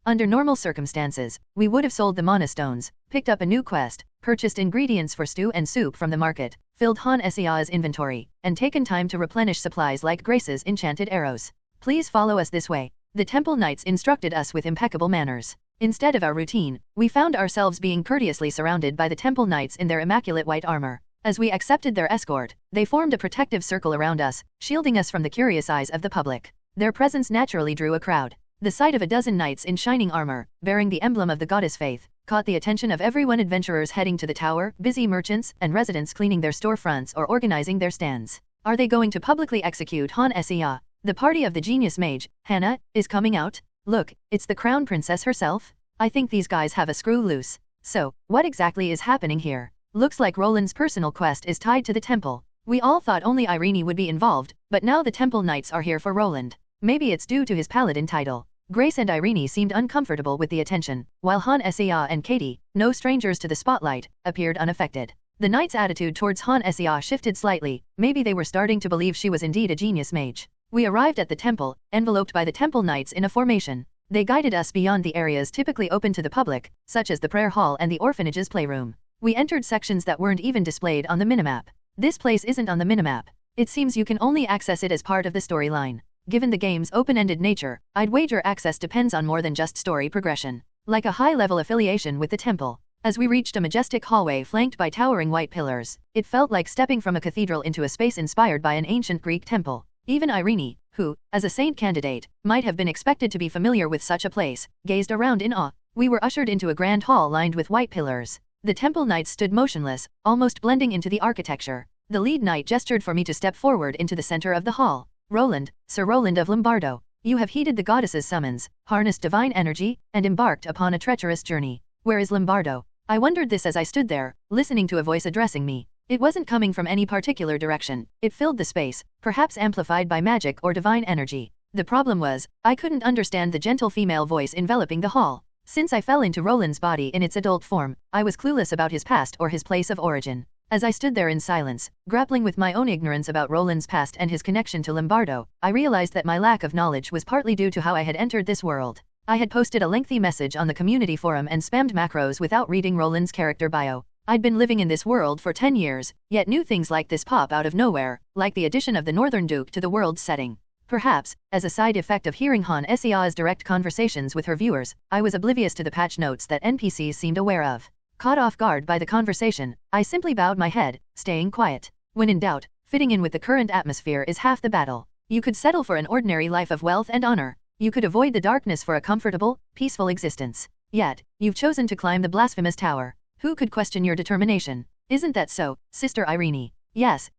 Under normal circumstances, we would have sold the mana stones, picked up a new quest, purchased ingredients for stew and soup from the market, filled Han Sea's inventory, and taken time to replenish supplies like Grace's enchanted arrows. Please follow us this way. The temple knights instructed us with impeccable manners. Instead of our routine, we found ourselves being courteously surrounded by the temple knights in their immaculate white armor. As we accepted their escort, they formed a protective circle around us, shielding us from the curious eyes of the public. Their presence naturally drew a crowd. The sight of a dozen knights in shining armor, bearing the emblem of the goddess Faith, caught the attention of everyone. Adventurers heading to the tower, busy merchants and residents cleaning their storefronts or organizing their stands. Are they going to publicly execute Han Sea? The party of the genius mage, Hannah, is coming out? Look, it's the crown princess herself? I think these guys have a screw loose. So, what exactly is happening here? Looks like Roland's personal quest is tied to the temple. We all thought only Irene would be involved, but now the temple knights are here for Roland. Maybe it's due to his paladin title. Grace and Irene seemed uncomfortable with the attention, while Han Sea and Katie, no strangers to the spotlight, appeared unaffected. The knight's attitude towards Han Sea shifted slightly. Maybe they were starting to believe she was indeed a genius mage. We arrived at the temple, enveloped by the temple knights in a formation. They guided us beyond the areas typically open to the public, such as the prayer hall and the orphanage's playroom. We entered sections that weren't even displayed on the minimap. This place isn't on the minimap. It seems you can only access it as part of the storyline. Given the game's open-ended nature, I'd wager access depends on more than just story progression. Like a high-level affiliation with the temple. As we reached a majestic hallway flanked by towering white pillars, it felt like stepping from a cathedral into a space inspired by an ancient Greek temple. Even Irene, who, as a saint candidate, might have been expected to be familiar with such a place, gazed around in awe. We were ushered into a grand hall lined with white pillars. The temple knights stood motionless, almost blending into the architecture. The lead knight gestured for me to step forward into the center of the hall. Roland, Sir Roland of Lombardo, you have heeded the goddess's summons, harnessed divine energy, and embarked upon a treacherous journey. Where is Lombardo? I wondered this as I stood there, listening to a voice addressing me. It wasn't coming from any particular direction. It filled the space, perhaps amplified by magic or divine energy. The problem was, I couldn't understand the gentle female voice enveloping the hall. Since I fell into Roland's body in its adult form, I was clueless about his past or his place of origin. As I stood there in silence, grappling with my own ignorance about Roland's past and his connection to Lombardo, I realized that my lack of knowledge was partly due to how I had entered this world. I had posted a lengthy message on the community forum and spammed macros without reading Roland's character bio. I'd been living in this world for 10 years, yet new things like this pop out of nowhere, like the addition of the Northern Duke to the world's setting. Perhaps, as a side effect of hearing Han Sea's direct conversations with her viewers, I was oblivious to the patch notes that NPCs seemed aware of. Caught off guard by the conversation, I simply bowed my head, staying quiet. When in doubt, fitting in with the current atmosphere is half the battle. You could settle for an ordinary life of wealth and honor. You could avoid the darkness for a comfortable, peaceful existence. Yet, you've chosen to climb the blasphemous tower. Who could question your determination? Isn't that so, Sister Irene? Yes.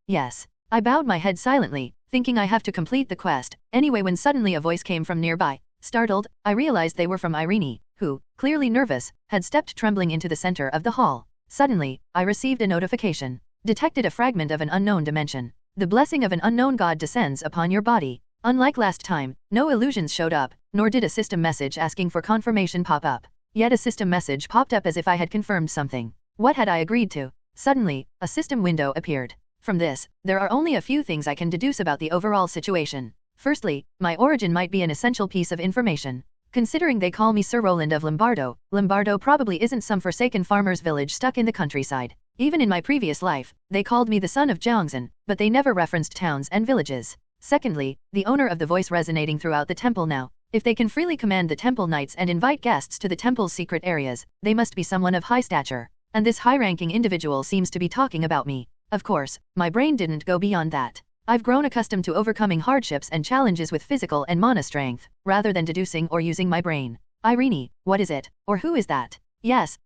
I bowed my head silently, thinking I have to complete the quest, anyway when suddenly a voice came from nearby. Startled, I realized they were from Irene, who, clearly nervous, had stepped trembling into the center of the hall. Suddenly, I received a notification. Detected a fragment of an unknown dimension. The blessing of an unknown god descends upon your body. Unlike last time, no illusions showed up, nor did a system message asking for confirmation pop up. Yet a system message popped up as if I had confirmed something. What had I agreed to? Suddenly, a system window appeared. From this, there are only a few things I can deduce about the overall situation. Firstly, my origin might be an essential piece of information. Considering they call me Sir Roland of Lombardo, Lombardo probably isn't some forsaken farmer's village stuck in the countryside. Even in my previous life, they called me the son of Jiangxin, but they never referenced towns and villages. Secondly, the owner of the voice resonating throughout the temple now. If they can freely command the temple knights and invite guests to the temple's secret areas, they must be someone of high stature. And this high-ranking individual seems to be talking about me. Of course, my brain didn't go beyond that. I've grown accustomed to overcoming hardships and challenges with physical and mana strength, rather than deducing or using my brain. Irene, what is it? Or who is that? Yes,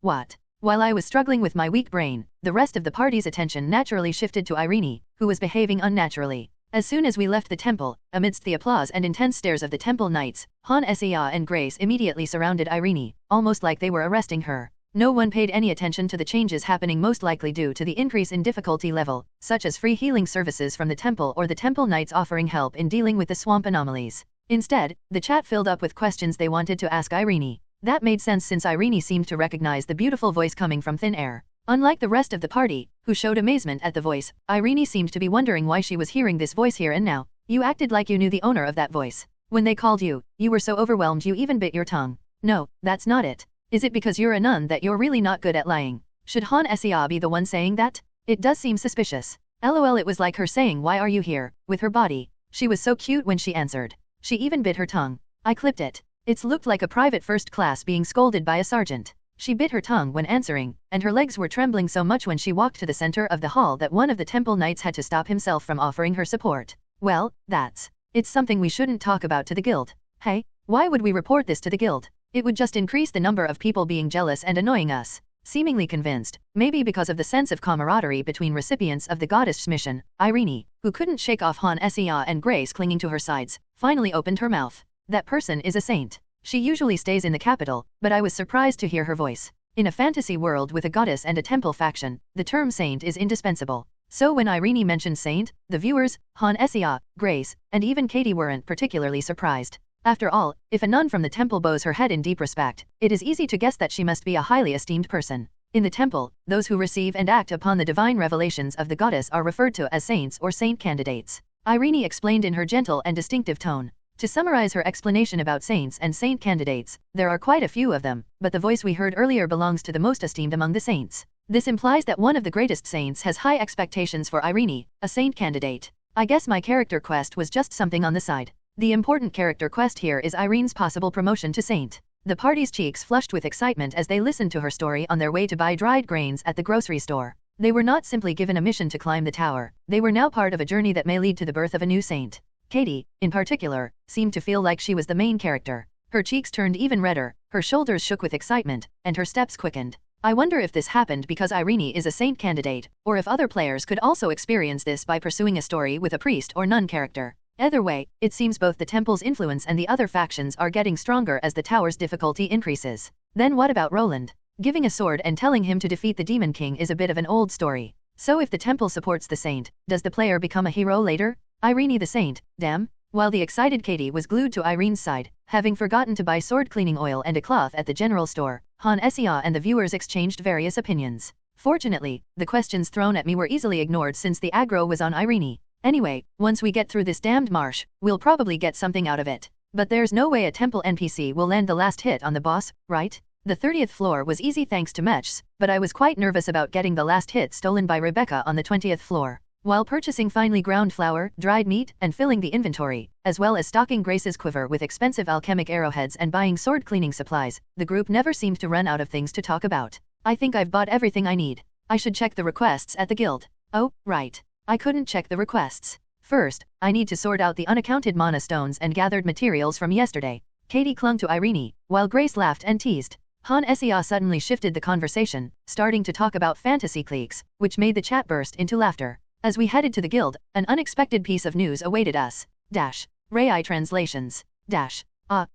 what? While I was struggling with my weak brain, the rest of the party's attention naturally shifted to Irene, who was behaving unnaturally. As soon as we left the temple, amidst the applause and intense stares of the temple knights, Han Sea and Grace immediately surrounded Irene, almost like they were arresting her. No one paid any attention to the changes happening, most likely due to the increase in difficulty level, such as free healing services from the temple or the temple knights offering help in dealing with the swamp anomalies. Instead, the chat filled up with questions they wanted to ask Irene. That made sense since Irene seemed to recognize the beautiful voice coming from thin air. Unlike the rest of the party, who showed amazement at the voice, Irene seemed to be wondering why she was hearing this voice here and now. You acted like you knew the owner of that voice. When they called you, you were so overwhelmed you even bit your tongue. No, that's not it. Is it because you're a nun that you're really not good at lying? Should Han Sea be the one saying that? It does seem suspicious. LOL, it was like her saying why are you here, with her body. She was so cute when she answered. She even bit her tongue. I clipped it. It's looked like a private first class being scolded by a sergeant. She bit her tongue when answering, and her legs were trembling so much when she walked to the center of the hall that one of the temple knights had to stop himself from offering her support. Well, it's something we shouldn't talk about to the guild. Hey, why would we report this to the guild? It would just increase the number of people being jealous and annoying us. Seemingly convinced, maybe because of the sense of camaraderie between recipients of the goddess mission, Irene, who couldn't shake off Han Sea and Grace clinging to her sides, finally opened her mouth. That person is a saint. She usually stays in the capital, but I was surprised to hear her voice. In a fantasy world with a goddess and a temple faction, the term saint is indispensable. So when Irene mentioned saint, the viewers, Han Sea, Grace, and even Katie weren't particularly surprised. After all, if a nun from the temple bows her head in deep respect, it is easy to guess that she must be a highly esteemed person. In the temple, those who receive and act upon the divine revelations of the goddess are referred to as saints or saint candidates. Irene explained in her gentle and distinctive tone. To summarize her explanation about saints and saint candidates, there are quite a few of them, but the voice we heard earlier belongs to the most esteemed among the saints. This implies that one of the greatest saints has high expectations for Irene, a saint candidate. I guess my character quest was just something on the side. The important character quest here is Irene's possible promotion to saint. The party's cheeks flushed with excitement as they listened to her story on their way to buy dried grains at the grocery store. They were not simply given a mission to climb the tower, they were now part of a journey that may lead to the birth of a new saint. Katie, in particular, seemed to feel like she was the main character. Her cheeks turned even redder, her shoulders shook with excitement, and her steps quickened. I wonder if this happened because Irene is a saint candidate, or if other players could also experience this by pursuing a story with a priest or nun character. Either way, it seems both the temple's influence and the other factions are getting stronger as the tower's difficulty increases. Then what about Roland? Giving a sword and telling him to defeat the Demon King is a bit of an old story. So if the temple supports the saint, does the player become a hero later? Irene the saint, damn. While the excited Katie was glued to Irene's side, having forgotten to buy sword cleaning oil and a cloth at the general store, Han Sea and the viewers exchanged various opinions. Fortunately, the questions thrown at me were easily ignored since the aggro was on Irene. Anyway, once we get through this damned marsh, we'll probably get something out of it. But there's no way a temple NPC will land the last hit on the boss, right? The 30th floor was easy thanks to Mechs, but I was quite nervous about getting the last hit stolen by Rebecca on the 20th floor. While purchasing finely ground flour, dried meat, and filling the inventory, as well as stocking Grace's quiver with expensive alchemic arrowheads and buying sword cleaning supplies, the group never seemed to run out of things to talk about. I think I've bought everything I need. I should check the requests at the guild. Oh, right. I couldn't check the requests. First, I need to sort out the unaccounted mana stones and gathered materials from yesterday. Katie clung to Irene, while Grace laughed and teased. Han Sea suddenly shifted the conversation, starting to talk about fantasy cliques, which made the chat burst into laughter. As we headed to the guild, an unexpected piece of news awaited us. Rai translations.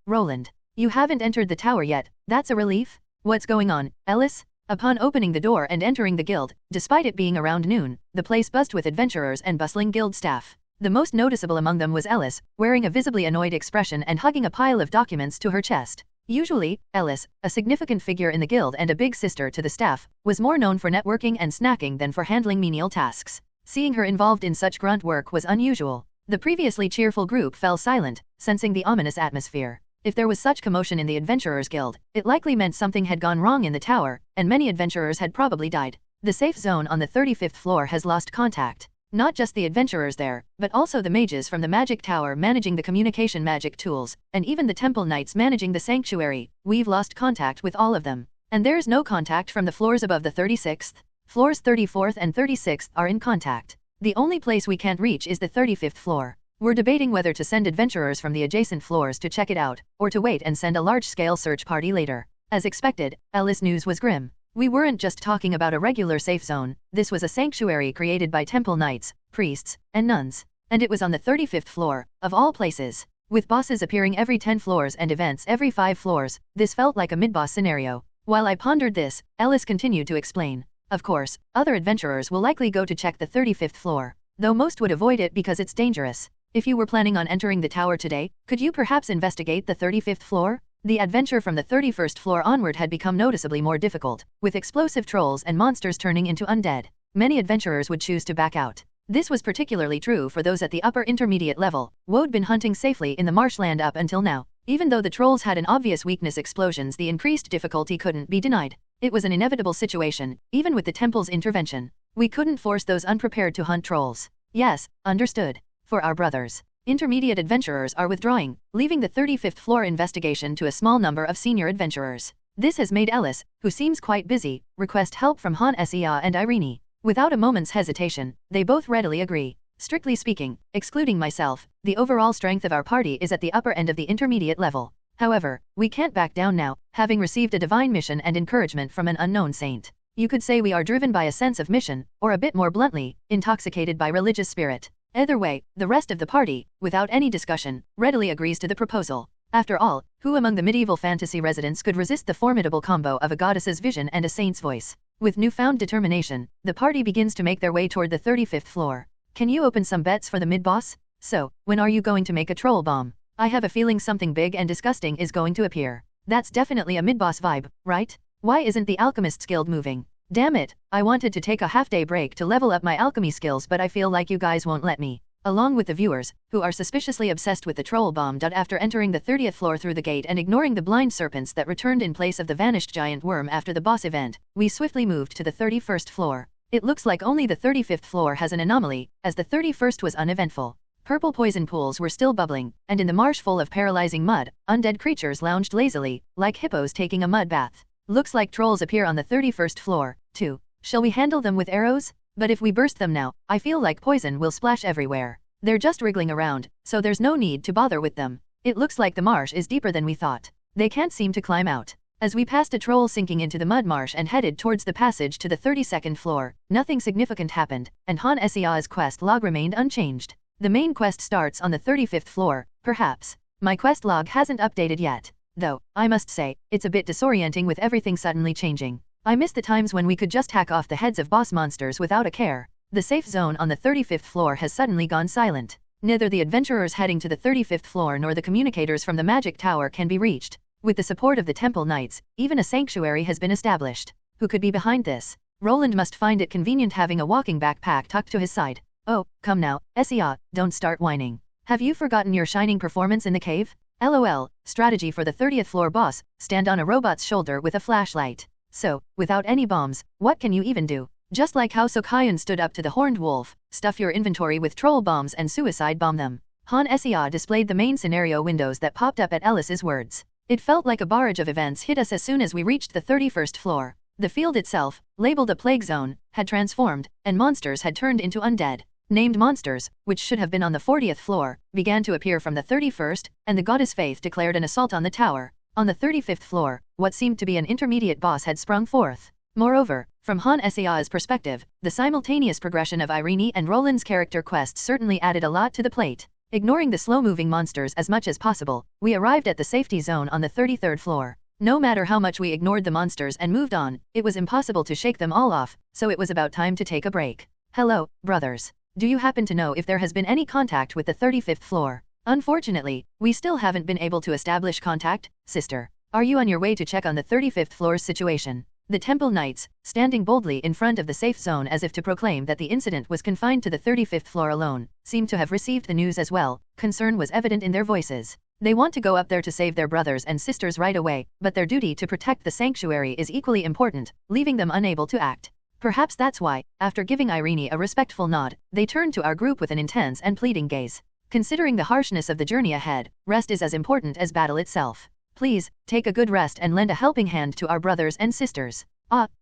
Roland. You haven't entered the tower yet, that's a relief? What's going on, Ellis? Upon opening the door and entering the guild, despite it being around noon, the place buzzed with adventurers and bustling guild staff. The most noticeable among them was Ellis, wearing a visibly annoyed expression and hugging a pile of documents to her chest. Usually, Ellis, a significant figure in the guild and a big sister to the staff, was more known for networking and snacking than for handling menial tasks. Seeing her involved in such grunt work was unusual. The previously cheerful group fell silent, sensing the ominous atmosphere. If there was such commotion in the Adventurers Guild, it likely meant something had gone wrong in the tower, and many adventurers had probably died. The safe zone on the 35th floor has lost contact. Not just the adventurers there, but also the mages from the magic tower managing the communication magic tools, and even the temple knights managing the sanctuary. We've lost contact with all of them. And there's no contact from the floors above the 36th. Floors 34th and 36th are in contact. The only place we can't reach is the 35th floor. We're debating whether to send adventurers from the adjacent floors to check it out, or to wait and send a large-scale search party later. As expected, Ellis' news was grim. We weren't just talking about a regular safe zone, this was a sanctuary created by temple knights, priests, and nuns. And it was on the 35th floor, of all places. With bosses appearing every 10 floors and events every 5 floors, this felt like a mid-boss scenario. While I pondered this, Ellis continued to explain. Of course, other adventurers will likely go to check the 35th floor, though most would avoid it because it's dangerous. If you were planning on entering the tower today, could you perhaps investigate the 35th floor? The adventure from the 31st floor onward had become noticeably more difficult, with explosive trolls and monsters turning into undead. Many adventurers would choose to back out. This was particularly true for those at the upper intermediate level, who'd been hunting safely in the marshland up until now. Even though the trolls had an obvious weakness, explosions, the increased difficulty couldn't be denied. It was an inevitable situation, even with the temple's intervention. We couldn't force those unprepared to hunt trolls. Yes, understood. For our brothers. Intermediate adventurers are withdrawing, leaving the 35th floor investigation to a small number of senior adventurers. This has made Ellis, who seems quite busy, request help from Han Sea and Irene. Without a moment's hesitation, they both readily agree. Strictly speaking, excluding myself, the overall strength of our party is at the upper end of the intermediate level. However, we can't back down now, having received a divine mission and encouragement from an unknown saint. You could say we are driven by a sense of mission, or a bit more bluntly, intoxicated by religious spirit. Either way, the rest of the party, without any discussion, readily agrees to the proposal. After all, who among the medieval fantasy residents could resist the formidable combo of a goddess's vision and a saint's voice? With newfound determination, the party begins to make their way toward the 35th floor. Can you open some bets for the mid-boss? So, when are you going to make a troll bomb? I have a feeling something big and disgusting is going to appear. That's definitely a mid-boss vibe, right? Why isn't the Alchemist's Guild moving? Damn it, I wanted to take a half-day break to level up my alchemy skills, but I feel like you guys won't let me. Along with the viewers, who are suspiciously obsessed with the troll bomb. After entering the 30th floor through the gate and ignoring the blind serpents that returned in place of the vanished giant worm after the boss event, we swiftly moved to the 31st floor. It looks like only the 35th floor has an anomaly, as the 31st was uneventful. Purple poison pools were still bubbling, and in the marsh full of paralyzing mud, undead creatures lounged lazily, like hippos taking a mud bath. Looks like trolls appear on the 31st floor, too. Shall we handle them with arrows? But if we burst them now, I feel like poison will splash everywhere. They're just wriggling around, so there's no need to bother with them. It looks like the marsh is deeper than we thought. They can't seem to climb out. As we passed a troll sinking into the mud marsh and headed towards the passage to the 32nd floor, nothing significant happened, and Han Sea's quest log remained unchanged. The main quest starts on the 35th floor, perhaps. My quest log hasn't updated yet. Though, I must say, it's a bit disorienting with everything suddenly changing. I miss the times when we could just hack off the heads of boss monsters without a care. The safe zone on the 35th floor has suddenly gone silent. Neither the adventurers heading to the 35th floor nor the communicators from the magic tower can be reached. With the support of the temple knights, even a sanctuary has been established. Who could be behind this? Roland must find it convenient having a walking backpack tucked to his side. Oh, come now, Sea, don't start whining. Have you forgotten your shining performance in the cave? LOL, strategy for the 30th floor boss, stand on a robot's shoulder with a flashlight. So, without any bombs, what can you even do? Just like how Sokayun stood up to the horned wolf, stuff your inventory with troll bombs and suicide bomb them. Han Sea displayed the main scenario windows that popped up at Ellis's words. It felt like a barrage of events hit us as soon as we reached the 31st floor. The field itself, labeled a plague zone, had transformed, and monsters had turned into undead. Named monsters, which should have been on the 40th floor, began to appear from the 31st, and the goddess Faith declared an assault on the tower. On the 35th floor, what seemed to be an intermediate boss had sprung forth. Moreover, from Han Sea's perspective, the simultaneous progression of Irene and Roland's character quests certainly added a lot to the plate. Ignoring the slow-moving monsters as much as possible, we arrived at the safety zone on the 33rd floor. No matter how much we ignored the monsters and moved on, it was impossible to shake them all off, so it was about time to take a break. Hello, brothers. Do you happen to know if there has been any contact with the 35th floor? Unfortunately, we still haven't been able to establish contact, sister. Are you on your way to check on the 35th floor's situation? The temple knights, standing boldly in front of the safe zone as if to proclaim that the incident was confined to the 35th floor alone, seemed to have received the news as well. Concern was evident in their voices. They want to go up there to save their brothers and sisters right away, but their duty to protect the sanctuary is equally important, leaving them unable to act. Perhaps that's why, after giving Irene a respectful nod, they turned to our group with an intense and pleading gaze. Considering the harshness of the journey ahead, rest is as important as battle itself. Please, take a good rest and lend a helping hand to our brothers and sisters.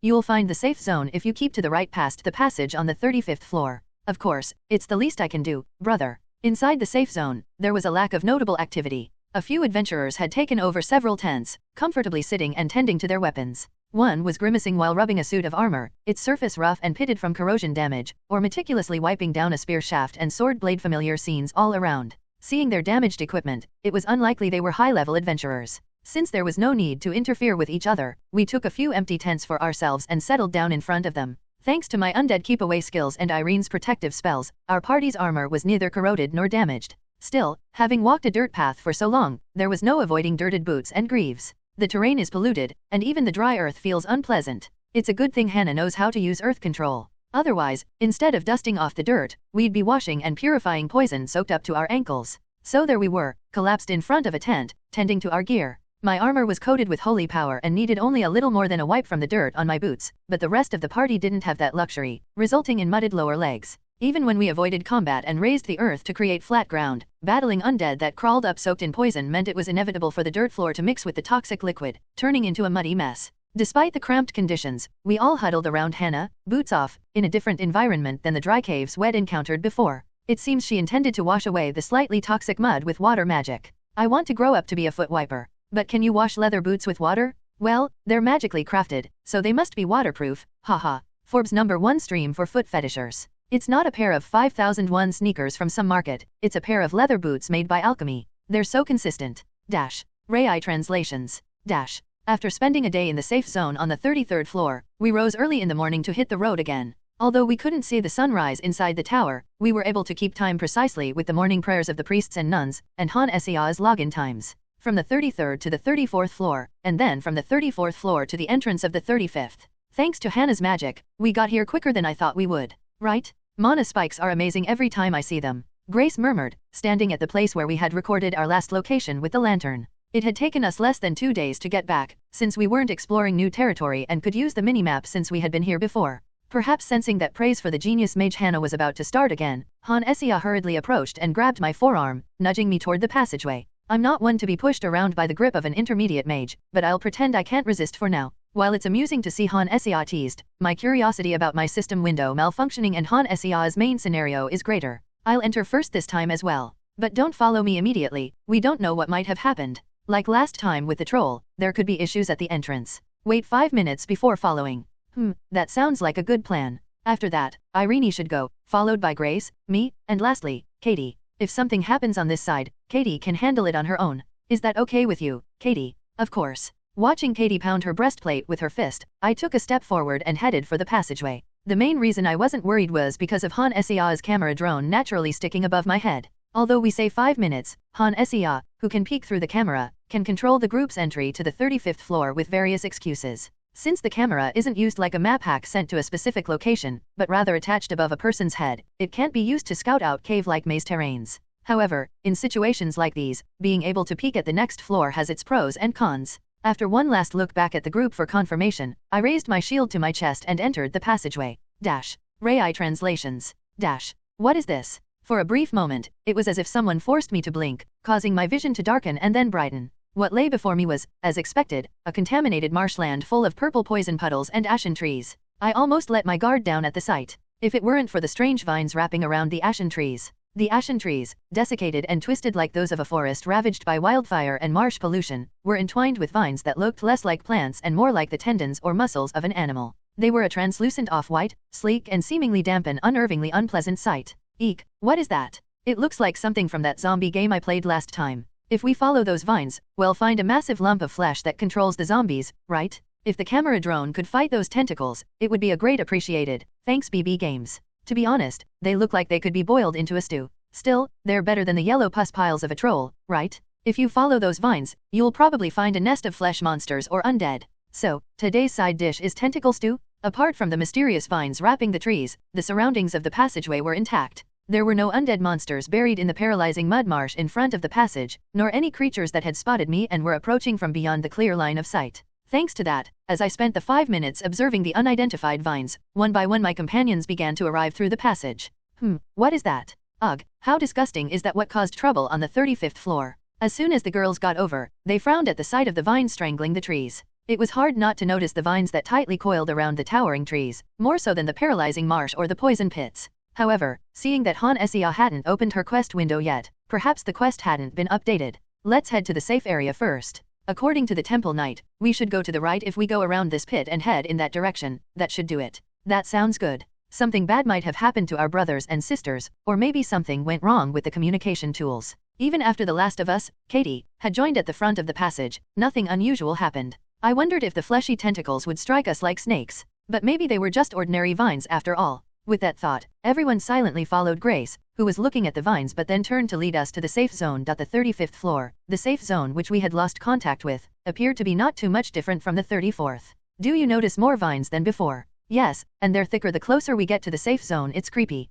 You'll find the safe zone if you keep to the right past the passage on the 35th floor. Of course, it's the least I can do, brother. Inside the safe zone, there was a lack of notable activity. A few adventurers had taken over several tents, comfortably sitting and tending to their weapons. One was grimacing while rubbing a suit of armor, its surface rough and pitted from corrosion damage, or meticulously wiping down a spear shaft and sword blade. Familiar scenes all around. Seeing their damaged equipment, it was unlikely they were high-level adventurers. Since there was no need to interfere with each other, we took a few empty tents for ourselves and settled down in front of them. Thanks to my undead keep-away skills and Irene's protective spells, our party's armor was neither corroded nor damaged. Still, having walked a dirt path for so long, there was no avoiding dirted boots and greaves. The terrain is polluted, and even the dry earth feels unpleasant. It's a good thing Hannah knows how to use earth control. Otherwise, instead of dusting off the dirt, we'd be washing and purifying poison soaked up to our ankles. So there we were, collapsed in front of a tent, tending to our gear. My armor was coated with holy power and needed only a little more than a wipe from the dirt on my boots, but the rest of the party didn't have that luxury, resulting in mudded lower legs. Even when we avoided combat and raised the earth to create flat ground, battling undead that crawled up soaked in poison meant it was inevitable for the dirt floor to mix with the toxic liquid, turning into a muddy mess. Despite the cramped conditions, we all huddled around Hannah, boots off, in a different environment than the dry caves we'd encountered before. It seems she intended to wash away the slightly toxic mud with water magic. I want to grow up to be a foot wiper. But can you wash leather boots with water? Well, they're magically crafted, so they must be waterproof, haha. Forbes #1 stream for foot fetishers. It's not a pair of 5001 sneakers from some market, it's a pair of leather boots made by alchemy. They're so consistent. Rai translations. After spending a day in the safe zone on the 33rd floor, we rose early in the morning to hit the road again. Although we couldn't see the sunrise inside the tower, we were able to keep time precisely with the morning prayers of the priests and nuns, and Han Sea's login times. From the 33rd to the 34th floor, and then from the 34th floor to the entrance of the 35th. Thanks to Hannah's magic, we got here quicker than I thought we would. Right? Mana spikes are amazing every time I see them. Grace murmured, standing at the place where we had recorded our last location with the lantern. It had taken us less than 2 days to get back, since we weren't exploring new territory and could use the minimap since we had been here before. Perhaps sensing that praise for the genius mage Hannah was about to start again, Han Essia hurriedly approached and grabbed my forearm, nudging me toward the passageway. I'm not one to be pushed around by the grip of an intermediate mage, but I'll pretend I can't resist for now. While it's amusing to see Han Essia teased, my curiosity about my system window malfunctioning and Han Essia's main scenario is greater. I'll enter first this time as well. But don't follow me immediately, we don't know what might have happened. Like last time with the troll, there could be issues at the entrance. Wait 5 minutes before following. That sounds like a good plan. After that, Irene should go, followed by Grace, me, and lastly, Katie. If something happens on this side, Katie can handle it on her own. Is that okay with you, Katie? Of course. Watching Katie pound her breastplate with her fist, I took a step forward and headed for the passageway. The main reason I wasn't worried was because of Han Essia's camera drone naturally sticking above my head. Although we say 5 minutes, Han Essia, who can peek through the camera, can control the group's entry to the 35th floor with various excuses. Since the camera isn't used like a map hack sent to a specific location, but rather attached above a person's head, it can't be used to scout out cave-like maze terrains. However, in situations like these, being able to peek at the next floor has its pros and cons. After one last look back at the group for confirmation, I raised my shield to my chest and entered the passageway. Rai translations. What is this? For a brief moment, it was as if someone forced me to blink, causing my vision to darken and then brighten. What lay before me was, as expected, a contaminated marshland full of purple poison puddles and ashen trees. I almost let my guard down at the sight. If it weren't for the strange vines wrapping around the ashen trees. The ashen trees, desiccated and twisted like those of a forest ravaged by wildfire and marsh pollution, were entwined with vines that looked less like plants and more like the tendons or muscles of an animal. They were a translucent off-white, sleek and seemingly damp and unnervingly unpleasant sight. Eek, what is that? It looks like something from that zombie game I played last time. If we follow those vines, we'll find a massive lump of flesh that controls the zombies, right? If the camera drone could fight those tentacles, it would be a great appreciated. Thanks BB Games. To be honest, they look like they could be boiled into a stew. Still, they're better than the yellow pus piles of a troll, right? If you follow those vines, you'll probably find a nest of flesh monsters or undead. So, today's side dish is tentacle stew? Apart from the mysterious vines wrapping the trees, the surroundings of the passageway were intact. There were no undead monsters buried in the paralyzing mud marsh in front of the passage, nor any creatures that had spotted me and were approaching from beyond the clear line of sight. Thanks to that, as I spent the 5 minutes observing the unidentified vines, one by one my companions began to arrive through the passage. What is that? Ugh, how disgusting is that? What caused trouble on the 35th floor? As soon as the girls got over, they frowned at the sight of the vines strangling the trees. It was hard not to notice the vines that tightly coiled around the towering trees, more so than the paralyzing marsh or the poison pits. However, seeing that Han Seah hadn't opened her quest window yet, perhaps the quest hadn't been updated. Let's head to the safe area first. According to the temple knight, we should go to the right. If we go around this pit and head in that direction, that should do it. That sounds good. Something bad might have happened to our brothers and sisters, or maybe something went wrong with the communication tools. Even after the last of us, Katie, had joined at the front of the passage, nothing unusual happened. I wondered if the fleshy tentacles would strike us like snakes, but maybe they were just ordinary vines after all. With that thought, everyone silently followed Grace, who was looking at the vines but then turned to lead us to the safe zone. The 35th floor, the safe zone which we had lost contact with, appeared to be not too much different from the 34th. Do you notice more vines than before? Yes, and they're thicker the closer we get to the safe zone. It's creepy.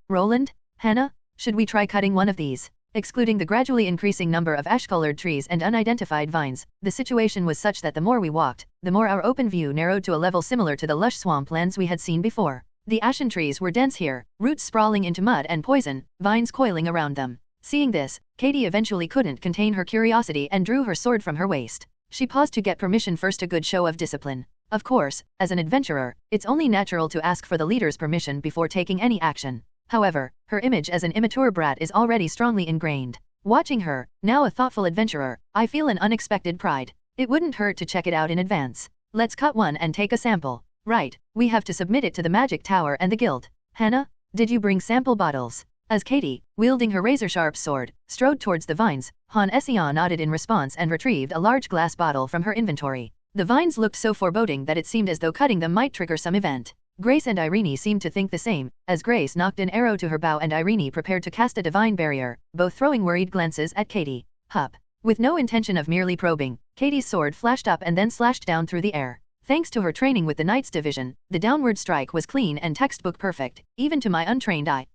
Roland? Hannah? Should we try cutting one of these? Excluding the gradually increasing number of ash-colored trees and unidentified vines, the situation was such that the more we walked, the more our open view narrowed to a level similar to the lush swamplands we had seen before. The ashen trees were dense here, roots sprawling into mud and poison, vines coiling around them. Seeing this, Katie eventually couldn't contain her curiosity and drew her sword from her waist. She paused to get permission first, a good show of discipline. Of course, as an adventurer, it's only natural to ask for the leader's permission before taking any action. However, her image as an immature brat is already strongly ingrained. Watching her, now a thoughtful adventurer, I feel an unexpected pride. It wouldn't hurt to check it out in advance. Let's cut one and take a sample. Right, we have to submit it to the magic tower and the guild. Hannah, did you bring sample bottles? As Katie, wielding her razor-sharp sword, strode towards the vines, Han Seah nodded in response and retrieved a large glass bottle from her inventory. The vines looked so foreboding that it seemed as though cutting them might trigger some event. Grace and Irene seemed to think the same, as Grace knocked an arrow to her bow and Irene prepared to cast a divine barrier, both throwing worried glances at Katie. Hup. With no intention of merely probing, Katie's sword flashed up and then slashed down through the air. Thanks to her training with the Knights Division, the downward strike was clean and textbook perfect, even to my untrained eye.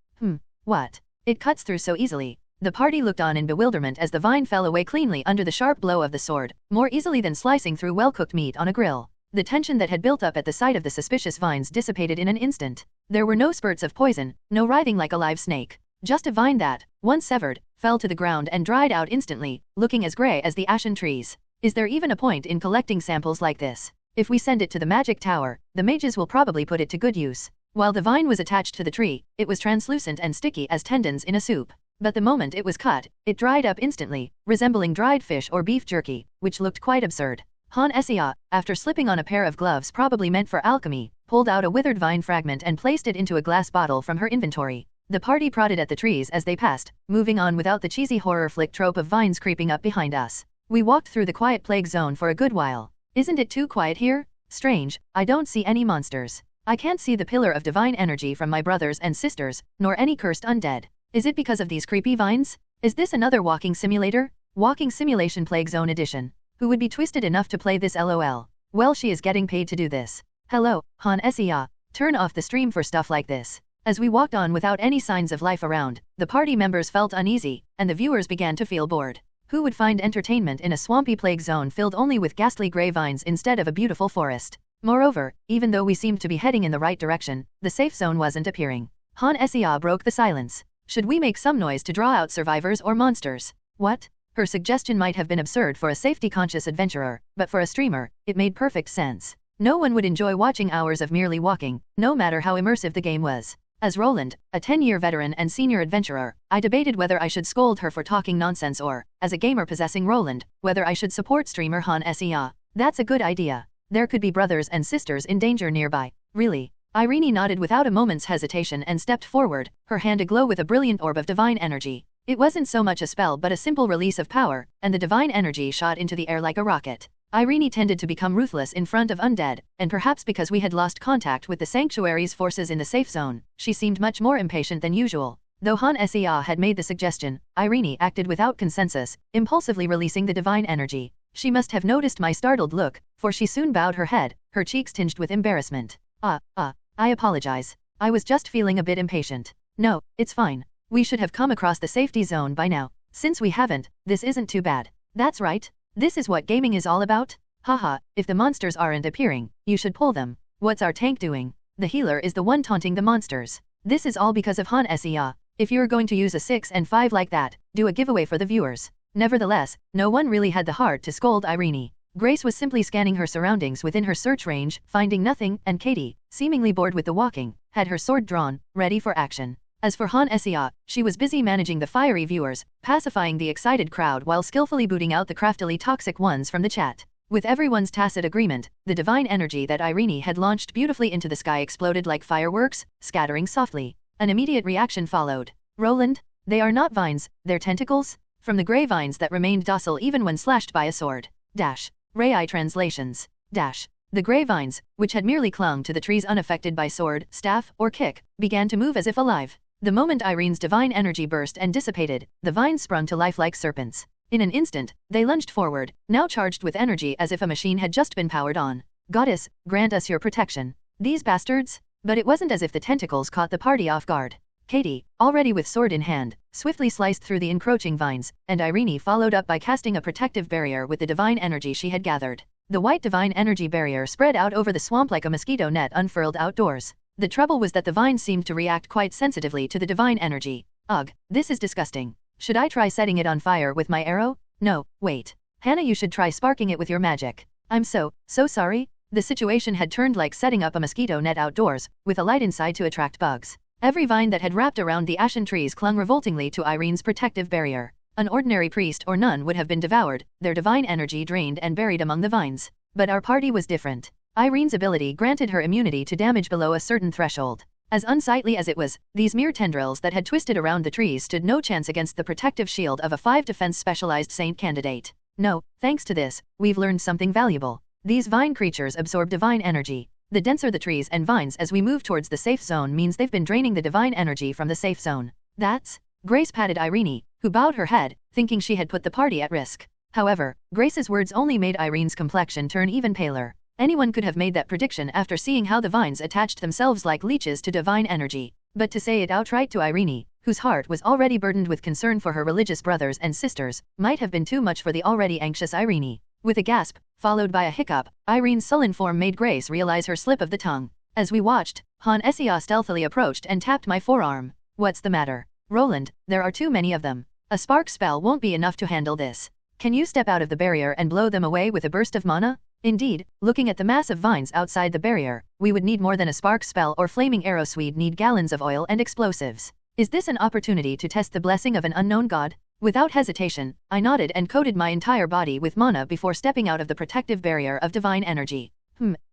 What? It cuts through so easily. The party looked on in bewilderment as the vine fell away cleanly under the sharp blow of the sword, more easily than slicing through well-cooked meat on a grill. The tension that had built up at the sight of the suspicious vines dissipated in an instant. There were no spurts of poison, no writhing like a live snake. Just a vine that, once severed, fell to the ground and dried out instantly, looking as gray as the ashen trees. Is there even a point in collecting samples like this? If we send it to the magic tower, the mages will probably put it to good use. While the vine was attached to the tree, it was translucent and sticky as tendons in a soup. But the moment it was cut, it dried up instantly, resembling dried fish or beef jerky, which looked quite absurd. Han Seah, after slipping on a pair of gloves probably meant for alchemy, pulled out a withered vine fragment and placed it into a glass bottle from her inventory. The party prodded at the trees as they passed, moving on without the cheesy horror flick trope of vines creeping up behind us. We walked through the quiet plague zone for a good while. Isn't it too quiet here? Strange, I don't see any monsters. I can't see the pillar of divine energy from my brothers and sisters, nor any cursed undead. Is it because of these creepy vines? Is this another walking simulator? Walking Simulation Plague Zone Edition. Who would be twisted enough to play this LOL? Well, she is getting paid to do this. Hello, Han Seah. Turn off the stream for stuff like this. As we walked on without any signs of life around, the party members felt uneasy, and the viewers began to feel bored. Who would find entertainment in a swampy plague zone filled only with ghastly grey vines instead of a beautiful forest? Moreover, even though we seemed to be heading in the right direction, the safe zone wasn't appearing. Han Seah broke the silence. Should we make some noise to draw out survivors or monsters? What? Her suggestion might have been absurd for a safety-conscious adventurer, but for a streamer, it made perfect sense. No one would enjoy watching hours of merely walking, no matter how immersive the game was. As Roland, a 10-year veteran and senior adventurer, I debated whether I should scold her for talking nonsense or, as a gamer possessing Roland, whether I should support streamer Han Seah. That's a good idea. There could be brothers and sisters in danger nearby. Really? Irene nodded without a moment's hesitation and stepped forward, her hand aglow with a brilliant orb of divine energy. It wasn't so much a spell but a simple release of power, and the divine energy shot into the air like a rocket. Irene tended to become ruthless in front of undead, and perhaps because we had lost contact with the sanctuary's forces in the safe zone, she seemed much more impatient than usual. Though Han Seah had made the suggestion, Irene acted without consensus, impulsively releasing the divine energy. She must have noticed my startled look, for she soon bowed her head, her cheeks tinged with embarrassment. I apologize. I was just feeling a bit impatient. No, it's fine. We should have come across the safety zone by now. Since we haven't, this isn't too bad. That's right. This is what gaming is all about. Haha, if the monsters aren't appearing, you should pull them. What's our tank doing? The healer is the one taunting the monsters. This is all because of Han Sea. If you're going to use a 6 and 5 like that, do a giveaway for the viewers. Nevertheless, no one really had the heart to scold Irene. Grace was simply scanning her surroundings within her search range, finding nothing, and Katie, seemingly bored with the walking, had her sword drawn, ready for action. As for Han Sea, she was busy managing the fiery viewers, pacifying the excited crowd while skillfully booting out the craftily toxic ones from the chat. With everyone's tacit agreement, the divine energy that Irene had launched beautifully into the sky exploded like fireworks, scattering softly. An immediate reaction followed. Roland, they are not vines, they're tentacles? From the grey vines that remained docile even when slashed by a sword. Rai translations. The grey vines, which had merely clung to the trees unaffected by sword, staff, or kick, began to move as if alive. The moment Irene's divine energy burst and dissipated, the vines sprung to life like serpents. In an instant, they lunged forward, now charged with energy as if a machine had just been powered on. Goddess, grant us your protection. These bastards? But it wasn't as if the tentacles caught the party off guard. Katie, already with sword in hand, swiftly sliced through the encroaching vines, and Irene followed up by casting a protective barrier with the divine energy she had gathered. The white divine energy barrier spread out over the swamp like a mosquito net unfurled outdoors. The trouble was that the vines seemed to react quite sensitively to the divine energy. Ugh, this is disgusting. Should I try setting it on fire with my arrow? No, wait. Hannah, you should try sparking it with your magic. I'm so sorry. The situation had turned like setting up a mosquito net outdoors, with a light inside to attract bugs. Every vine that had wrapped around the ashen trees clung revoltingly to Irene's protective barrier. An ordinary priest or nun would have been devoured, their divine energy drained and buried among the vines. But our party was different. Irene's ability granted her immunity to damage below a certain threshold. As unsightly as it was, these mere tendrils that had twisted around the trees stood no chance against the protective shield of a 5 defense specialized saint candidate. No, thanks to this, we've learned something valuable. These vine creatures absorb divine energy. The denser the trees and vines as we move towards the safe zone means they've been draining the divine energy from the safe zone. That's... Grace patted Irene, who bowed her head, thinking she had put the party at risk. However, Grace's words only made Irene's complexion turn even paler. Anyone could have made that prediction after seeing how the vines attached themselves like leeches to divine energy. But to say it outright to Irene, whose heart was already burdened with concern for her religious brothers and sisters, might have been too much for the already anxious Irene. With a gasp, followed by a hiccup, Irene's sullen form made Grace realize her slip of the tongue. As we watched, Han Sea stealthily approached and tapped my forearm. What's the matter? Roland, there are too many of them. A spark spell won't be enough to handle this. Can you step out of the barrier and blow them away with a burst of mana? Indeed, looking at the massive vines outside the barrier, we would need more than a spark spell or flaming arrow. We'd need gallons of oil and explosives. Is this an opportunity to test the blessing of an unknown god? Without hesitation, I nodded and coated my entire body with mana before stepping out of the protective barrier of divine energy.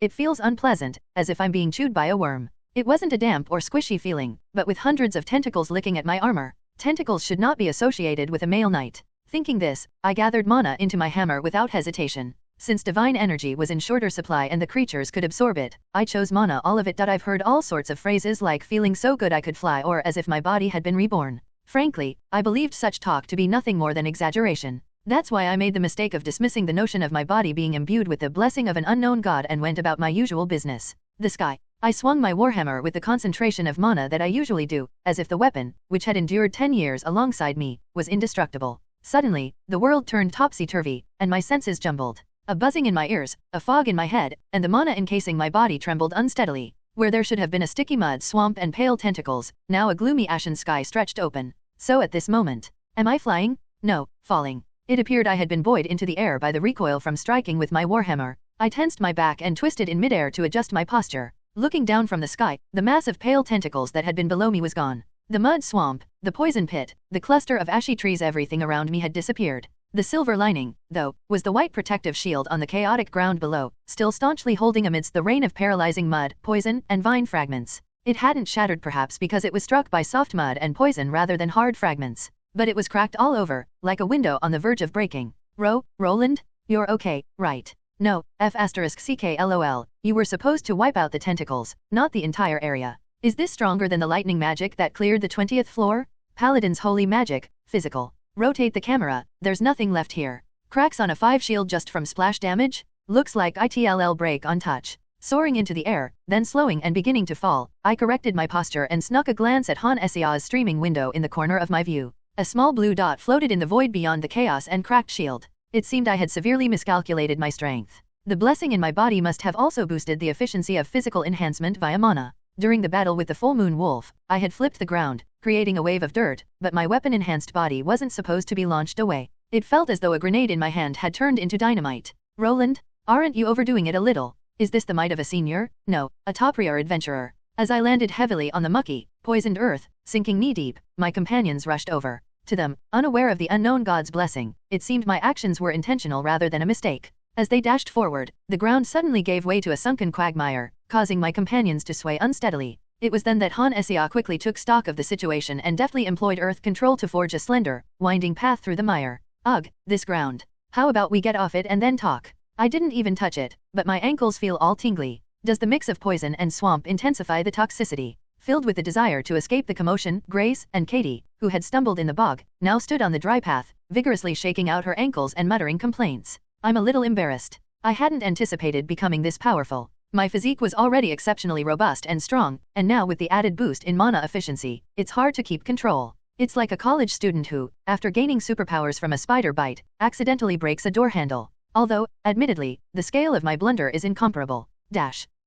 It feels unpleasant, as if I'm being chewed by a worm. It wasn't a damp or squishy feeling, but with hundreds of tentacles licking at my armor. Tentacles should not be associated with a male knight. Thinking this, I gathered mana into my hammer without hesitation. Since divine energy was in shorter supply and the creatures could absorb it, I chose mana, all of it. I've heard all sorts of phrases like feeling so good I could fly or as if my body had been reborn. Frankly, I believed such talk to be nothing more than exaggeration. That's why I made the mistake of dismissing the notion of my body being imbued with the blessing of an unknown god and went about my usual business. The sky. I swung my warhammer with the concentration of mana that I usually do, as if the weapon, which had endured 10 years alongside me, was indestructible. Suddenly, the world turned topsy-turvy, and my senses jumbled. A buzzing in my ears, a fog in my head, and the mana encasing my body trembled unsteadily. Where there should have been a sticky mud swamp and pale tentacles, now a gloomy ashen sky stretched open. So at this moment, am I flying? No, falling. It appeared I had been buoyed into the air by the recoil from striking with my warhammer. I tensed my back and twisted in midair to adjust my posture. Looking down from the sky, the mass of pale tentacles that had been below me was gone. The mud swamp, the poison pit, the cluster of ashy trees, everything around me had disappeared. The silver lining, though, was the white protective shield on the chaotic ground below, still staunchly holding amidst the rain of paralyzing mud, poison, and vine fragments. It hadn't shattered, perhaps because it was struck by soft mud and poison rather than hard fragments. But it was cracked all over, like a window on the verge of breaking. Roland? You're okay, right? No, F***CK LOL, you were supposed to wipe out the tentacles, not the entire area. Is this stronger than the lightning magic that cleared the 20th floor? Paladin's holy magic, physical. Rotate the camera, there's nothing left here. Cracks on a 5 shield just from splash damage? Looks like ITLL break on touch. Soaring into the air, then slowing and beginning to fall, I corrected my posture and snuck a glance at Han Sea's streaming window in the corner of my view. A small blue dot floated in the void beyond the chaos and cracked shield. It seemed I had severely miscalculated my strength. The blessing in my body must have also boosted the efficiency of physical enhancement via mana. During the battle with the full moon wolf, I had flipped the ground, creating a wave of dirt, but my weapon-enhanced body wasn't supposed to be launched away. It felt as though a grenade in my hand had turned into dynamite. Roland, aren't you overdoing it a little? Is this the might of a senior? No, a top-tier adventurer. As I landed heavily on the mucky, poisoned earth, sinking knee-deep, my companions rushed over. To them, unaware of the unknown god's blessing, it seemed my actions were intentional rather than a mistake. As they dashed forward, the ground suddenly gave way to a sunken quagmire, causing my companions to sway unsteadily. It was then that Han Essia quickly took stock of the situation and deftly employed earth control to forge a slender, winding path through the mire. Ugh, this ground. How about we get off it and then talk? I didn't even touch it, but my ankles feel all tingly. Does the mix of poison and swamp intensify the toxicity? Filled with the desire to escape the commotion, Grace and Katie, who had stumbled in the bog, now stood on the dry path, vigorously shaking out her ankles and muttering complaints. I'm a little embarrassed. I hadn't anticipated becoming this powerful. My physique was already exceptionally robust and strong, and now with the added boost in mana efficiency, it's hard to keep control. It's like a college student who, after gaining superpowers from a spider bite, accidentally breaks a door handle. Although, admittedly, the scale of my blunder is incomparable.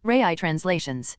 Rai translations.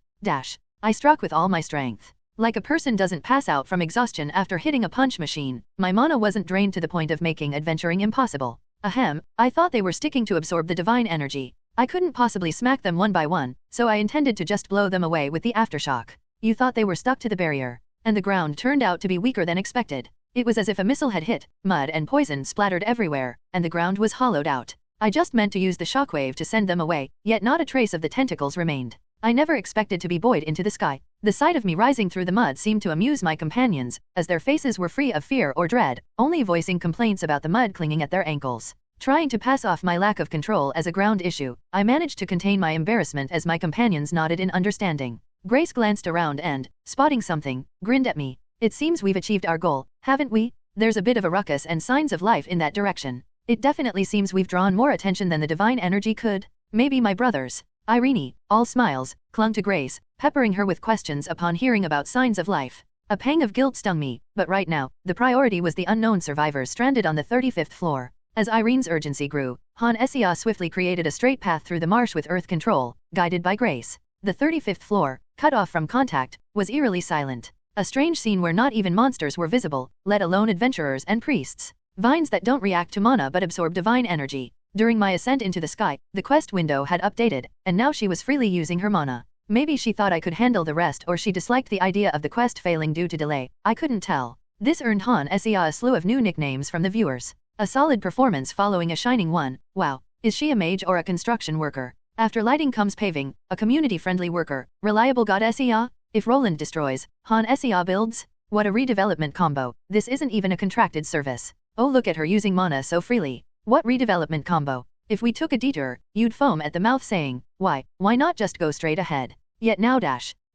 I struck with all my strength. Like a person doesn't pass out from exhaustion after hitting a punch machine, my mana wasn't drained to the point of making adventuring impossible. Ahem, I thought they were sticking to absorb the divine energy. I couldn't possibly smack them one by one, so I intended to just blow them away with the aftershock. You thought they were stuck to the barrier. And the ground turned out to be weaker than expected. It was as if a missile had hit, mud and poison splattered everywhere, and the ground was hollowed out. I just meant to use the shockwave to send them away, yet not a trace of the tentacles remained. I never expected to be buoyed into the sky. The sight of me rising through the mud seemed to amuse my companions, as their faces were free of fear or dread, only voicing complaints about the mud clinging at their ankles. Trying to pass off my lack of control as a ground issue, I managed to contain my embarrassment as my companions nodded in understanding. Grace glanced around and, spotting something, grinned at me. It seems we've achieved our goal, haven't we? There's a bit of a ruckus and signs of life in that direction. It definitely seems we've drawn more attention than the divine energy could. Maybe my brothers. Irene, all smiles, clung to Grace, peppering her with questions upon hearing about signs of life. A pang of guilt stung me, but right now, the priority was the unknown survivors stranded on the 35th floor. As Irene's urgency grew, Han Essia swiftly created a straight path through the marsh with earth control, guided by Grace. The 35th floor, cut off from contact, was eerily silent. A strange scene where not even monsters were visible, let alone adventurers and priests. Vines that don't react to mana but absorb divine energy. During my ascent into the sky, the quest window had updated, and now she was freely using her mana. Maybe she thought I could handle the rest or she disliked the idea of the quest failing due to delay, I couldn't tell. This earned Han Essia a slew of new nicknames from the viewers. A solid performance following a shining one. Wow, is she a mage or a construction worker? After lighting comes paving, a community-friendly worker. Reliable god Essia? If Roland destroys, Han Essia builds? What a redevelopment combo. This isn't even a contracted service. Oh, look at her using mana so freely. What redevelopment combo? If we took a detour, you'd foam at the mouth saying, why not just go straight ahead? Yet now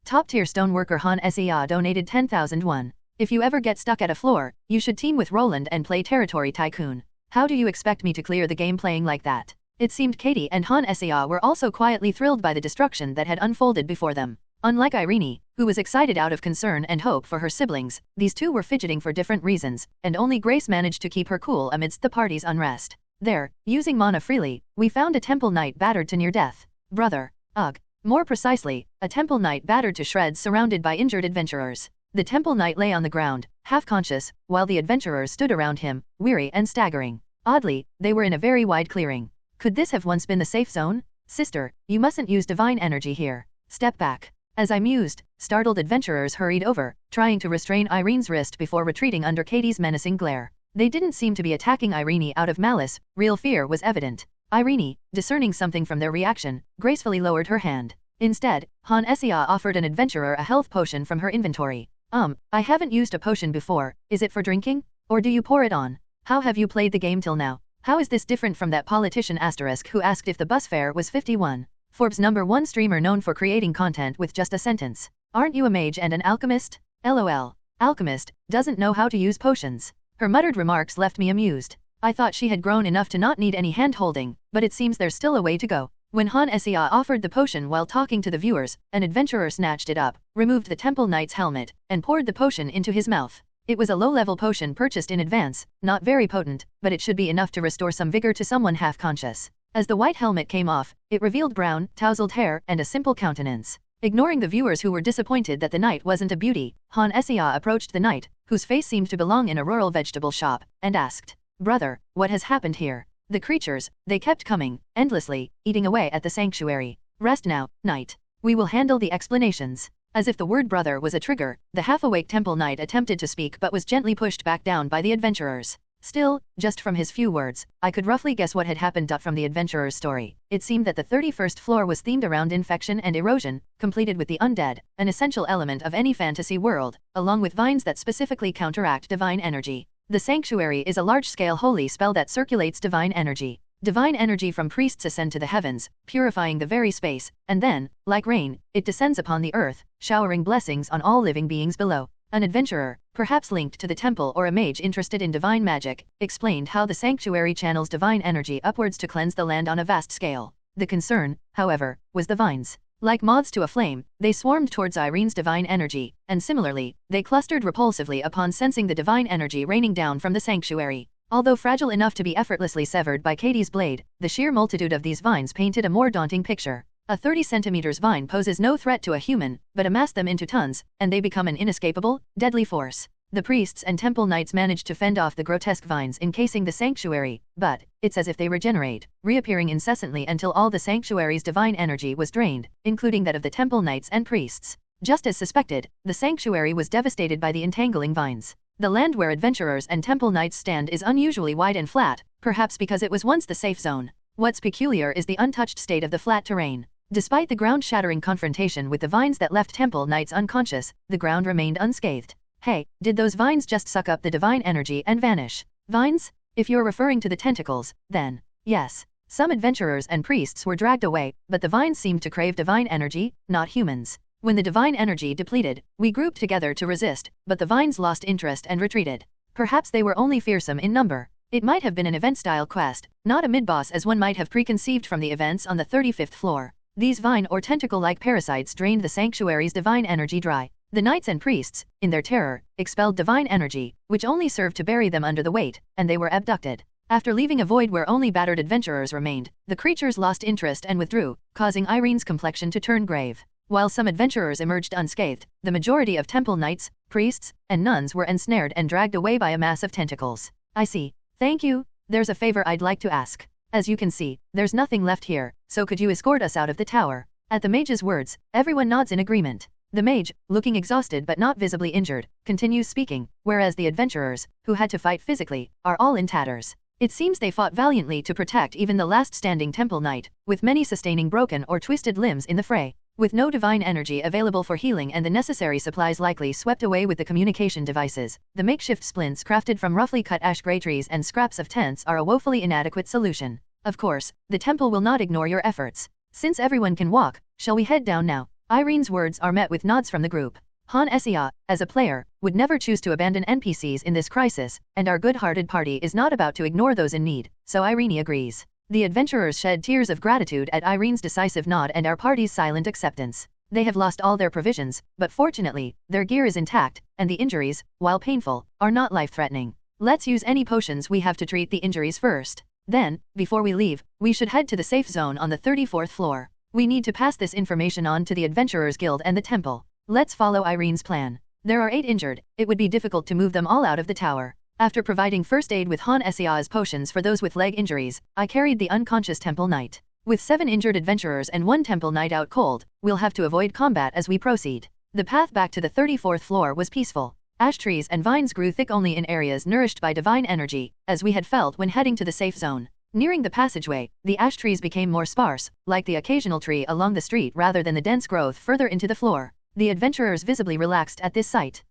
top-tier stoneworker Han Essia donated 10,001. If you ever get stuck at a floor, you should team with Roland and play Territory Tycoon. How do you expect me to clear the game playing like that? It seemed Katie and Han Essia were also quietly thrilled by the destruction that had unfolded before them. Unlike Irene, who was excited out of concern and hope for her siblings, these two were fidgeting for different reasons, and only Grace managed to keep her cool amidst the party's unrest. There, using mana freely, we found a temple knight battered to near death. Brother. Ugh. More precisely, a temple knight battered to shreds surrounded by injured adventurers. The temple knight lay on the ground, half-conscious, while the adventurers stood around him, weary and staggering. Oddly, they were in a very wide clearing. Could this have once been the safe zone? Sister, you mustn't use divine energy here. Step back. As I mused, startled adventurers hurried over, trying to restrain Irene's wrist before retreating under Katie's menacing glare. They didn't seem to be attacking Irene out of malice, real fear was evident. Irene, discerning something from their reaction, gracefully lowered her hand. Instead, Han Essia offered an adventurer a health potion from her inventory. I haven't used a potion before. Is it for drinking? Or do you pour it on? How have you played the game till now? How is this different from that politician asterisk who asked if the bus fare was 51? Forbes #1 streamer known for creating content with just a sentence. Aren't you a mage and an alchemist? LOL. Alchemist, doesn't know how to use potions. Her muttered remarks left me amused. I thought she had grown enough to not need any hand-holding, but it seems there's still a way to go. When Han Essia offered the potion while talking to the viewers, an adventurer snatched it up, removed the temple knight's helmet, and poured the potion into his mouth. It was a low-level potion purchased in advance, not very potent, but it should be enough to restore some vigor to someone half-conscious. As the white helmet came off, it revealed brown, tousled hair and a simple countenance. Ignoring the viewers who were disappointed that the knight wasn't a beauty, Han Essia approached the knight, whose face seemed to belong in a rural vegetable shop, and asked, "Brother, what has happened here?" The creatures, they kept coming, endlessly, eating away at the sanctuary. "Rest now, knight. We will handle the explanations." As if the word brother was a trigger, the half-awake temple knight attempted to speak but was gently pushed back down by the adventurers. Still, just from his few words, I could roughly guess what had happened. From the adventurer's story, it seemed that the 31st floor was themed around infection and erosion, completed with the undead, an essential element of any fantasy world, along with vines that specifically counteract divine energy. The sanctuary is a large-scale holy spell that circulates divine energy. Divine energy from priests ascend to the heavens, purifying the very space, and then, like rain, it descends upon the earth, showering blessings on all living beings below. An adventurer, perhaps linked to the temple or a mage interested in divine magic, explained how the sanctuary channels divine energy upwards to cleanse the land on a vast scale. The concern, however, was the vines. Like moths to a flame, they swarmed towards Irene's divine energy, and similarly, they clustered repulsively upon sensing the divine energy raining down from the sanctuary. Although fragile enough to be effortlessly severed by Katie's blade, the sheer multitude of these vines painted a more daunting picture. A 30 centimeters vine poses no threat to a human, but amass them into tons, and they become an inescapable, deadly force. The priests and temple knights managed to fend off the grotesque vines encasing the sanctuary, but it's as if they regenerate, reappearing incessantly until all the sanctuary's divine energy was drained, including that of the temple knights and priests. Just as suspected, the sanctuary was devastated by the entangling vines. The land where adventurers and temple knights stand is unusually wide and flat, perhaps because it was once the safe zone. What's peculiar is the untouched state of the flat terrain. Despite the ground-shattering confrontation with the vines that left temple knights unconscious, the ground remained unscathed. Hey, did those vines just suck up the divine energy and vanish? Vines? If you're referring to the tentacles, then yes. Some adventurers and priests were dragged away, but the vines seemed to crave divine energy, not humans. When the divine energy depleted, we grouped together to resist, but the vines lost interest and retreated. Perhaps they were only fearsome in number. It might have been an event-style quest, not a mid-boss as one might have preconceived from the events on the 35th floor. These vine or tentacle-like parasites drained the sanctuary's divine energy dry. The knights and priests, in their terror, expelled divine energy, which only served to bury them under the weight, and they were abducted. After leaving a void where only battered adventurers remained, the creatures lost interest and withdrew, causing Irene's complexion to turn grave. While some adventurers emerged unscathed, the majority of temple knights, priests, and nuns were ensnared and dragged away by a mass of tentacles. I see. Thank you. There's a favor I'd like to ask. As you can see, there's nothing left here, so could you escort us out of the tower? At the mage's words, everyone nods in agreement. The mage, looking exhausted but not visibly injured, continues speaking, whereas the adventurers, who had to fight physically, are all in tatters. It seems they fought valiantly to protect even the last standing temple knight, with many sustaining broken or twisted limbs in the fray. With no divine energy available for healing and the necessary supplies likely swept away with the communication devices, the makeshift splints crafted from roughly cut ash gray trees and scraps of tents are a woefully inadequate solution. Of course, the temple will not ignore your efforts. Since everyone can walk, shall we head down now? Irene's words are met with nods from the group. Han Essia, as a player, would never choose to abandon NPCs in this crisis, and our good-hearted party is not about to ignore those in need, so Irene agrees. The adventurers shed tears of gratitude at Irene's decisive nod and our party's silent acceptance. They have lost all their provisions, but fortunately, their gear is intact, and the injuries, while painful, are not life-threatening. Let's use any potions we have to treat the injuries first. Then, before we leave, we should head to the safe zone on the 34th floor. We need to pass this information on to the Adventurers Guild and the temple. Let's follow Irene's plan. There are 8 injured, it would be difficult to move them all out of the tower. After providing first aid with Han Essia's potions for those with leg injuries, I carried the unconscious temple knight. With 7 injured adventurers and 1 temple knight out cold, we'll have to avoid combat as we proceed. The path back to the 34th floor was peaceful. Ash trees and vines grew thick only in areas nourished by divine energy, as we had felt when heading to the safe zone. Nearing the passageway, the ash trees became more sparse, like the occasional tree along the street rather than the dense growth further into the floor. The adventurers visibly relaxed at this sight.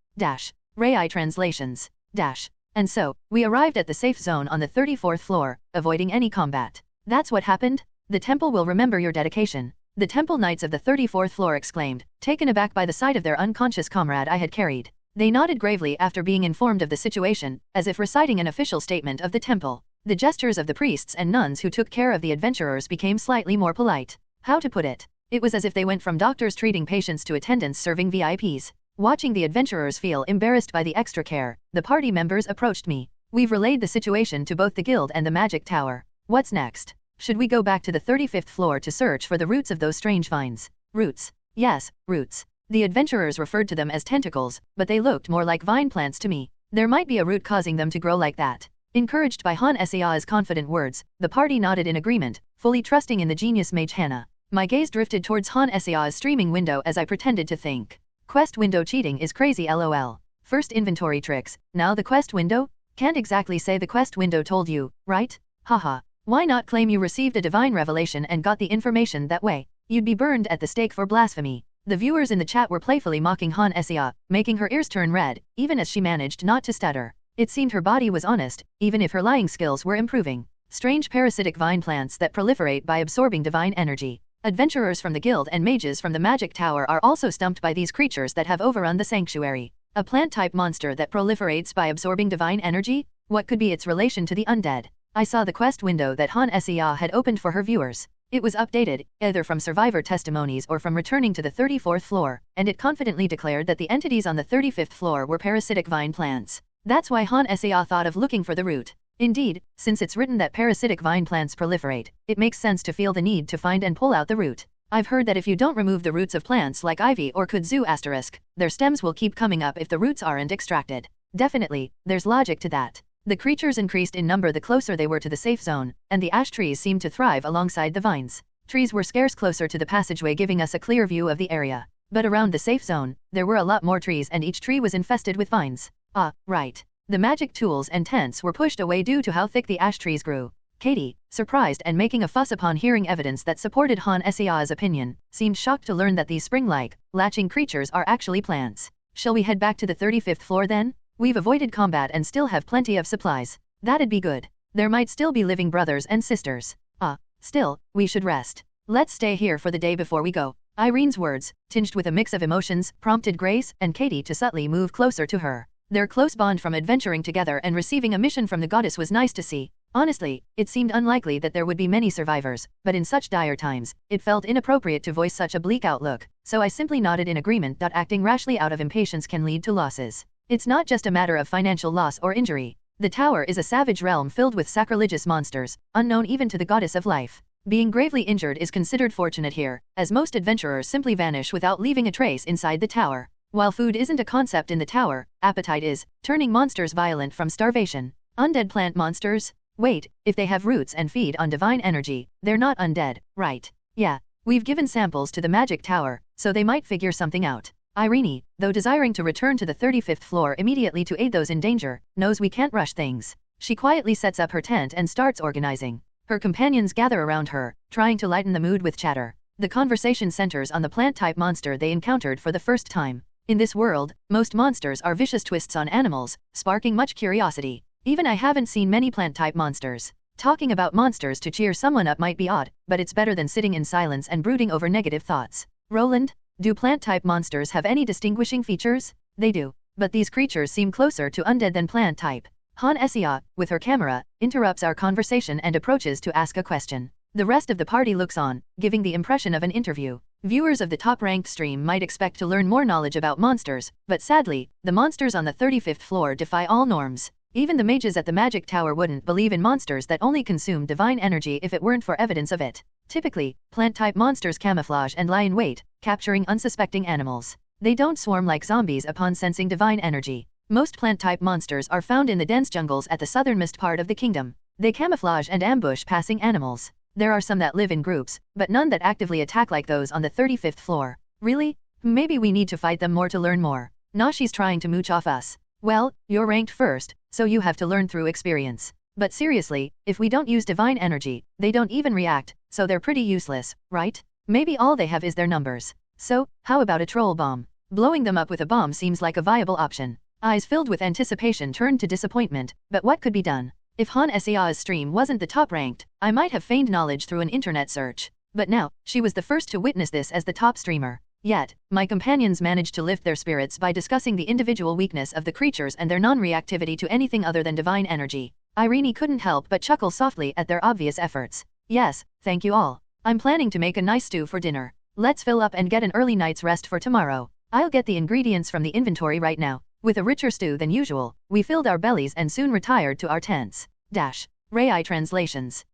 Rai translations. And so, we arrived at the safe zone on the 34th floor, avoiding any combat. That's what happened? The temple will remember your dedication. The temple knights of the 34th floor exclaimed, taken aback by the sight of their unconscious comrade I had carried. They nodded gravely after being informed of the situation, as if reciting an official statement of the temple. The gestures of the priests and nuns who took care of the adventurers became slightly more polite. How to put it? It was as if they went from doctors treating patients to attendants serving VIPs. Watching the adventurers feel embarrassed by the extra care, the party members approached me. We've relayed the situation to both the guild and the magic tower. What's next? Should we go back to the 35th floor to search for the roots of those strange vines? Roots. Yes, roots. The adventurers referred to them as tentacles, but they looked more like vine plants to me. There might be a root causing them to grow like that. Encouraged by Han Sea's confident words, the party nodded in agreement, fully trusting in the genius mage Hannah. My gaze drifted towards Han Sea's streaming window as I pretended to think. Quest window cheating is crazy lol. First inventory tricks, now the quest window? Can't exactly say the quest window told you, right? Haha. Why not claim you received a divine revelation and got the information that way? You'd be burned at the stake for blasphemy. The viewers in the chat were playfully mocking Han Sea, making her ears turn red, even as she managed not to stutter. It seemed her body was honest, even if her lying skills were improving. Strange parasitic vine plants that proliferate by absorbing divine energy. Adventurers from the guild and mages from the magic tower are also stumped by these creatures that have overrun the sanctuary. A plant-type monster that proliferates by absorbing divine energy? What could be its relation to the undead? I saw the quest window that Han Sea had opened for her viewers. It was updated, either from survivor testimonies or from returning to the 34th floor, and it confidently declared that the entities on the 35th floor were parasitic vine plants. That's why Han Sea thought of looking for the root. Indeed, since it's written that parasitic vine plants proliferate, it makes sense to feel the need to find and pull out the root. I've heard that if you don't remove the roots of plants like ivy or kudzu *, their stems will keep coming up if the roots aren't extracted. Definitely, there's logic to that. The creatures increased in number the closer they were to the safe zone, and the ash trees seemed to thrive alongside the vines. Trees were scarce closer to the passageway, giving us a clear view of the area. But around the safe zone, there were a lot more trees and each tree was infested with vines. Ah, right. The magic tools and tents were pushed away due to how thick the ash trees grew. Katie, surprised and making a fuss upon hearing evidence that supported Han Sea's opinion, seemed shocked to learn that these spring-like, latching creatures are actually plants. Shall we head back to the 35th floor then? We've avoided combat and still have plenty of supplies. That'd be good. There might still be living brothers and sisters. Still, we should rest. Let's stay here for the day before we go. Irene's words, tinged with a mix of emotions, prompted Grace and Katie to subtly move closer to her. Their close bond from adventuring together and receiving a mission from the goddess was nice to see. Honestly, it seemed unlikely that there would be many survivors, but in such dire times, it felt inappropriate to voice such a bleak outlook, so I simply nodded in agreement that acting rashly out of impatience can lead to losses. It's not just a matter of financial loss or injury. The tower is a savage realm filled with sacrilegious monsters, unknown even to the goddess of life. Being gravely injured is considered fortunate here, as most adventurers simply vanish without leaving a trace inside the tower. While food isn't a concept in the tower, appetite is, turning monsters violent from starvation. Undead plant monsters? Wait, if they have roots and feed on divine energy, they're not undead, right? Yeah, we've given samples to the magic tower, so they might figure something out. Irene, though desiring to return to the 35th floor immediately to aid those in danger, knows we can't rush things. She quietly sets up her tent and starts organizing. Her companions gather around her, trying to lighten the mood with chatter. The conversation centers on the plant-type monster they encountered for the first time. In this world, most monsters are vicious twists on animals, sparking much curiosity. Even I haven't seen many plant-type monsters. Talking about monsters to cheer someone up might be odd, but it's better than sitting in silence and brooding over negative thoughts. Roland, do plant-type monsters have any distinguishing features? They do. But these creatures seem closer to undead than plant-type. Han Sea, with her camera, interrupts our conversation and approaches to ask a question. The rest of the party looks on, giving the impression of an interview. Viewers of the top-ranked stream might expect to learn more knowledge about monsters, but sadly, the monsters on the 35th floor defy all norms. Even the mages at the magic tower wouldn't believe in monsters that only consume divine energy if it weren't for evidence of it. Typically, plant-type monsters camouflage and lie in wait, capturing unsuspecting animals. They don't swarm like zombies upon sensing divine energy. Most plant-type monsters are found in the dense jungles at the southernmost part of the kingdom. They camouflage and ambush passing animals. There are some that live in groups, but none that actively attack like those on the 35th floor. Really? Maybe we need to fight them more to learn more. Nah, she's trying to mooch off us. Well, you're ranked first, so you have to learn through experience. But seriously, if we don't use divine energy, they don't even react, so they're pretty useless, right? Maybe all they have is their numbers. So, how about a troll bomb? Blowing them up with a bomb seems like a viable option. Eyes filled with anticipation turned to disappointment, but what could be done? If Han Sea's stream wasn't the top ranked, I might have feigned knowledge through an internet search. But now, she was the first to witness this as the top streamer. Yet, my companions managed to lift their spirits by discussing the individual weakness of the creatures and their non-reactivity to anything other than divine energy. Irene couldn't help but chuckle softly at their obvious efforts. Yes, thank you all. I'm planning to make a nice stew for dinner. Let's fill up and get an early night's rest for tomorrow. I'll get the ingredients from the inventory right now. With a richer stew than usual, we filled our bellies and soon retired to our tents. Rai translations.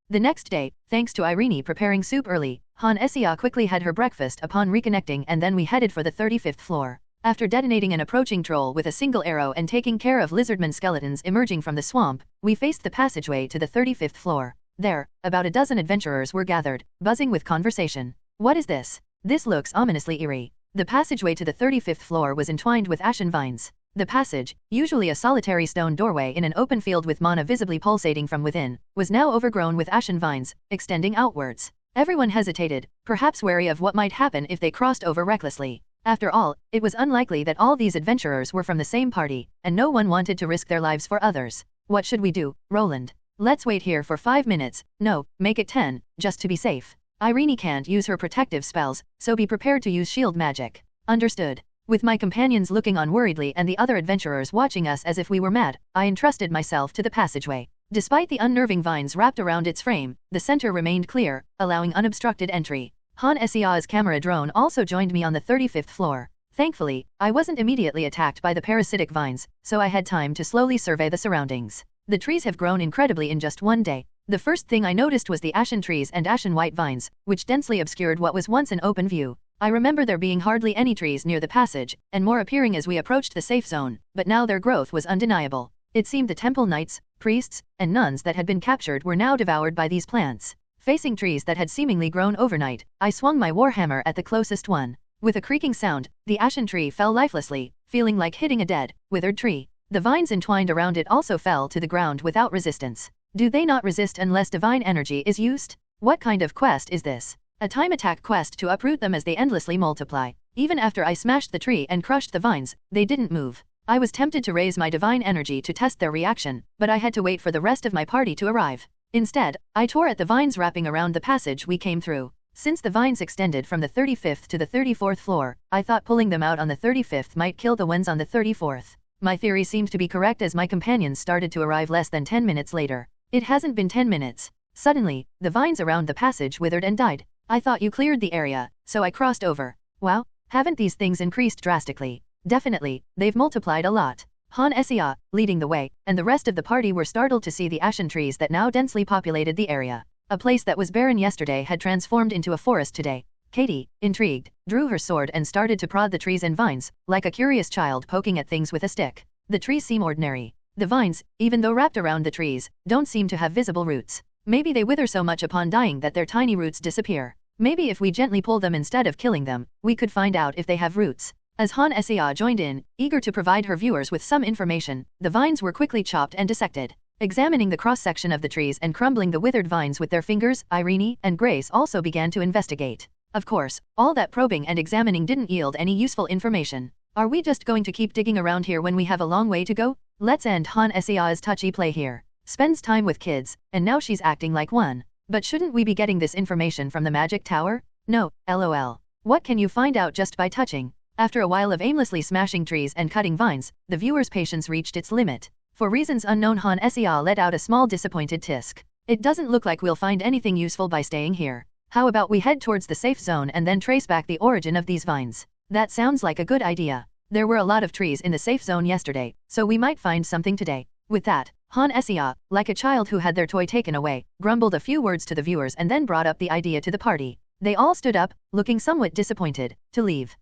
The next day, thanks to Irene preparing soup early, Han Sia quickly had her breakfast upon reconnecting, and then we headed for the 35th floor. After detonating an approaching troll with a single arrow and taking care of lizardman skeletons emerging from the swamp, we faced the passageway to the 35th floor. There, about a dozen adventurers were gathered, buzzing with conversation. What is this? This looks ominously eerie. The passageway to the 35th floor was entwined with ashen vines. The passage, usually a solitary stone doorway in an open field with mana visibly pulsating from within, was now overgrown with ashen vines, extending outwards. Everyone hesitated, perhaps wary of what might happen if they crossed over recklessly. After all, it was unlikely that all these adventurers were from the same party, and no one wanted to risk their lives for others. What should we do, Roland? Let's wait here for 5 minutes, no, make it 10, just to be safe. Irene can't use her protective spells, so be prepared to use shield magic. Understood. With my companions looking on worriedly and the other adventurers watching us as if we were mad, I entrusted myself to the passageway. Despite the unnerving vines wrapped around its frame, the center remained clear, allowing unobstructed entry. Han Sia's camera drone also joined me on the 35th floor. Thankfully, I wasn't immediately attacked by the parasitic vines, so I had time to slowly survey the surroundings. The trees have grown incredibly in just one day. The first thing I noticed was the ashen trees and ashen white vines, which densely obscured what was once an open view. I remember there being hardly any trees near the passage, and more appearing as we approached the safe zone, but now their growth was undeniable. It seemed the temple knights, priests, and nuns that had been captured were now devoured by these plants. Facing trees that had seemingly grown overnight, I swung my warhammer at the closest one. With a creaking sound, the ashen tree fell lifelessly, feeling like hitting a dead, withered tree. The vines entwined around it also fell to the ground without resistance. Do they not resist unless divine energy is used? What kind of quest is this? A time attack quest to uproot them as they endlessly multiply. Even after I smashed the tree and crushed the vines, they didn't move. I was tempted to raise my divine energy to test their reaction, but I had to wait for the rest of my party to arrive. Instead, I tore at the vines wrapping around the passage we came through. Since the vines extended from the 35th to the 34th floor, I thought pulling them out on the 35th might kill the ones on the 34th. My theory seemed to be correct as my companions started to arrive less than 10 minutes later. It hasn't been 10 minutes. Suddenly, the vines around the passage withered and died. I thought you cleared the area, so I crossed over. Wow, haven't these things increased drastically? Definitely, they've multiplied a lot. Han Sia, leading the way, and the rest of the party were startled to see the ashen trees that now densely populated the area. A place that was barren yesterday had transformed into a forest today. Katie, intrigued, drew her sword and started to prod the trees and vines, like a curious child poking at things with a stick. The trees seem ordinary. The vines, even though wrapped around the trees, don't seem to have visible roots. Maybe they wither so much upon dying that their tiny roots disappear. Maybe if we gently pull them instead of killing them, we could find out if they have roots. As Han Sia joined in, eager to provide her viewers with some information, the vines were quickly chopped and dissected. Examining the cross-section of the trees and crumbling the withered vines with their fingers, Irene and Grace also began to investigate. Of course, all that probing and examining didn't yield any useful information. Are we just going to keep digging around here when we have a long way to go? Let's end Han Sia's touchy play here. Spends time with kids, and now she's acting like one. But shouldn't we be getting this information from the magic tower? No, lol. What can you find out just by touching? After a while of aimlessly smashing trees and cutting vines, the viewer's patience reached its limit. For reasons unknown, Han Sia let out a small disappointed tisk. It doesn't look like we'll find anything useful by staying here. How about we head towards the safe zone and then trace back the origin of these vines? That sounds like a good idea. There were a lot of trees in the safe zone yesterday, so we might find something today. With that, Han Sia, like a child who had their toy taken away, grumbled a few words to the viewers and then brought up the idea to the party. They all stood up, looking somewhat disappointed, to leave.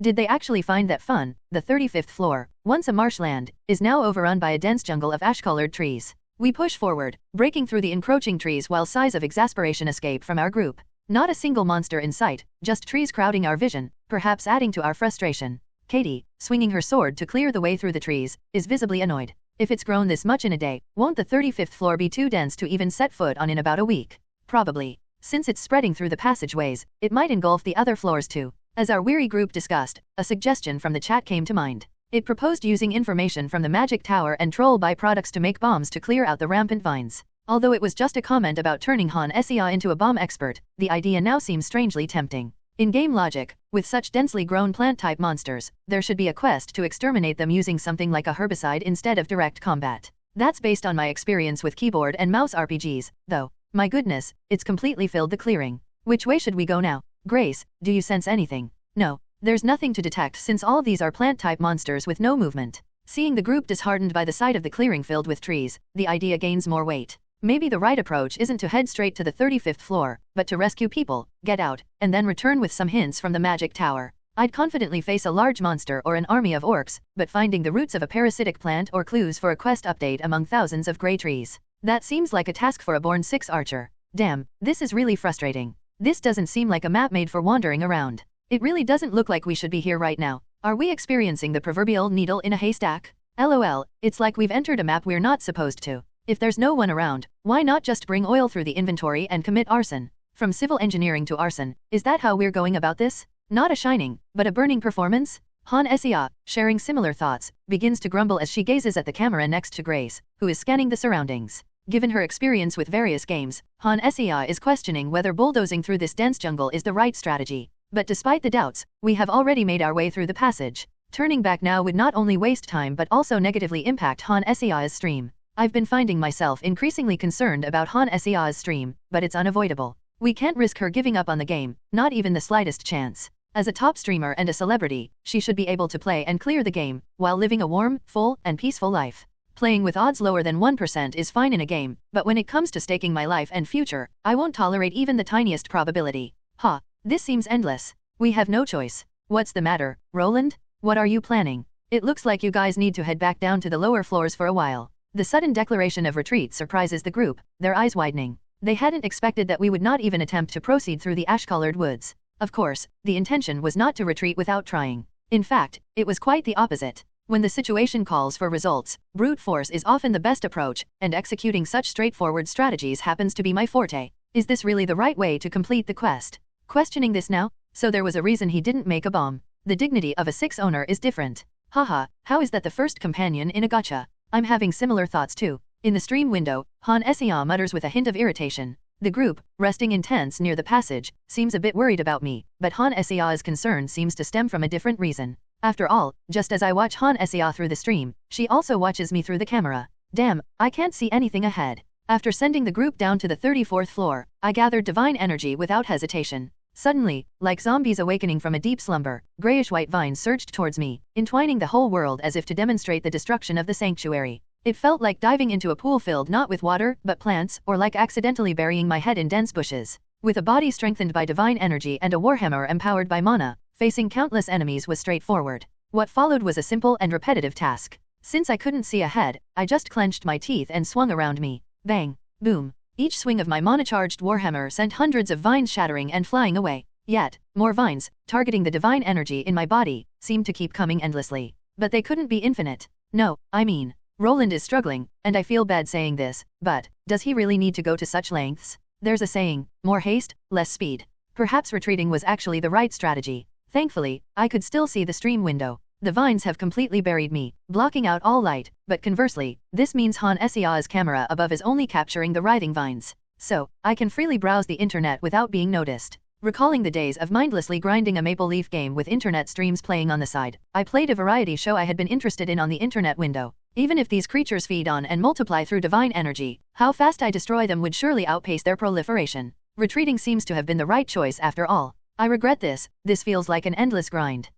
Did they actually find that fun? The 35th floor, once a marshland, is now overrun by a dense jungle of ash-colored trees. We push forward, breaking through the encroaching trees while sighs of exasperation escape from our group. Not a single monster in sight, just trees crowding our vision, perhaps adding to our frustration. Katie, swinging her sword to clear the way through the trees, is visibly annoyed. If it's grown this much in a day, won't the 35th floor be too dense to even set foot on in about a week? Probably. Since it's spreading through the passageways, it might engulf the other floors too. As our weary group discussed, a suggestion from the chat came to mind. It proposed using information from the magic tower and troll byproducts to make bombs to clear out the rampant vines. Although it was just a comment about turning Han Sia into a bomb expert, the idea now seems strangely tempting. In game logic, with such densely grown plant-type monsters, there should be a quest to exterminate them using something like a herbicide instead of direct combat. That's based on my experience with keyboard and mouse RPGs, though. My goodness, it's completely filled the clearing. Which way should we go now? Grace, do you sense anything? No, there's nothing to detect since all these are plant-type monsters with no movement. Seeing the group disheartened by the sight of the clearing filled with trees, the idea gains more weight. Maybe the right approach isn't to head straight to the 35th floor, but to rescue people, get out, and then return with some hints from the magic tower. I'd confidently face a large monster or an army of orcs, but finding the roots of a parasitic plant or clues for a quest update among thousands of grey trees. That seems like a task for a born 6 archer. Damn, this is really frustrating. This doesn't seem like a map made for wandering around. It really doesn't look like we should be here right now. Are we experiencing the proverbial needle in a haystack? LOL, it's like we've entered a map we're not supposed to. If there's no one around, why not just bring oil through the inventory and commit arson? From civil engineering to arson, is that how we're going about this? Not a shining, but a burning performance? Han Sia, sharing similar thoughts, begins to grumble as she gazes at the camera next to Grace, who is scanning the surroundings. Given her experience with various games, Han Sia is questioning whether bulldozing through this dense jungle is the right strategy. But despite the doubts, we have already made our way through the passage. Turning back now would not only waste time but also negatively impact Han Sia's stream. I've been finding myself increasingly concerned about Han Sia's stream, but it's unavoidable. We can't risk her giving up on the game, not even the slightest chance. As a top streamer and a celebrity, she should be able to play and clear the game, while living a warm, full, and peaceful life. Playing with odds lower than 1% is fine in a game, but when it comes to staking my life and future, I won't tolerate even the tiniest probability. Ha, this seems endless. We have no choice. What's the matter, Roland? What are you planning? It looks like you guys need to head back down to the lower floors for a while. The sudden declaration of retreat surprises the group, their eyes widening. They hadn't expected that we would not even attempt to proceed through the ash-colored woods. Of course, the intention was not to retreat without trying. In fact, it was quite the opposite. When the situation calls for results, brute force is often the best approach, and executing such straightforward strategies happens to be my forte. Is this really the right way to complete the quest? Questioning this now? So there was a reason he didn't make a bomb. The dignity of a 6 owner is different. Haha, how is that the first companion in a gacha? I'm having similar thoughts too. In the stream window, Han Sia mutters with a hint of irritation. The group, resting in tents near the passage, seems a bit worried about me, but Han Sia's concern seems to stem from a different reason. After all, just as I watch Han Sia through the stream, she also watches me through the camera. Damn, I can't see anything ahead. After sending the group down to the 34th floor, I gathered divine energy without hesitation. Suddenly, like zombies awakening from a deep slumber, grayish-white vines surged towards me, entwining the whole world as if to demonstrate the destruction of the sanctuary. It felt like diving into a pool filled not with water, but plants, or like accidentally burying my head in dense bushes. With a body strengthened by divine energy and a warhammer empowered by mana, facing countless enemies was straightforward. What followed was a simple and repetitive task. Since I couldn't see ahead, I just clenched my teeth and swung around me. Bang! Boom! Each swing of my mana-charged warhammer sent hundreds of vines shattering and flying away. Yet, more vines, targeting the divine energy in my body, seemed to keep coming endlessly. But they couldn't be infinite. No, I mean, Roland is struggling, and I feel bad saying this, but does he really need to go to such lengths? There's a saying, more haste, less speed. Perhaps retreating was actually the right strategy. Thankfully, I could still see the stream window. The vines have completely buried me, blocking out all light, but conversely, this means Han Sia's camera above is only capturing the writhing vines. So, I can freely browse the internet without being noticed. Recalling the days of mindlessly grinding a Maple Leaf game with internet streams playing on the side, I played a variety show I had been interested in on the internet window. Even if these creatures feed on and multiply through divine energy, how fast I destroy them would surely outpace their proliferation. Retreating seems to have been the right choice after all. I regret this feels like an endless grind.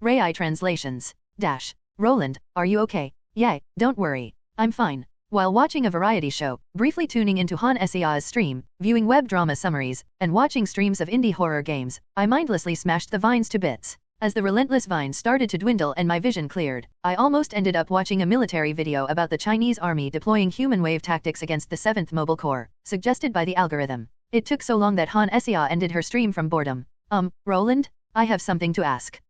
Rai translations. Roland, are you okay? Yeah, don't worry. I'm fine. While watching a variety show, briefly tuning into Han Sia's stream, viewing web drama summaries, and watching streams of indie horror games, I mindlessly smashed the vines to bits. As the relentless vines started to dwindle and my vision cleared, I almost ended up watching a military video about the Chinese army deploying human wave tactics against the 7th Mobile Corps, suggested by the algorithm. It took so long that Han Sia ended her stream from boredom. Roland? I have something to ask.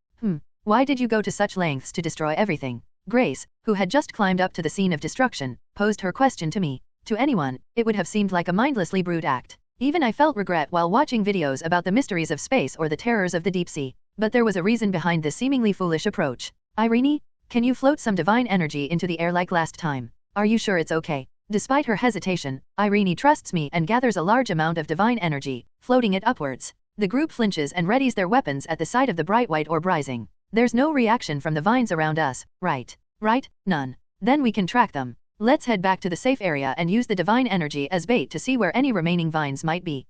Why did you go to such lengths to destroy everything? Grace, who had just climbed up to the scene of destruction, posed her question to me. To anyone, it would have seemed like a mindlessly brute act. Even I felt regret while watching videos about the mysteries of space or the terrors of the deep sea. But there was a reason behind this seemingly foolish approach. Irene, can you float some divine energy into the air like last time? Are you sure it's okay? Despite her hesitation, Irene trusts me and gathers a large amount of divine energy, floating it upwards. The group flinches and readies their weapons at the sight of the bright white orb rising. There's no reaction from the vines around us, right? Right? None. Then we can track them. Let's head back to the safe area and use the divine energy as bait to see where any remaining vines might be.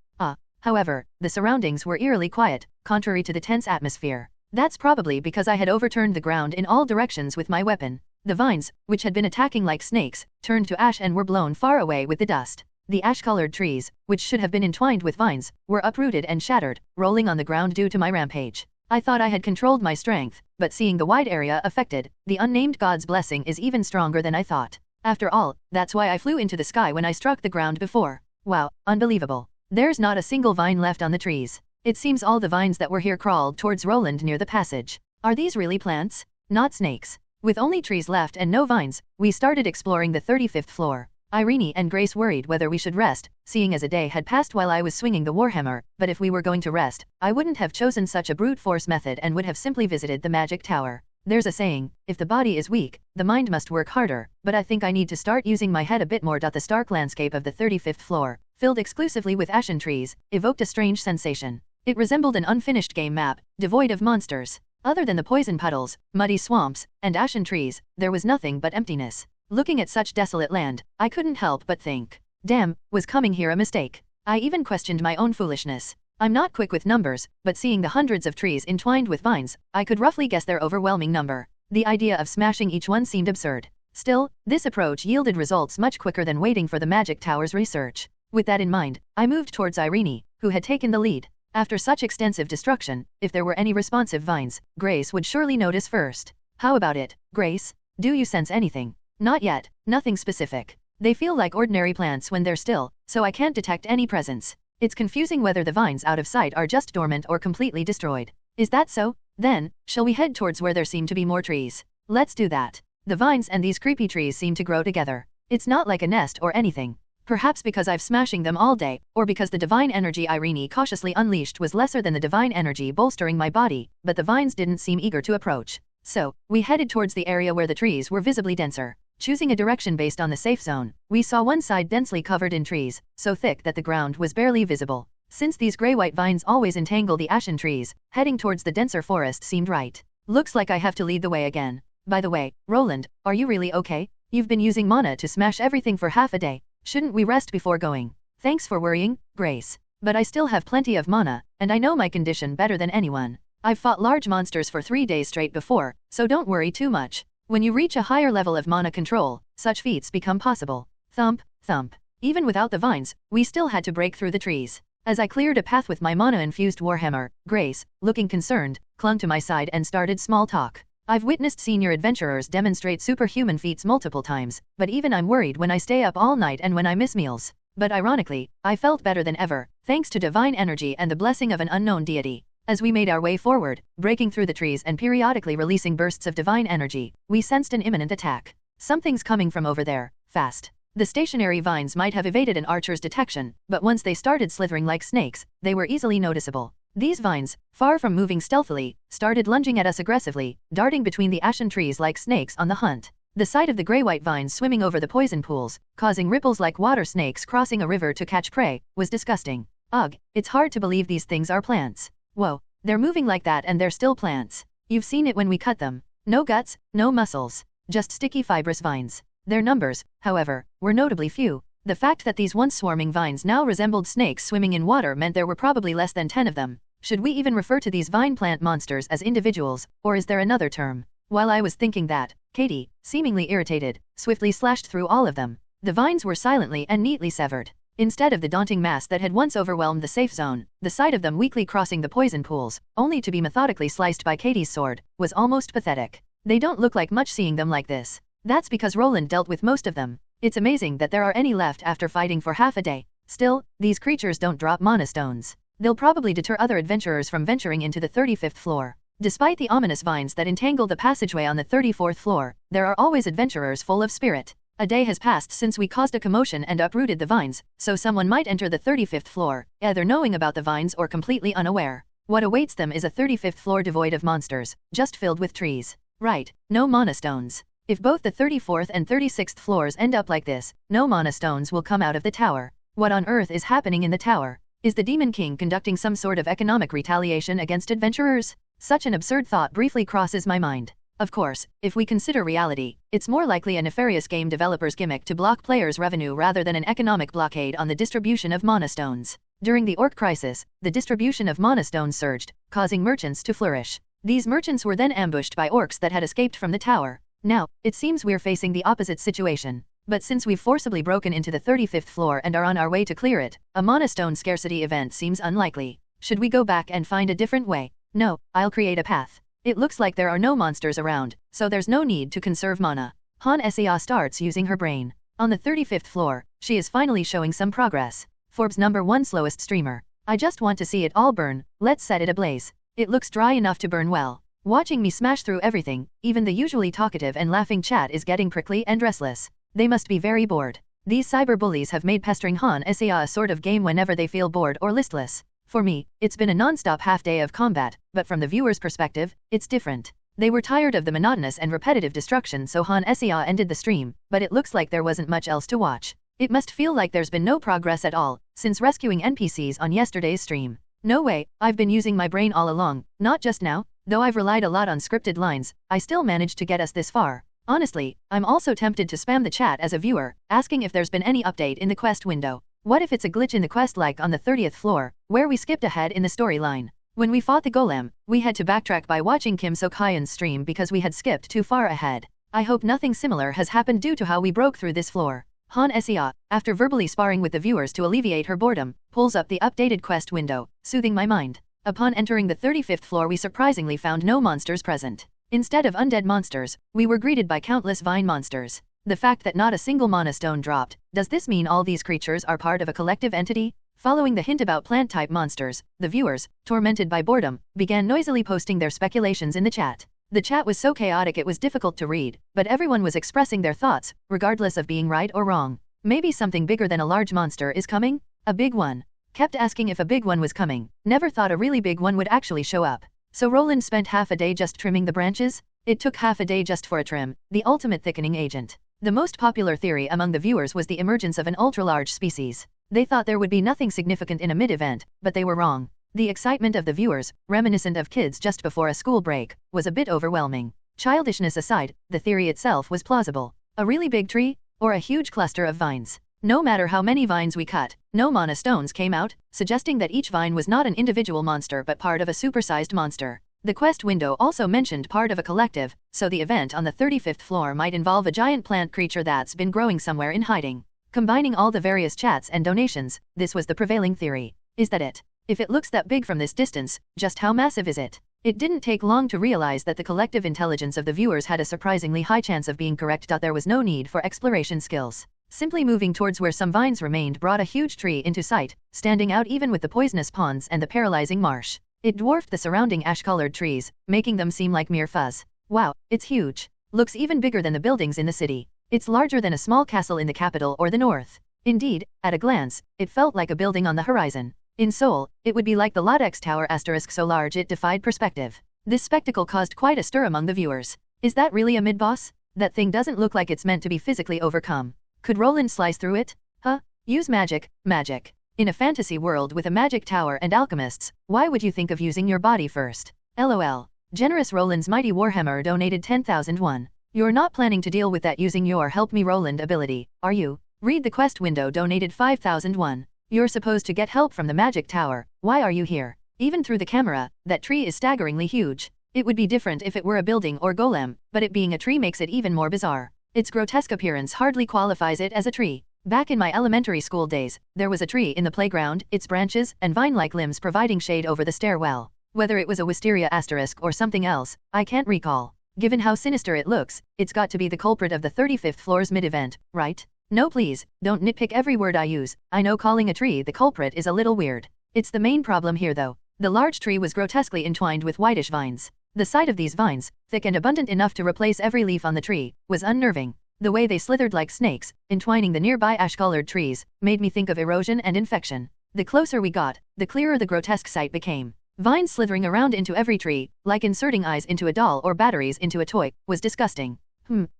However, the surroundings were eerily quiet, contrary to the tense atmosphere. That's probably because I had overturned the ground in all directions with my weapon. The vines, which had been attacking like snakes, turned to ash and were blown far away with the dust. The ash-colored trees, which should have been entwined with vines, were uprooted and shattered, rolling on the ground due to my rampage. I thought I had controlled my strength, but seeing the wide area affected, the unnamed god's blessing is even stronger than I thought. After all, that's why I flew into the sky when I struck the ground before. Wow, unbelievable. There's not a single vine left on the trees. It seems all the vines that were here crawled towards Roland near the passage. Are these really plants? Not snakes. With only trees left and no vines, we started exploring the 35th floor. Irene and Grace worried whether we should rest, seeing as a day had passed while I was swinging the warhammer, but if we were going to rest, I wouldn't have chosen such a brute force method and would have simply visited the magic tower. There's a saying, if the body is weak, the mind must work harder, but I think I need to start using my head a bit more. The stark landscape of the 35th floor, filled exclusively with ashen trees, evoked a strange sensation. It resembled an unfinished game map, devoid of monsters. Other than the poison puddles, muddy swamps, and ashen trees, there was nothing but emptiness. Looking at such desolate land, I couldn't help but think, damn, was coming here a mistake? I even questioned my own foolishness. I'm not quick with numbers, but seeing the hundreds of trees entwined with vines, I could roughly guess their overwhelming number. The idea of smashing each one seemed absurd. Still, this approach yielded results much quicker than waiting for the magic tower's research. With that in mind, I moved towards Irene, who had taken the lead. After such extensive destruction, if there were any responsive vines, Grace would surely notice first. How about it, Grace? Do you sense anything? Not yet, nothing specific. They feel like ordinary plants when they're still, so I can't detect any presence. It's confusing whether the vines out of sight are just dormant or completely destroyed. Is that so? Then, shall we head towards where there seem to be more trees? Let's do that. The vines and these creepy trees seem to grow together. It's not like a nest or anything. Perhaps because I've smashing them all day, or because the divine energy Irene cautiously unleashed was lesser than the divine energy bolstering my body, but the vines didn't seem eager to approach. So, we headed towards the area where the trees were visibly denser. Choosing a direction based on the safe zone, we saw one side densely covered in trees, so thick that the ground was barely visible. Since these gray-white vines always entangle the ashen trees, heading towards the denser forest seemed right. Looks like I have to lead the way again. By the way, Roland, are you really okay? You've been using mana to smash everything for half a day. Shouldn't we rest before going? Thanks for worrying, Grace. But I still have plenty of mana, and I know my condition better than anyone. I've fought large monsters for 3 days straight before, so don't worry too much. When you reach a higher level of mana control, such feats become possible. Thump, thump. Even without the vines, we still had to break through the trees. As I cleared a path with my mana-infused warhammer, Grace, looking concerned, clung to my side and started small talk. I've witnessed senior adventurers demonstrate superhuman feats multiple times, but even I'm worried when I stay up all night and when I miss meals. But ironically, I felt better than ever, thanks to divine energy and the blessing of an unknown deity. As we made our way forward, breaking through the trees and periodically releasing bursts of divine energy, we sensed an imminent attack. Something's coming from over there, fast. The stationary vines might have evaded an archer's detection, but once they started slithering like snakes, they were easily noticeable. These vines, far from moving stealthily, started lunging at us aggressively, darting between the ashen trees like snakes on the hunt. The sight of the gray-white vines swimming over the poison pools, causing ripples like water snakes crossing a river to catch prey, was disgusting. Ugh, it's hard to believe these things are plants. Whoa, they're moving like that and they're still plants. You've seen it when we cut them. No guts, no muscles. Just sticky fibrous vines. Their numbers, however, were notably few. The fact that these once swarming vines now resembled snakes swimming in water meant there were probably less than 10 of them. Should we even refer to these vine plant monsters as individuals, or is there another term? While I was thinking that, Katie, seemingly irritated, swiftly slashed through all of them. The vines were silently and neatly severed. Instead of the daunting mass that had once overwhelmed the safe zone, the sight of them weakly crossing the poison pools, only to be methodically sliced by Katie's sword, was almost pathetic. They don't look like much seeing them like this. That's because Roland dealt with most of them. It's amazing that there are any left after fighting for half a day. Still, these creatures don't drop mana stones. They'll probably deter other adventurers from venturing into the 35th floor. Despite the ominous vines that entangle the passageway on the 34th floor, there are always adventurers full of spirit. A day has passed since we caused a commotion and uprooted the vines, so someone might enter the 35th floor, either knowing about the vines or completely unaware. What awaits them is a 35th floor devoid of monsters, just filled with trees. Right, no mana stones. If both the 34th and 36th floors end up like this, no mana stones will come out of the tower. What on earth is happening in the tower? Is the Demon King conducting some sort of economic retaliation against adventurers? Such an absurd thought briefly crosses my mind. Of course, if we consider reality, it's more likely a nefarious game developer's gimmick to block players' revenue rather than an economic blockade on the distribution of mana stones. During the Orc Crisis, the distribution of mana stones surged, causing merchants to flourish. These merchants were then ambushed by orcs that had escaped from the tower. Now, it seems we're facing the opposite situation. But since we've forcibly broken into the 35th floor and are on our way to clear it, a mana stone scarcity event seems unlikely. Should we go back and find a different way? No, I'll create a path. It looks like there are no monsters around, so there's no need to conserve mana. Han Sea starts using her brain. On the 35th floor, she is finally showing some progress. Forbes #1 slowest streamer. I just want to see it all burn, let's set it ablaze. It looks dry enough to burn well. Watching me smash through everything, even the usually talkative and laughing chat is getting prickly and restless. They must be very bored. These cyber bullies have made pestering Han Sea a sort of game whenever they feel bored or listless. For me, it's been a non-stop half-day of combat, but from the viewer's perspective, it's different. They were tired of the monotonous and repetitive destruction, so Han Sea ended the stream, but it looks like there wasn't much else to watch. It must feel like there's been no progress at all, since rescuing NPCs on yesterday's stream. No way, I've been using my brain all along, not just now. Though I've relied a lot on scripted lines, I still managed to get us this far. Honestly, I'm also tempted to spam the chat as a viewer, asking if there's been any update in the quest window. What if it's a glitch in the quest like on the 30th floor, where we skipped ahead in the storyline? When we fought the golem, we had to backtrack by watching Kim Sok-hyen's stream because we had skipped too far ahead. I hope nothing similar has happened due to how we broke through this floor. Han Sea, after verbally sparring with the viewers to alleviate her boredom, pulls up the updated quest window, soothing my mind. Upon entering the 35th floor, we surprisingly found no monsters present. Instead of undead monsters, we were greeted by countless vine monsters. The fact that not a single mana stone dropped, does this mean all these creatures are part of a collective entity? Following the hint about plant-type monsters, the viewers, tormented by boredom, began noisily posting their speculations in the chat. The chat was so chaotic it was difficult to read, but everyone was expressing their thoughts, regardless of being right or wrong. Maybe something bigger than a large monster is coming? A big one. Kept asking if a big one was coming, never thought a really big one would actually show up. So Roland spent half a day just trimming the branches? It took half a day just for a trim, the ultimate thickening agent. The most popular theory among the viewers was the emergence of an ultra-large species. They thought there would be nothing significant in a mid-event, but they were wrong. The excitement of the viewers, reminiscent of kids just before a school break, was a bit overwhelming. Childishness aside, the theory itself was plausible. A really big tree? Or a huge cluster of vines? No matter how many vines we cut, no mana stones came out, suggesting that each vine was not an individual monster but part of a supersized monster. The quest window also mentioned part of a collective, so the event on the 35th floor might involve a giant plant creature that's been growing somewhere in hiding. Combining all the various chats and donations, this was the prevailing theory. Is that it? If it looks that big from this distance, just how massive is it? It didn't take long to realize that the collective intelligence of the viewers had a surprisingly high chance of being correct. There was no need for exploration skills. Simply moving towards where some vines remained brought a huge tree into sight, standing out even with the poisonous ponds and the paralyzing marsh. It dwarfed the surrounding ash-colored trees, making them seem like mere fuzz. Wow, it's huge. Looks even bigger than the buildings in the city. It's larger than a small castle in the capital or the north. Indeed, at a glance, it felt like a building on the horizon. In Seoul, it would be like the Ladex Tower * so large it defied perspective. This spectacle caused quite a stir among the viewers. Is that really a mid-boss? That thing doesn't look like it's meant to be physically overcome. Could Roland slice through it? Huh? Use magic, magic. In a fantasy world with a magic tower and alchemists, why would you think of using your body first? LOL. Generous Roland's Mighty Warhammer donated 10,000 won. You're not planning to deal with that using your Help Me Roland ability, are you? Read the Quest window donated 5,000 won. You're supposed to get help from the magic tower, why are you here? Even through the camera, that tree is staggeringly huge. It would be different if it were a building or golem, but it being a tree makes it even more bizarre. Its grotesque appearance hardly qualifies it as a tree. Back in my elementary school days, there was a tree in the playground, its branches and vine-like limbs providing shade over the stairwell. Whether it was a wisteria * or something else, I can't recall. Given how sinister it looks, it's got to be the culprit of the 35th floor's mid-event, right? No please, don't nitpick every word I use. I know calling a tree the culprit is a little weird. It's the main problem here though. The large tree was grotesquely entwined with whitish vines. The sight of these vines, thick and abundant enough to replace every leaf on the tree, was unnerving. The way they slithered like snakes, entwining the nearby ash-colored trees, made me think of erosion and infection. The closer we got, the clearer the grotesque sight became. Vines slithering around into every tree, like inserting eyes into a doll or batteries into a toy, was disgusting.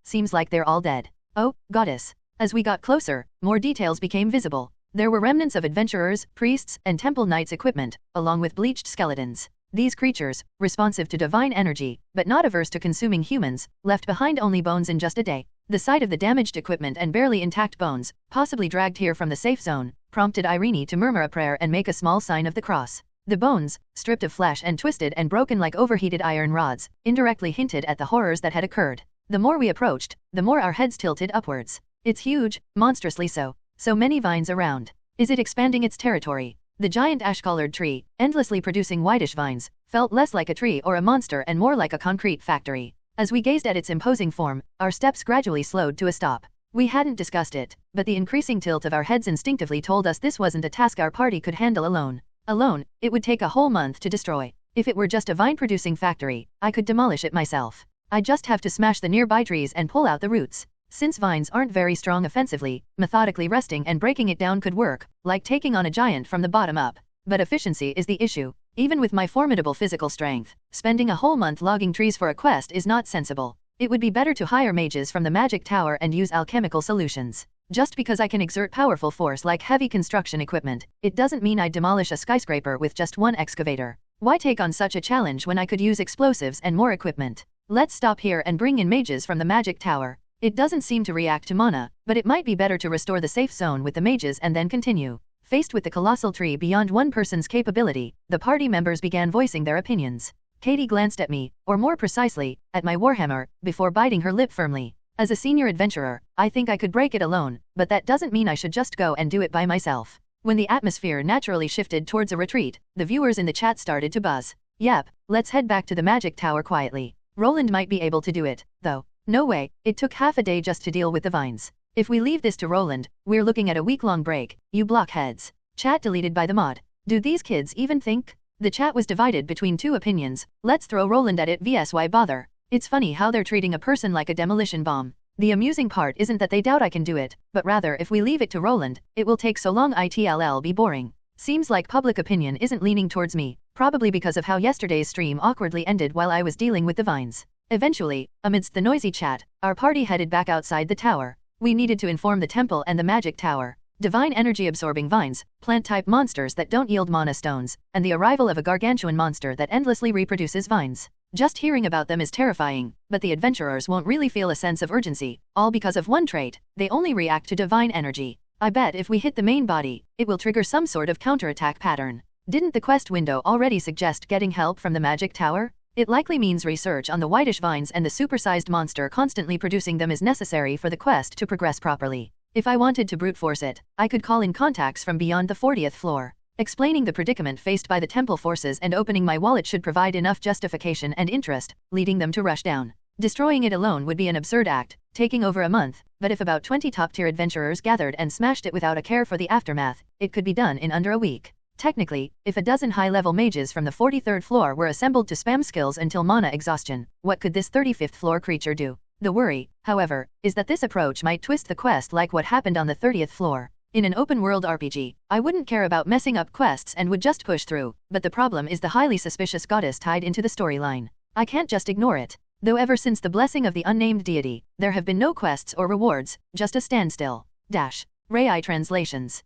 Seems like they're all dead. Oh, goddess. As we got closer, more details became visible. There were remnants of adventurers, priests, and temple knights' equipment, along with bleached skeletons. These creatures, responsive to divine energy, but not averse to consuming humans, left behind only bones in just a day. The sight of the damaged equipment and barely intact bones, possibly dragged here from the safe zone, prompted Irene to murmur a prayer and make a small sign of the cross. The bones, stripped of flesh and twisted and broken like overheated iron rods, indirectly hinted at the horrors that had occurred. The more we approached, the more our heads tilted upwards. It's huge, monstrously so. So many vines around. Is it expanding its territory? The giant ash-colored tree, endlessly producing whitish vines, felt less like a tree or a monster and more like a concrete factory. As we gazed at its imposing form, our steps gradually slowed to a stop. We hadn't discussed it, but the increasing tilt of our heads instinctively told us this wasn't a task our party could handle alone. Alone, it would take a whole month to destroy. If it were just a vine-producing factory, I could demolish it myself. I just have to smash the nearby trees and pull out the roots. Since vines aren't very strong offensively, methodically wresting and breaking it down could work, like taking on a giant from the bottom up. But efficiency is the issue. Even with my formidable physical strength, spending a whole month logging trees for a quest is not sensible. It would be better to hire mages from the magic tower and use alchemical solutions. Just because I can exert powerful force like heavy construction equipment, it doesn't mean I'd demolish a skyscraper with just one excavator. Why take on such a challenge when I could use explosives and more equipment? Let's stop here and bring in mages from the magic tower. It doesn't seem to react to mana, but it might be better to restore the safe zone with the mages and then continue. Faced with the colossal tree beyond one person's capability, the party members began voicing their opinions. Katie glanced at me, or more precisely, at my warhammer, before biting her lip firmly. As a senior adventurer, I think I could break it alone, but that doesn't mean I should just go and do it by myself. When the atmosphere naturally shifted towards a retreat, the viewers in the chat started to buzz. Yep, let's head back to the magic tower quietly. Roland might be able to do it, though. No way, it took half a day just to deal with the vines. If we leave this to Roland, we're looking at a week-long break, you blockheads. Chat deleted by the mod. Do these kids even think? The chat was divided between two opinions. Let's throw Roland at it vs why bother. It's funny how they're treating a person like a demolition bomb. The amusing part isn't that they doubt I can do it, but rather if we leave it to Roland, it will take so long it'll be boring. Seems like public opinion isn't leaning towards me, probably because of how yesterday's stream awkwardly ended while I was dealing with the vines. Eventually, amidst the noisy chat, our party headed back outside the tower. We needed to inform the temple and the magic tower. Divine energy-absorbing vines, plant-type monsters that don't yield mana stones, and the arrival of a gargantuan monster that endlessly reproduces vines. Just hearing about them is terrifying, but the adventurers won't really feel a sense of urgency, all because of one trait: they only react to divine energy. I bet if we hit the main body, it will trigger some sort of counterattack pattern. Didn't the quest window already suggest getting help from the magic tower? It likely means research on the whitish vines and the supersized monster constantly producing them is necessary for the quest to progress properly. If I wanted to brute force it, I could call in contacts from beyond the 40th floor. Explaining the predicament faced by the temple forces and opening my wallet should provide enough justification and interest, leading them to rush down. Destroying it alone would be an absurd act, taking over a month, but if about 20 top-tier adventurers gathered and smashed it without a care for the aftermath, it could be done in under a week. Technically, if a dozen high-level mages from the 43rd floor were assembled to spam skills until mana exhaustion, what could this 35th floor creature do? The worry, however, is that this approach might twist the quest like what happened on the 30th floor. In an open-world RPG, I wouldn't care about messing up quests and would just push through, but the problem is the highly suspicious goddess tied into the storyline. I can't just ignore it. Though ever since the blessing of the unnamed deity, there have been no quests or rewards, just a standstill. Rai translations.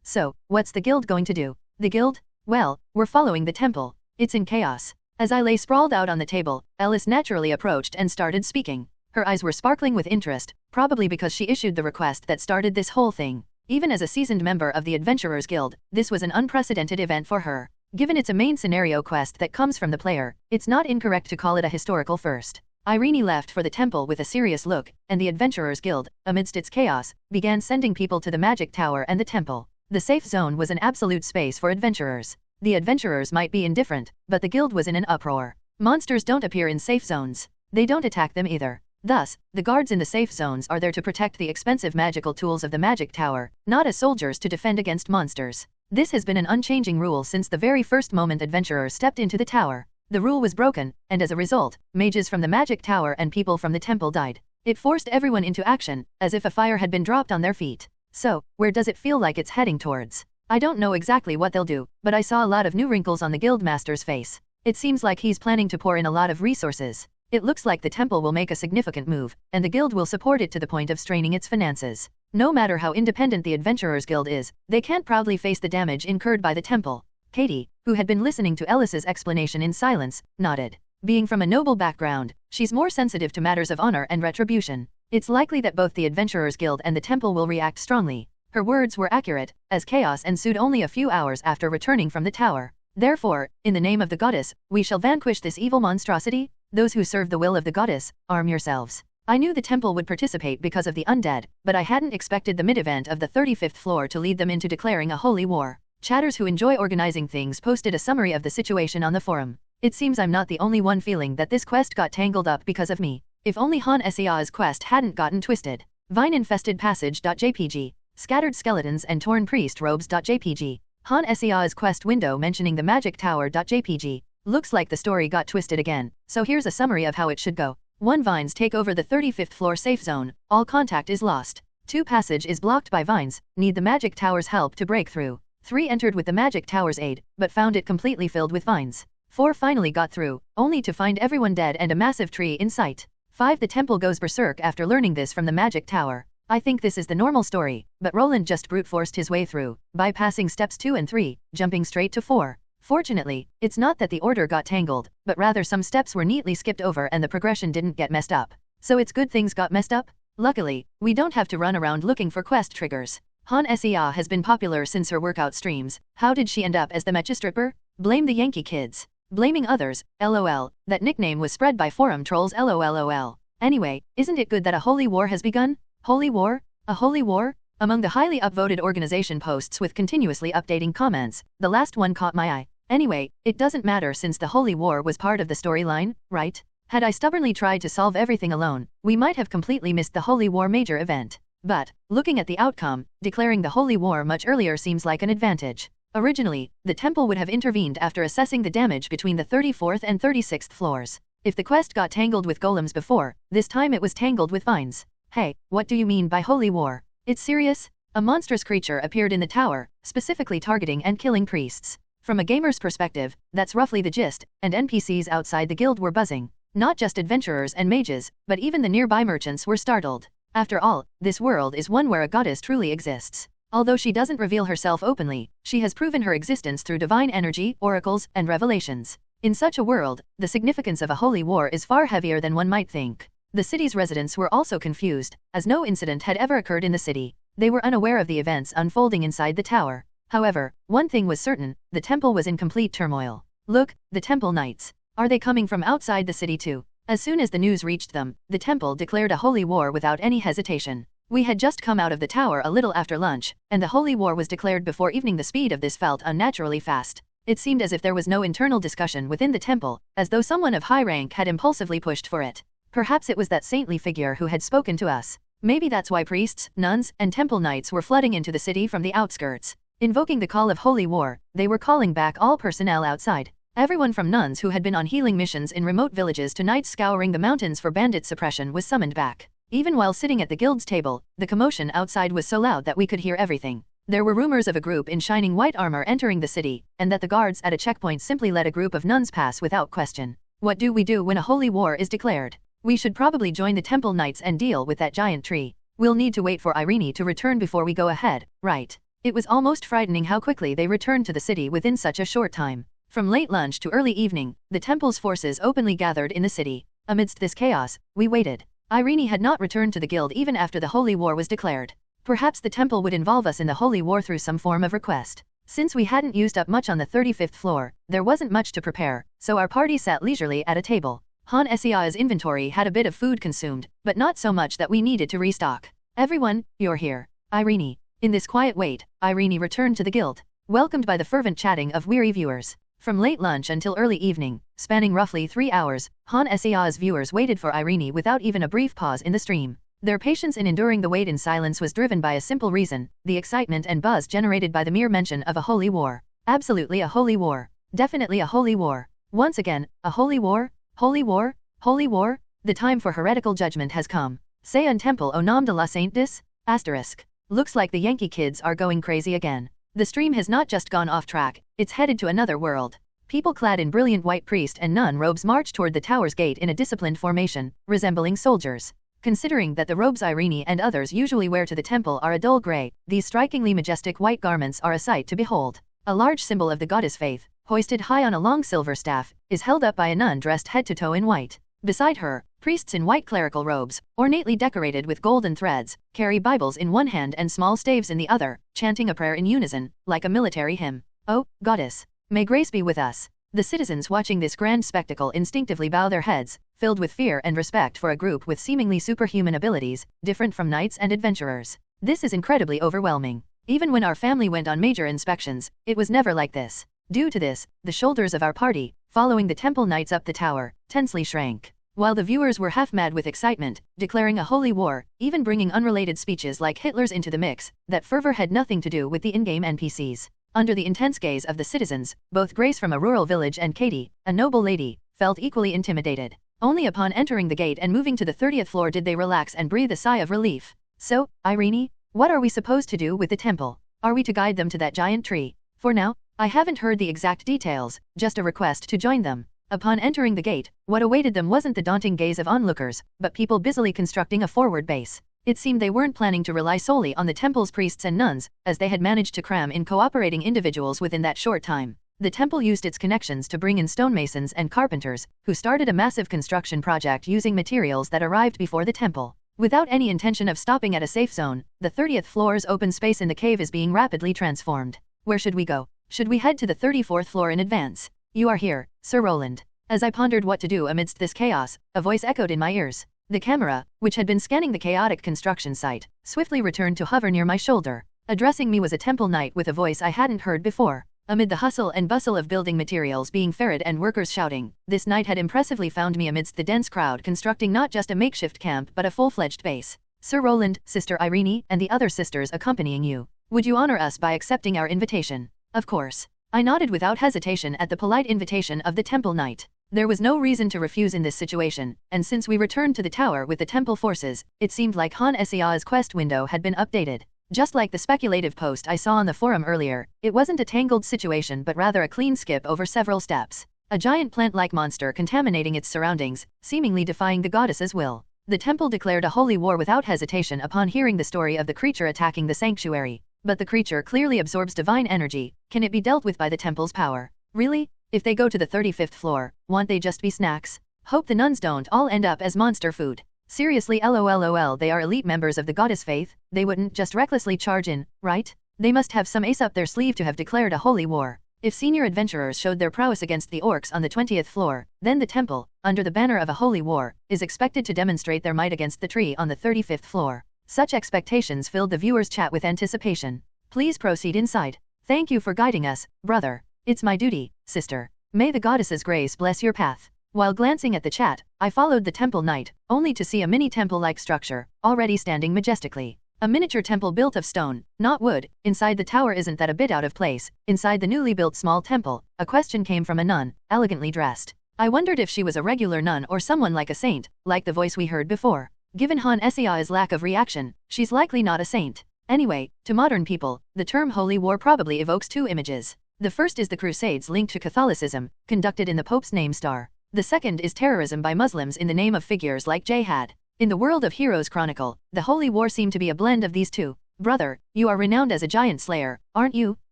So, what's the guild going to do? The guild? Well, we're following the temple. It's in chaos. As I lay sprawled out on the table, Alice naturally approached and started speaking. Her eyes were sparkling with interest, probably because she issued the request that started this whole thing. Even as a seasoned member of the Adventurers Guild, this was an unprecedented event for her. Given it's a main scenario quest that comes from the player, it's not incorrect to call it a historical first. Irene left for the temple with a serious look, and the Adventurers Guild, amidst its chaos, began sending people to the magic tower and the temple. The safe zone was an absolute space for adventurers. The adventurers might be indifferent, but the guild was in an uproar. Monsters don't appear in safe zones. They don't attack them either. Thus, the guards in the safe zones are there to protect the expensive magical tools of the magic tower, not as soldiers to defend against monsters. This has been an unchanging rule since the very first moment adventurers stepped into the tower. The rule was broken, and as a result, mages from the magic tower and people from the temple died. It forced everyone into action, as if a fire had been dropped on their feet. So, where does it feel like it's heading towards? I don't know exactly what they'll do, but I saw a lot of new wrinkles on the guildmaster's face. It seems like he's planning to pour in a lot of resources. It looks like the temple will make a significant move, and the guild will support it to the point of straining its finances. No matter how independent the Adventurers Guild is, they can't proudly face the damage incurred by the temple. Katie, who had been listening to Ellis's explanation in silence, nodded. Being from a noble background, she's more sensitive to matters of honor and retribution. It's likely that both the Adventurers Guild and the temple will react strongly. Her words were accurate, as chaos ensued only a few hours after returning from the tower. Therefore, in the name of the goddess, we shall vanquish this evil monstrosity. Those who serve the will of the goddess, arm yourselves. I knew the temple would participate because of the undead, but I hadn't expected the mid-event of the 35th floor to lead them into declaring a holy war. Chatters who enjoy organizing things posted a summary of the situation on the forum. It seems I'm not the only one feeling that this quest got tangled up because of me. If only Han Sea's quest hadn't gotten twisted. Vine-infested passage.jpg. Scattered skeletons and torn priest robes.jpg. Han Sea's quest window mentioning the magic tower.jpg. Looks like the story got twisted again, so here's a summary of how it should go. 1. Vines take over the 35th floor safe zone, all contact is lost. 2. Passage is blocked by vines, need the magic tower's help to break through. 3. Entered with the magic tower's aid, but found it completely filled with vines. 4. Finally got through, only to find everyone dead and a massive tree in sight. 5. The temple goes berserk after learning this from the magic tower. I think this is the normal story, but Roland just brute forced his way through, bypassing steps 2 and 3, jumping straight to 4. Fortunately, it's not that the order got tangled, but rather some steps were neatly skipped over and the progression didn't get messed up. So it's good things got messed up? Luckily, we don't have to run around looking for quest triggers. Han Sea has been popular since her workout streams. How did she end up as the mecha stripper? Blame the Yankee kids. Blaming others, lol, that nickname was spread by forum trolls lol. Anyway, isn't it good that a holy war has begun? Holy war? A holy war? Among the highly upvoted organization posts with continuously updating comments, the last one caught my eye. Anyway, it doesn't matter since the holy war was part of the storyline, right? Had I stubbornly tried to solve everything alone, we might have completely missed the holy war major event. But, looking at the outcome, declaring the holy war much earlier seems like an advantage. Originally, the temple would have intervened after assessing the damage between the 34th and 36th floors. If the quest got tangled with golems before, this time it was tangled with vines. Hey, what do you mean by holy war? It's serious? A monstrous creature appeared in the tower, specifically targeting and killing priests. From a gamer's perspective, that's roughly the gist, and NPCs outside the guild were buzzing. Not just adventurers and mages, but even the nearby merchants were startled. After all, this world is one where a goddess truly exists. Although she doesn't reveal herself openly, she has proven her existence through divine energy, oracles, and revelations. In such a world, the significance of a holy war is far heavier than one might think. The city's residents were also confused, as no incident had ever occurred in the city. They were unaware of the events unfolding inside the tower. However, one thing was certain, the temple was in complete turmoil. Look, the temple knights. Are they coming from outside the city too? As soon as the news reached them, the temple declared a holy war without any hesitation. We had just come out of the tower a little after lunch, and the holy war was declared before evening. The speed of this felt unnaturally fast. It seemed as if there was no internal discussion within the temple, as though someone of high rank had impulsively pushed for it. Perhaps it was that saintly figure who had spoken to us. Maybe that's why priests, nuns, and temple knights were flooding into the city from the outskirts. Invoking the call of holy war, they were calling back all personnel outside. Everyone from nuns who had been on healing missions in remote villages to knights scouring the mountains for bandit suppression was summoned back. Even while sitting at the guild's table, the commotion outside was so loud that we could hear everything. There were rumors of a group in shining white armor entering the city, and that the guards at a checkpoint simply let a group of nuns pass without question. What do we do when a holy war is declared? We should probably join the temple knights and deal with that giant tree. We'll need to wait for Irene to return before we go ahead, right? It was almost frightening how quickly they returned to the city within such a short time. From late lunch to early evening, the temple's forces openly gathered in the city. Amidst this chaos, we waited. Irene had not returned to the guild even after the holy war was declared. Perhaps the temple would involve us in the holy war through some form of request. Since we hadn't used up much on the 35th floor, there wasn't much to prepare, so our party sat leisurely at a table. Han Sea's inventory had a bit of food consumed, but not so much that we needed to restock. Everyone, you're here. Irene. In this quiet wait, Irene returned to the guild, welcomed by the fervent chatting of weary viewers. From late lunch until early evening, spanning roughly 3 hours, Han Sea's viewers waited for Irene without even a brief pause in the stream. Their patience in enduring the wait in silence was driven by a simple reason, the excitement and buzz generated by the mere mention of a holy war. Absolutely a holy war. Definitely a holy war. Once again, a holy war? Holy war? Holy war? The time for heretical judgment has come. Say un temple au nom de la saintes? Asterisk. Looks like the Yankee kids are going crazy again. The stream has not just gone off track, it's headed to another world. People clad in brilliant white priest and nun robes march toward the tower's gate in a disciplined formation, resembling soldiers. Considering that the robes Irene and others usually wear to the temple are a dull gray, these strikingly majestic white garments are a sight to behold. A large symbol of the goddess Faith, hoisted high on a long silver staff, is held up by a nun dressed head to toe in white. Beside her, priests in white clerical robes, ornately decorated with golden threads, carry Bibles in one hand and small staves in the other, chanting a prayer in unison, like a military hymn. Oh, goddess, may grace be with us. The citizens watching this grand spectacle instinctively bow their heads, filled with fear and respect for a group with seemingly superhuman abilities, different from knights and adventurers. This is incredibly overwhelming. Even when our family went on major inspections, it was never like this. Due to this, the shoulders of our party, following the temple knights up the tower, tensely shrank. While the viewers were half mad with excitement, declaring a holy war, even bringing unrelated speeches like Hitler's into the mix, that fervor had nothing to do with the in-game NPCs. Under the intense gaze of the citizens, both Grace from a rural village and Katie, a noble lady, felt equally intimidated. Only upon entering the gate and moving to the 30th floor did they relax and breathe a sigh of relief. So, Irene, what are we supposed to do with the temple? Are we to guide them to that giant tree? For now, I haven't heard the exact details, just a request to join them. Upon entering the gate, what awaited them wasn't the daunting gaze of onlookers, but people busily constructing a forward base. It seemed they weren't planning to rely solely on the temple's priests and nuns, as they had managed to cram in cooperating individuals within that short time. The temple used its connections to bring in stonemasons and carpenters, who started a massive construction project using materials that arrived before the temple. Without any intention of stopping at a safe zone, the 30th floor's open space in the cave is being rapidly transformed. Where should we go? Should we head to the 34th floor in advance? You are here, Sir Roland. As I pondered what to do amidst this chaos, a voice echoed in my ears. The camera, which had been scanning the chaotic construction site, swiftly returned to hover near my shoulder. Addressing me was a temple knight with a voice I hadn't heard before. Amid the hustle and bustle of building materials being ferried and workers shouting, this knight had impressively found me amidst the dense crowd constructing not just a makeshift camp but a full-fledged base. Sir Roland, Sister Irene, and the other sisters accompanying you. Would you honor us by accepting our invitation? Of course. I nodded without hesitation at the polite invitation of the temple knight. There was no reason to refuse in this situation, and since we returned to the tower with the temple forces, it seemed like Han Sea's quest window had been updated. Just like the speculative post I saw on the forum earlier, it wasn't a tangled situation but rather a clean skip over several steps. A giant plant-like monster contaminating its surroundings, seemingly defying the goddess's will. The temple declared a holy war without hesitation upon hearing the story of the creature attacking the sanctuary. But the creature clearly absorbs divine energy. Can it be dealt with by the temple's power? Really? If they go to the 35th floor, won't they just be snacks? Hope the nuns don't all end up as monster food. Seriously, lol, they are elite members of the goddess faith. They wouldn't just recklessly charge in, right? They must have some ace up their sleeve to have declared a holy war. If senior adventurers showed their prowess against the orcs on the 20th floor, then the temple, under the banner of a holy war, is expected to demonstrate their might against the tree on the 35th floor. Such expectations filled the viewers' chat with anticipation. Please proceed inside. Thank you for guiding us, brother. It's my duty, sister. May the goddess's grace bless your path. While glancing at the chat, I followed the temple knight, only to see a mini temple-like structure, already standing majestically. A miniature temple built of stone, not wood. Inside the tower isn't that a bit out of place? Inside the newly built small temple, a question came from a nun, elegantly dressed. I wondered if she was a regular nun or someone like a saint, like the voice we heard before. Given Han Sea's lack of reaction, she's likely not a saint. Anyway, to modern people, the term holy war probably evokes two images. The first is the crusades linked to Catholicism, conducted in the Pope's name star. The second is terrorism by Muslims in the name of figures like jihad. In the world of Heroes Chronicle, the holy war seemed to be a blend of these two. Brother, you are renowned as a giant slayer, aren't you?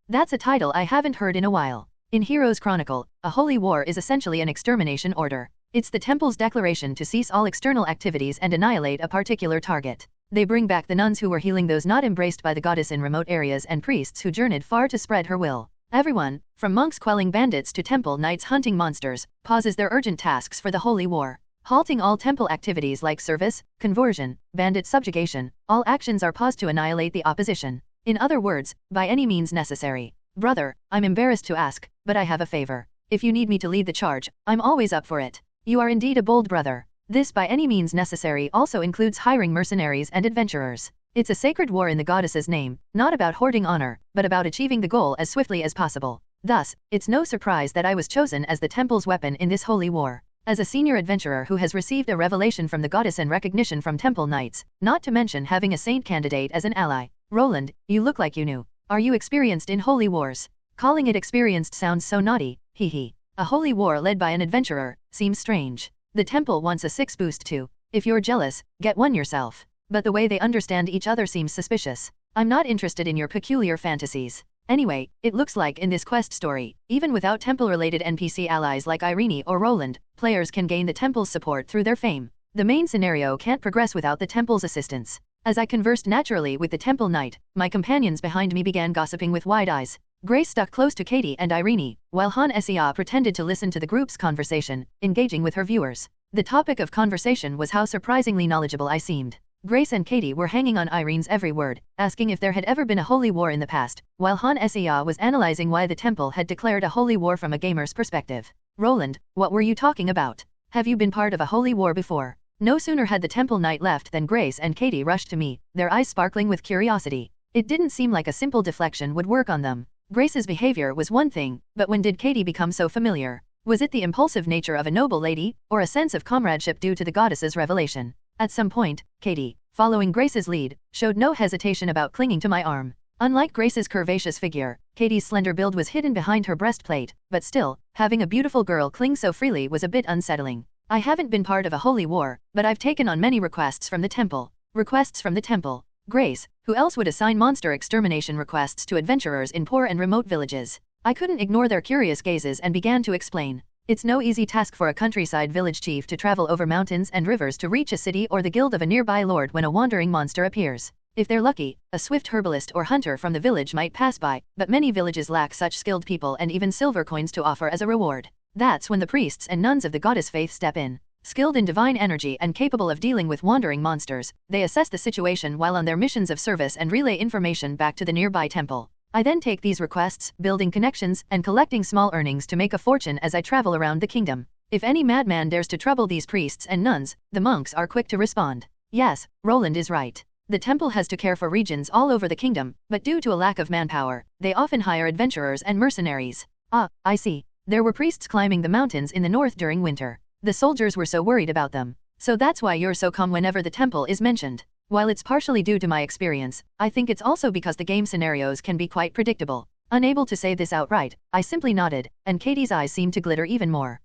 That's a title I haven't heard in a while. In Heroes Chronicle, a holy war is essentially an extermination order. It's the temple's declaration to cease all external activities and annihilate a particular target. They bring back the nuns who were healing those not embraced by the goddess in remote areas and priests who journeyed far to spread her will. Everyone, from monks quelling bandits to temple knights hunting monsters, pauses their urgent tasks for the holy war. Halting all temple activities like service, conversion, bandit subjugation, all actions are paused to annihilate the opposition. In other words, by any means necessary. Brother, I'm embarrassed to ask, but I have a favor. If you need me to lead the charge, I'm always up for it. You are indeed a bold brother. This by any means necessary also includes hiring mercenaries and adventurers. It's a sacred war in the goddess's name, not about hoarding honor, but about achieving the goal as swiftly as possible. Thus, it's no surprise that I was chosen as the temple's weapon in this holy war. As a senior adventurer who has received a revelation from the goddess and recognition from temple knights, not to mention having a saint candidate as an ally. Roland, you look like you knew. Are you experienced in holy wars? Calling it experienced sounds so naughty, hee hee. A holy war led by an adventurer seems strange. The temple wants a 6 boost too. If you're jealous, get one yourself. But the way they understand each other seems suspicious. I'm not interested in your peculiar fantasies. Anyway, it looks like in this quest story, even without temple-related NPC allies like Irene or Roland, players can gain the temple's support through their fame. The main scenario can't progress without the temple's assistance. As I conversed naturally with the temple knight, my companions behind me began gossiping with wide eyes. Grace stuck close to Katie and Irene, while Han Sia pretended to listen to the group's conversation, engaging with her viewers. The topic of conversation was how surprisingly knowledgeable I seemed. Grace and Katie were hanging on Irene's every word, asking if there had ever been a holy war in the past, while Han Sia was analyzing why the temple had declared a holy war from a gamer's perspective. Roland, what were you talking about? Have you been part of a holy war before? No sooner had the temple knight left than Grace and Katie rushed to me, their eyes sparkling with curiosity. It didn't seem like a simple deflection would work on them. Grace's behavior was one thing, but when did Katie become so familiar? Was it the impulsive nature of a noble lady, or a sense of comradeship due to the goddess's revelation? At some point, Katie, following Grace's lead, showed no hesitation about clinging to my arm. Unlike Grace's curvaceous figure, Katie's slender build was hidden behind her breastplate, but still, having a beautiful girl cling so freely was a bit unsettling. I haven't been part of a holy war, but I've taken on many requests from the temple. Requests from the temple. Grace, who else would assign monster extermination requests to adventurers in poor and remote villages? I couldn't ignore their curious gazes and began to explain. It's no easy task for a countryside village chief to travel over mountains and rivers to reach a city or the guild of a nearby lord when a wandering monster appears. If they're lucky, a swift herbalist or hunter from the village might pass by, but many villages lack such skilled people and even silver coins to offer as a reward. That's when the priests and nuns of the goddess faith step in. Skilled in divine energy and capable of dealing with wandering monsters, they assess the situation while on their missions of service and relay information back to the nearby temple. I then take these requests, building connections and collecting small earnings to make a fortune as I travel around the kingdom. If any madman dares to trouble these priests and nuns, the monks are quick to respond. Yes, Roland is right. The temple has to care for regions all over the kingdom, but due to a lack of manpower, they often hire adventurers and mercenaries. Ah, I see. There were priests climbing the mountains in the north during winter. The soldiers were so worried about them. So that's why you're so calm whenever the temple is mentioned. While it's partially due to my experience, I think it's also because the game scenarios can be quite predictable. Unable to say this outright, I simply nodded, and Katie's eyes seemed to glitter even more.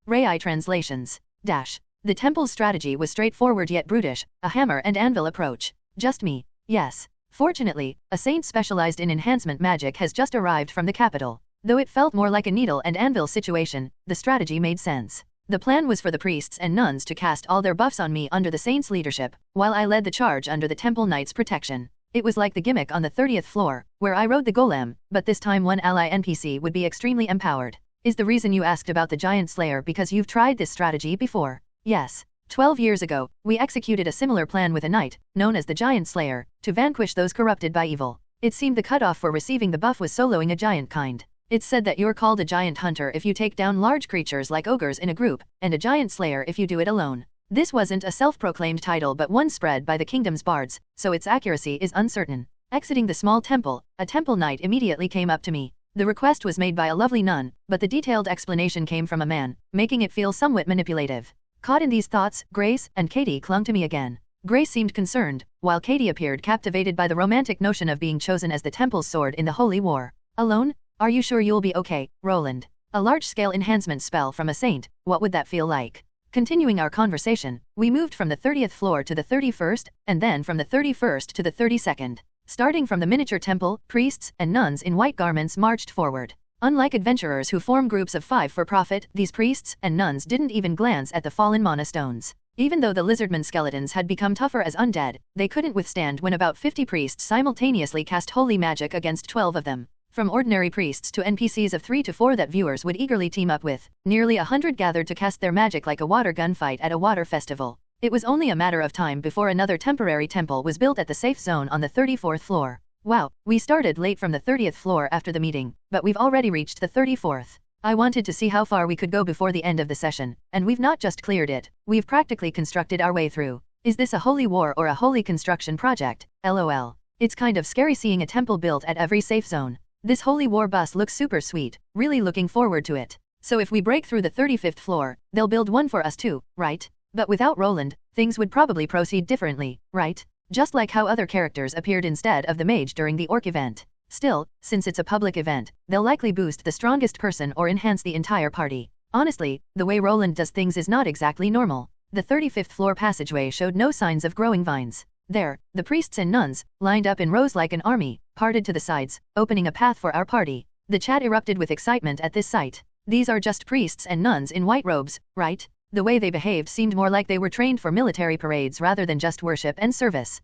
Rai translations. The temple's strategy was straightforward yet brutish, a hammer and anvil approach. Just me. Yes. Fortunately, a saint specialized in enhancement magic has just arrived from the capital. Though it felt more like a needle and anvil situation, the strategy made sense. The plan was for the priests and nuns to cast all their buffs on me under the saint's leadership, while I led the charge under the temple knight's protection. It was like the gimmick on the 30th floor, where I rode the golem, but this time one ally NPC would be extremely empowered. Is the reason you asked about the giant slayer because you've tried this strategy before? Yes. 12 years ago, we executed a similar plan with a knight, known as the Giant Slayer, to vanquish those corrupted by evil. It seemed the cutoff for receiving the buff was soloing a giant kind. It's said that you're called a giant hunter if you take down large creatures like ogres in a group, and a giant slayer if you do it alone. This wasn't a self-proclaimed title but one spread by the kingdom's bards, so its accuracy is uncertain. Exiting the small temple, a temple knight immediately came up to me. The request was made by a lovely nun, but the detailed explanation came from a man, making it feel somewhat manipulative. Caught in these thoughts, Grace and Katie clung to me again. Grace seemed concerned, while Katie appeared captivated by the romantic notion of being chosen as the temple's sword in the holy war. Alone? Are you sure you'll be okay, Roland? A large-scale enhancement spell from a saint, what would that feel like? Continuing our conversation, we moved from the 30th floor to the 31st, and then from the 31st to the 32nd. Starting from the miniature temple, priests and nuns in white garments marched forward. Unlike adventurers who form groups of 5 for profit, these priests and nuns didn't even glance at the fallen mana stones. Even though the lizardman skeletons had become tougher as undead, they couldn't withstand when about 50 priests simultaneously cast holy magic against 12 of them. From ordinary priests to NPCs of 3 to 4 that viewers would eagerly team up with, nearly 100 gathered to cast their magic like a water gun fight at a water festival. It was only a matter of time before another temporary temple was built at the safe zone on the 34th floor. Wow, we started late from the 30th floor after the meeting, but we've already reached the 34th. I wanted to see how far we could go before the end of the session, and we've not just cleared it, we've practically constructed our way through. Is this a holy war or a holy construction project? LOL. It's kind of scary seeing a temple built at every safe zone. This holy war bus looks super sweet, really looking forward to it. So if we break through the 35th floor, they'll build one for us too, right? But without Roland, things would probably proceed differently, right? Just like how other characters appeared instead of the mage during the orc event. Still, since it's a public event, they'll likely boost the strongest person or enhance the entire party. Honestly, the way Roland does things is not exactly normal. The 35th floor passageway showed no signs of growing vines. There, the priests and nuns, lined up in rows like an army, parted to the sides, opening a path for our party. The chat erupted with excitement at this sight. These are just priests and nuns in white robes, right? The way they behaved seemed more like they were trained for military parades rather than just worship and service.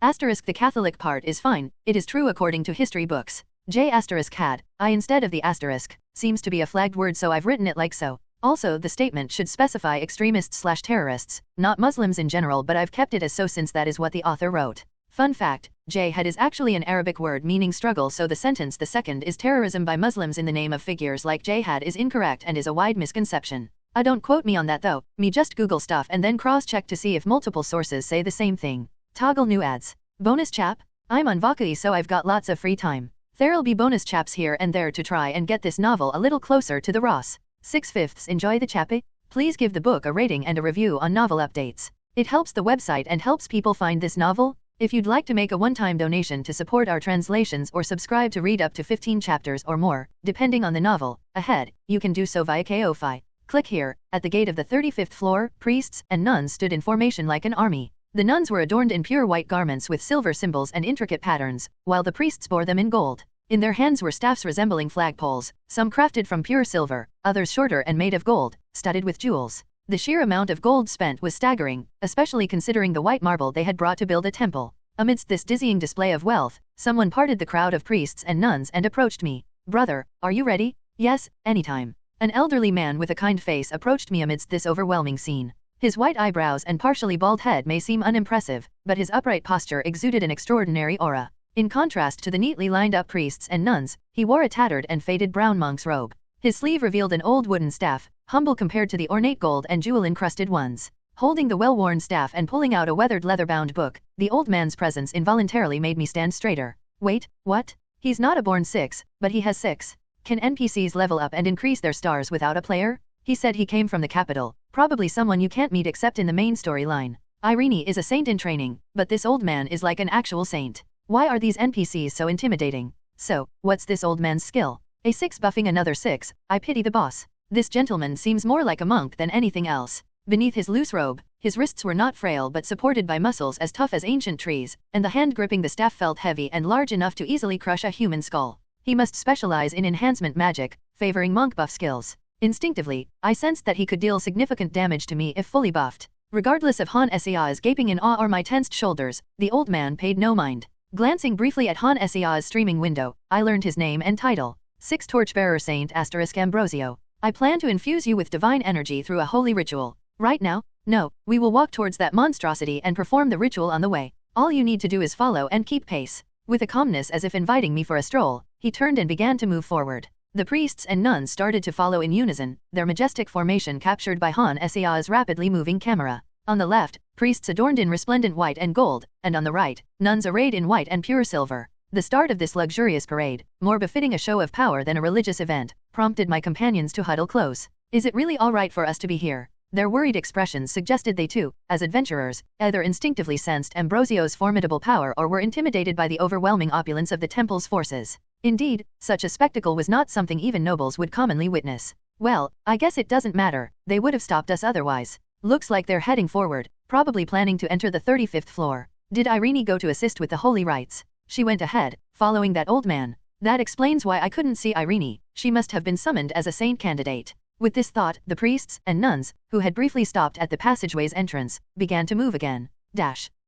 Asterisk the Catholic part is fine, it is true according to history books. J asterisk had, I instead of the asterisk, seems to be a flagged word so I've written it like so. Also, the statement should specify extremists/terrorists, not Muslims in general, but I've kept it as so since that is what the author wrote. Fun fact, jihad is actually an Arabic word meaning struggle, so the sentence the second is terrorism by Muslims in the name of figures like jihad is incorrect and is a wide misconception. Don't quote me on that though, me just Google stuff and then cross-check to see if multiple sources say the same thing. Toggle new ads. Bonus chap? I'm on Vaki so I've got lots of free time. There'll be bonus chaps here and there to try and get this novel a little closer to the Ross. 6/5 enjoy the chappy? Please give the book a rating and a review on novel updates. It helps the website and helps people find this novel. If you'd like to make a one-time donation to support our translations or subscribe to read up to 15 chapters or more, depending on the novel, ahead, you can do so via Ko-Fi. Click here. At the gate of the 35th floor, priests and nuns stood in formation like an army. The nuns were adorned in pure white garments with silver symbols and intricate patterns, while the priests bore them in gold. In their hands were staffs resembling flagpoles, some crafted from pure silver, others shorter and made of gold, studded with jewels. The sheer amount of gold spent was staggering, especially considering the white marble they had brought to build a temple. Amidst this dizzying display of wealth, someone parted the crowd of priests and nuns and approached me. Brother, are you ready? Yes, anytime. An elderly man with a kind face approached me amidst this overwhelming scene. His white eyebrows and partially bald head may seem unimpressive, but his upright posture exuded an extraordinary aura. In contrast to the neatly lined up priests and nuns, he wore a tattered and faded brown monk's robe. His sleeve revealed an old wooden staff, humble compared to the ornate gold and jewel-encrusted ones. Holding the well-worn staff and pulling out a weathered leather-bound book, the old man's presence involuntarily made me stand straighter. Wait, what? He's not a born 6, but he has 6. Can NPCs level up and increase their stars without a player? He said he came from the capital, probably someone you can't meet except in the main storyline. Irene is a saint in training, but this old man is like an actual saint. Why are these NPCs so intimidating? So, what's this old man's skill? A 6 buffing another 6, I pity the boss. This gentleman seems more like a monk than anything else. Beneath his loose robe, his wrists were not frail but supported by muscles as tough as ancient trees, and the hand gripping the staff felt heavy and large enough to easily crush a human skull. He must specialize in enhancement magic, favoring monk buff skills. Instinctively, I sensed that he could deal significant damage to me if fully buffed. Regardless of Han Sea's gaping in awe or my tensed shoulders, the old man paid no mind. Glancing briefly at Han Sea's streaming window, I learned his name and title. 6 Torchbearer Saint * Ambrosio. I plan to infuse you with divine energy through a holy ritual. Right now? No, we will walk towards that monstrosity and perform the ritual on the way. All you need to do is follow and keep pace. With a calmness as if inviting me for a stroll, he turned and began to move forward. The priests and nuns started to follow in unison, their majestic formation captured by Han Sea's rapidly moving camera. On the left, priests adorned in resplendent white and gold, and on the right, nuns arrayed in white and pure silver. The start of this luxurious parade, more befitting a show of power than a religious event, prompted my companions to huddle close. Is it really all right for us to be here? Their worried expressions suggested they too, as adventurers, either instinctively sensed Ambrosio's formidable power or were intimidated by the overwhelming opulence of the temple's forces. Indeed, such a spectacle was not something even nobles would commonly witness. Well, I guess it doesn't matter, they would have stopped us otherwise. Looks like they're heading forward, probably planning to enter the 35th floor. Did Irene go to assist with the holy rites? She went ahead, following that old man. That explains why I couldn't see Irene, she must have been summoned as a saint candidate. With this thought, the priests and nuns, who had briefly stopped at the passageway's entrance, began to move again.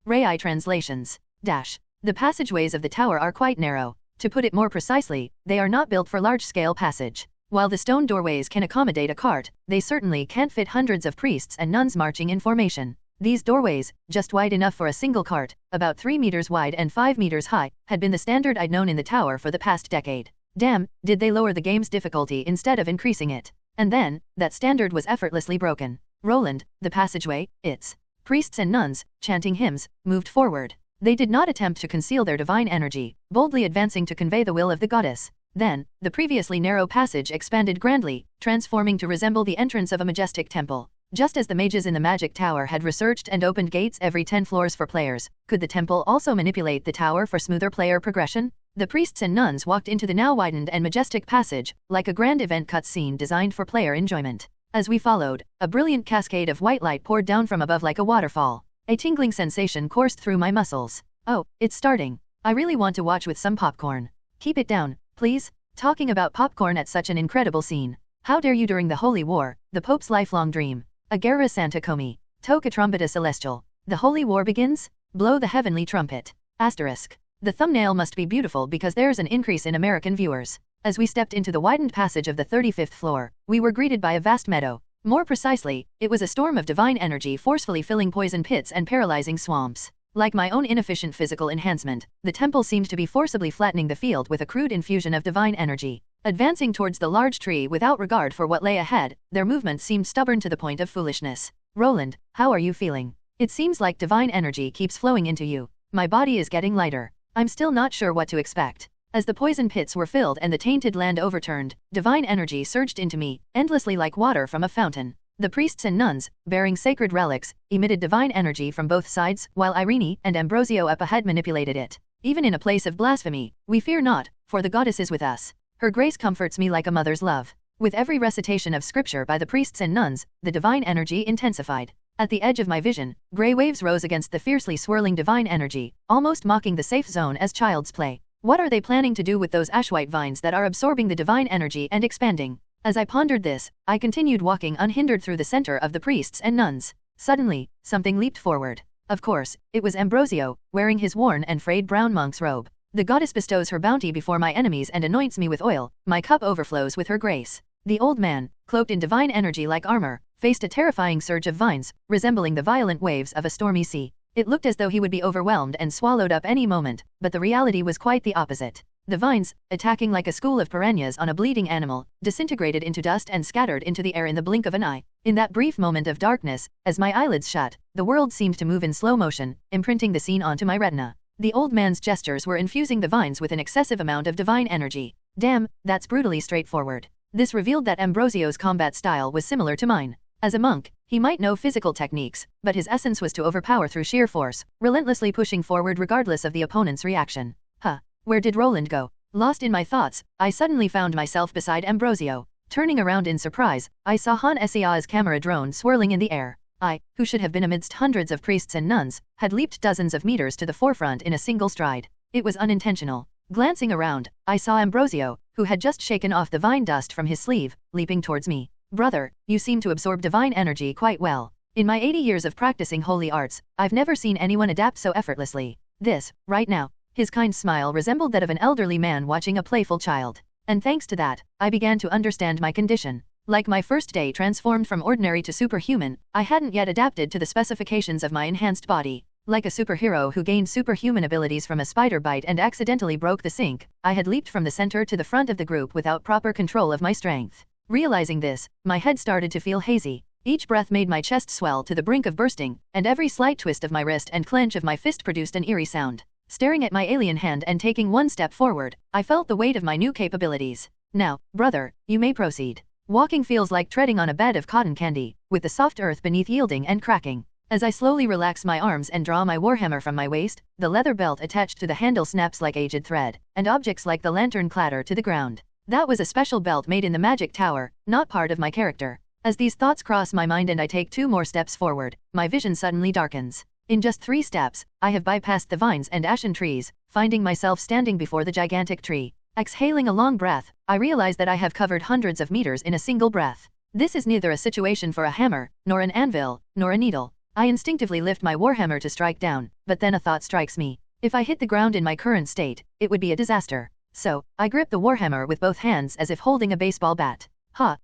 Rai translations. The passageways of the tower are quite narrow. To put it more precisely, they are not built for large-scale passage. While the stone doorways can accommodate a cart, they certainly can't fit hundreds of priests and nuns marching in formation. These doorways, just wide enough for a single cart, about 3 meters wide and 5 meters high, had been the standard I'd known in the tower for the past decade. Damn, did they lower the game's difficulty instead of increasing it? And then, that standard was effortlessly broken. Roland, the passageway, its priests and nuns, chanting hymns, moved forward. They did not attempt to conceal their divine energy, boldly advancing to convey the will of the goddess. Then, the previously narrow passage expanded grandly, transforming to resemble the entrance of a majestic temple. Just as the mages in the magic tower had researched and opened gates every 10 floors for players, could the temple also manipulate the tower for smoother player progression? The priests and nuns walked into the now widened and majestic passage, like a grand event cutscene designed for player enjoyment. As we followed, a brilliant cascade of white light poured down from above like a waterfall. A tingling sensation coursed through my muscles. Oh, it's starting. I really want to watch with some popcorn. Keep it down, please. Talking about popcorn at such an incredible scene. How dare you during the Holy War, the Pope's lifelong dream. A guerra Santa Comi. Toca trombeta celestial. The Holy War begins? Blow the heavenly trumpet. *. The thumbnail must be beautiful because there's an increase in American viewers. As we stepped into the widened passage of the 35th floor, we were greeted by a vast meadow. More precisely, it was a storm of divine energy forcefully filling poison pits and paralyzing swamps. Like my own inefficient physical enhancement, the temple seemed to be forcibly flattening the field with a crude infusion of divine energy. Advancing towards the large tree without regard for what lay ahead, their movements seemed stubborn to the point of foolishness. Roland, how are you feeling? It seems like divine energy keeps flowing into you. My body is getting lighter. I'm still not sure what to expect. As the poison pits were filled and the tainted land overturned, divine energy surged into me, endlessly like water from a fountain. The priests and nuns, bearing sacred relics, emitted divine energy from both sides, while Irene and Ambrosio up ahead manipulated it. Even in a place of blasphemy, we fear not, for the goddess is with us. Her grace comforts me like a mother's love. With every recitation of scripture by the priests and nuns, the divine energy intensified. At the edge of my vision, gray waves rose against the fiercely swirling divine energy, almost mocking the safe zone as child's play. What are they planning to do with those ash-white vines that are absorbing the divine energy and expanding? As I pondered this, I continued walking unhindered through the center of the priests and nuns. Suddenly, something leaped forward. Of course, it was Ambrosio, wearing his worn and frayed brown monk's robe. The goddess bestows her bounty before my enemies and anoints me with oil. My cup overflows with her grace. The old man, cloaked in divine energy like armor, faced a terrifying surge of vines, resembling the violent waves of a stormy sea. It looked as though he would be overwhelmed and swallowed up any moment, but the reality was quite the opposite. The vines, attacking like a school of piranhas on a bleeding animal, disintegrated into dust and scattered into the air in the blink of an eye. In that brief moment of darkness, as my eyelids shut, the world seemed to move in slow motion, imprinting the scene onto my retina. The old man's gestures were infusing the vines with an excessive amount of divine energy. Damn, that's brutally straightforward. This revealed that Ambrosio's combat style was similar to mine. As a monk, he might know physical techniques, but his essence was to overpower through sheer force, relentlessly pushing forward regardless of the opponent's reaction. Where did Roland go? Lost in my thoughts, I suddenly found myself beside Ambrosio. Turning around in surprise, I saw Han Sea's camera drone swirling in the air. I, who should have been amidst hundreds of priests and nuns, had leaped dozens of meters to the forefront in a single stride. It was unintentional. Glancing around, I saw Ambrosio, who had just shaken off the vine dust from his sleeve, leaping towards me. Brother, you seem to absorb divine energy quite well. In my 80 years of practicing holy arts, I've never seen anyone adapt so effortlessly. This, right now. His kind smile resembled that of an elderly man watching a playful child. And thanks to that, I began to understand my condition. Like my first day transformed from ordinary to superhuman, I hadn't yet adapted to the specifications of my enhanced body. Like a superhero who gained superhuman abilities from a spider bite and accidentally broke the sink, I had leaped from the center to the front of the group without proper control of my strength. Realizing this, my head started to feel hazy. Each breath made my chest swell to the brink of bursting, and every slight twist of my wrist and clench of my fist produced an eerie sound. Staring at my alien hand and taking one step forward, I felt the weight of my new capabilities. Now, brother, you may proceed. Walking feels like treading on a bed of cotton candy, with the soft earth beneath yielding and cracking. As I slowly relax my arms and draw my warhammer from my waist, the leather belt attached to the handle snaps like aged thread, and objects like the lantern clatter to the ground. That was a special belt made in the magic tower, not part of my character. As these thoughts cross my mind and I take 2 more steps forward, my vision suddenly darkens. In just 3 steps, I have bypassed the vines and ashen trees, finding myself standing before the gigantic tree. Exhaling a long breath, I realize that I have covered hundreds of meters in a single breath. This is neither a situation for a hammer, nor an anvil, nor a needle. I instinctively lift my warhammer to strike down, but then a thought strikes me. If I hit the ground in my current state, it would be a disaster. So, I grip the warhammer with both hands as if holding a baseball bat. Ha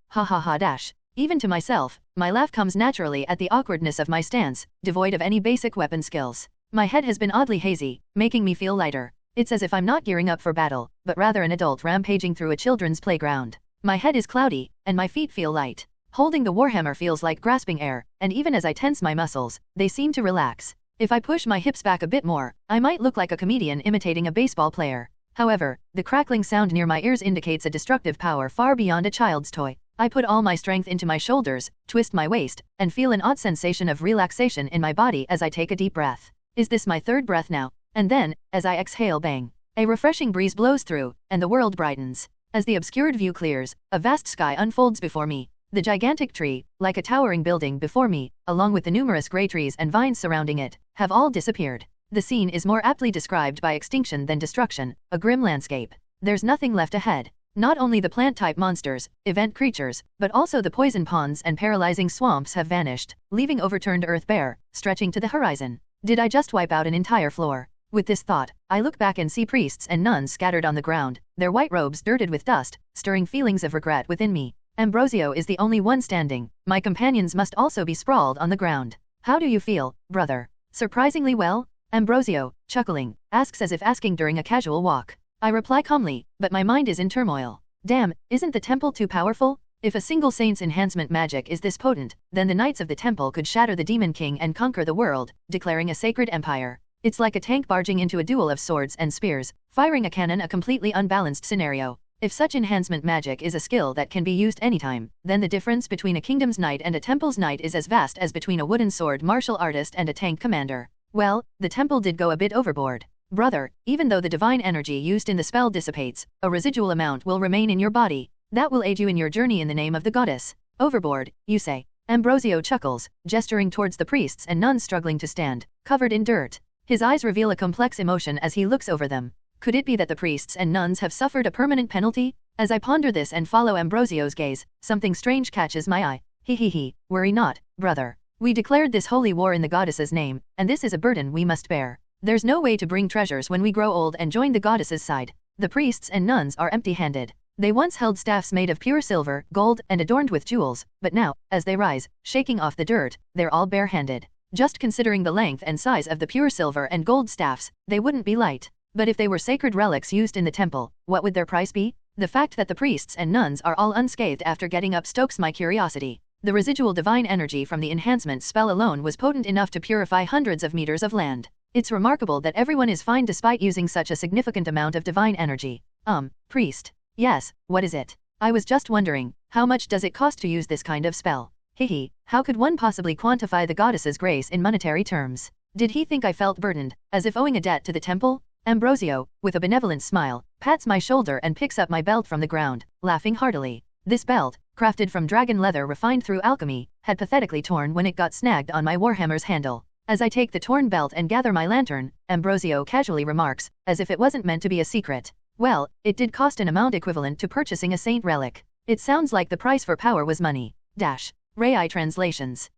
dash. Even to myself, my laugh comes naturally at the awkwardness of my stance, devoid of any basic weapon skills. My head has been oddly hazy, making me feel lighter. It's as if I'm not gearing up for battle, but rather an adult rampaging through a children's playground. My head is cloudy, and my feet feel light. Holding the warhammer feels like grasping air, and even as I tense my muscles, they seem to relax. If I push my hips back a bit more, I might look like a comedian imitating a baseball player. However, the crackling sound near my ears indicates a destructive power far beyond a child's toy. I put all my strength into my shoulders, twist my waist, and feel an odd sensation of relaxation in my body as I take a deep breath. Is this my 3rd breath now? And then, as I exhale, bang. A refreshing breeze blows through, and the world brightens. As the obscured view clears, a vast sky unfolds before me. The gigantic tree, like a towering building before me, along with the numerous gray trees and vines surrounding it, have all disappeared. The scene is more aptly described by extinction than destruction, a grim landscape. There's nothing left ahead. Not only the plant-type monsters, event creatures, but also the poison ponds and paralyzing swamps have vanished, leaving overturned earth bare, stretching to the horizon. Did I just wipe out an entire floor? With this thought, I look back and see priests and nuns scattered on the ground, their white robes dirted with dust, stirring feelings of regret within me. Ambrosio is the only one standing. My companions must also be sprawled on the ground. How do you feel, brother? Surprisingly well? Ambrosio, chuckling, asks as if asking during a casual walk. I reply calmly, but my mind is in turmoil. Damn, isn't the temple too powerful? If a single saint's enhancement magic is this potent, then the knights of the temple could shatter the demon king and conquer the world, declaring a sacred empire. It's like a tank barging into a duel of swords and spears, firing a cannon, a completely unbalanced scenario. If such enhancement magic is a skill that can be used anytime, then the difference between a kingdom's knight and a temple's knight is as vast as between a wooden sword martial artist and a tank commander. Well, the temple did go a bit overboard. Brother, even though the divine energy used in the spell dissipates, a residual amount will remain in your body. That will aid you in your journey in the name of the goddess. Overboard, you say? Ambrosio chuckles, gesturing towards the priests and nuns struggling to stand, covered in dirt. His eyes reveal a complex emotion as he looks over them. Could it be that the priests and nuns have suffered a permanent penalty? As I ponder this and follow Ambrosio's gaze, something strange catches my eye. He, worry not, brother. We declared this holy war in the goddess's name, and this is a burden we must bear. There's no way to bring treasures when we grow old and join the goddess's side. The priests and nuns are empty-handed. They once held staffs made of pure silver, gold, and adorned with jewels, but now, as they rise, shaking off the dirt, they're all bare-handed. Just considering the length and size of the pure silver and gold staffs, they wouldn't be light. But if they were sacred relics used in the temple, what would their price be? The fact that the priests and nuns are all unscathed after getting up stokes my curiosity. The residual divine energy from the enhancement spell alone was potent enough to purify hundreds of meters of land. It's remarkable that everyone is fine despite using such a significant amount of divine energy. Priest. Yes, what is it? I was just wondering, how much does it cost to use this kind of spell? How could one possibly quantify the goddess's grace in monetary terms? Did he think I felt burdened, as if owing a debt to the temple? Ambrosio, with a benevolent smile, pats my shoulder and picks up my belt from the ground, laughing heartily. This belt, crafted from dragon leather refined through alchemy, had pathetically torn when it got snagged on my warhammer's handle. As I take the torn belt and gather my lantern, Ambrosio casually remarks, as if it wasn't meant to be a secret. Well, it did cost an amount equivalent to purchasing a saint relic. It sounds like the price for power was money. Rai translations.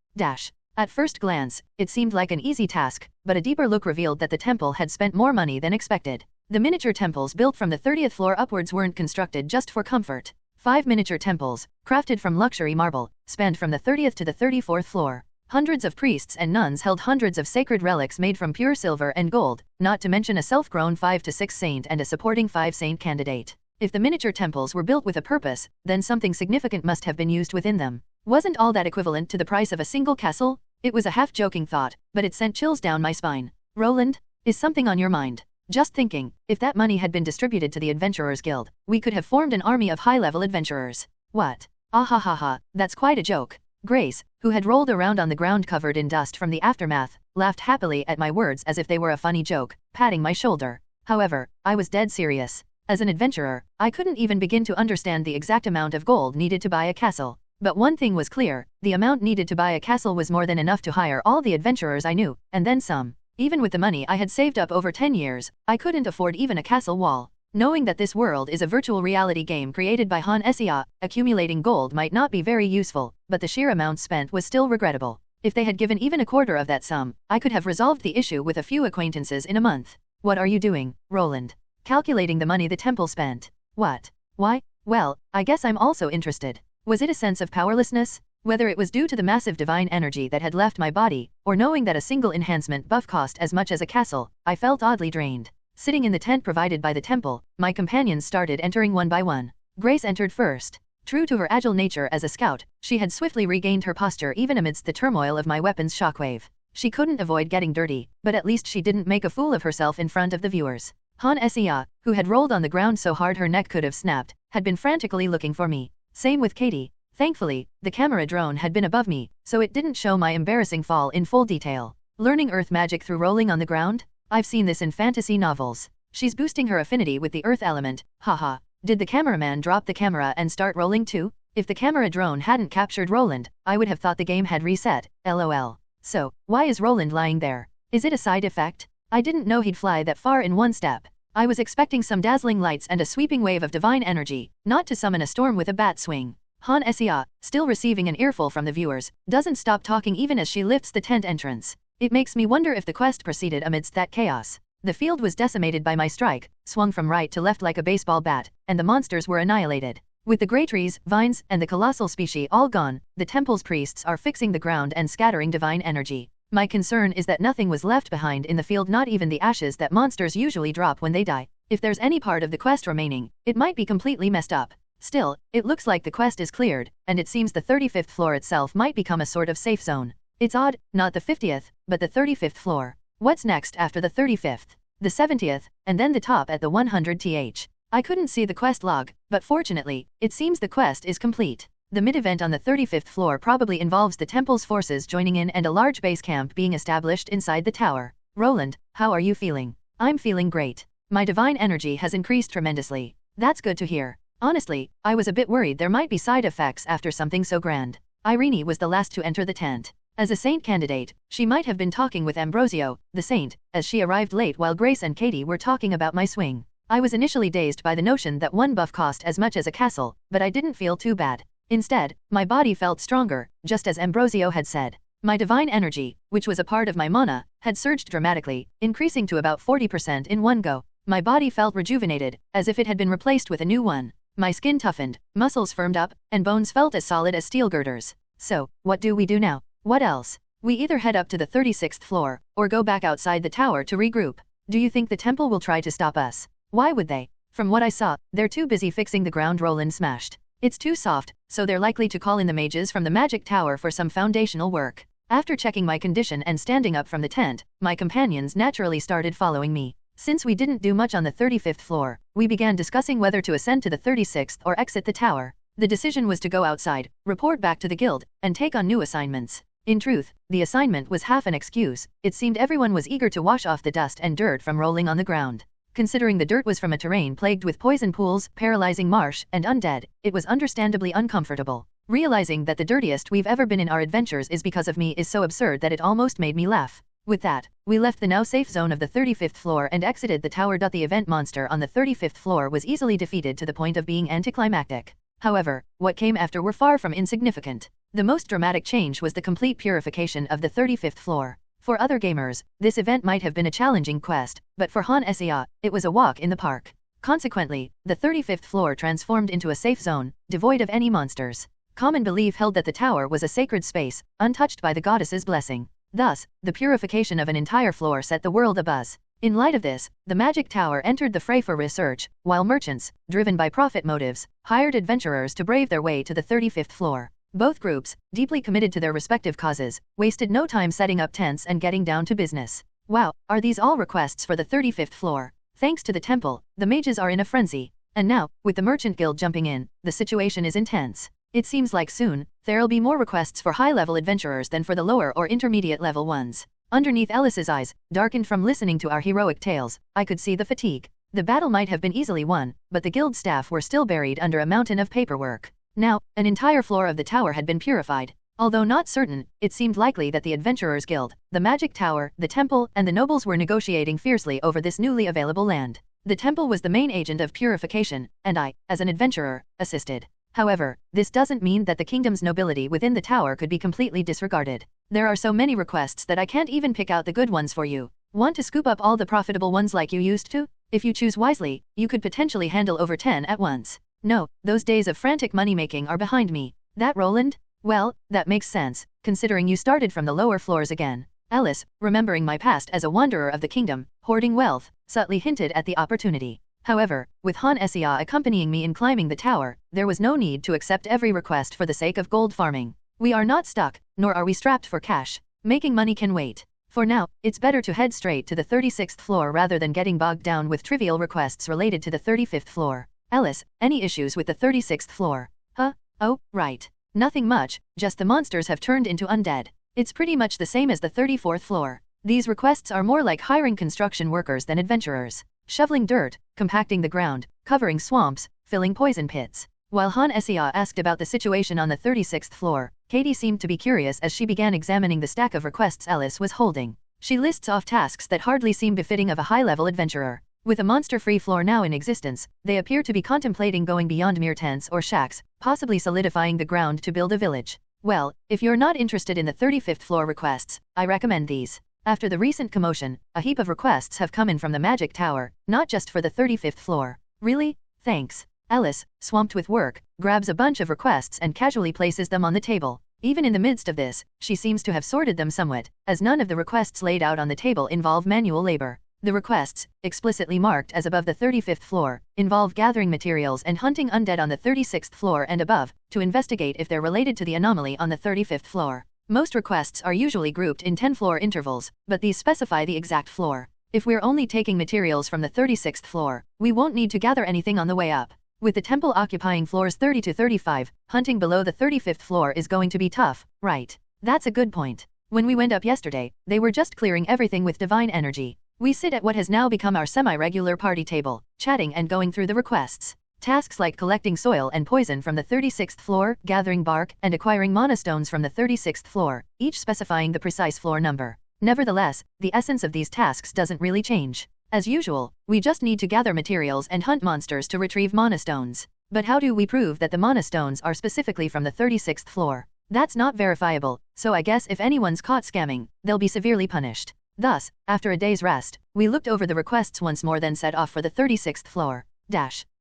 At first glance, it seemed like an easy task, but a deeper look revealed that the temple had spent more money than expected. The miniature temples built from the 30th floor upwards weren't constructed just for comfort. 5 miniature temples, crafted from luxury marble, spanned from the 30th to the 34th floor. Hundreds of priests and nuns held hundreds of sacred relics made from pure silver and gold, not to mention a self-grown 5 to 6 saint and a supporting 5 saint candidate. If the miniature temples were built with a purpose, then something significant must have been used within them. Wasn't all that equivalent to the price of a single castle? It was a half-joking thought, but it sent chills down my spine. Roland, is something on your mind? Just thinking, if that money had been distributed to the Adventurers Guild, we could have formed an army of high-level adventurers. What? Ah, that's quite a joke. Grace, who had rolled around on the ground covered in dust from the aftermath, laughed happily at my words as if they were a funny joke, patting my shoulder. However, I was dead serious. As an adventurer, I couldn't even begin to understand the exact amount of gold needed to buy a castle. But one thing was clear, the amount needed to buy a castle was more than enough to hire all the adventurers I knew, and then some. Even with the money I had saved up over 10 years, I couldn't afford even a castle wall. Knowing that this world is a virtual reality game created by Han Sia, accumulating gold might not be very useful, but the sheer amount spent was still regrettable. If they had given even a quarter of that sum, I could have resolved the issue with a few acquaintances in a month. What are you doing, Roland? Calculating the money the temple spent. What? Why? Well, I guess I'm also interested. Was it a sense of powerlessness? Whether it was due to the massive divine energy that had left my body, or knowing that a single enhancement buff cost as much as a castle, I felt oddly drained. Sitting in the tent provided by the temple, my companions started entering one by one. Grace entered first. True to her agile nature as a scout, she had swiftly regained her posture even amidst the turmoil of my weapon's shockwave. She couldn't avoid getting dirty, but at least she didn't make a fool of herself in front of the viewers. Han Sia, who had rolled on the ground so hard her neck could have snapped, had been frantically looking for me. Same with Katie. Thankfully, the camera drone had been above me, so it didn't show my embarrassing fall in full detail. Learning earth magic through rolling on the ground? I've seen this in fantasy novels. She's boosting her affinity with the earth element, haha. Did the cameraman drop the camera and start rolling too? If the camera drone hadn't captured Roland, I would have thought the game had reset, lol. So, why is Roland lying there? Is it a side effect? I didn't know he'd fly that far in one step. I was expecting some dazzling lights and a sweeping wave of divine energy, not to summon a storm with a bat swing. Han Sia, still receiving an earful from the viewers, doesn't stop talking even as she lifts the tent entrance. It makes me wonder if the quest proceeded amidst that chaos. The field was decimated by my strike, swung from right to left like a baseball bat, and the monsters were annihilated. With the grey trees, vines, and the colossal species all gone, the temple's priests are fixing the ground and scattering divine energy. My concern is that nothing was left behind in the field, not even the ashes that monsters usually drop when they die. If there's any part of the quest remaining, it might be completely messed up. Still, it looks like the quest is cleared, and it seems the 35th floor itself might become a sort of safe zone. It's odd, not the 50th, but the 35th floor. What's next after the 35th? The 70th, and then the top at the 100th. I couldn't see the quest log, but fortunately, it seems the quest is complete. The mid-event on the 35th floor probably involves the temple's forces joining in and a large base camp being established inside the tower. Roland, how are you feeling? I'm feeling great. My divine energy has increased tremendously. That's good to hear. Honestly, I was a bit worried there might be side effects after something so grand. Irene was the last to enter the tent. As a saint candidate, she might have been talking with Ambrosio, the saint, as she arrived late while Grace and Katie were talking about my swing. I was initially dazed by the notion that one buff cost as much as a castle, but I didn't feel too bad. Instead, my body felt stronger, just as Ambrosio had said. My divine energy, which was a part of my mana, had surged dramatically, increasing to about 40% in one go. My body felt rejuvenated, as if it had been replaced with a new one. My skin toughened, muscles firmed up, and bones felt as solid as steel girders. So, what do we do now? What else? We either head up to the 36th floor, or go back outside the tower to regroup. Do you think the temple will try to stop us? Why would they? From what I saw, they're too busy fixing the ground Roland smashed. It's too soft, so they're likely to call in the mages from the magic tower for some foundational work. After checking my condition and standing up from the tent, my companions naturally started following me. Since we didn't do much on the 35th floor, we began discussing whether to ascend to the 36th or exit the tower. The decision was to go outside, report back to the guild, and take on new assignments. In truth, the assignment was half an excuse. It seemed everyone was eager to wash off the dust and dirt from rolling on the ground. Considering the dirt was from a terrain plagued with poison pools, paralyzing marsh, and undead, it was understandably uncomfortable. Realizing that the dirtiest we've ever been in our adventures is because of me is so absurd that it almost made me laugh. With that, we left the now safe zone of the 35th floor and exited the tower. The event monster on the 35th floor was easily defeated to the point of being anticlimactic. However, what came after were far from insignificant. The most dramatic change was the complete purification of the 35th floor. For other gamers, this event might have been a challenging quest, but for Han Sia, it was a walk in the park. Consequently, the 35th floor transformed into a safe zone, devoid of any monsters. Common belief held that the tower was a sacred space, untouched by the goddess's blessing. Thus, the purification of an entire floor set the world abuzz. In light of this, the magic tower entered the fray for research, while merchants, driven by profit motives, hired adventurers to brave their way to the 35th floor. Both groups, deeply committed to their respective causes, wasted no time setting up tents and getting down to business. Wow, are these all requests for the 35th floor? Thanks to the temple, the mages are in a frenzy. And now, with the merchant guild jumping in, the situation is intense. It seems like soon, there'll be more requests for high-level adventurers than for the lower or intermediate-level ones. Underneath Ellis's eyes, darkened from listening to our heroic tales, I could see the fatigue. The battle might have been easily won, but the guild staff were still buried under a mountain of paperwork. Now, an entire floor of the tower had been purified. Although not certain, it seemed likely that the Adventurers Guild, the Magic Tower, the Temple, and the nobles were negotiating fiercely over this newly available land. The Temple was the main agent of purification, and I, as an adventurer, assisted. However, this doesn't mean that the kingdom's nobility within the tower could be completely disregarded. There are so many requests that I can't even pick out the good ones for you. Want to scoop up all the profitable ones like you used to? If you choose wisely, you could potentially handle over 10 at once. No, those days of frantic money-making are behind me. That Roland? Well, that makes sense, considering you started from the lower floors again. Ellis, remembering my past as a wanderer of the kingdom, hoarding wealth, subtly hinted at the opportunity. However, with Han Sia accompanying me in climbing the tower, there was no need to accept every request for the sake of gold farming. We are not stuck, nor are we strapped for cash. Making money can wait. For now, it's better to head straight to the 36th floor rather than getting bogged down with trivial requests related to the 35th floor. Ellis, any issues with the 36th floor? Huh? Oh, right. Nothing much, just the monsters have turned into undead. It's pretty much the same as the 34th floor. These requests are more like hiring construction workers than adventurers. Shoveling dirt, compacting the ground, covering swamps, filling poison pits. While Han Sia asked about the situation on the 36th floor, Katie seemed to be curious as she began examining the stack of requests Ellis was holding. She lists off tasks that hardly seem befitting of a high-level adventurer. With a monster-free floor now in existence, they appear to be contemplating going beyond mere tents or shacks, possibly solidifying the ground to build a village. Well, if you're not interested in the 35th floor requests, I recommend these. After the recent commotion, a heap of requests have come in from the Magic Tower, not just for the 35th floor. Really? Thanks. Alice, swamped with work, grabs a bunch of requests and casually places them on the table. Even in the midst of this, she seems to have sorted them somewhat, as none of the requests laid out on the table involve manual labor. The requests, explicitly marked as above the 35th floor, involve gathering materials and hunting undead on the 36th floor and above, to investigate if they're related to the anomaly on the 35th floor. Most requests are usually grouped in 10-floor intervals, but these specify the exact floor. If we're only taking materials from the 36th floor, we won't need to gather anything on the way up. With the temple occupying floors 30 to 35, hunting below the 35th floor is going to be tough, right? That's a good point. When we went up yesterday, they were just clearing everything with divine energy. We sit at what has now become our semi-regular party table, chatting and going through the requests. Tasks like collecting soil and poison from the 36th floor, gathering bark, and acquiring mana stones from the 36th floor, each specifying the precise floor number. Nevertheless, the essence of these tasks doesn't really change. As usual, we just need to gather materials and hunt monsters to retrieve mana stones. But how do we prove that the mana stones are specifically from the 36th floor? That's not verifiable, so I guess if anyone's caught scamming, they'll be severely punished. Thus, after a day's rest, we looked over the requests once more, then set off for the 36th floor.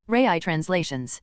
Rai translations.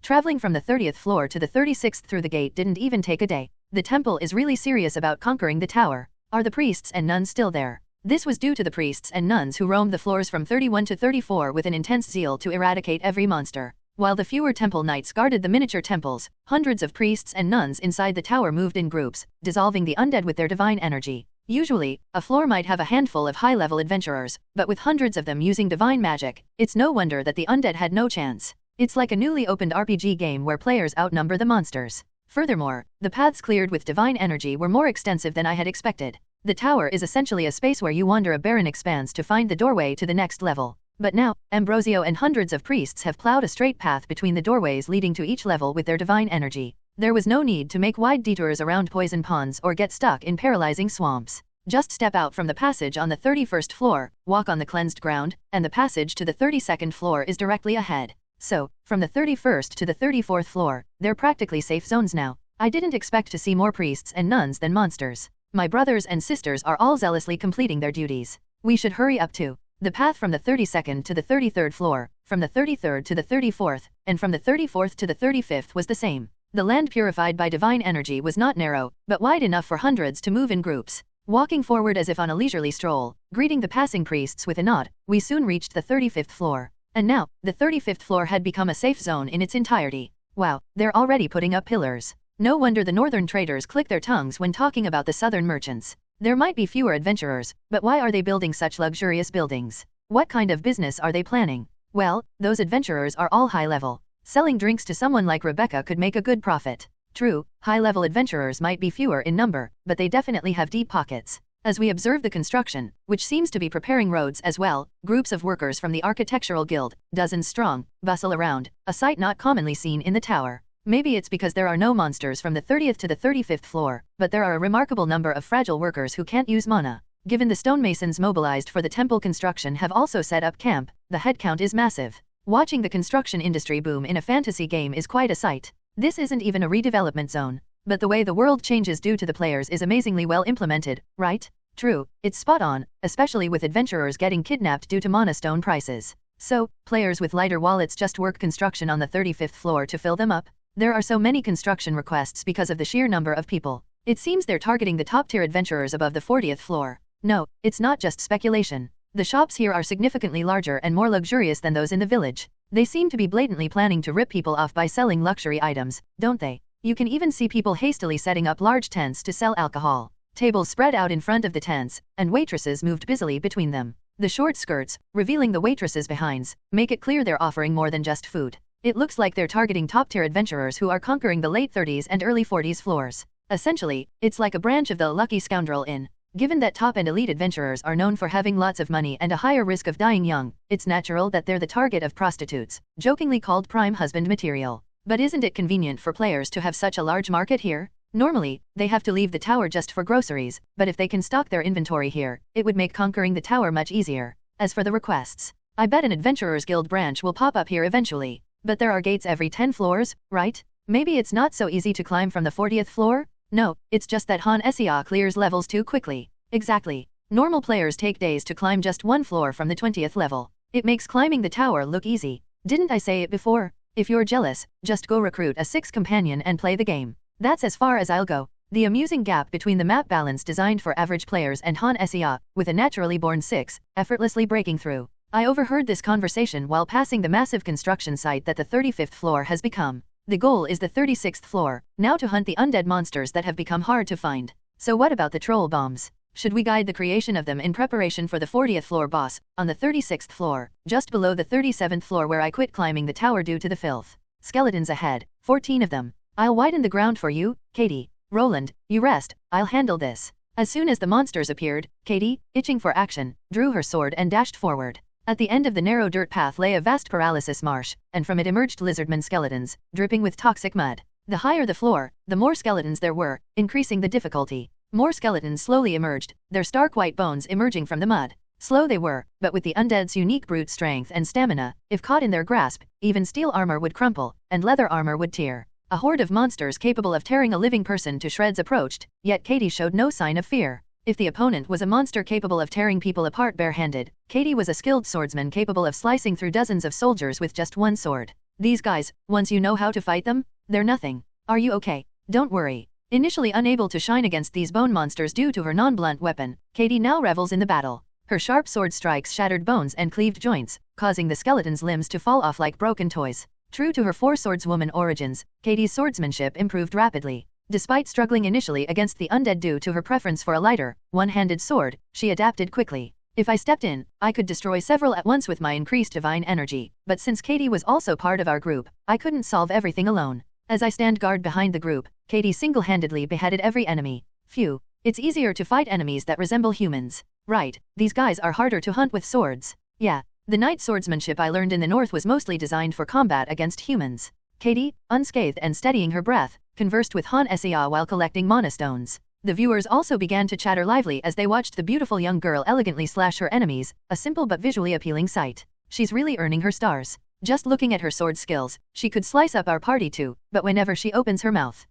Traveling from the 30th floor to the 36th through the gate didn't even take a day. The temple is really serious about conquering the tower. Are the priests and nuns still there? This was due to the priests and nuns who roamed the floors from 31 to 34 with an intense zeal to eradicate every monster. While the fewer temple knights guarded the miniature temples, hundreds of priests and nuns inside the tower moved in groups, dissolving the undead with their divine energy. Usually, a floor might have a handful of high-level adventurers, but with hundreds of them using divine magic, it's no wonder that the undead had no chance. It's like a newly opened RPG game where players outnumber the monsters. Furthermore, the paths cleared with divine energy were more extensive than I had expected. The tower is essentially a space where you wander a barren expanse to find the doorway to the next level. But now, Ambrosio and hundreds of priests have plowed a straight path between the doorways leading to each level with their divine energy. There was no need to make wide detours around poison ponds or get stuck in paralyzing swamps. Just step out from the passage on the 31st floor, walk on the cleansed ground, and the passage to the 32nd floor is directly ahead. So, from the 31st to the 34th floor, they're practically safe zones now. I didn't expect to see more priests and nuns than monsters. My brothers and sisters are all zealously completing their duties. We should hurry up too. The path from the 32nd to the 33rd floor, from the 33rd to the 34th, and from the 34th to the 35th was the same. The land purified by divine energy was not narrow, but wide enough for hundreds to move in groups. Walking forward as if on a leisurely stroll, greeting the passing priests with a nod, we soon reached the 35th floor. And now, the 35th floor had become a safe zone in its entirety. Wow, they're already putting up pillars. No wonder the northern traders click their tongues when talking about the southern merchants. There might be fewer adventurers, but why are they building such luxurious buildings? What kind of business are they planning? Well, those adventurers are all high level. Selling drinks to someone like Rebecca could make a good profit. True, high-level adventurers might be fewer in number, but they definitely have deep pockets. As we observe the construction, which seems to be preparing roads as well, groups of workers from the Architectural Guild, dozens strong, bustle around, a sight not commonly seen in the tower. Maybe it's because there are no monsters from the 30th to the 35th floor, but there are a remarkable number of fragile workers who can't use mana. Given the stonemasons mobilized for the temple construction have also set up camp, the headcount is massive. Watching the construction industry boom in a fantasy game is quite a sight. This isn't even a redevelopment zone. But the way the world changes due to the players is amazingly well implemented, right? True, it's spot on, especially with adventurers getting kidnapped due to mana stone prices. So, players with lighter wallets just work construction on the 35th floor to fill them up. There are so many construction requests because of the sheer number of people. It seems they're targeting the top-tier adventurers above the 40th floor. No, it's not just speculation. The shops here are significantly larger and more luxurious than those in the village. They seem to be blatantly planning to rip people off by selling luxury items, don't they? You can even see people hastily setting up large tents to sell alcohol. Tables spread out in front of the tents, and waitresses moved busily between them. The short skirts, revealing the waitresses' behinds, make it clear they're offering more than just food. It looks like they're targeting top-tier adventurers who are conquering the late 30s and early 40s floors. Essentially, it's like a branch of the Lucky Scoundrel Inn. Given that top and elite adventurers are known for having lots of money and a higher risk of dying young, it's natural that they're the target of prostitutes, jokingly called prime husband material. But isn't it convenient for players to have such a large market here? Normally, they have to leave the tower just for groceries, but if they can stock their inventory here, it would make conquering the tower much easier. As for the requests, I bet an Adventurers Guild branch will pop up here eventually. But there are gates every 10 floors, right? Maybe it's not so easy to climb from the 40th floor? No, it's just that Han Sia clears levels too quickly. Exactly. Normal players take days to climb just one floor from the 20th level. It makes climbing the tower look easy. Didn't I say it before? If you're jealous, just go recruit a 6th companion and play the game. That's as far as I'll go. The amusing gap between the map balance designed for average players and Han Sea, with a naturally born 6, effortlessly breaking through. I overheard this conversation while passing the massive construction site that the 35th floor has become. The goal is the 36th floor, now to hunt the undead monsters that have become hard to find. So what about the troll bombs? Should we guide the creation of them in preparation for the 40th floor boss, on the 36th floor, just below the 37th floor where I quit climbing the tower due to the filth? Skeletons ahead, 14 of them. I'll widen the ground for you, Katie. Roland, you rest, I'll handle this. As soon as the monsters appeared, Katie, itching for action, drew her sword and dashed forward. At the end of the narrow dirt path lay a vast paralysis marsh, and from it emerged lizardman skeletons, dripping with toxic mud. The higher the floor, the more skeletons there were, increasing the difficulty. More skeletons slowly emerged, their stark white bones emerging from the mud. Slow they were, but with the undead's unique brute strength and stamina, if caught in their grasp, even steel armor would crumple, and leather armor would tear. A horde of monsters capable of tearing a living person to shreds approached, yet Katie showed no sign of fear. If the opponent was a monster capable of tearing people apart barehanded, Katie was a skilled swordsman capable of slicing through dozens of soldiers with just one sword. These guys, once you know how to fight them, they're nothing. Are you okay? Don't worry. Initially unable to shine against these bone monsters due to her non-blunt weapon, Katie now revels in the battle. Her sharp sword strikes shattered bones and cleaved joints, causing the skeleton's limbs to fall off like broken toys. True to her four-swordswoman origins, Katie's swordsmanship improved rapidly. Despite struggling initially against the undead due to her preference for a lighter, one-handed sword, she adapted quickly. If I stepped in, I could destroy several at once with my increased divine energy, but since Katie was also part of our group, I couldn't solve everything alone. As I stand guard behind the group, Katie single-handedly beheaded every enemy. Phew. It's easier to fight enemies that resemble humans. Right, these guys are harder to hunt with swords. Yeah, the knight swordsmanship I learned in the north was mostly designed for combat against humans. Katie, unscathed and steadying her breath, conversed with Han Sea while collecting mana stones. The viewers also began to chatter lively as they watched the beautiful young girl elegantly slash her enemies, a simple but visually appealing sight. She's really earning her stars. Just looking at her sword skills, she could slice up our party too, but whenever she opens her mouth.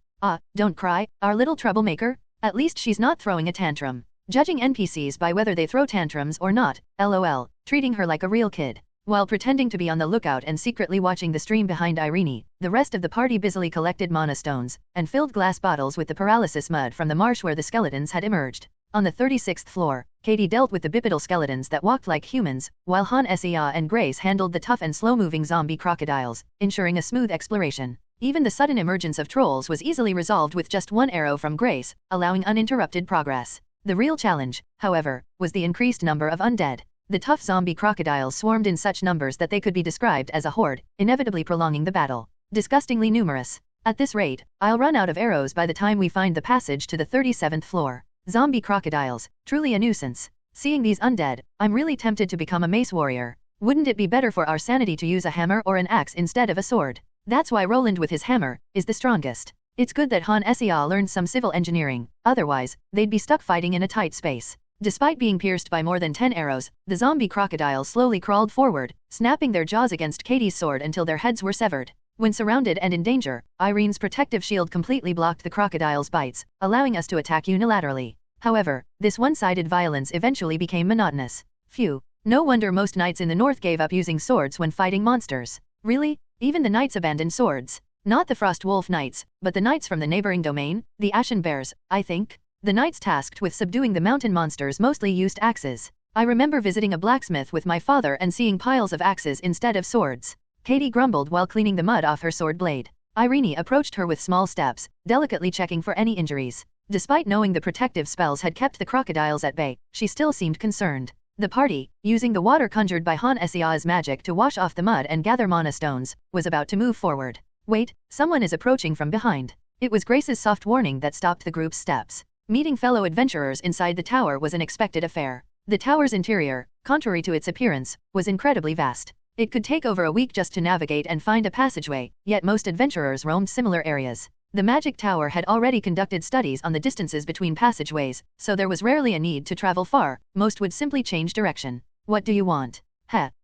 Don't cry, our little troublemaker. At least she's not throwing a tantrum. Judging NPCs by whether they throw tantrums or not, lol, treating her like a real kid. While pretending to be on the lookout and secretly watching the stream behind Irene, the rest of the party busily collected mana stones, and filled glass bottles with the paralysis mud from the marsh where the skeletons had emerged. On the 36th floor, Katie dealt with the bipedal skeletons that walked like humans, while Han Sea and Grace handled the tough and slow-moving zombie crocodiles, ensuring a smooth exploration. Even the sudden emergence of trolls was easily resolved with just one arrow from Grace, allowing uninterrupted progress. The real challenge, however, was the increased number of undead. The tough zombie crocodiles swarmed in such numbers that they could be described as a horde, inevitably prolonging the battle. Disgustingly numerous. At this rate, I'll run out of arrows by the time we find the passage to the 37th floor. Zombie crocodiles, truly a nuisance. Seeing these undead, I'm really tempted to become a mace warrior. Wouldn't it be better for our sanity to use a hammer or an axe instead of a sword? That's why Roland with his hammer is the strongest. It's good that Han Sea learned some civil engineering, otherwise, they'd be stuck fighting in a tight space. Despite being pierced by more than 10 arrows, the zombie crocodiles slowly crawled forward, snapping their jaws against Katie's sword until their heads were severed. When surrounded and in danger, Irene's protective shield completely blocked the crocodile's bites, allowing us to attack unilaterally. However, this one-sided violence eventually became monotonous. Phew. No wonder most knights in the north gave up using swords when fighting monsters. Really? Even the knights abandoned swords. Not the Frost Wolf Knights, but the knights from the neighboring domain, the Ashen Bears, I think. The knights tasked with subduing the mountain monsters mostly used axes. I remember visiting a blacksmith with my father and seeing piles of axes instead of swords. Katie grumbled while cleaning the mud off her sword blade. Irene approached her with small steps, delicately checking for any injuries. Despite knowing the protective spells had kept the crocodiles at bay, she still seemed concerned. The party, using the water conjured by Han Sea's magic to wash off the mud and gather mana stones, was about to move forward. Wait, someone is approaching from behind. It was Grace's soft warning that stopped the group's steps. Meeting fellow adventurers inside the tower was an expected affair. The tower's interior, contrary to its appearance, was incredibly vast. It could take over a week just to navigate and find a passageway, yet most adventurers roamed similar areas. The magic tower had already conducted studies on the distances between passageways, so there was rarely a need to travel far, most would simply change direction. What do you want?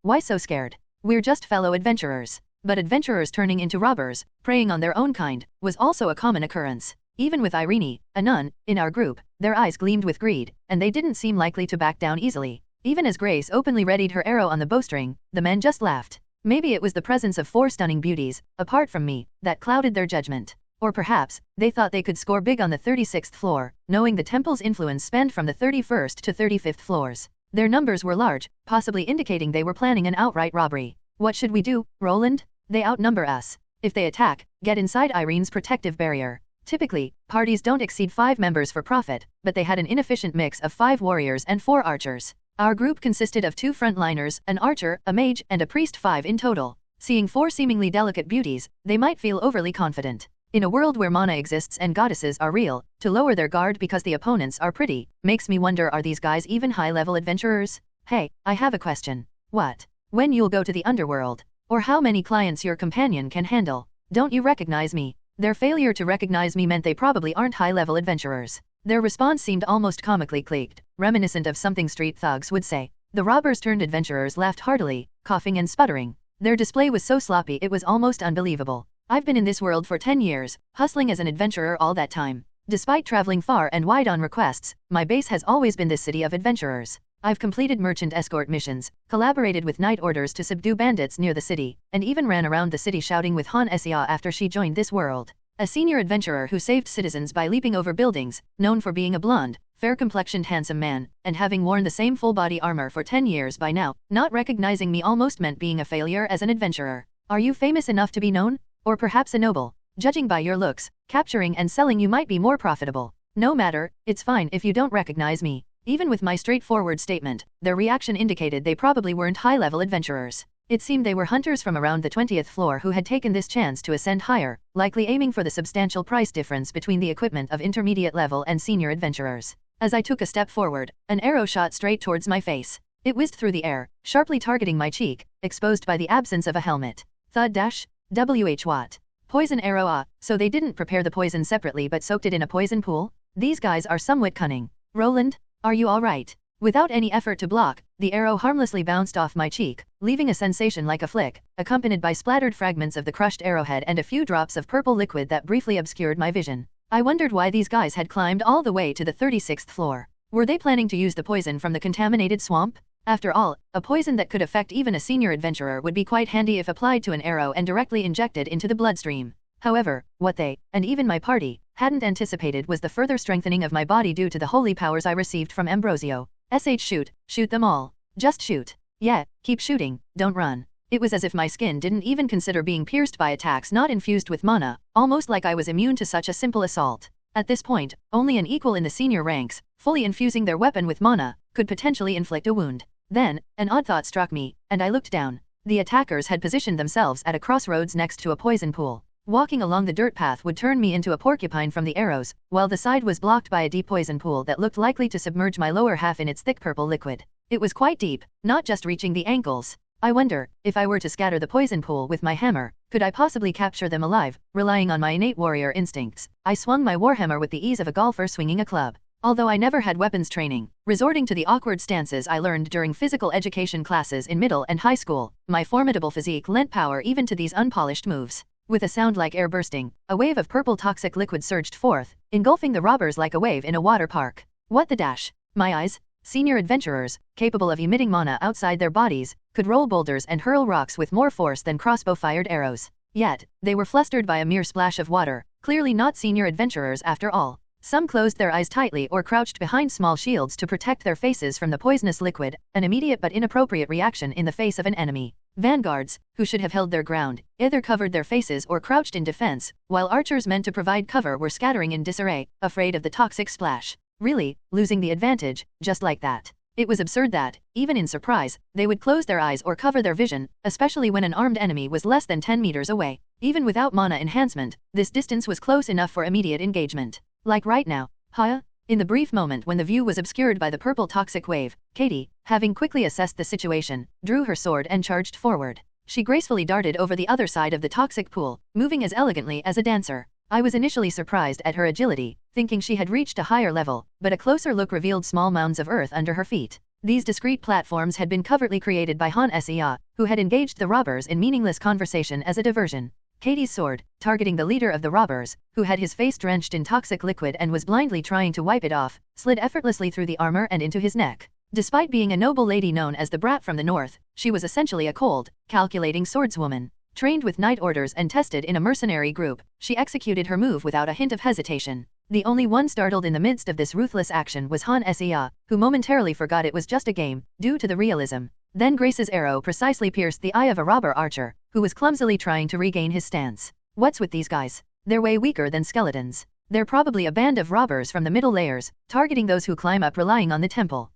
Why so scared? We're just fellow adventurers. But adventurers turning into robbers, preying on their own kind, was also a common occurrence. Even with Irene, a nun, in our group, their eyes gleamed with greed, and they didn't seem likely to back down easily. Even as Grace openly readied her arrow on the bowstring, the men just laughed. Maybe it was the presence of 4 stunning beauties, apart from me, that clouded their judgment. Or perhaps, they thought they could score big on the 36th floor, knowing the temple's influence spanned from the 31st to 35th floors. Their numbers were large, possibly indicating they were planning an outright robbery. What should we do, Roland? They outnumber us. If they attack, get inside Irene's protective barrier. Typically, parties don't exceed 5 members for profit, but they had an inefficient mix of 5 warriors and 4 archers. Our group consisted of 2 frontliners, an archer, a mage, and a priest, 5 in total. Seeing 4 seemingly delicate beauties, they might feel overly confident. In a world where mana exists and goddesses are real, to lower their guard because the opponents are pretty, makes me wonder, are these guys even high-level adventurers? Hey, I have a question. What? When you'll go to the underworld? Or how many clients your companion can handle? Don't you recognize me? Their failure to recognize me meant they probably aren't high-level adventurers. Their response seemed almost comically cliqued, reminiscent of something street thugs would say. The robbers-turned-adventurers laughed heartily, coughing and sputtering. Their display was so sloppy it was almost unbelievable. I've been in this world for 10 years, hustling as an adventurer all that time. Despite traveling far and wide on requests, my base has always been this city of adventurers. I've completed merchant escort missions, collaborated with night orders to subdue bandits near the city, and even ran around the city shouting with Han Sia after she joined this world. A senior adventurer who saved citizens by leaping over buildings, known for being a blonde, fair-complexioned handsome man, and having worn the same full-body armor for 10 years by now, not recognizing me almost meant being a failure as an adventurer. Are you famous enough to be known? Or perhaps a noble? Judging by your looks, capturing and selling you might be more profitable. No matter, it's fine if you don't recognize me. Even with my straightforward statement, their reaction indicated they probably weren't high-level adventurers. It seemed they were hunters from around the 20th floor who had taken this chance to ascend higher, likely aiming for the substantial price difference between the equipment of intermediate level and senior adventurers. As I took a step forward, an arrow shot straight towards my face. It whizzed through the air, sharply targeting my cheek, exposed by the absence of a helmet. Thud dash. What? Poison arrow. Ah, so they didn't prepare the poison separately but soaked it in a poison pool? These guys are somewhat cunning. Roland? Are you alright? Without any effort to block, the arrow harmlessly bounced off my cheek, leaving a sensation like a flick, accompanied by splattered fragments of the crushed arrowhead and a few drops of purple liquid that briefly obscured my vision. I wondered why these guys had climbed all the way to the 36th floor. Were they planning to use the poison from the contaminated swamp? After all, a poison that could affect even a senior adventurer would be quite handy if applied to an arrow and directly injected into the bloodstream. However, what they, and even my party, hadn't anticipated was the further strengthening of my body due to the holy powers I received from Ambrosio. Shoot them all. Just shoot. Yeah, keep shooting, don't run. It was as if my skin didn't even consider being pierced by attacks not infused with mana, almost like I was immune to such a simple assault. At this point, only an equal in the senior ranks, fully infusing their weapon with mana, could potentially inflict a wound. Then, an odd thought struck me, and I looked down. The attackers had positioned themselves at a crossroads next to a poison pool. Walking along the dirt path would turn me into a porcupine from the arrows, while the side was blocked by a deep poison pool that looked likely to submerge my lower half in its thick purple liquid. It was quite deep, not just reaching the ankles. I wonder, if I were to scatter the poison pool with my hammer, could I possibly capture them alive, relying on my innate warrior instincts? I swung my warhammer with the ease of a golfer swinging a club. Although I never had weapons training, resorting to the awkward stances I learned during physical education classes in middle and high school, my formidable physique lent power even to these unpolished moves. With a sound like air bursting, a wave of purple toxic liquid surged forth, engulfing the robbers like a wave in a water park. What the dash? My eyes? Senior adventurers, capable of emitting mana outside their bodies, could roll boulders and hurl rocks with more force than crossbow-fired arrows. Yet, they were flustered by a mere splash of water, clearly not senior adventurers after all. Some closed their eyes tightly or crouched behind small shields to protect their faces from the poisonous liquid, an immediate but inappropriate reaction in the face of an enemy. Vanguards, who should have held their ground, either covered their faces or crouched in defense, while archers meant to provide cover were scattering in disarray, afraid of the toxic splash. Really, losing the advantage, just like that. It was absurd that, even in surprise, they would close their eyes or cover their vision, especially when an armed enemy was less than 10 meters away. Even without mana enhancement, this distance was close enough for immediate engagement. Like right now. Huh? In the brief moment when the view was obscured by the purple toxic wave, Katie, having quickly assessed the situation, drew her sword and charged forward. She gracefully darted over the other side of the toxic pool, moving as elegantly as a dancer. I was initially surprised at her agility, thinking she had reached a higher level, but a closer look revealed small mounds of earth under her feet. These discreet platforms had been covertly created by Han Sia, who had engaged the robbers in meaningless conversation as a diversion. Katie's sword, targeting the leader of the robbers, who had his face drenched in toxic liquid and was blindly trying to wipe it off, slid effortlessly through the armor and into his neck. Despite being a noble lady known as the Brat from the North, she was essentially a cold, calculating swordswoman. Trained with night orders and tested in a mercenary group, she executed her move without a hint of hesitation. The only one startled in the midst of this ruthless action was Han Sea, who momentarily forgot it was just a game, due to the realism. Then Grace's arrow precisely pierced the eye of a robber archer, who was clumsily trying to regain his stance. What's with these guys? They're way weaker than skeletons. They're probably a band of robbers from the middle layers, targeting those who climb up relying on the temple.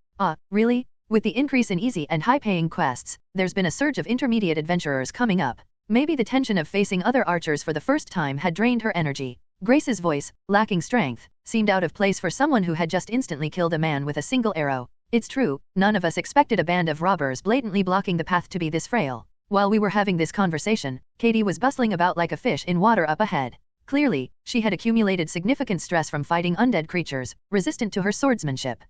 Really? With the increase in easy and high-paying quests, there's been a surge of intermediate adventurers coming up. Maybe the tension of facing other archers for the first time had drained her energy. Grace's voice, lacking strength, seemed out of place for someone who had just instantly killed a man with a single arrow. It's true, none of us expected a band of robbers blatantly blocking the path to be this frail. While we were having this conversation, Katie was bustling about like a fish in water up ahead. Clearly, she had accumulated significant stress from fighting undead creatures, resistant to her swordsmanship.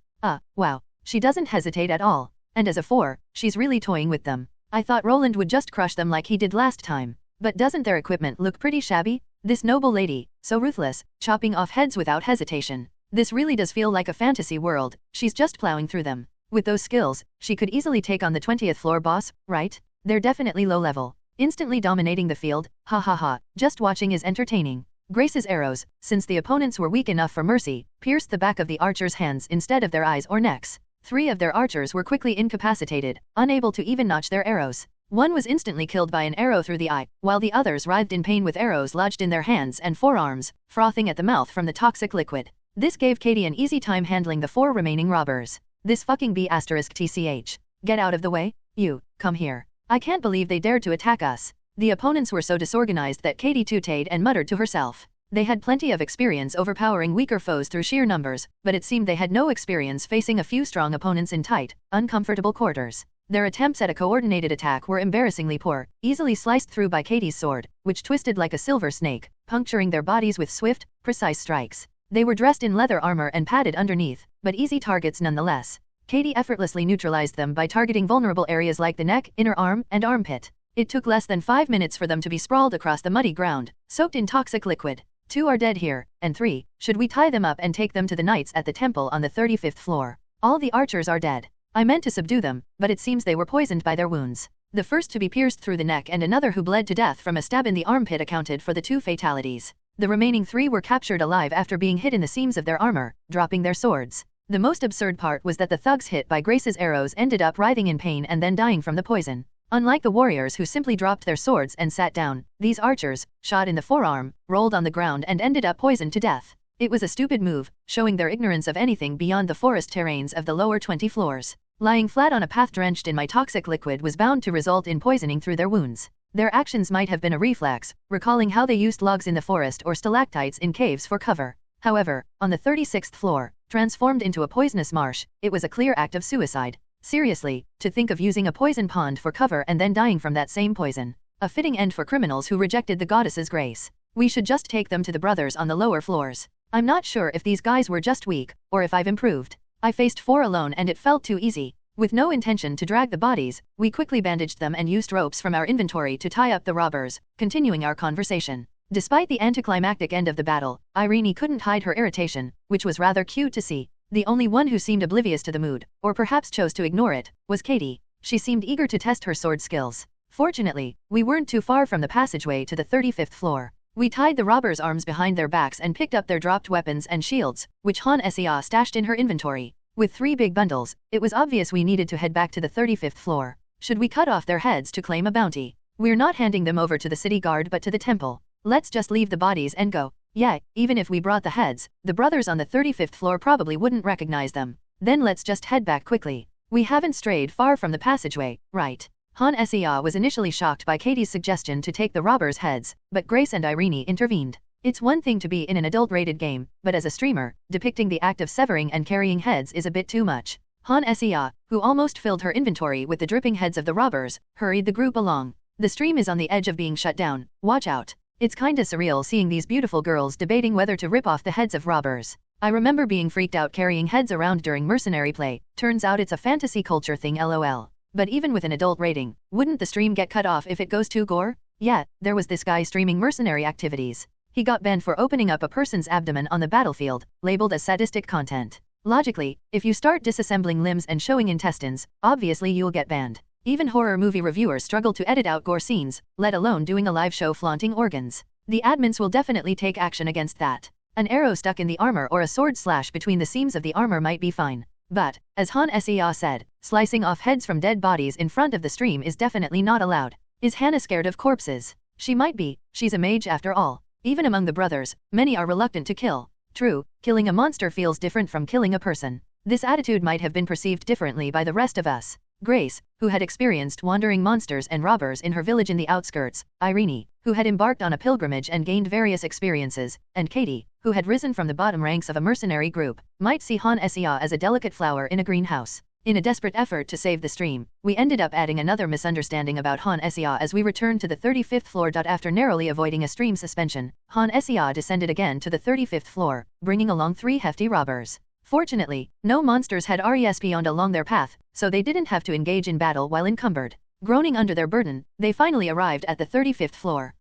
Wow. She doesn't hesitate at all. And as a 4, she's really toying with them. I thought Roland would just crush them like he did last time. But doesn't their equipment look pretty shabby? This noble lady, so ruthless, chopping off heads without hesitation. This really does feel like a fantasy world, she's just plowing through them. With those skills, she could easily take on the 20th floor boss, right? They're definitely low level. Instantly dominating the field, ha ha ha, just watching is entertaining. Grace's arrows, since the opponents were weak enough for mercy, pierced the back of the archers' hands instead of their eyes or necks. 3 of their archers were quickly incapacitated, unable to even notch their arrows. One was instantly killed by an arrow through the eye, while the others writhed in pain with arrows lodged in their hands and forearms, frothing at the mouth from the toxic liquid. This gave Katie an easy time handling the 4 remaining robbers. This fucking B*TCH. Get out of the way? You, come here. I can't believe they dared to attack us. The opponents were so disorganized that Katie tooted and muttered to herself. They had plenty of experience overpowering weaker foes through sheer numbers, but it seemed they had no experience facing a few strong opponents in tight, uncomfortable quarters. Their attempts at a coordinated attack were embarrassingly poor, easily sliced through by Katie's sword, which twisted like a silver snake, puncturing their bodies with swift, precise strikes. They were dressed in leather armor and padded underneath, but easy targets nonetheless. Katie effortlessly neutralized them by targeting vulnerable areas like the neck, inner arm, and armpit. It took less than 5 minutes for them to be sprawled across the muddy ground, soaked in toxic liquid. 2 are dead here, and 3, should we tie them up and take them to the knights at the temple on the 35th floor? All the archers are dead. I meant to subdue them, but it seems they were poisoned by their wounds. The first to be pierced through the neck and another who bled to death from a stab in the armpit accounted for the 2 fatalities. The remaining 3 were captured alive after being hit in the seams of their armor, dropping their swords. The most absurd part was that the thugs hit by Grace's arrows ended up writhing in pain and then dying from the poison. Unlike the warriors who simply dropped their swords and sat down, these archers, shot in the forearm, rolled on the ground and ended up poisoned to death. It was a stupid move, showing their ignorance of anything beyond the forest terrains of the lower 20 floors. Lying flat on a path drenched in my toxic liquid was bound to result in poisoning through their wounds. Their actions might have been a reflex, recalling how they used logs in the forest or stalactites in caves for cover. However, on the 36th floor, transformed into a poisonous marsh, it was a clear act of suicide. Seriously, to think of using a poison pond for cover and then dying from that same poison. A fitting end for criminals who rejected the goddess's grace. We should just take them to the brothers on the lower floors. I'm not sure if these guys were just weak, or if I've improved. I faced 4 alone and it felt too easy. With no intention to drag the bodies, we quickly bandaged them and used ropes from our inventory to tie up the robbers, continuing our conversation. Despite the anticlimactic end of the battle, Irene couldn't hide her irritation, which was rather cute to see. The only one who seemed oblivious to the mood, or perhaps chose to ignore it, was Katie. She seemed eager to test her sword skills. Fortunately, we weren't too far from the passageway to the 35th floor. We tied the robbers' arms behind their backs and picked up their dropped weapons and shields, which Han Sea stashed in her inventory. With 3 big bundles, it was obvious we needed to head back to the 35th floor. Should we cut off their heads to claim a bounty? We're not handing them over to the city guard but to the temple. Let's just leave the bodies and go. Yeah, even if we brought the heads, the brothers on the 35th floor probably wouldn't recognize them. Then let's just head back quickly. We haven't strayed far from the passageway, right? Han Sea was initially shocked by Katie's suggestion to take the robbers' heads, but Grace and Irene intervened. It's one thing to be in an adult-rated game, but as a streamer, depicting the act of severing and carrying heads is a bit too much. Han Sea, who almost filled her inventory with the dripping heads of the robbers, hurried the group along. The stream is on the edge of being shut down, watch out. It's kinda surreal seeing these beautiful girls debating whether to rip off the heads of robbers. I remember being freaked out carrying heads around during mercenary play, turns out it's a fantasy culture thing lol. But even with an adult rating, wouldn't the stream get cut off if it goes too gore? Yeah, there was this guy streaming mercenary activities. He got banned for opening up a person's abdomen on the battlefield, labeled as sadistic content. Logically, if you start disassembling limbs and showing intestines, obviously you'll get banned. Even horror movie reviewers struggle to edit out gore scenes, let alone doing a live show flaunting organs. The admins will definitely take action against that. An arrow stuck in the armor or a sword slash between the seams of the armor might be fine. But, as Han Sea said, slicing off heads from dead bodies in front of the stream is definitely not allowed. Is Hannah scared of corpses? She might be, she's a mage after all. Even among the brothers, many are reluctant to kill. True, killing a monster feels different from killing a person. This attitude might have been perceived differently by the rest of us. Grace, who had experienced wandering monsters and robbers in her village in the outskirts, Irene, who had embarked on a pilgrimage and gained various experiences, and Katie, who had risen from the bottom ranks of a mercenary group, might see Han Sea as a delicate flower in a greenhouse. In a desperate effort to save the stream, we ended up adding another misunderstanding about Han Sea as we returned to the 35th floor. After narrowly avoiding a stream suspension, Han Sea descended again to the 35th floor, bringing along 3 hefty robbers. Fortunately, no monsters had respawned along their path, so they didn't have to engage in battle while encumbered. Groaning under their burden, they finally arrived at the 35th floor.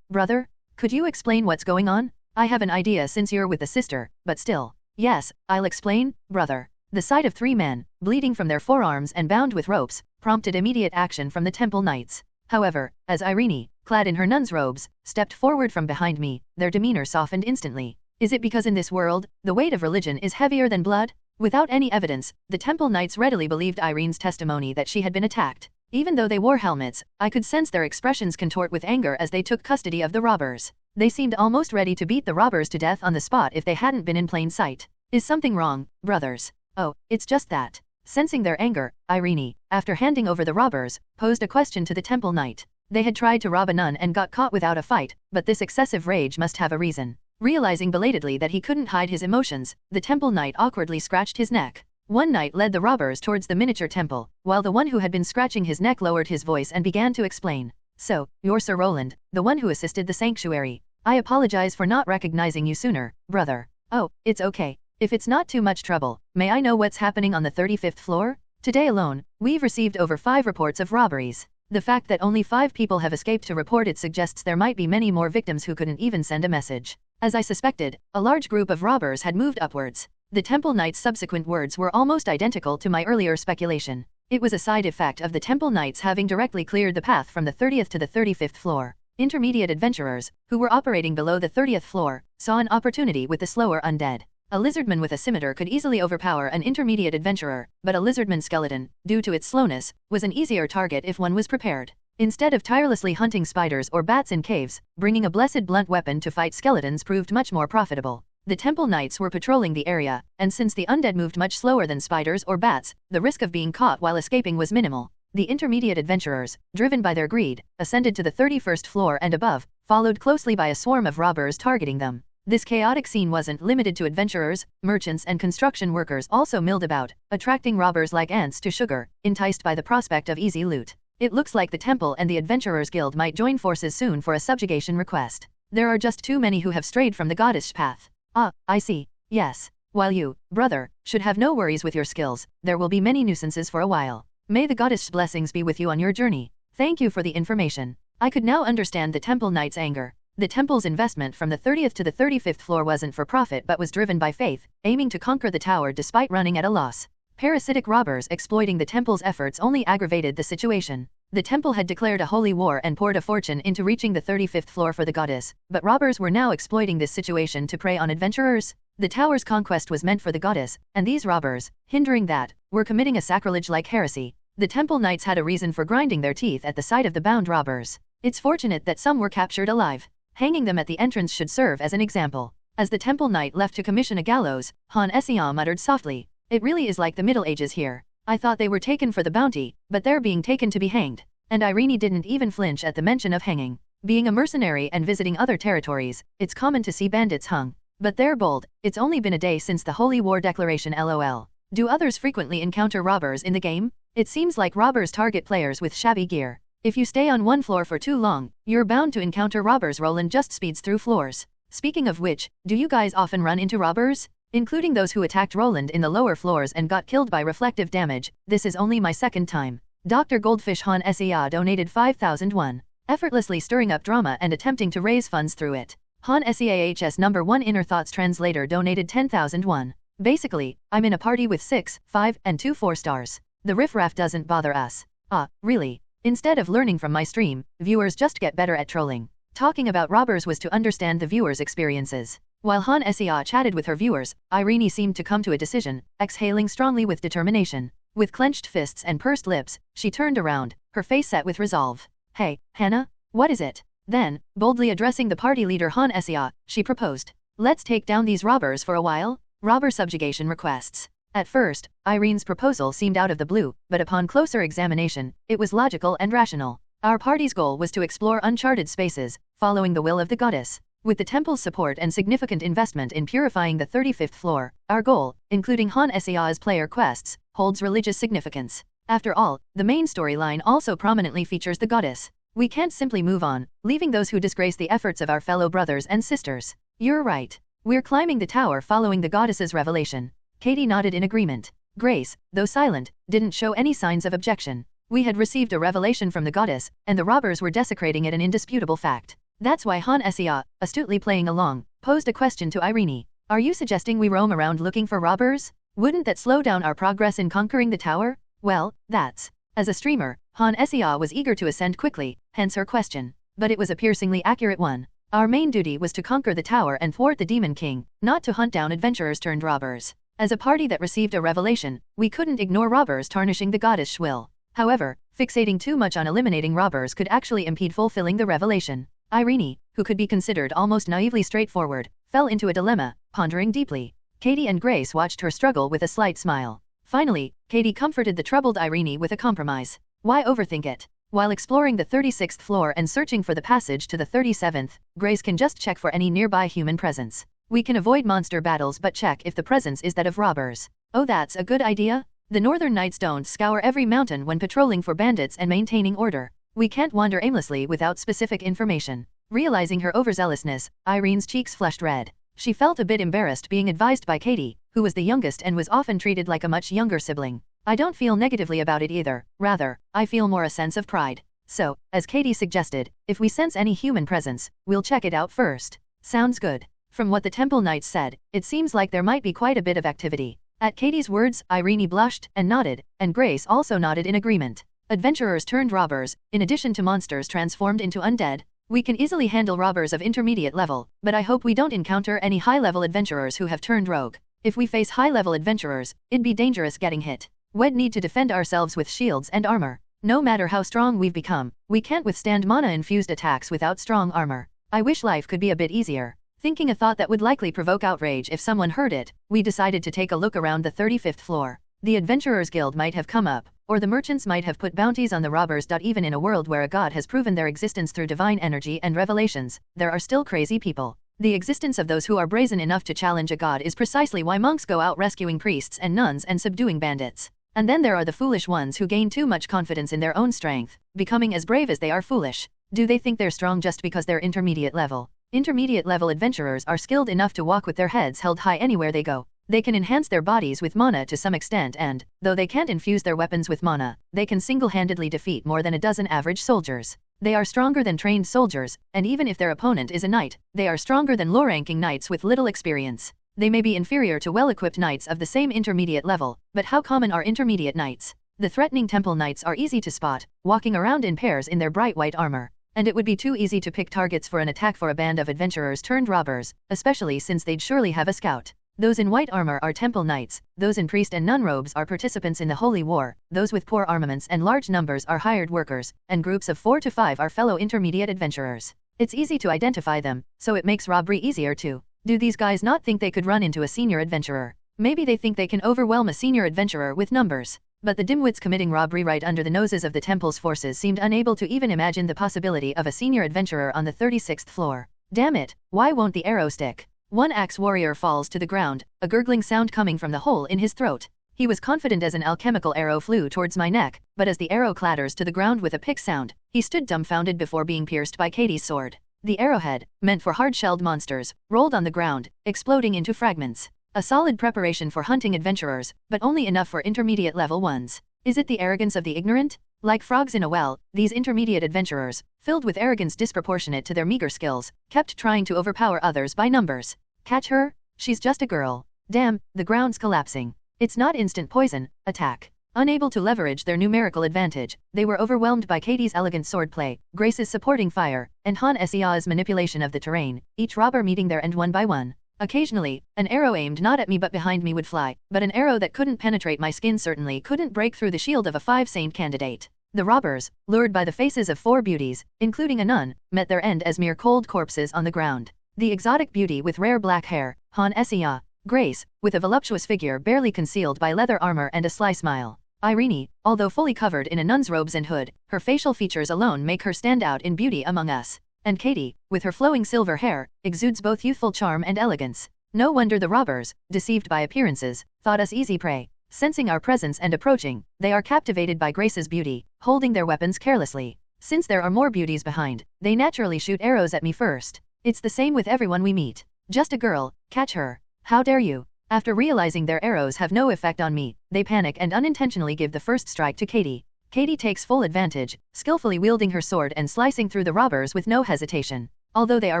Brother? Could you explain what's going on? I have an idea since you're with the sister, but still. Yes, I'll explain, brother. The sight of 3 men, bleeding from their forearms and bound with ropes, prompted immediate action from the temple knights. However, as Irene, clad in her nun's robes, stepped forward from behind me, their demeanor softened instantly. Is it because in this world, the weight of religion is heavier than blood? Without any evidence, the temple knights readily believed Irene's testimony that she had been attacked. Even though they wore helmets, I could sense their expressions contort with anger as they took custody of the robbers. They seemed almost ready to beat the robbers to death on the spot if they hadn't been in plain sight. Is something wrong, brothers? Oh, it's just that. Sensing their anger, Irene, after handing over the robbers, posed a question to the temple knight. They had tried to rob a nun and got caught without a fight, but this excessive rage must have a reason. Realizing belatedly that he couldn't hide his emotions, the temple knight awkwardly scratched his neck. One knight led the robbers towards the miniature temple, while the one who had been scratching his neck lowered his voice and began to explain. So, you're Sir Roland, the one who assisted the sanctuary. I apologize for not recognizing you sooner, brother. Oh, it's okay. If it's not too much trouble, may I know what's happening on the 35th floor? Today alone, we've received over 5 reports of robberies. The fact that only 5 people have escaped to report it suggests there might be many more victims who couldn't even send a message. As I suspected, a large group of robbers had moved upwards. The temple knight's subsequent words were almost identical to my earlier speculation. It was a side effect of the temple knights having directly cleared the path from the 30th to the 35th floor. Intermediate adventurers, who were operating below the 30th floor, saw an opportunity with the slower undead. A lizardman with a scimitar could easily overpower an intermediate adventurer, but a lizardman skeleton, due to its slowness, was an easier target if one was prepared. Instead of tirelessly hunting spiders or bats in caves, bringing a blessed blunt weapon to fight skeletons proved much more profitable. The temple knights were patrolling the area, and since the undead moved much slower than spiders or bats, the risk of being caught while escaping was minimal. The intermediate adventurers, driven by their greed, ascended to the 31st floor and above, followed closely by a swarm of robbers targeting them. This chaotic scene wasn't limited to adventurers, merchants and construction workers also milled about, attracting robbers like ants to sugar, enticed by the prospect of easy loot. It looks like the temple and the adventurers guild might join forces soon for a subjugation request. There are just too many who have strayed from the goddess path. Ah, I see. Yes. While you, brother, should have no worries with your skills, there will be many nuisances for a while. May the goddess' blessings be with you on your journey. Thank you for the information. I could now understand the temple knight's anger. The temple's investment from the 30th to the 35th floor wasn't for profit but was driven by faith, aiming to conquer the tower despite running at a loss. Parasitic robbers exploiting the temple's efforts only aggravated the situation. The temple had declared a holy war and poured a fortune into reaching the 35th floor for the goddess, but robbers were now exploiting this situation to prey on adventurers. The tower's conquest was meant for the goddess, and these robbers, hindering that, were committing a sacrilege like heresy. The temple knights had a reason for grinding their teeth at the sight of the bound robbers. It's fortunate that some were captured alive. Hanging them at the entrance should serve as an example. As the temple knight left to commission a gallows, Han Sea muttered softly, "It really is like the Middle Ages here. I thought they were taken for the bounty, but they're being taken to be hanged." And Irene didn't even flinch at the mention of hanging. Being a mercenary and visiting other territories, it's common to see bandits hung. But they're bold. It's only been a day since the Holy War declaration lol. Do others frequently encounter robbers in the game? It seems like robbers target players with shabby gear. If you stay on one floor for too long, you're bound to encounter robbers. Roland just speeds through floors. Speaking of which, do you guys often run into robbers? Including those who attacked Roland in the lower floors and got killed by reflective damage. This is only my second time. Dr. Goldfish Han Sea donated 5,001. effortlessly stirring up drama and attempting to raise funds through it. Han SEAHS number 1 Inner Thoughts translator donated 10,001. Basically, I'm in a party with 6, 5, and 2 4-stars. The riffraff doesn't bother us. Ah, really? Instead of learning from my stream, viewers just get better at trolling. Talking about robbers was to understand the viewers' experiences. While Han SEA chatted with her viewers, Irene seemed to come to a decision, exhaling strongly with determination. With clenched fists and pursed lips, she turned around, her face set with resolve. Hey, Hannah? What is it? Then, boldly addressing the party leader Han SEA, she proposed. Let's take down these robbers for a while? Robber subjugation requests. At first, Irene's proposal seemed out of the blue, but upon closer examination, it was logical and rational. Our party's goal was to explore uncharted spaces, following the will of the goddess. With the temple's support and significant investment in purifying the 35th floor, our goal, including Han SEA's player quests, holds religious significance. After all, the main storyline also prominently features the goddess. We can't simply move on, leaving those who disgrace the efforts of our fellow brothers and sisters. You're right. We're climbing the tower following the goddess's revelation. Katie nodded in agreement. Grace, though silent, didn't show any signs of objection. We had received a revelation from the goddess, and the robbers were desecrating it, an indisputable fact. That's why Han SEA, astutely playing along, posed a question to Irene. Are you suggesting we roam around looking for robbers? Wouldn't that slow down our progress in conquering the tower? Well, that's... As a streamer, Han SEA was eager to ascend quickly, hence her question. But it was a piercingly accurate one. Our main duty was to conquer the tower and thwart the Demon King, not to hunt down adventurers turned robbers. As a party that received a revelation, we couldn't ignore robbers tarnishing the goddess' will. However, fixating too much on eliminating robbers could actually impede fulfilling the revelation. Irene, who could be considered almost naively straightforward, fell into a dilemma, pondering deeply. Katie and Grace watched her struggle with a slight smile. Finally, Katie comforted the troubled Irene with a compromise. Why overthink it? While exploring the 36th floor and searching for the passage to the 37th, Grace can just check for any nearby human presence. We can avoid monster battles but check if the presence is that of robbers. Oh, that's a good idea? The Northern Knights don't scour every mountain when patrolling for bandits and maintaining order. We can't wander aimlessly without specific information. Realizing her overzealousness, Irene's cheeks flushed red. She felt a bit embarrassed being advised by Katie, who was the youngest and was often treated like a much younger sibling. I don't feel negatively about it either, rather, I feel more a sense of pride. So, as Katie suggested, if we sense any human presence, we'll check it out first. Sounds good. From what the Temple Knights said, it seems like there might be quite a bit of activity. At Katie's words, Irene blushed and nodded, and Grace also nodded in agreement. Adventurers turned robbers, in addition to monsters transformed into undead. We can easily handle robbers of intermediate level, but I hope we don't encounter any high-level adventurers who have turned rogue. If we face high-level adventurers, it'd be dangerous getting hit. We'd need to defend ourselves with shields and armor. No matter how strong we've become, we can't withstand mana-infused attacks without strong armor. I wish life could be a bit easier. Thinking a thought that would likely provoke outrage if someone heard it, we decided to take a look around the 35th floor. The Adventurers Guild might have come up, or the merchants might have put bounties on the robbers. Even in a world where a god has proven their existence through divine energy and revelations, there are still crazy people. The existence of those who are brazen enough to challenge a god is precisely why monks go out rescuing priests and nuns and subduing bandits. And then there are the foolish ones who gain too much confidence in their own strength, becoming as brave as they are foolish. Do they think they're strong just because they're intermediate level? Intermediate level adventurers are skilled enough to walk with their heads held high anywhere they go. They can enhance their bodies with mana to some extent and, though they can't infuse their weapons with mana, they can single-handedly defeat more than a dozen average soldiers. They are stronger than trained soldiers, and even if their opponent is a knight, they are stronger than low-ranking knights with little experience. They may be inferior to well-equipped knights of the same intermediate level, but how common are intermediate knights? The threatening temple knights are easy to spot, walking around in pairs in their bright white armor. And it would be too easy to pick targets for an attack for a band of adventurers turned robbers, especially since they'd surely have a scout. Those in white armor are temple knights, those in priest and nun robes are participants in the holy war, those with poor armaments and large numbers are hired workers, and groups of 4 to 5 are fellow intermediate adventurers. It's easy to identify them, so it makes robbery easier too. Do these guys not think they could run into a senior adventurer? Maybe they think they can overwhelm a senior adventurer with numbers. But the dimwits committing robbery right under the noses of the temple's forces seemed unable to even imagine the possibility of a senior adventurer on the 36th floor. Damn it, why won't the arrow stick? One axe warrior falls to the ground, a gurgling sound coming from the hole in his throat. He was confident as an alchemical arrow flew towards my neck, but as the arrow clatters to the ground with a pick sound, he stood dumbfounded before being pierced by Katie's sword. The arrowhead, meant for hard-shelled monsters, rolled on the ground, exploding into fragments. A solid preparation for hunting adventurers, but only enough for intermediate level ones. Is it the arrogance of the ignorant? Like frogs in a well, these intermediate adventurers, filled with arrogance disproportionate to their meager skills, kept trying to overpower others by numbers. Catch her? She's just a girl. Damn, the ground's collapsing. It's not instant poison, attack. Unable to leverage their numerical advantage, they were overwhelmed by Katie's elegant swordplay, Grace's supporting fire, and Han Sea's manipulation of the terrain, each robber meeting their end one by one. Occasionally, an arrow aimed not at me but behind me would fly, but an arrow that couldn't penetrate my skin certainly couldn't break through the shield of a 5-saint candidate. The robbers, lured by the faces of 4 beauties, including a nun, met their end as mere cold corpses on the ground. The exotic beauty with rare black hair, Han Sea. Grace, with a voluptuous figure barely concealed by leather armor and a sly smile. Irene, although fully covered in a nun's robes and hood, her facial features alone make her stand out in beauty among us. And Katie, with her flowing silver hair, exudes both youthful charm and elegance. No wonder the robbers, deceived by appearances, thought us easy prey. Sensing our presence and approaching, they are captivated by Grace's beauty, holding their weapons carelessly. Since there are more beauties behind, they naturally shoot arrows at me first. It's the same with everyone we meet. Just a girl, catch her. How dare you? After realizing their arrows have no effect on me, they panic and unintentionally give the first strike to Katie. Katie takes full advantage, skillfully wielding her sword and slicing through the robbers with no hesitation. Although they are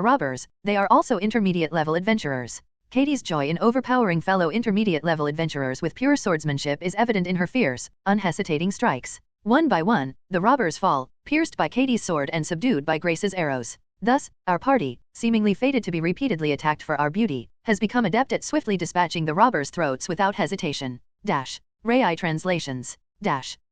robbers, they are also intermediate-level adventurers. Katie's joy in overpowering fellow intermediate-level adventurers with pure swordsmanship is evident in her fierce, unhesitating strikes. One by one, the robbers fall, pierced by Katie's sword and subdued by Grace's arrows. Thus, our party, seemingly fated to be repeatedly attacked for our beauty, has become adept at swiftly dispatching the robbers' throats without hesitation. Rai translations.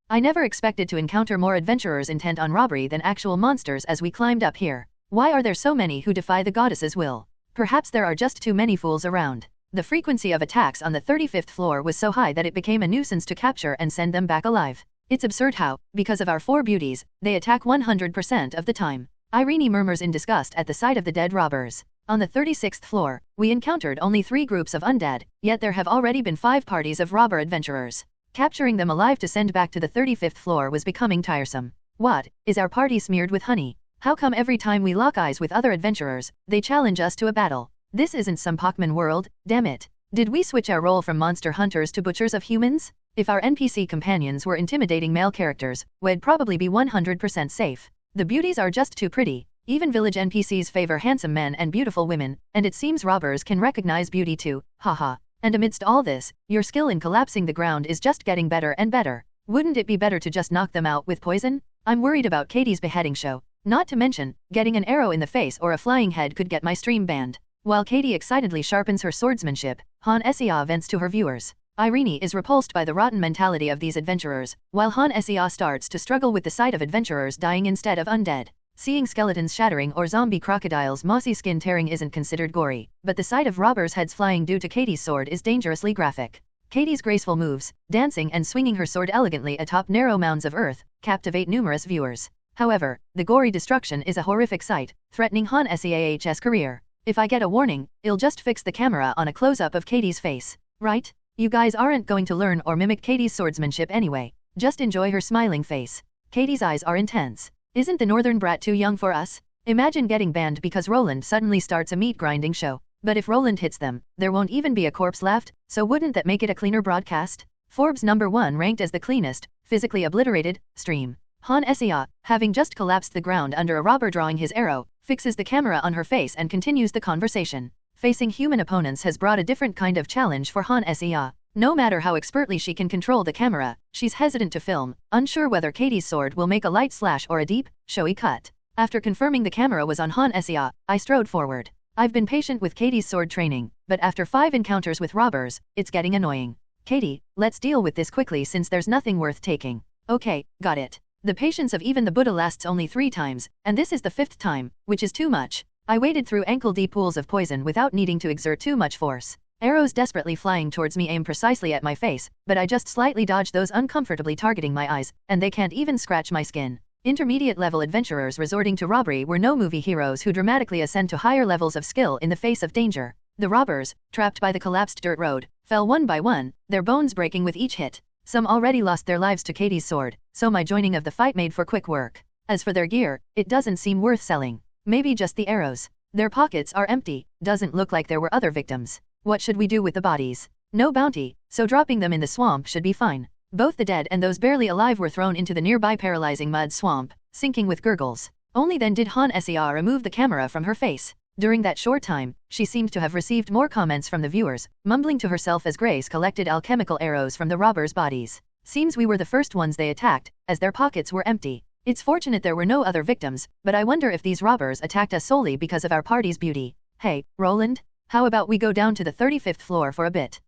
I never expected to encounter more adventurers intent on robbery than actual monsters as we climbed up here. Why are there so many who defy the goddess's will? Perhaps there are just too many fools around. The frequency of attacks on the 35th floor was so high that it became a nuisance to capture and send them back alive. It's absurd how, because of our 4 beauties, they attack 100% of the time. Irene murmurs in disgust at the sight of the dead robbers. On the 36th floor, we encountered only 3 groups of undead, yet there have already been 5 parties of robber adventurers. Capturing them alive to send back to the 35th floor was becoming tiresome. What, is our party smeared with honey? How come every time we lock eyes with other adventurers, they challenge us to a battle? This isn't some Pokémon world, damn it. Did we switch our role from monster hunters to butchers of humans? If our NPC companions were intimidating male characters, we'd probably be 100% safe. The beauties are just too pretty. Even village NPCs favor handsome men and beautiful women, and it seems robbers can recognize beauty too, haha. And amidst all this, your skill in collapsing the ground is just getting better and better. Wouldn't it be better to just knock them out with poison? I'm worried about Katie's beheading show. Not to mention, getting an arrow in the face or a flying head could get my stream banned. While Katie excitedly sharpens her swordsmanship, Han Sea vents to her viewers. Irene is repulsed by the rotten mentality of these adventurers, while Han Sea starts to struggle with the sight of adventurers dying instead of undead. Seeing skeletons shattering or zombie crocodiles' mossy skin tearing isn't considered gory, but the sight of robbers' heads flying due to Katie's sword is dangerously graphic. Katie's graceful moves, dancing and swinging her sword elegantly atop narrow mounds of earth, captivate numerous viewers. However, the gory destruction is a horrific sight, threatening Han Sea's career. If I get a warning, I'll just fix the camera on a close-up of Katie's face. Right? You guys aren't going to learn or mimic Katie's swordsmanship anyway. Just enjoy her smiling face. Katie's eyes are intense. Isn't the northern brat too young for us? Imagine getting banned because Roland suddenly starts a meat grinding show. But if Roland hits them, there won't even be a corpse left, so wouldn't that make it a cleaner broadcast? Forbes #1 ranked as the cleanest, physically obliterated, stream. Han Sea, having just collapsed the ground under a robber drawing his arrow, fixes the camera on her face and continues the conversation. Facing human opponents has brought a different kind of challenge for Han Sea. No matter how expertly she can control the camera, she's hesitant to film, unsure whether Katie's sword will make a light slash or a deep, showy cut. After confirming the camera was on Han Sea, I strode forward. I've been patient with Katie's sword training, but after 5 encounters with robbers, it's getting annoying. Katie, let's deal with this quickly since there's nothing worth taking. Okay, got it. The patience of even the Buddha lasts only 3 times, and this is the 5th time, which is too much. I waded through ankle-deep pools of poison without needing to exert too much force. Arrows desperately flying towards me aim precisely at my face, but I just slightly dodge those uncomfortably targeting my eyes, and they can't even scratch my skin. Intermediate-level adventurers resorting to robbery were no movie heroes who dramatically ascend to higher levels of skill in the face of danger. The robbers, trapped by the collapsed dirt road, fell one by one, their bones breaking with each hit. Some already lost their lives to Katie's sword, so my joining of the fight made for quick work. As for their gear, it doesn't seem worth selling. Maybe just the arrows. Their pockets are empty, doesn't look like there were other victims. What should we do with the bodies? No bounty, so dropping them in the swamp should be fine. Both the dead and those barely alive were thrown into the nearby paralyzing mud swamp, sinking with gurgles. Only then did Han Sea remove the camera from her face. During that short time, she seemed to have received more comments from the viewers, mumbling to herself as Grace collected alchemical arrows from the robbers' bodies. Seems we were the first ones they attacked, as their pockets were empty. It's fortunate there were no other victims, but I wonder if these robbers attacked us solely because of our party's beauty. Hey, Roland? How about we go down to the 35th floor for a bit?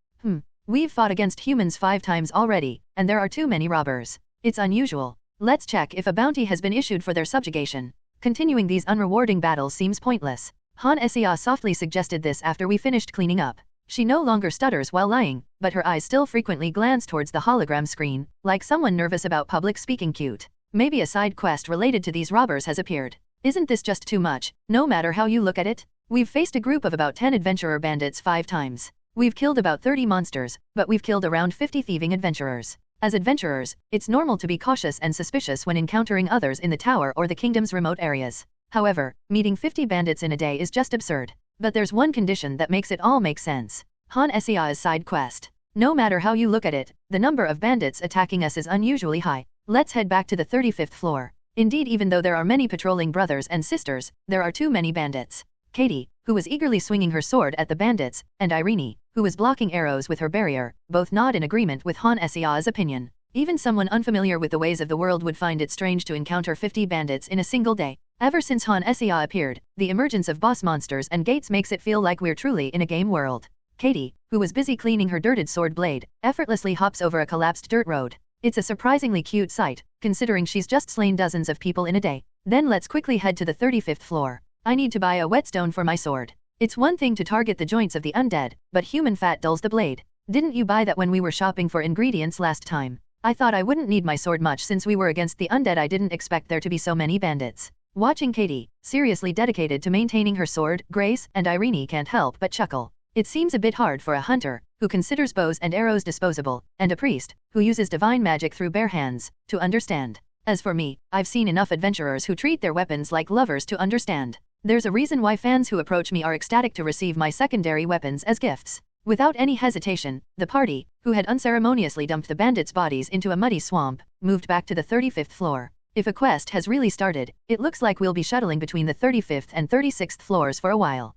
We've fought against humans 5 times already, and there are too many robbers. It's unusual. Let's check if a bounty has been issued for their subjugation. Continuing these unrewarding battles seems pointless. Han Sea softly suggested this after we finished cleaning up. She no longer stutters while lying, but her eyes still frequently glance towards the hologram screen, like someone nervous about public speaking. Cute. Maybe a side quest related to these robbers has appeared. Isn't this just too much, no matter how you look at it? We've faced a group of about 10 adventurer bandits 5 times. We've killed about 30 monsters, but we've killed around 50 thieving adventurers. As adventurers, it's normal to be cautious and suspicious when encountering others in the tower or the kingdom's remote areas. However, meeting 50 bandits in a day is just absurd. But there's one condition that makes it all make sense. Han Sea's side quest. No matter how you look at it, the number of bandits attacking us is unusually high. Let's head back to the 35th floor. Indeed, even though there are many patrolling brothers and sisters, there are too many bandits. Katie, who was eagerly swinging her sword at the bandits, and Irene, who was blocking arrows with her barrier, both nod in agreement with Han Sea's opinion. Even someone unfamiliar with the ways of the world would find it strange to encounter 50 bandits in a single day. Ever since Han Sea appeared, the emergence of boss monsters and gates makes it feel like we're truly in a game world. Katie, who was busy cleaning her dirted sword blade, effortlessly hops over a collapsed dirt road. It's a surprisingly cute sight, considering she's just slain dozens of people in a day. Then let's quickly head to the 35th floor. I need to buy a whetstone for my sword. It's one thing to target the joints of the undead, but human fat dulls the blade. Didn't you buy that when we were shopping for ingredients last time? I thought I wouldn't need my sword much since we were against the undead. I didn't expect there to be so many bandits. Watching Katie, seriously dedicated to maintaining her sword, Grace and Irene can't help but chuckle. It seems a bit hard for a hunter, who considers bows and arrows disposable, and a priest, who uses divine magic through bare hands, to understand. As for me, I've seen enough adventurers who treat their weapons like lovers to understand. There's a reason why fans who approach me are ecstatic to receive my secondary weapons as gifts. Without any hesitation, the party, who had unceremoniously dumped the bandits' bodies into a muddy swamp, moved back to the 35th floor. If a quest has really started, it looks like we'll be shuttling between the 35th and 36th floors for a while.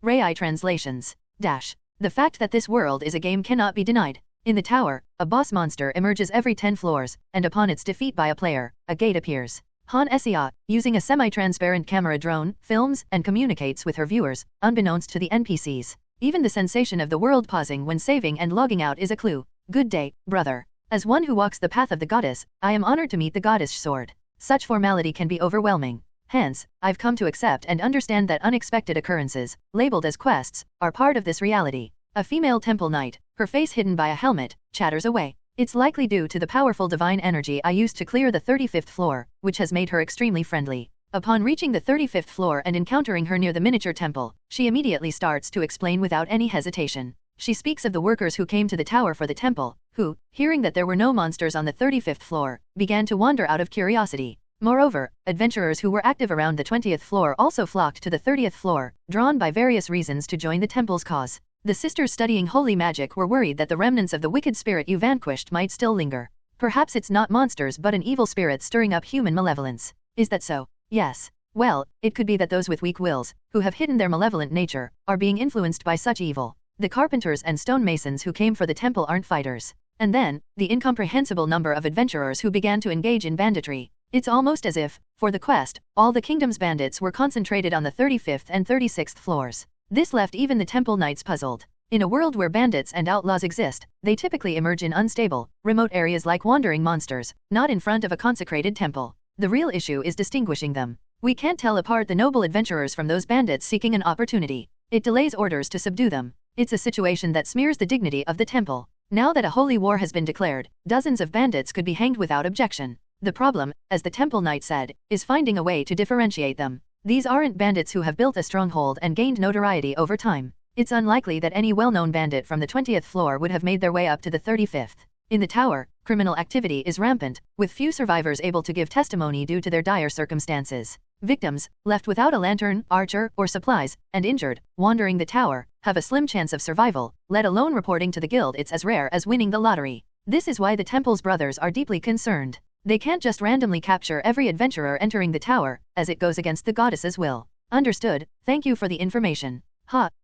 Rai translations. The fact that this world is a game cannot be denied. In the tower, a boss monster emerges every 10 floors, and upon its defeat by a player, a gate appears. Han Sea, using a semi-transparent camera drone, films and communicates with her viewers, unbeknownst to the NPCs. Even the sensation of the world pausing when saving and logging out is a clue. Good day, brother. As one who walks the path of the goddess, I am honored to meet the goddess sword. Such formality can be overwhelming. Hence, I've come to accept and understand that unexpected occurrences, labeled as quests, are part of this reality. A female temple knight, her face hidden by a helmet, chatters away. It's likely due to the powerful divine energy I used to clear the 35th floor, which has made her extremely friendly. Upon reaching the 35th floor and encountering her near the miniature temple, she immediately starts to explain without any hesitation. She speaks of the workers who came to the tower for the temple, who, hearing that there were no monsters on the 35th floor, began to wander out of curiosity. Moreover, adventurers who were active around the 20th floor also flocked to the 30th floor, drawn by various reasons to join the temple's cause. The sisters studying holy magic were worried that the remnants of the wicked spirit you vanquished might still linger. Perhaps it's not monsters but an evil spirit stirring up human malevolence. Is that so? Yes. Well, it could be that those with weak wills, who have hidden their malevolent nature, are being influenced by such evil. The carpenters and stonemasons who came for the temple aren't fighters. And then, the incomprehensible number of adventurers who began to engage in banditry. It's almost as if, for the quest, all the kingdom's bandits were concentrated on the 35th and 36th floors. This left even the temple knights puzzled. In a world where bandits and outlaws exist, they typically emerge in unstable, remote areas like wandering monsters, not in front of a consecrated temple. The real issue is distinguishing them. We can't tell apart the noble adventurers from those bandits seeking an opportunity. It delays orders to subdue them. It's a situation that smears the dignity of the temple. Now that a holy war has been declared, dozens of bandits could be hanged without objection. The problem, as the temple knight said, is finding a way to differentiate them. These aren't bandits who have built a stronghold and gained notoriety over time. It's unlikely that any well-known bandit from the 20th floor would have made their way up to the 35th. In the tower, criminal activity is rampant, with few survivors able to give testimony due to their dire circumstances. Victims, left without a lantern, archer, or supplies, and injured, wandering the tower, have a slim chance of survival, let alone reporting to the guild. It's as rare as winning the lottery. This is why the temple's brothers are deeply concerned. They can't just randomly capture every adventurer entering the tower, as it goes against the goddess's will. Understood, thank you for the information.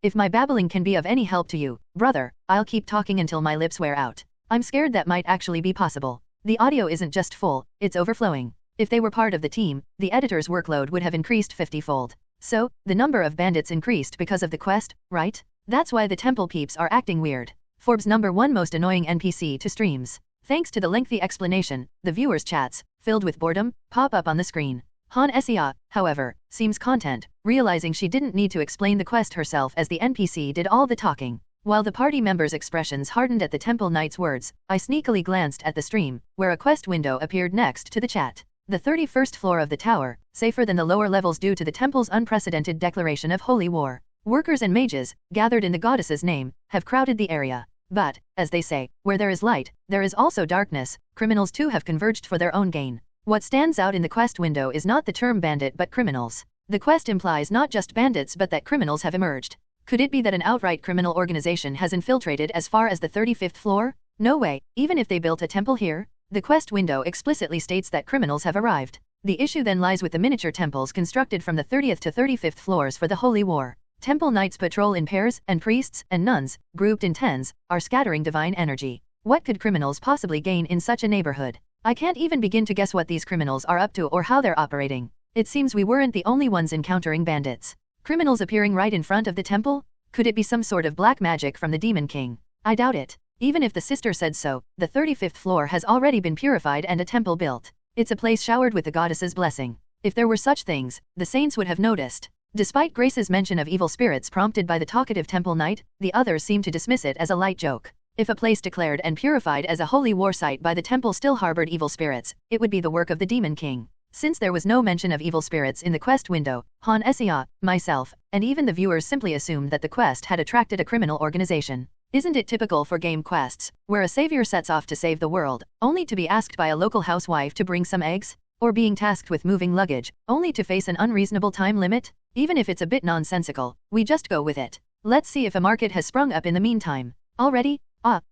If my babbling can be of any help to you, brother, I'll keep talking until my lips wear out. I'm scared that might actually be possible. The audio isn't just full, it's overflowing. If they were part of the team, the editor's workload would have increased 50-fold. So, the number of bandits increased because of the quest, right? That's why the temple peeps are acting weird. Forbes #1 most annoying NPC to streams. Thanks to the lengthy explanation, the viewers' chats, filled with boredom, pop up on the screen. Han Sia, however, seems content, realizing she didn't need to explain the quest herself as the NPC did all the talking. While the party members' expressions hardened at the Temple Knight's words, I sneakily glanced at the stream, where a quest window appeared next to the chat. The 31st floor of the tower, safer than the lower levels due to the temple's unprecedented declaration of holy war. Workers and mages, gathered in the goddess's name, have crowded the area. But, as they say, where there is light, there is also darkness. Criminals too have converged for their own gain. What stands out in the quest window is not the term bandit but criminals. The quest implies not just bandits but that criminals have emerged. Could it be that an outright criminal organization has infiltrated as far as the 35th floor? No way, even if they built a temple here. The quest window explicitly states that criminals have arrived. The issue then lies with the miniature temples constructed from the 30th to 35th floors for the holy war. Temple knights patrol in pairs, and priests and nuns, grouped in tens, are scattering divine energy. What could criminals possibly gain in such a neighborhood? I can't even begin to guess what these criminals are up to or how they're operating. It seems we weren't the only ones encountering bandits. Criminals appearing right in front of the temple? Could it be some sort of black magic from the Demon King? I doubt it. Even if the sister said so, the 35th floor has already been purified and a temple built. It's a place showered with the goddess's blessing. If there were such things, the saints would have noticed. Despite Grace's mention of evil spirits prompted by the talkative temple knight, the others seem to dismiss it as a light joke. If a place declared and purified as a holy war site by the temple still harbored evil spirits, it would be the work of the Demon King. Since there was no mention of evil spirits in the quest window, Han Sia, myself, and even the viewers simply assumed that the quest had attracted a criminal organization. Isn't it typical for game quests, where a savior sets off to save the world, only to be asked by a local housewife to bring some eggs? Or being tasked with moving luggage, only to face an unreasonable time limit? Even if it's a bit nonsensical, we just go with it. Let's see if a market has sprung up in the meantime. Already?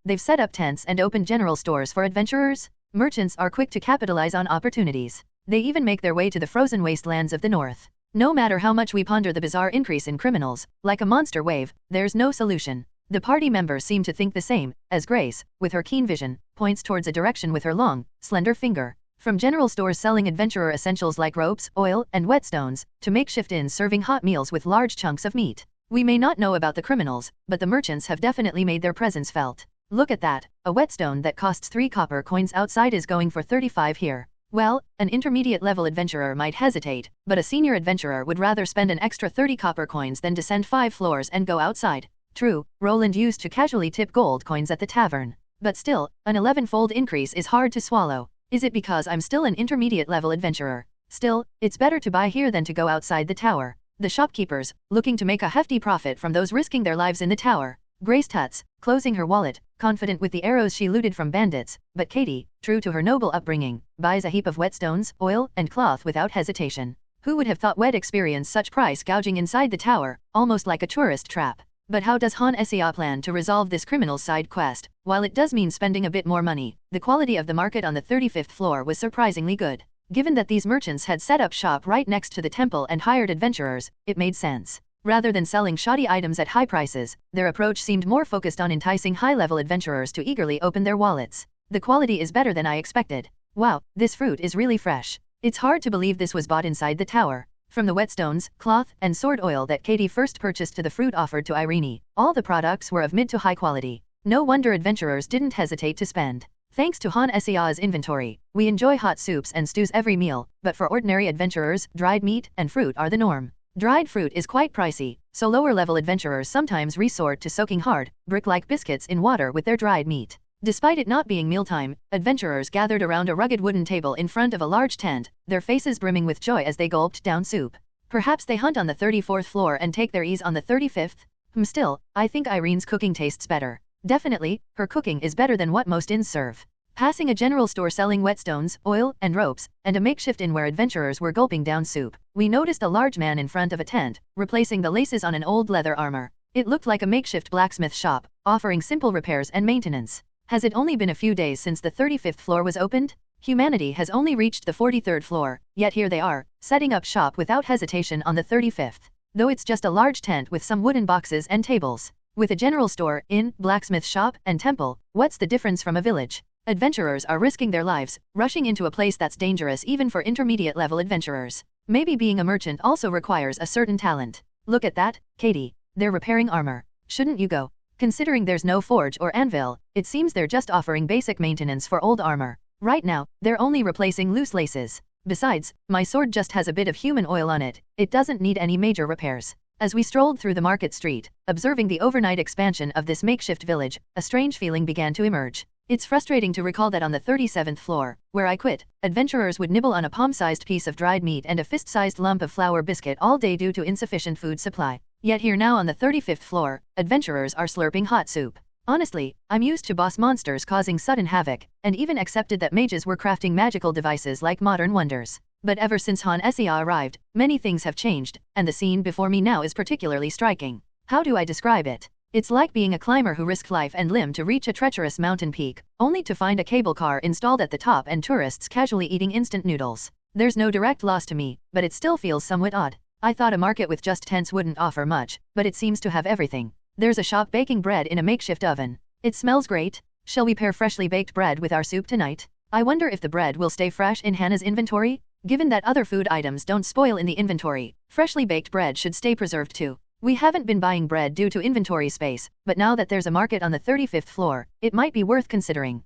They've set up tents and opened general stores for adventurers? Merchants are quick to capitalize on opportunities. They even make their way to the frozen wastelands of the north. No matter how much we ponder the bizarre increase in criminals, like a monster wave, there's no solution. The party members seem to think the same, as Grace, with her keen vision, points towards a direction with her long, slender finger. From general stores selling adventurer essentials like ropes, oil, and whetstones, to makeshift inns serving hot meals with large chunks of meat. We may not know about the criminals, but the merchants have definitely made their presence felt. Look at that, a whetstone that costs 3 copper coins outside is going for 35 here. Well, an intermediate level adventurer might hesitate, but a senior adventurer would rather spend an extra 30 copper coins than descend 5 floors and go outside. True, Roland used to casually tip gold coins at the tavern. But still, an 11-fold increase is hard to swallow. Is it because I'm still an intermediate level adventurer? Still, it's better to buy here than to go outside the tower. The shopkeepers, looking to make a hefty profit from those risking their lives in the tower. Grace tuts, closing her wallet, confident with the arrows she looted from bandits, but Katie, true to her noble upbringing, buys a heap of whetstones, oil, and cloth without hesitation. Who would have thought we'd experience such price gouging inside the tower, almost like a tourist trap? But how does Han Sia plan to resolve this criminal side quest? While it does mean spending a bit more money, the quality of the market on the 35th floor was surprisingly good. Given that these merchants had set up shop right next to the temple and hired adventurers, it made sense. Rather than selling shoddy items at high prices, their approach seemed more focused on enticing high-level adventurers to eagerly open their wallets. The quality is better than I expected. Wow, this fruit is really fresh. It's hard to believe this was bought inside the tower. From the whetstones, cloth, and sword oil that Katie first purchased to the fruit offered to Irene, all the products were of mid to high quality. No wonder adventurers didn't hesitate to spend. Thanks to Han Sia's inventory, we enjoy hot soups and stews every meal, but for ordinary adventurers, dried meat and fruit are the norm. Dried fruit is quite pricey, so lower-level adventurers sometimes resort to soaking hard, brick-like biscuits in water with their dried meat. Despite it not being mealtime, adventurers gathered around a rugged wooden table in front of a large tent, their faces brimming with joy as they gulped down soup. Perhaps they hunt on the 34th floor and take their ease on the 35th? Still, I think Irene's cooking tastes better. Definitely, her cooking is better than what most inns serve. Passing a general store selling whetstones, oil, and ropes, and a makeshift inn where adventurers were gulping down soup, we noticed a large man in front of a tent, replacing the laces on an old leather armor. It looked like a makeshift blacksmith shop, offering simple repairs and maintenance. Has it only been a few days since the 35th floor was opened? Humanity has only reached the 43rd floor, yet here they are, setting up shop without hesitation on the 35th. Though it's just a large tent with some wooden boxes and tables. With a general store, inn, blacksmith shop, and temple, what's the difference from a village? Adventurers are risking their lives, rushing into a place that's dangerous even for intermediate-level adventurers. Maybe being a merchant also requires a certain talent. Look at that, Katie. They're repairing armor. Shouldn't you go? Considering there's no forge or anvil, it seems they're just offering basic maintenance for old armor. Right now, they're only replacing loose laces. Besides, my sword just has a bit of human oil on it. It doesn't need any major repairs. As we strolled through the market street, observing the overnight expansion of this makeshift village, a strange feeling began to emerge. It's frustrating to recall that on the 37th floor, where I quit, adventurers would nibble on a palm-sized piece of dried meat and a fist-sized lump of flour biscuit all day due to insufficient food supply. Yet here now on the 35th floor, adventurers are slurping hot soup. Honestly, I'm used to boss monsters causing sudden havoc, and even accepted that mages were crafting magical devices like modern wonders. But ever since Han Sia arrived, many things have changed, and the scene before me now is particularly striking. How do I describe it? It's like being a climber who risked life and limb to reach a treacherous mountain peak, only to find a cable car installed at the top and tourists casually eating instant noodles. There's no direct loss to me, but it still feels somewhat odd. I thought a market with just tents wouldn't offer much, but it seems to have everything. There's a shop baking bread in a makeshift oven. It smells great. Shall we pair freshly baked bread with our soup tonight? I wonder if the bread will stay fresh in Hannah's inventory? Given that other food items don't spoil in the inventory, freshly baked bread should stay preserved too. We haven't been buying bread due to inventory space, but now that there's a market on the 35th floor, it might be worth considering.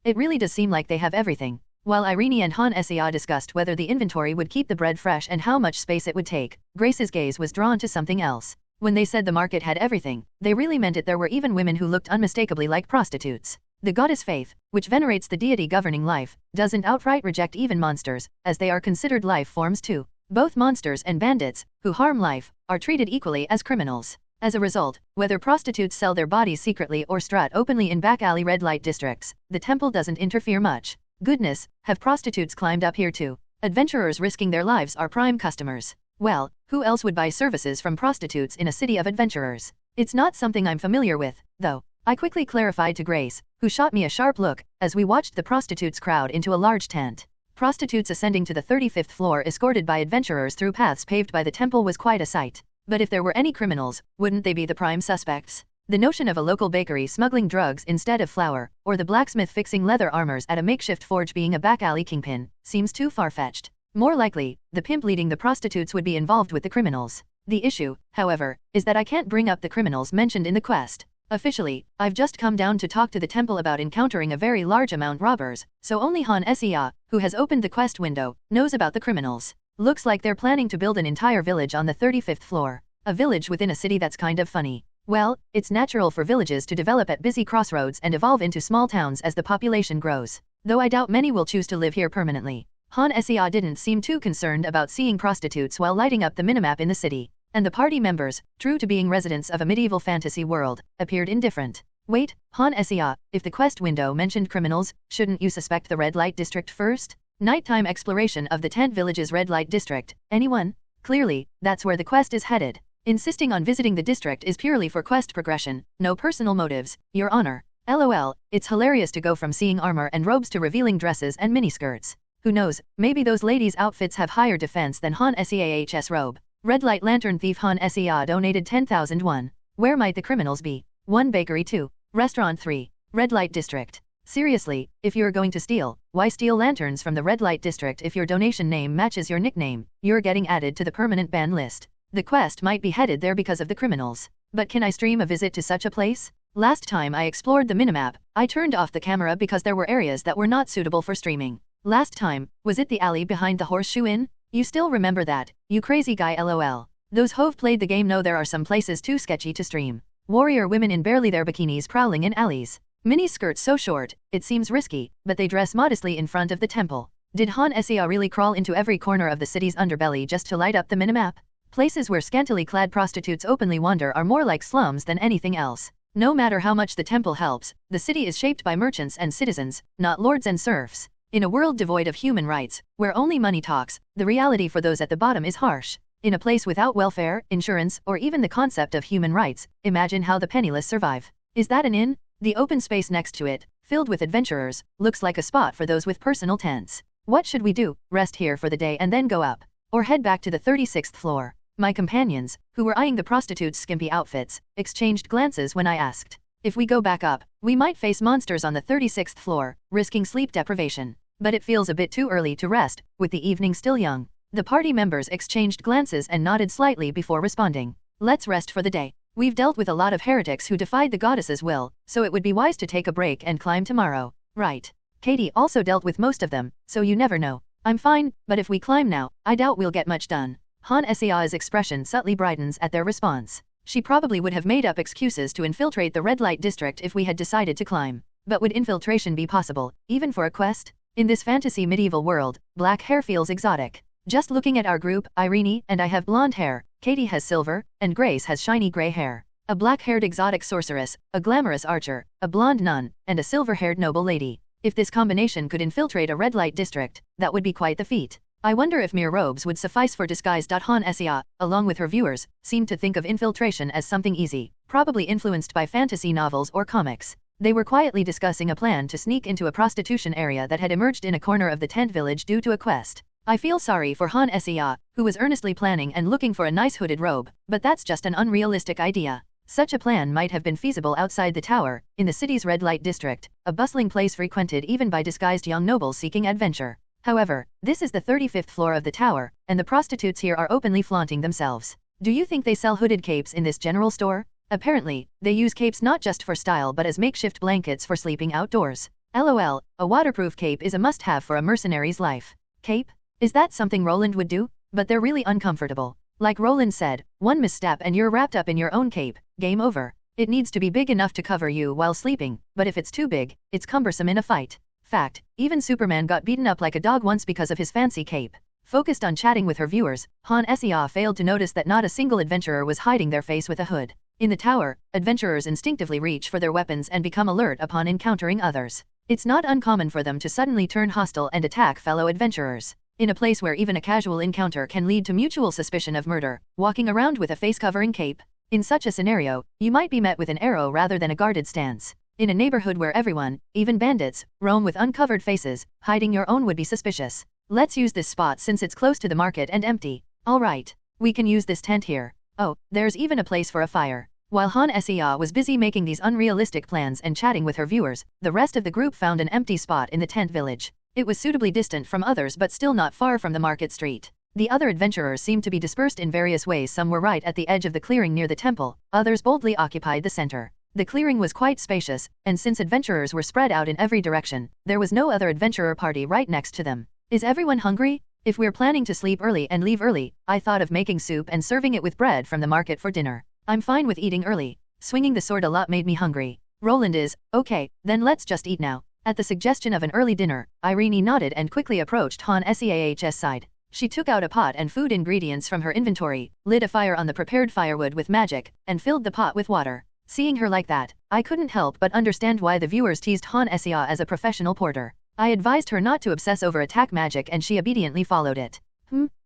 It really does seem like they have everything. While Irene and Han Sia discussed whether the inventory would keep the bread fresh and how much space it would take, Grace's gaze was drawn to something else. When they said the market had everything, they really meant it. There were even women who looked unmistakably like prostitutes. The goddess Faith, which venerates the deity governing life, doesn't outright reject even monsters, as they are considered life forms too. Both monsters and bandits, who harm life, are treated equally as criminals. As a result, whether prostitutes sell their bodies secretly or strut openly in back alley red light districts, the temple doesn't interfere much. Goodness, have prostitutes climbed up here too? Adventurers risking their lives are prime customers. Well, who else would buy services from prostitutes in a city of adventurers? It's not something I'm familiar with, though. I quickly clarified to Grace, who shot me a sharp look, as we watched the prostitutes crowd into a large tent. Prostitutes ascending to the 35th floor escorted by adventurers through paths paved by the temple was quite a sight. But if there were any criminals, wouldn't they be the prime suspects? The notion of a local bakery smuggling drugs instead of flour, or the blacksmith fixing leather armors at a makeshift forge being a back alley kingpin, seems too far-fetched. More likely, the pimp leading the prostitutes would be involved with the criminals. The issue, however, is that I can't bring up the criminals mentioned in the quest. Officially, I've just come down to talk to the temple about encountering a very large amount robbers, so only Han Sia, who has opened the quest window, knows about the criminals. Looks like they're planning to build an entire village on the 35th floor. A village within a city. That's kind of funny. Well, it's natural for villages to develop at busy crossroads and evolve into small towns as the population grows. Though I doubt many will choose to live here permanently. Han Sia didn't seem too concerned about seeing prostitutes while lighting up the minimap in the city. And the party members, true to being residents of a medieval fantasy world, appeared indifferent. Wait, Han Sia, if the quest window mentioned criminals, shouldn't you suspect the red light district first? Nighttime exploration of the tent village's red light district. Anyone? Clearly, that's where the quest is headed. Insisting on visiting the district is purely for quest progression, no personal motives, Your Honor. LOL, it's hilarious to go from seeing armor and robes to revealing dresses and miniskirts. Who knows, maybe those ladies' outfits have higher defense than Han Siah's robe. Red light lantern thief Han Sia donated 10,001. Where might the criminals be? 1 bakery 2. Restaurant 3. Red light district. Seriously, if you're going to steal, why steal lanterns from the red light district? If your donation name matches your nickname, you're getting added to the permanent ban list. The quest might be headed there because of the criminals. But can I stream a visit to such a place? Last time I explored the minimap, I turned off the camera because there were areas that were not suitable for streaming. Last time, was it the alley behind the Horseshoe Inn? You still remember that, you crazy guy? LOL. Those who've played the game know there are some places too sketchy to stream. Warrior women in barely their bikinis prowling in alleys. Mini skirts so short, it seems risky, but they dress modestly in front of the temple. Did Han Sia really crawl into every corner of the city's underbelly just to light up the minimap? Places where scantily clad prostitutes openly wander are more like slums than anything else. No matter how much the temple helps, the city is shaped by merchants and citizens, not lords and serfs. In a world devoid of human rights, where only money talks, the reality for those at the bottom is harsh. In a place without welfare, insurance, or even the concept of human rights, imagine how the penniless survive. Is that an inn? The open space next to it, filled with adventurers, looks like a spot for those with personal tents. What should we do? Rest here for the day and then go up? Or head back to the 36th floor? My companions, who were eyeing the prostitutes' skimpy outfits, exchanged glances when I asked. If we go back up, we might face monsters on the 36th floor, risking sleep deprivation. But it feels a bit too early to rest, with the evening still young. The party members exchanged glances and nodded slightly before responding. Let's rest for the day. We've dealt with a lot of heretics who defied the goddess's will, so it would be wise to take a break and climb tomorrow. Right. Katie also dealt with most of them, so you never know. I'm fine, but if we climb now, I doubt we'll get much done. Han Sea's expression subtly brightens at their response. She probably would have made up excuses to infiltrate the red light district if we had decided to climb. But would infiltration be possible, even for a quest? In this fantasy medieval world, black hair feels exotic. Just looking at our group, Irene and I have blonde hair, Katie has silver, and Grace has shiny gray hair. A black-haired exotic sorceress, a glamorous archer, a blonde nun, and a silver-haired noble lady. If this combination could infiltrate a red light district, that would be quite the feat. I wonder if mere robes would suffice for disguise. Han Sea, along with her viewers, seemed to think of infiltration as something easy, probably influenced by fantasy novels or comics. They were quietly discussing a plan to sneak into a prostitution area that had emerged in a corner of the tent village due to a quest. I feel sorry for Han Sea, who was earnestly planning and looking for a nice hooded robe, but that's just an unrealistic idea. Such a plan might have been feasible outside the tower, in the city's red light district, a bustling place frequented even by disguised young nobles seeking adventure. However, this is the 35th floor of the tower, and the prostitutes here are openly flaunting themselves. Do you think they sell hooded capes in this general store? Apparently, they use capes not just for style but as makeshift blankets for sleeping outdoors. LOL, a waterproof cape is a must-have for a mercenary's life. Cape? Is that something Roland would do? But they're really uncomfortable. Like Roland said, one misstep and you're wrapped up in your own cape, game over. It needs to be big enough to cover you while sleeping, but if it's too big, it's cumbersome in a fight. Fact, even Superman got beaten up like a dog once because of his fancy cape. Focused on chatting with her viewers, Han Sea failed to notice that not a single adventurer was hiding their face with a hood. In the tower, adventurers instinctively reach for their weapons and become alert upon encountering others. It's not uncommon for them to suddenly turn hostile and attack fellow adventurers. In a place where even a casual encounter can lead to mutual suspicion of murder, walking around with a face-covering cape. In such a scenario, you might be met with an arrow rather than a guarded stance. In a neighborhood where everyone, even bandits, roam with uncovered faces, hiding your own would be suspicious. Let's use this spot since it's close to the market and empty. Alright. We can use this tent here. Oh, there's even a place for a fire. While Han Sea was busy making these unrealistic plans and chatting with her viewers, the rest of the group found an empty spot in the tent village. It was suitably distant from others but still not far from the market street. The other adventurers seemed to be dispersed in various ways. Some were right at the edge of the clearing near the temple, others boldly occupied the center. The clearing was quite spacious, and since adventurers were spread out in every direction, there was no other adventurer party right next to them. Is everyone hungry? If we're planning to sleep early and leave early, I thought of making soup and serving it with bread from the market for dinner. I'm fine with eating early. Swinging the sword a lot made me hungry. Roland is, okay, then let's just eat now. At the suggestion of an early dinner, Irene nodded and quickly approached Han Sea's side. She took out a pot and food ingredients from her inventory, lit a fire on the prepared firewood with magic, and filled the pot with water. Seeing her like that, I couldn't help but understand why the viewers teased Han Sea as a professional porter. I advised her not to obsess over attack magic and she obediently followed it.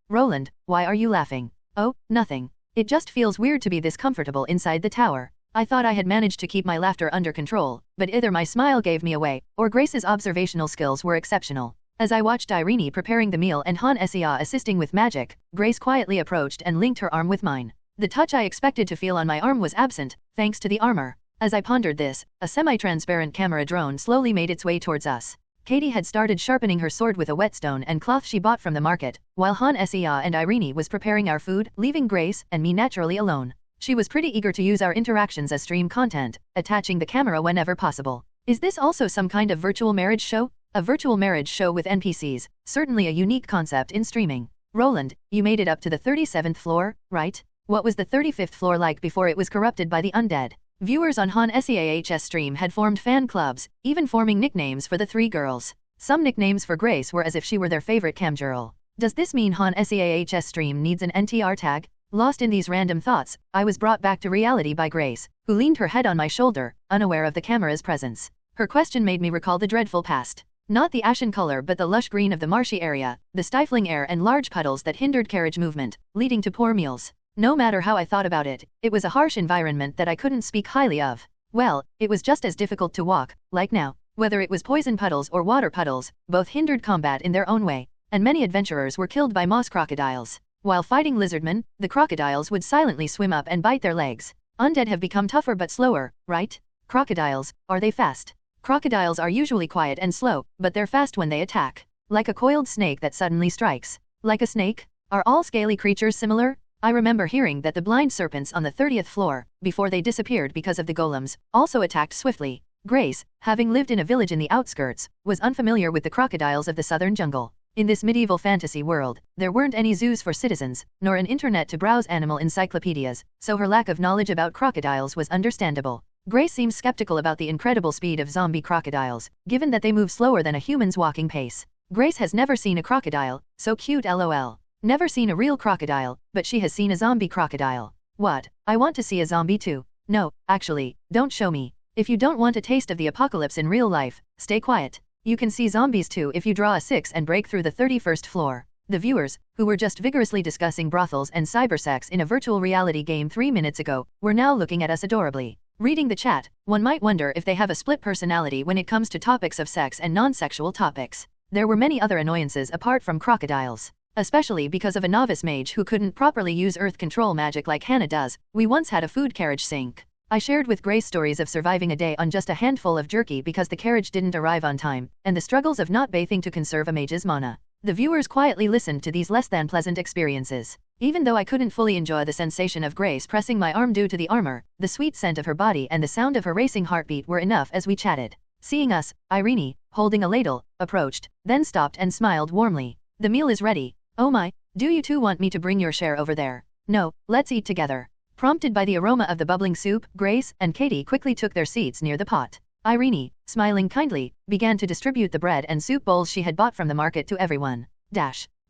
Roland, why are you laughing? Oh, nothing. It just feels weird to be this comfortable inside the tower. I thought I had managed to keep my laughter under control, but either my smile gave me away, or Grace's observational skills were exceptional. As I watched Irene preparing the meal and Han Sea assisting with magic, Grace quietly approached and linked her arm with mine. The touch I expected to feel on my arm was absent, thanks to the armor. As I pondered this, a semi-transparent camera drone slowly made its way towards us. Katie had started sharpening her sword with a whetstone and cloth she bought from the market, while Han Sea and Irene was preparing our food, leaving Grace and me naturally alone. She was pretty eager to use our interactions as stream content, attaching the camera whenever possible. Is this also some kind of virtual marriage show? A virtual marriage show with NPCs, certainly a unique concept in streaming. Roland, you made it up to the 37th floor, right? What was the 35th floor like before it was corrupted by the Undead? Viewers on Han Sea's stream had formed fan clubs, even forming nicknames for the three girls. Some nicknames for Grace were as if she were their favorite camgirl. Does this mean Han Sea's stream needs an NTR tag? Lost in these random thoughts, I was brought back to reality by Grace, who leaned her head on my shoulder, unaware of the camera's presence. Her question made me recall the dreadful past. Not the ashen color but the lush green of the marshy area, the stifling air and large puddles that hindered carriage movement, leading to poor meals. No matter how I thought about it, it was a harsh environment that I couldn't speak highly of. Well, it was just as difficult to walk, like now. Whether it was poison puddles or water puddles, both hindered combat in their own way, and many adventurers were killed by moss crocodiles. While fighting lizardmen, the crocodiles would silently swim up and bite their legs. Undead have become tougher but slower, right? Crocodiles, are they fast? Crocodiles are usually quiet and slow, but they're fast when they attack. Like a coiled snake that suddenly strikes. Like a snake? Are all scaly creatures similar? I remember hearing that the blind serpents on the 30th floor, before they disappeared because of the golems, also attacked swiftly. Grace, having lived in a village in the outskirts, was unfamiliar with the crocodiles of the southern jungle. In this medieval fantasy world, there weren't any zoos for citizens, nor an internet to browse animal encyclopedias, so her lack of knowledge about crocodiles was understandable. Grace seems skeptical about the incredible speed of zombie crocodiles, given that they move slower than a human's walking pace. Grace has never seen a crocodile, so cute lol. Never seen a real crocodile, but she has seen a zombie crocodile. What? I want to see a zombie too. No, actually, don't show me. If you don't want a taste of the apocalypse in real life, stay quiet. You can see zombies too if you draw a 6 and break through the 31st floor. The viewers, who were just vigorously discussing brothels and cybersex in a virtual reality game 3 minutes ago, were now looking at us adorably. Reading the chat, one might wonder if they have a split personality when it comes to topics of sex and non-sexual topics. There were many other annoyances apart from crocodiles. Especially because of a novice mage who couldn't properly use earth control magic like Hannah does. We once had a food carriage sink. I shared with Grace stories of surviving a day on just a handful of jerky because the carriage didn't arrive on time, and the struggles of not bathing to conserve a mage's mana. The viewers quietly listened to these less than pleasant experiences. Even though I couldn't fully enjoy the sensation of Grace pressing my arm due to the armor, the sweet scent of her body and the sound of her racing heartbeat were enough as we chatted. Seeing us, Irene, holding a ladle, approached, then stopped and smiled warmly. The meal is ready. Oh my, do you two want me to bring your share over there? No, let's eat together. Prompted by the aroma of the bubbling soup, Grace and Katie quickly took their seats near the pot. Irene, smiling kindly, began to distribute the bread and soup bowls she had bought from the market to everyone.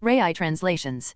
Rai translations.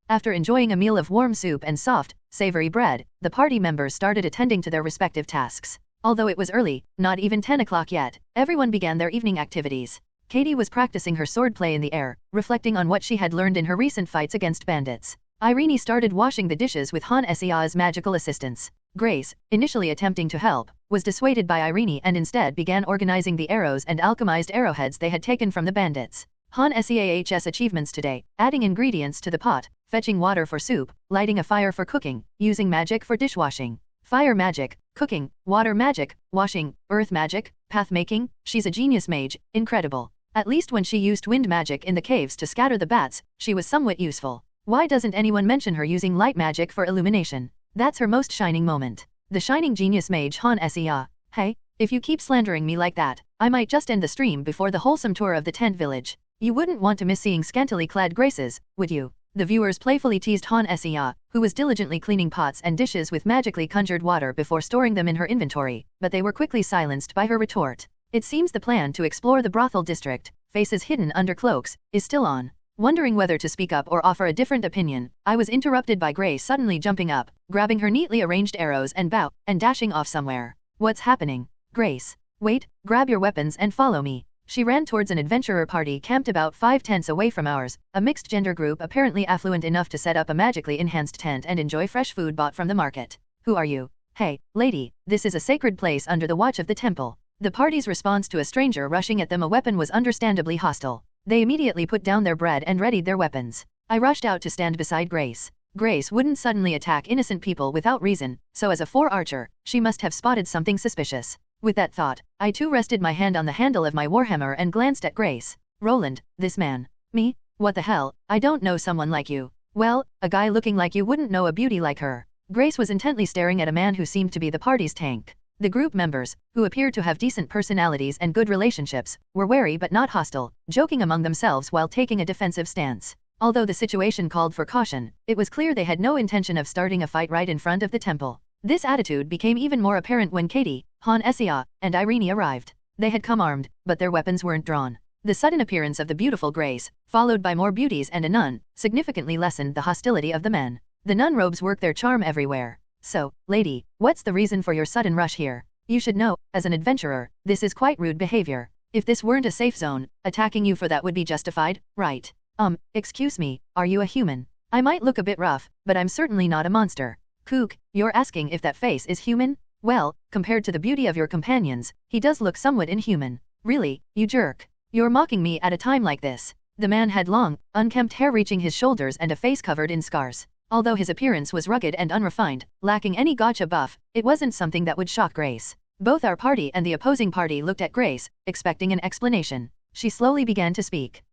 After enjoying a meal of warm soup and soft, savory bread, the party members started attending to their respective tasks. Although it was early, not even 10 o'clock yet, everyone began their evening activities. Katie was practicing her swordplay in the air, reflecting on what she had learned in her recent fights against bandits. Irene started washing the dishes with Han Sea's magical assistance. Grace, initially attempting to help, was dissuaded by Irene and instead began organizing the arrows and alchemized arrowheads they had taken from the bandits. Han Seah's achievements today: adding ingredients to the pot, fetching water for soup, lighting a fire for cooking, using magic for dishwashing. Fire magic, cooking, water magic, washing, earth magic, path making. She's a genius mage, incredible. At least when she used wind magic in the caves to scatter the bats, she was somewhat useful. Why doesn't anyone mention her using light magic for illumination? That's her most shining moment. The shining genius mage Han Sea. Hey, if you keep slandering me like that, I might just end the stream before the wholesome tour of the tent village. You wouldn't want to miss seeing scantily clad Graces, would you? The viewers playfully teased Han Sea, who was diligently cleaning pots and dishes with magically conjured water before storing them in her inventory, but they were quickly silenced by her retort. It seems the plan to explore the brothel district, faces hidden under cloaks, is still on. Wondering whether to speak up or offer a different opinion, I was interrupted by Grace suddenly jumping up, grabbing her neatly arranged arrows and bow, and dashing off somewhere. What's happening? Grace. Wait, grab your weapons and follow me. She ran towards an adventurer party camped about 5 tents away from ours, a mixed gender group apparently affluent enough to set up a magically enhanced tent and enjoy fresh food bought from the market. Who are you? Hey, lady, this is a sacred place under the watch of the temple. The party's response to a stranger rushing at them a weapon was understandably hostile. They immediately put down their bread and readied their weapons. I rushed out to stand beside Grace. Grace wouldn't suddenly attack innocent people without reason, so as a four-archer, she must have spotted something suspicious. With that thought, I too rested my hand on the handle of my warhammer and glanced at Grace. Roland, this man. Me? What the hell, I don't know someone like you. Well, a guy looking like you wouldn't know a beauty like her. Grace was intently staring at a man who seemed to be the party's tank. The group members, who appeared to have decent personalities and good relationships, were wary but not hostile, joking among themselves while taking a defensive stance. Although the situation called for caution, it was clear they had no intention of starting a fight right in front of the temple. This attitude became even more apparent when Katie, Han Sea, and Irene arrived. They had come armed, but their weapons weren't drawn. The sudden appearance of the beautiful Grace, followed by more beauties and a nun, significantly lessened the hostility of the men. The nun robes worked their charm everywhere. So, lady, what's the reason for your sudden rush here? You should know, as an adventurer, this is quite rude behavior. If this weren't a safe zone, attacking you for that would be justified, right? Excuse me, are you a human? I might look a bit rough, but I'm certainly not a monster. Kook, you're asking if that face is human? Well, compared to the beauty of your companions, he does look somewhat inhuman. Really, you jerk. You're mocking me at a time like this. The man had long, unkempt hair reaching his shoulders and a face covered in scars. Although his appearance was rugged and unrefined, lacking any gacha buff, it wasn't something that would shock Grace. Both our party and the opposing party looked at Grace, expecting an explanation. She slowly began to speak.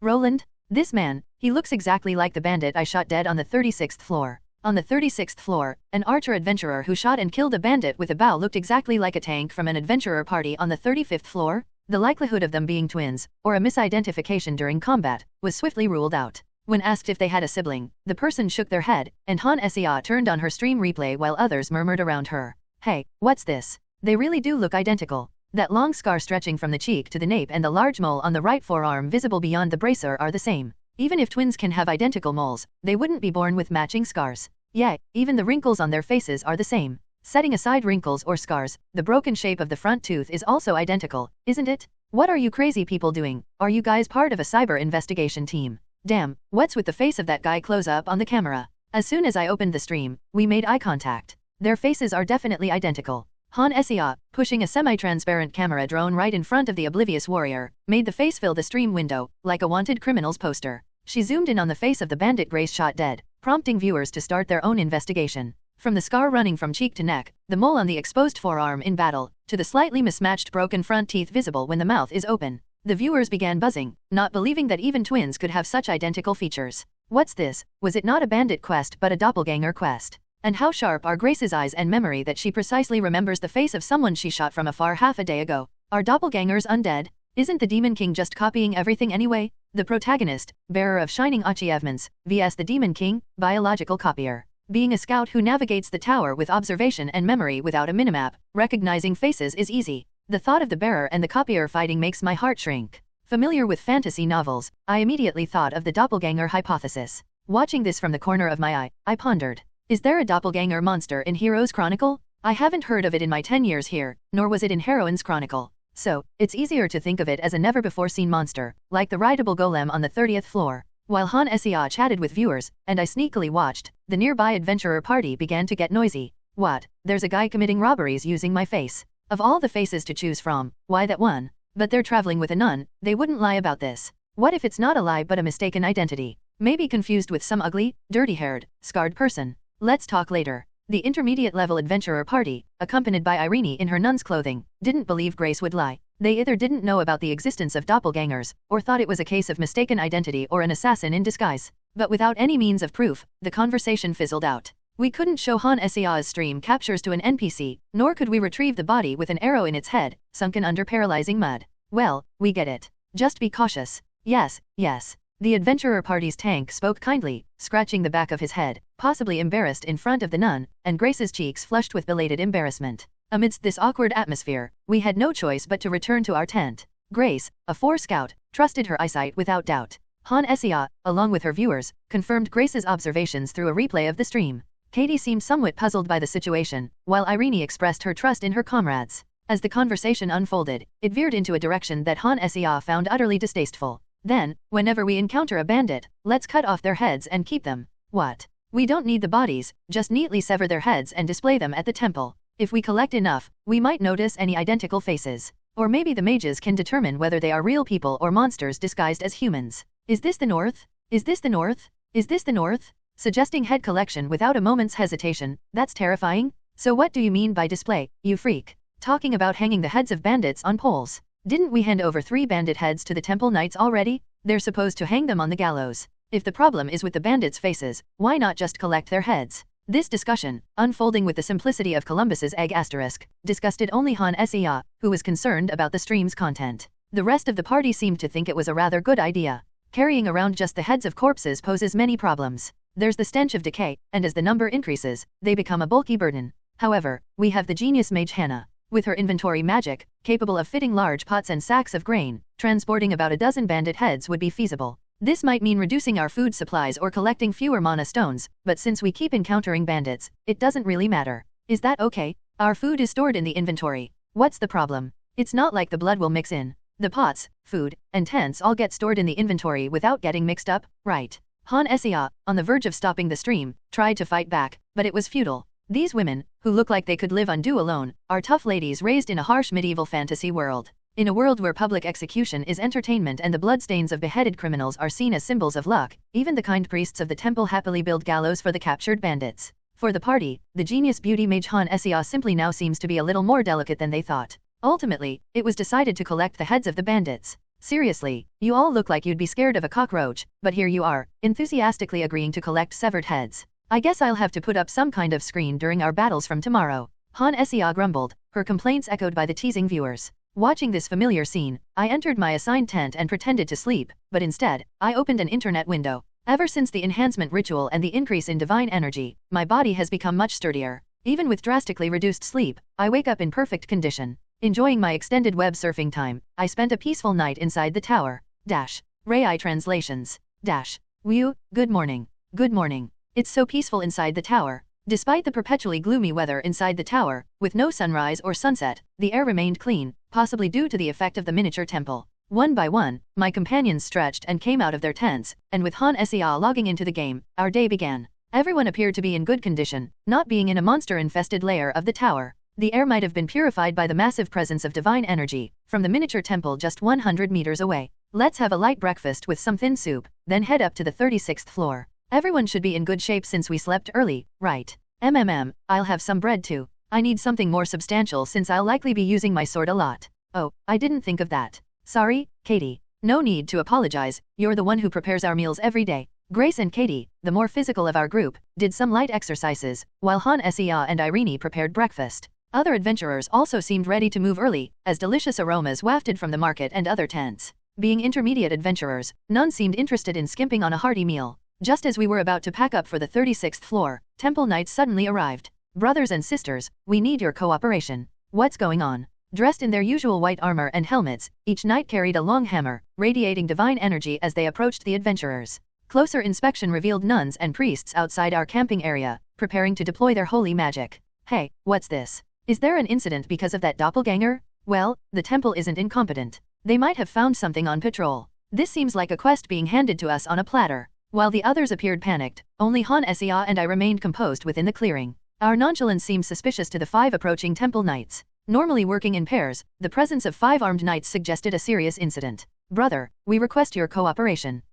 Roland? This man, he looks exactly like the bandit I shot dead on the 36th floor. On the 36th floor, an archer adventurer who shot and killed a bandit with a bow looked exactly like a tank from an adventurer party on the 35th floor. The likelihood of them being twins, or a misidentification during combat, was swiftly ruled out. When asked if they had a sibling, the person shook their head, and Han Sia turned on her stream replay while others murmured around her. Hey, what's this? They really do look identical. That long scar stretching from the cheek to the nape and the large mole on the right forearm visible beyond the bracer are the same. Even if twins can have identical moles, they wouldn't be born with matching scars. Yeah, even the wrinkles on their faces are the same. Setting aside wrinkles or scars, the broken shape of the front tooth is also identical, isn't it? What are you crazy people doing? Are you guys part of a cyber investigation team? Damn, what's with the face of that guy close up on the camera? As soon as I opened the stream, we made eye contact. Their faces are definitely identical. Han Sia, pushing a semi-transparent camera drone right in front of the oblivious warrior, made the face fill the stream window, like a wanted criminal's poster. She zoomed in on the face of the bandit Grace shot dead, prompting viewers to start their own investigation. From the scar running from cheek to neck, the mole on the exposed forearm in battle, to the slightly mismatched broken front teeth visible when the mouth is open, the viewers began buzzing, not believing that even twins could have such identical features. What's this? Was it not a bandit quest but a doppelganger quest? And how sharp are Grace's eyes and memory that she precisely remembers the face of someone she shot from afar half a day ago? Are doppelgangers undead? Isn't the Demon King just copying everything anyway? The protagonist, bearer of shining achievements, vs the Demon King, biological copier. Being a scout who navigates the tower with observation and memory without a minimap, recognizing faces is easy. The thought of the bearer and the copier fighting makes my heart shrink. Familiar with fantasy novels, I immediately thought of the doppelganger hypothesis. Watching this from the corner of my eye, I pondered. Is there a doppelganger monster in Heroes Chronicle? I haven't heard of it in my 10 years here, nor was it in Heroines Chronicle. So, it's easier to think of it as a never-before-seen monster, like the rideable golem on the 30th floor. While Han Sia chatted with viewers, and I sneakily watched, the nearby adventurer party began to get noisy. What? There's a guy committing robberies using my face. Of all the faces to choose from, why that one? But they're traveling with a nun, they wouldn't lie about this. What if it's not a lie but a mistaken identity? Maybe confused with some ugly, dirty-haired, scarred person. Let's talk later. The intermediate-level adventurer party, accompanied by Irene in her nun's clothing, didn't believe Grace would lie. They either didn't know about the existence of doppelgangers, or thought it was a case of mistaken identity or an assassin in disguise. But without any means of proof, the conversation fizzled out. We couldn't show Han Sia's stream captures to an NPC, nor could we retrieve the body with an arrow in its head, sunken under paralyzing mud. Well, we get it. Just be cautious. Yes, yes. The adventurer party's tank spoke kindly, scratching the back of his head, possibly embarrassed in front of the nun, and Grace's cheeks flushed with belated embarrassment. Amidst this awkward atmosphere, we had no choice but to return to our tent. Grace, a 4 scout, trusted her eyesight without doubt. Han Sia, along with her viewers, confirmed Grace's observations through a replay of the stream. Katie seemed somewhat puzzled by the situation, while Irene expressed her trust in her comrades. As the conversation unfolded, it veered into a direction that Han Sia found utterly distasteful. Then, whenever we encounter a bandit, let's cut off their heads and keep them. What? We don't need the bodies, just neatly sever their heads and display them at the temple. If we collect enough, we might notice any identical faces. Or maybe the mages can determine whether they are real people or monsters disguised as humans. Is this the north? Is this the north? Is this the north? Suggesting head collection without a moment's hesitation, that's terrifying. So what do you mean by display, you freak? Talking about hanging the heads of bandits on poles. Didn't we hand over 3 bandit heads to the temple knights already? They're supposed to hang them on the gallows. If the problem is with the bandits' faces, why not just collect their heads? This discussion, unfolding with the simplicity of Columbus's egg asterisk, disgusted only Han Sia, who was concerned about the stream's content. The rest of the party seemed to think it was a rather good idea. Carrying around just the heads of corpses poses many problems. There's the stench of decay, and as the number increases, they become a bulky burden. However, we have the genius mage Hannah. With her inventory magic, capable of fitting large pots and sacks of grain, transporting about a dozen bandit heads would be feasible. This might mean reducing our food supplies or collecting fewer mana stones, but since we keep encountering bandits, it doesn't really matter. Is that okay? Our food is stored in the inventory. What's the problem? It's not like the blood will mix in. The pots, food, and tents all get stored in the inventory without getting mixed up, right? Han Sia, on the verge of stopping the stream, tried to fight back, but it was futile. These women, who look like they could live on dew alone, are tough ladies raised in a harsh medieval fantasy world. In a world where public execution is entertainment and the bloodstains of beheaded criminals are seen as symbols of luck, even the kind priests of the temple happily build gallows for the captured bandits. For the party, the genius beauty mage Han Sia simply now seems to be a little more delicate than they thought. Ultimately, it was decided to collect the heads of the bandits. Seriously, you all look like you'd be scared of a cockroach, but here you are, enthusiastically agreeing to collect severed heads. I guess I'll have to put up some kind of screen during our battles from tomorrow. Han Sia grumbled, her complaints echoed by the teasing viewers. Watching this familiar scene, I entered my assigned tent and pretended to sleep, but instead, I opened an internet window. Ever since the enhancement ritual and the increase in divine energy, my body has become much sturdier. Even with drastically reduced sleep, I wake up in perfect condition. Enjoying my extended web surfing time, I spent a peaceful night inside the tower. Rai translations. Whew, good morning. Good morning. It's so peaceful inside the tower. Despite the perpetually gloomy weather inside the tower, with no sunrise or sunset, the air remained clean, possibly due to the effect of the miniature temple. One by one, my companions stretched and came out of their tents, and with Han Sia logging into the game, our day began. Everyone appeared to be in good condition, not being in a monster-infested layer of the tower. The air might have been purified by the massive presence of divine energy, from the miniature temple just 100 meters away. Let's have a light breakfast with some thin soup, then head up to the 36th floor. Everyone should be in good shape since we slept early, right? I'll have some bread too. I need something more substantial since I'll likely be using my sword a lot. Oh, I didn't think of that. Sorry, Katie. No need to apologize, you're the one who prepares our meals every day. Grace and Katie, the more physical of our group, did some light exercises, while Han Sia and Irene prepared breakfast. Other adventurers also seemed ready to move early, as delicious aromas wafted from the market and other tents. Being intermediate adventurers, none seemed interested in skimping on a hearty meal. Just as we were about to pack up for the 36th floor, temple knights suddenly arrived. Brothers and sisters, we need your cooperation. What's going on? Dressed in their usual white armor and helmets, each knight carried a long hammer, radiating divine energy as they approached the adventurers. Closer inspection revealed nuns and priests outside our camping area, preparing to deploy their holy magic. Hey, what's this? Is there an incident because of that doppelganger? Well, the temple isn't incompetent. They might have found something on patrol. This seems like a quest being handed to us on a platter. While the others appeared panicked, only Han Sia and I remained composed within the clearing. Our nonchalance seemed suspicious to the 5 approaching temple knights. Normally working in pairs, the presence of 5 armed knights suggested a serious incident. Brother, we request your cooperation.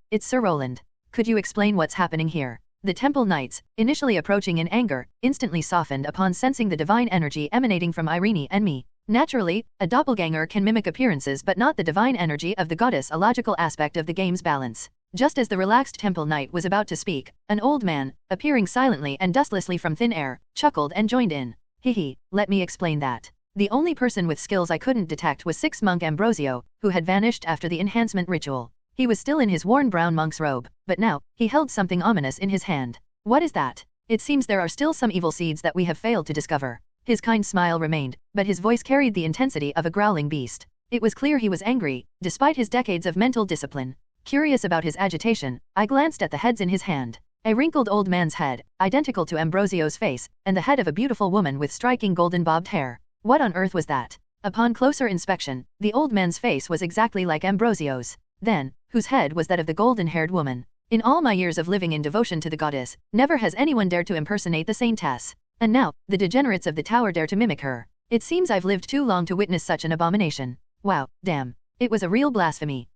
It's Sir Roland. Could you explain what's happening here? The temple knights, initially approaching in anger, instantly softened upon sensing the divine energy emanating from Irene and me. Naturally, a doppelganger can mimic appearances but not the divine energy of the goddess, a logical aspect of the game's balance. Just as the relaxed temple knight was about to speak, an old man, appearing silently and dustlessly from thin air, chuckled and joined in. Hehe, let me explain that. The only person with skills I couldn't detect was 6th monk Ambrosio, who had vanished after the enhancement ritual. He was still in his worn brown monk's robe, but now, he held something ominous in his hand. What is that? It seems there are still some evil seeds that we have failed to discover. His kind smile remained, but his voice carried the intensity of a growling beast. It was clear he was angry, despite his decades of mental discipline. Curious about his agitation, I glanced at the heads in his hand. A wrinkled old man's head, identical to Ambrosio's face, and the head of a beautiful woman with striking golden bobbed hair. What on earth was that? Upon closer inspection, the old man's face was exactly like Ambrosio's. Then, whose head was that of the golden-haired woman? In all my years of living in devotion to the goddess, never has anyone dared to impersonate the saintess. And now, the degenerates of the tower dare to mimic her. It seems I've lived too long to witness such an abomination. Wow, damn. It was a real blasphemy.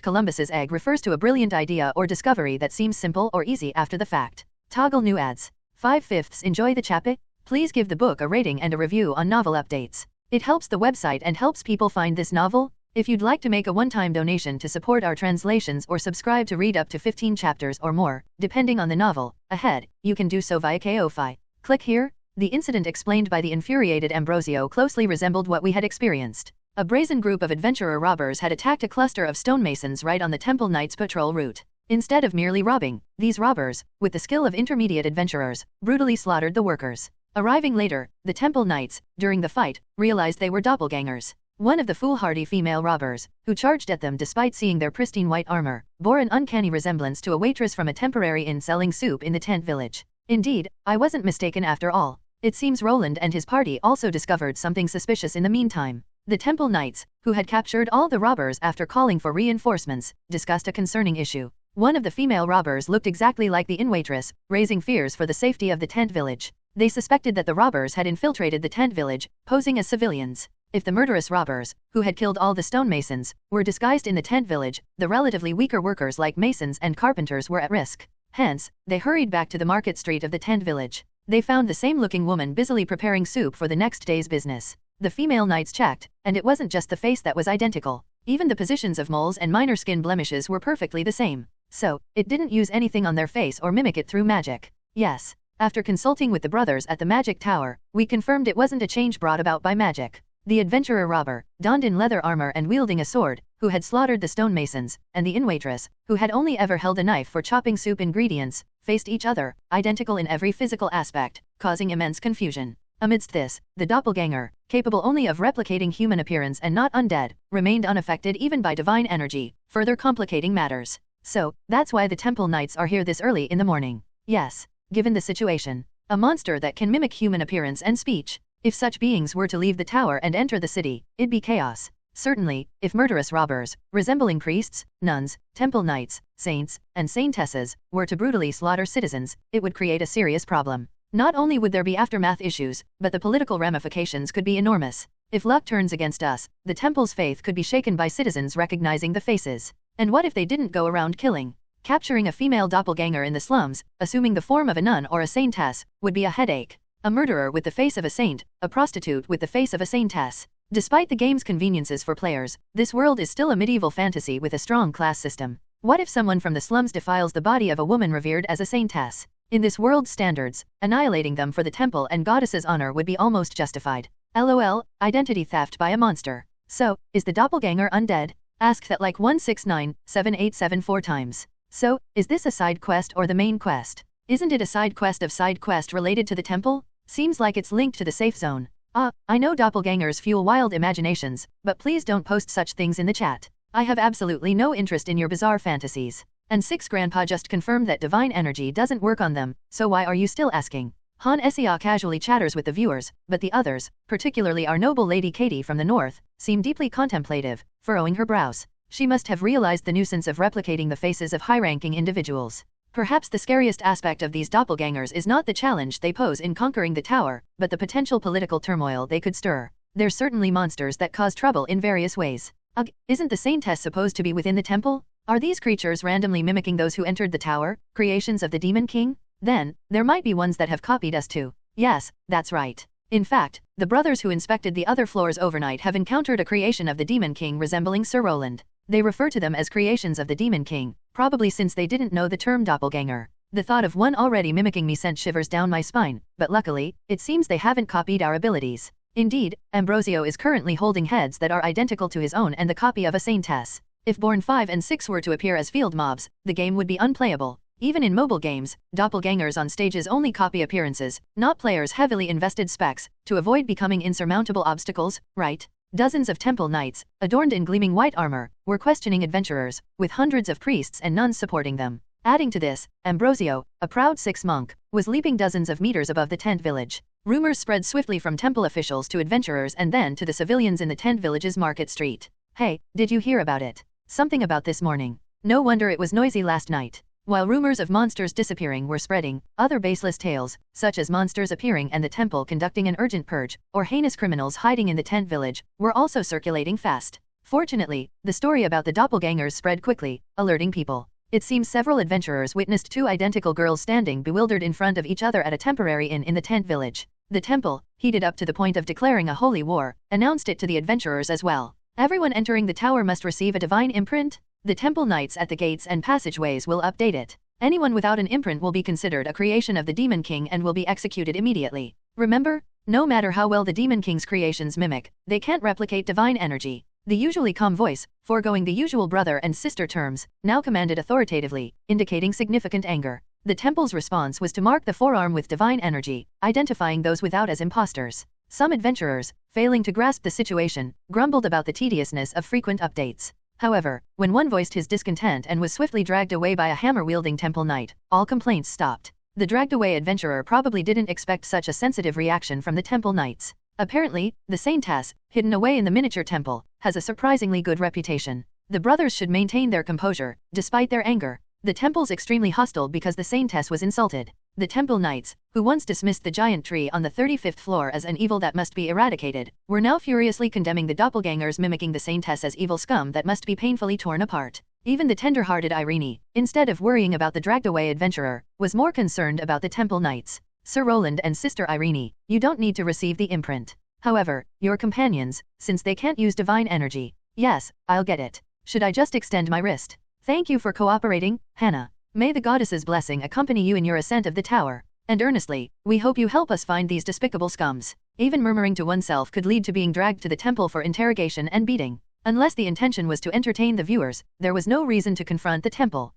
Columbus's egg refers to a brilliant idea or discovery that seems simple or easy after the fact. Toggle new ads. 5/5 enjoy the chapter? Please give the book a rating and a review on novel updates. It helps the website and helps people find this novel. If you'd like to make a one-time donation to support our translations or subscribe to read up to 15 chapters or more, depending on the novel, ahead, you can do so via Ko-fi. Click here. The incident explained by the infuriated Ambrosio closely resembled what we had experienced. A brazen group of adventurer robbers had attacked a cluster of stonemasons right on the Temple Knights' patrol route. Instead of merely robbing, these robbers, with the skill of intermediate adventurers, brutally slaughtered the workers. Arriving later, the Temple Knights, during the fight, realized they were doppelgangers. One of the foolhardy female robbers, who charged at them despite seeing their pristine white armor, bore an uncanny resemblance to a waitress from a temporary inn selling soup in the tent village. Indeed, I wasn't mistaken after all. It seems Roland and his party also discovered something suspicious in the meantime. The Temple Knights, who had captured all the robbers after calling for reinforcements, discussed a concerning issue. One of the female robbers looked exactly like the inn waitress, raising fears for the safety of the tent village. They suspected that the robbers had infiltrated the tent village, posing as civilians. If the murderous robbers, who had killed all the stonemasons, were disguised in the tent village, the relatively weaker workers like masons and carpenters were at risk. Hence, they hurried back to the market street of the tent village. They found the same-looking woman busily preparing soup for the next day's business. The female knights checked, and it wasn't just the face that was identical. Even the positions of moles and minor skin blemishes were perfectly the same. So, it didn't use anything on their face or mimic it through magic. Yes. After consulting with the brothers at the magic tower, we confirmed it wasn't a change brought about by magic. The adventurer robber, donned in leather armor and wielding a sword, who had slaughtered the stonemasons, and the inn waitress, who had only ever held a knife for chopping soup ingredients, faced each other, identical in every physical aspect, causing immense confusion. Amidst this, the doppelganger, capable only of replicating human appearance and not undead, remained unaffected even by divine energy, further complicating matters. So, that's why the temple knights are here this early in the morning. Yes, given the situation. A monster that can mimic human appearance and speech. If such beings were to leave the tower and enter the city, it'd be chaos. Certainly, if murderous robbers, resembling priests, nuns, temple knights, saints, and saintesses, were to brutally slaughter citizens, it would create a serious problem. Not only would there be aftermath issues, but the political ramifications could be enormous. If luck turns against us, the temple's faith could be shaken by citizens recognizing the faces. And what if they didn't go around killing? Capturing a female doppelganger in the slums, assuming the form of a nun or a saintess, would be a headache. A murderer with the face of a saint, a prostitute with the face of a saintess. Despite the game's conveniences for players, this world is still a medieval fantasy with a strong class system. What if someone from the slums defiles the body of a woman revered as a saintess? In this world's standards, annihilating them for the temple and goddess's honor would be almost justified. LOL, identity theft by a monster. So, is the doppelganger undead? Ask that like 1697874 times. So, is this a side quest or the main quest? Isn't it a side quest related to the temple? Seems like it's linked to the safe zone. I know doppelgangers fuel wild imaginations, but please don't post such things in the chat. I have absolutely no interest in your bizarre fantasies. And 6 Grandpa just confirmed that divine energy doesn't work on them, so why are you still asking? Han Sia casually chatters with the viewers, but the others, particularly our noble Lady Katie from the north, seem deeply contemplative, furrowing her brows. She must have realized the nuisance of replicating the faces of high-ranking individuals. Perhaps the scariest aspect of these doppelgangers is not the challenge they pose in conquering the tower, but the potential political turmoil they could stir. They're certainly monsters that cause trouble in various ways. Ugh, isn't the saintess supposed to be within the temple? Are these creatures randomly mimicking those who entered the tower, creations of the Demon King? Then, there might be ones that have copied us too. Yes, that's right. In fact, the brothers who inspected the other floors overnight have encountered a creation of the Demon King resembling Sir Roland. They refer to them as creations of the Demon King, probably since they didn't know the term doppelganger. The thought of one already mimicking me sent shivers down my spine, but luckily, it seems they haven't copied our abilities. Indeed, Ambrosio is currently holding heads that are identical to his own and the copy of a saintess. If Born 5 and 6 were to appear as field mobs, the game would be unplayable. Even in mobile games, doppelgangers on stages only copy appearances, not players' heavily invested specs, to avoid becoming insurmountable obstacles, right? Dozens of temple knights, adorned in gleaming white armor, were questioning adventurers, with hundreds of priests and nuns supporting them. Adding to this, Ambrosio, a proud 6 monk, was leaping dozens of meters above the tent village. Rumors spread swiftly from temple officials to adventurers and then to the civilians in the tent village's market street. Hey, did you hear about it? Something about this morning. No wonder it was noisy last night. While rumors of monsters disappearing were spreading, other baseless tales, such as monsters appearing and the temple conducting an urgent purge, or heinous criminals hiding in the tent village, were also circulating fast. Fortunately, the story about the doppelgangers spread quickly, alerting people. It seems several adventurers witnessed 2 identical girls standing bewildered in front of each other at a temporary inn in the tent village. The temple, heated up to the point of declaring a holy war, announced it to the adventurers as well. Everyone entering the tower must receive a divine imprint. The temple knights at the gates and passageways will update it. Anyone without an imprint will be considered a creation of the Demon King and will be executed immediately. Remember, no matter how well the Demon King's creations mimic, they can't replicate divine energy. The usually calm voice, foregoing the usual brother and sister terms, now commanded authoritatively, indicating significant anger. The temple's response was to mark the forearm with divine energy, identifying those without as imposters. Some adventurers, failing to grasp the situation, grumbled about the tediousness of frequent updates. However, when one voiced his discontent and was swiftly dragged away by a hammer-wielding temple knight, all complaints stopped. The dragged-away adventurer probably didn't expect such a sensitive reaction from the temple knights. Apparently, the saintess, hidden away in the miniature temple, has a surprisingly good reputation. The brothers should maintain their composure, despite their anger. The temple's extremely hostile because the saintess was insulted. The temple knights, who once dismissed the giant tree on the 35th floor as an evil that must be eradicated, were now furiously condemning the doppelgangers mimicking the saintess as evil scum that must be painfully torn apart. Even the tender-hearted Irene, instead of worrying about the dragged-away adventurer, was more concerned about the temple knights. Sir Roland and Sister Irene, you don't need to receive the imprint. However, your companions, since they can't use divine energy. Yes, I'll get it. Should I just extend my wrist? Thank you for cooperating, Hannah. May the goddess's blessing accompany you in your ascent of the tower. And earnestly, we hope you help us find these despicable scums. Even murmuring to oneself could lead to being dragged to the temple for interrogation and beating. Unless the intention was to entertain the viewers, there was no reason to confront the temple.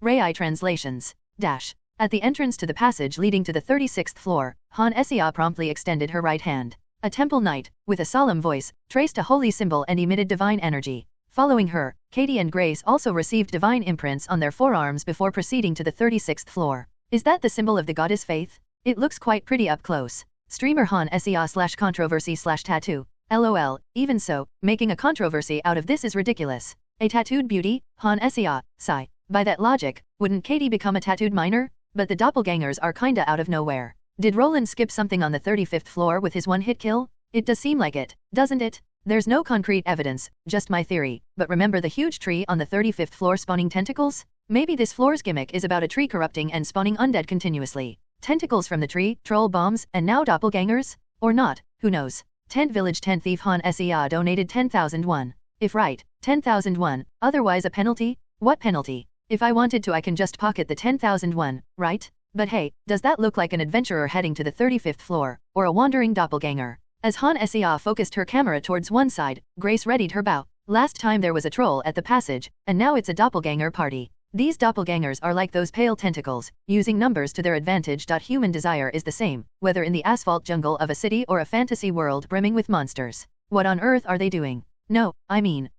Rai translations. At the entrance to the passage leading to the 36th floor, Han Essia promptly extended her right hand. A temple knight, with a solemn voice, traced a holy symbol and emitted divine energy. Following her, Katie and Grace also received divine imprints on their forearms before proceeding to the 36th floor. Is that the symbol of the goddess Faith? It looks quite pretty up close. Streamer Han Essia/controversy/tattoo. LOL, even so, making a controversy out of this is ridiculous. A tattooed beauty? Han Essia, sigh. By that logic, wouldn't Katie become a tattooed minor? But the doppelgangers are kinda out of nowhere. Did Roland skip something on the 35th floor with his one-hit kill? It does seem like it, doesn't it? There's no concrete evidence, just my theory, but remember the huge tree on the 35th floor spawning tentacles? Maybe this floor's gimmick is about a tree corrupting and spawning undead continuously. Tentacles from the tree, troll bombs, and now doppelgangers? Or not, who knows? Tent Village Tent Thief Han Essia donated 10,001. If right, 10,001, otherwise a penalty? What penalty? If I wanted to I can just pocket the 10,001, right? But hey, does that look like an adventurer heading to the 35th floor, or a wandering doppelganger? As Han Essia focused her camera towards one side, Grace readied her bow. Last time there was a troll at the passage, and now it's a doppelganger party. These doppelgangers are like those pale tentacles, using numbers to their advantage. Human desire is the same, whether in the asphalt jungle of a city or a fantasy world brimming with monsters. What on earth are they doing? No, I mean,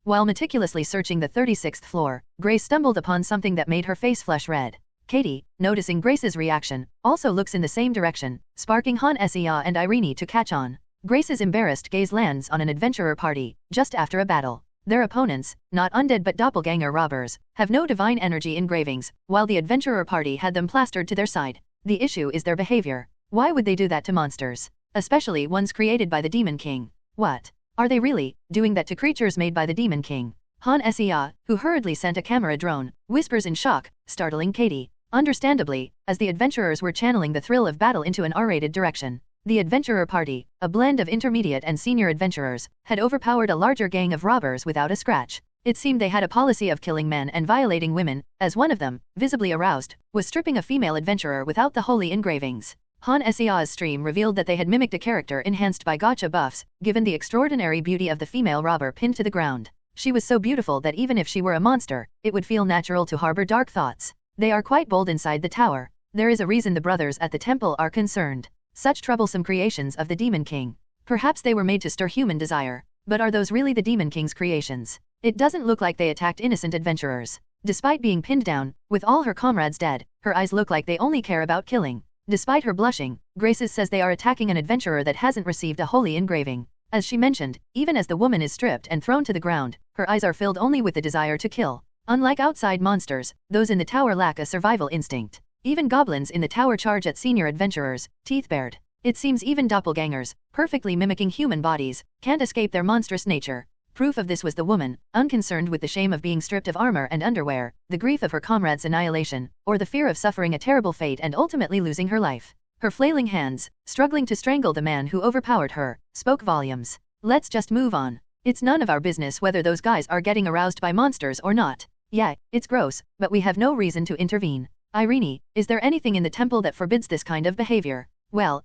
While meticulously searching the 36th floor, Grace stumbled upon something that made her face flush red. Katie, noticing Grace's reaction, also looks in the same direction, sparking Han Essia and Irene to catch on. Grace's embarrassed gaze lands on an adventurer party, just after a battle. Their opponents, not undead but doppelganger robbers, have no divine energy engravings, while the adventurer party had them plastered to their side. The issue is their behavior. Why would they do that to monsters? Especially ones created by the Demon King. What? Are they really doing that to creatures made by the Demon King? Han Essia, who hurriedly sent a camera drone, whispers in shock, startling Katie. Understandably, as the adventurers were channeling the thrill of battle into an R-rated direction. The adventurer party, a blend of intermediate and senior adventurers, had overpowered a larger gang of robbers without a scratch. It seemed they had a policy of killing men and violating women, as one of them, visibly aroused, was stripping a female adventurer without the holy engravings. Han Essia's stream revealed that they had mimicked a character enhanced by gacha buffs, given the extraordinary beauty of the female robber pinned to the ground. She was so beautiful that even if she were a monster, it would feel natural to harbor dark thoughts. They are quite bold inside the tower. There is a reason the brothers at the temple are concerned. Such troublesome creations of the Demon King. Perhaps they were made to stir human desire. But are those really the Demon King's creations? It doesn't look like they attacked innocent adventurers. Despite being pinned down, with all her comrades dead, her eyes look like they only care about killing. Despite her blushing, Grace says they are attacking an adventurer that hasn't received a holy engraving. As she mentioned, even as the woman is stripped and thrown to the ground, her eyes are filled only with the desire to kill. Unlike outside monsters, those in the tower lack a survival instinct. Even goblins in the tower charge at senior adventurers, teeth bared. It seems even doppelgangers, perfectly mimicking human bodies, can't escape their monstrous nature. Proof of this was the woman, unconcerned with the shame of being stripped of armor and underwear, the grief of her comrade's annihilation, or the fear of suffering a terrible fate and ultimately losing her life. Her flailing hands, struggling to strangle the man who overpowered her, spoke volumes. Let's just move on. It's none of our business whether those guys are getting aroused by monsters or not. Yeah, it's gross, but we have no reason to intervene. Irene, is there anything in the temple that forbids this kind of behavior? Well,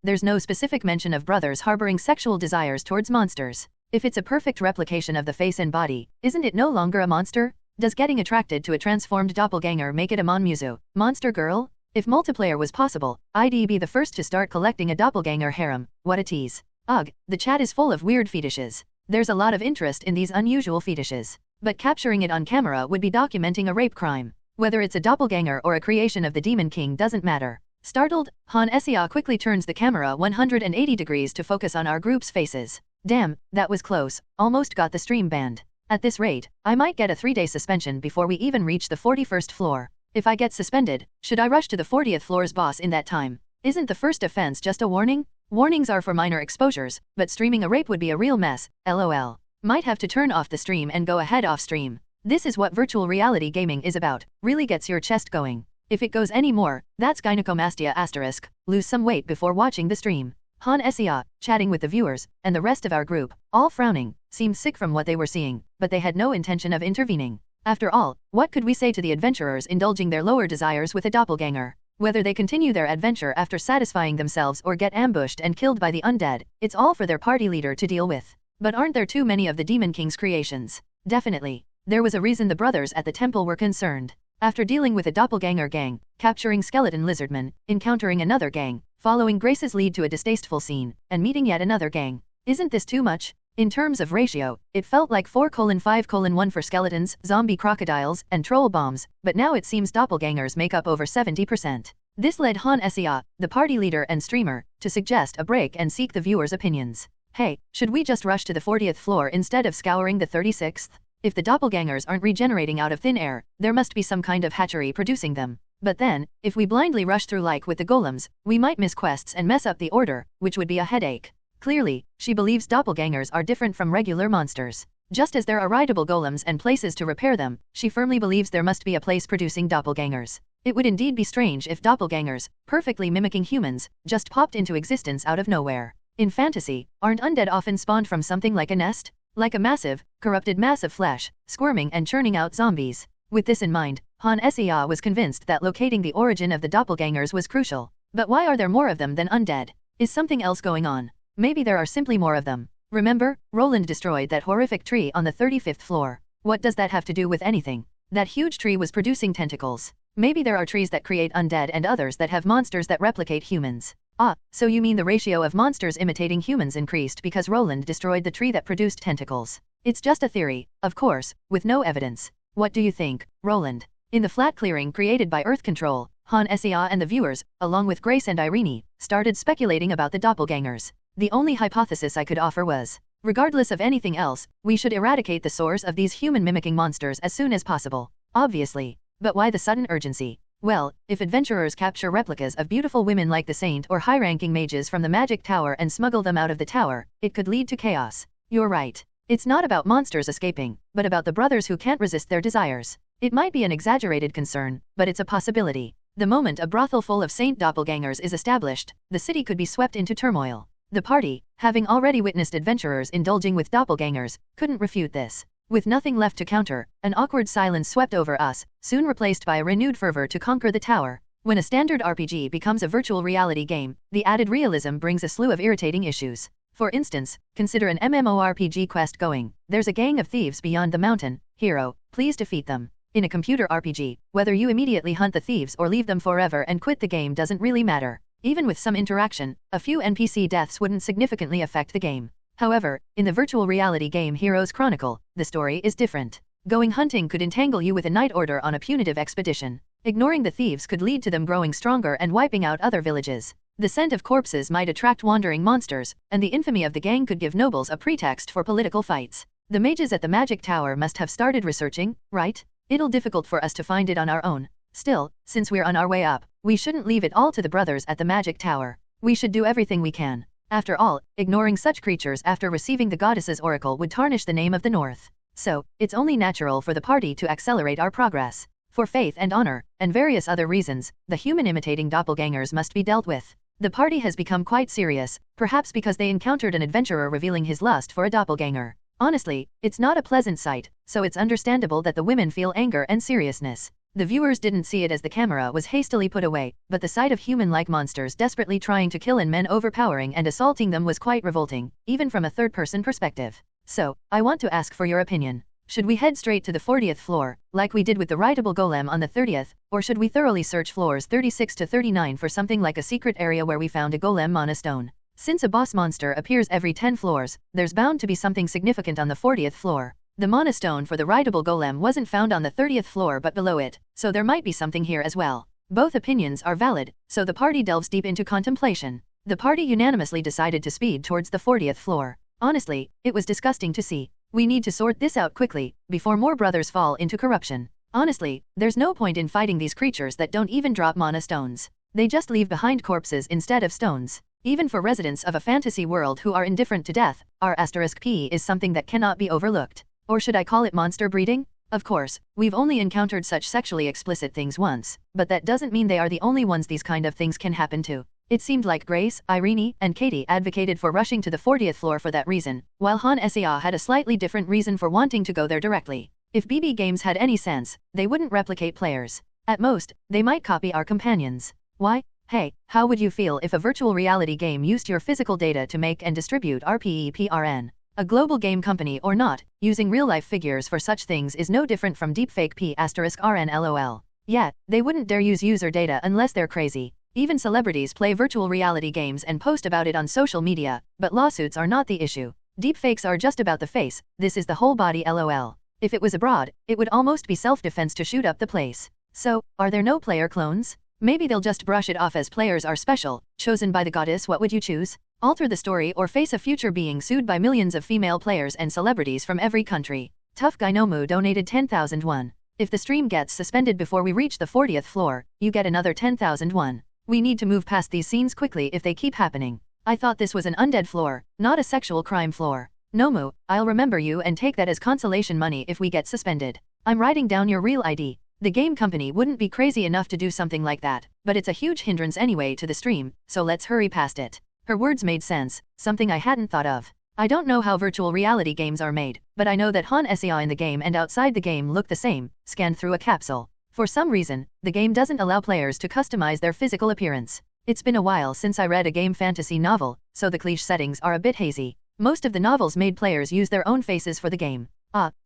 there's no specific mention of brothers harboring sexual desires towards monsters. If it's a perfect replication of the face and body, isn't it no longer a monster? Does getting attracted to a transformed doppelganger make it a monster girl? If multiplayer was possible, I'd be the first to start collecting a doppelganger harem. What a tease. Ugh, the chat is full of weird fetishes. There's a lot of interest in these unusual fetishes. But capturing it on camera would be documenting a rape crime. Whether it's a doppelganger or a creation of the Demon King doesn't matter. Startled, Han Essia quickly turns the camera 180 degrees to focus on our group's faces. Damn, that was close, almost got the stream banned. At this rate, I might get a 3-day suspension before we even reach the 41st floor. If I get suspended, should I rush to the 40th floor's boss in that time? Isn't the first offense just a warning? Warnings are for minor exposures, but streaming a rape would be a real mess, lol. Might have to turn off the stream and go ahead off stream. This is what virtual reality gaming is about, really gets your chest going. If it goes any more, that's gynecomastia asterisk, lose some weight before watching the stream. Han Sia, chatting with the viewers, and the rest of our group, all frowning, seemed sick from what they were seeing, but they had no intention of intervening. After all, what could we say to the adventurers indulging their lower desires with a doppelganger? Whether they continue their adventure after satisfying themselves or get ambushed and killed by the undead, it's all for their party leader to deal with. But aren't there too many of the Demon King's creations? Definitely. There was a reason the brothers at the temple were concerned. After dealing with a doppelganger gang, capturing skeleton lizardmen, encountering another gang, following Grace's lead to a distasteful scene, and meeting yet another gang. Isn't this too much? In terms of ratio, it felt like 4:5:1 for skeletons, zombie crocodiles, and troll bombs, but now it seems doppelgangers make up over 70%. This led Han Sia, the party leader and streamer, to suggest a break and seek the viewers' opinions. Hey, should we just rush to the 40th floor instead of scouring the 36th? If the doppelgangers aren't regenerating out of thin air, there must be some kind of hatchery producing them. But then, if we blindly rush through like with the golems, we might miss quests and mess up the order, which would be a headache. Clearly, she believes doppelgangers are different from regular monsters. Just as there are rideable golems and places to repair them, she firmly believes there must be a place producing doppelgangers. It would indeed be strange if doppelgangers, perfectly mimicking humans, just popped into existence out of nowhere. In fantasy, aren't undead often spawned from something like a nest? Like a massive, corrupted mass of flesh, squirming and churning out zombies. With this in mind, Han Sia was convinced that locating the origin of the doppelgangers was crucial. But why are there more of them than undead? Is something else going on? Maybe there are simply more of them. Remember, Roland destroyed that horrific tree on the 35th floor. What does that have to do with anything? That huge tree was producing tentacles. Maybe there are trees that create undead and others that have monsters that replicate humans. Ah, so you mean the ratio of monsters imitating humans increased because Roland destroyed the tree that produced tentacles. It's just a theory, of course, with no evidence. What do you think, Roland? In the flat clearing created by Earth Control, Han Sia and the viewers, along with Grace and Irene, started speculating about the doppelgangers. The only hypothesis I could offer was, regardless of anything else, we should eradicate the source of these human-mimicking monsters as soon as possible. Obviously. But why the sudden urgency? Well, if adventurers capture replicas of beautiful women like the Saint or high-ranking mages from the Magic Tower and smuggle them out of the tower, it could lead to chaos. You're right. It's not about monsters escaping, but about the brothers who can't resist their desires. It might be an exaggerated concern, but it's a possibility. The moment a brothel full of Saint doppelgangers is established, the city could be swept into turmoil. The party, having already witnessed adventurers indulging with doppelgangers, couldn't refute this. With nothing left to counter, an awkward silence swept over us, soon replaced by a renewed fervor to conquer the tower. When a standard RPG becomes a virtual reality game, the added realism brings a slew of irritating issues. For instance, consider an MMORPG quest going, there's a gang of thieves beyond the mountain, hero, please defeat them. In a computer RPG, whether you immediately hunt the thieves or leave them forever and quit the game doesn't really matter. Even with some interaction, a few NPC deaths wouldn't significantly affect the game. However, in the virtual reality game Heroes Chronicle, the story is different. Going hunting could entangle you with a night order on a punitive expedition. Ignoring the thieves could lead to them growing stronger and wiping out other villages. The scent of corpses might attract wandering monsters, and the infamy of the gang could give nobles a pretext for political fights. The mages at the Magic Tower must have started researching, right? It'll be difficult for us to find it on our own. Still, since we're on our way up, we shouldn't leave it all to the brothers at the Magic Tower. We should do everything we can. After all, ignoring such creatures after receiving the goddess's oracle would tarnish the name of the North. So, it's only natural for the party to accelerate our progress. For faith and honor, and various other reasons, the human-imitating doppelgangers must be dealt with. The party has become quite serious, perhaps because they encountered an adventurer revealing his lust for a doppelganger. Honestly, it's not a pleasant sight, so it's understandable that the women feel anger and seriousness. The viewers didn't see it as the camera was hastily put away, but the sight of human-like monsters desperately trying to kill and men overpowering and assaulting them was quite revolting, even from a third-person perspective. So, I want to ask for your opinion. Should we head straight to the 40th floor, like we did with the rideable golem on the 30th, or should we thoroughly search floors 36 to 39 for something like a secret area where we found a golem monostone? Since a boss monster appears every 10 floors, there's bound to be something significant on the 40th floor. The monostone for the rideable golem wasn't found on the 30th floor but below it, so there might be something here as well. Both opinions are valid, so the party delves deep into contemplation. The party unanimously decided to speed towards the 40th floor. Honestly, it was disgusting to see. We need to sort this out quickly, before more brothers fall into corruption. Honestly, there's no point in fighting these creatures that don't even drop mana stones. They just leave behind corpses instead of stones. Even for residents of a fantasy world who are indifferent to death, R*P is something that cannot be overlooked. Or should I call it monster breeding? Of course, we've only encountered such sexually explicit things once, but that doesn't mean they are the only ones these kind of things can happen to. It seemed like Grace, Irene, and Katie advocated for rushing to the 40th floor for that reason, while Han Sea had a slightly different reason for wanting to go there directly. If BB Games had any sense, they wouldn't replicate players. At most, they might copy our companions. Why? Hey, how would you feel if a virtual reality game used your physical data to make and distribute RPEPRN? A global game company or not, using real-life figures for such things is no different from deepfake P*RN LOL. Yeah, they wouldn't dare use user data unless they're crazy. Even celebrities play virtual reality games and post about it on social media, but lawsuits are not the issue. Deepfakes are just about the face, this is the whole body LOL. If it was abroad, it would almost be self-defense to shoot up the place. So, are there no player clones? Maybe they'll just brush it off as players are special, chosen by the goddess. What would you choose? Alter the story or face a future being sued by millions of female players and celebrities from every country. Tough Guy Nomu donated 10,000 won. If the stream gets suspended before we reach the 40th floor, you get another 10,000 won. We need to move past these scenes quickly if they keep happening. I thought this was an undead floor, not a sexual crime floor. Nomu, I'll remember you and take that as consolation money if we get suspended. I'm writing down your real ID. The game company wouldn't be crazy enough to do something like that, but it's a huge hindrance anyway to the stream, so let's hurry past it. Her words made sense, something I hadn't thought of. I don't know how virtual reality games are made, but I know that Han Sea in the game and outside the game look the same, scanned through a capsule. For some reason, the game doesn't allow players to customize their physical appearance. It's been a while since I read a game fantasy novel, so the cliché settings are a bit hazy. Most of the novels made players use their own faces for the game.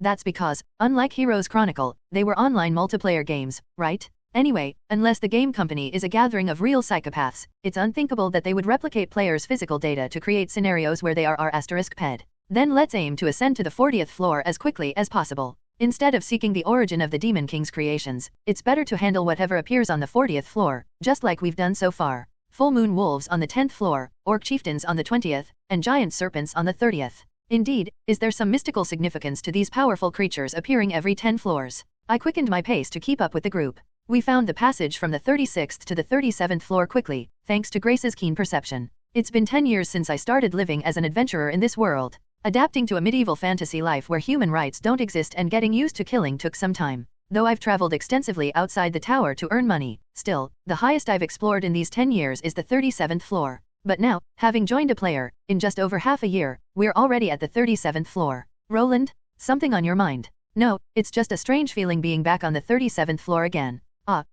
That's because, unlike Heroes Chronicle, they were online multiplayer games, right? Anyway, unless the game company is a gathering of real psychopaths, it's unthinkable that they would replicate players' physical data to create scenarios where they are R*Ped. Then let's aim to ascend to the 40th floor as quickly as possible. Instead of seeking the origin of the Demon King's creations, it's better to handle whatever appears on the 40th floor, just like we've done so far. Full moon wolves on the 10th floor, orc chieftains on the 20th, and giant serpents on the 30th. Indeed, is there some mystical significance to these powerful creatures appearing every 10 floors? I quickened my pace to keep up with the group. We found the passage from the 36th to the 37th floor quickly, thanks to Grace's keen perception. It's been 10 years since I started living as an adventurer in this world. Adapting to a medieval fantasy life where human rights don't exist and getting used to killing took some time. Though I've traveled extensively outside the tower to earn money, still, the highest I've explored in these 10 years is the 37th floor. But now, having joined a player, in just over half a year, we're already at the 37th floor. Roland? Something on your mind? No, it's just a strange feeling being back on the 37th floor again.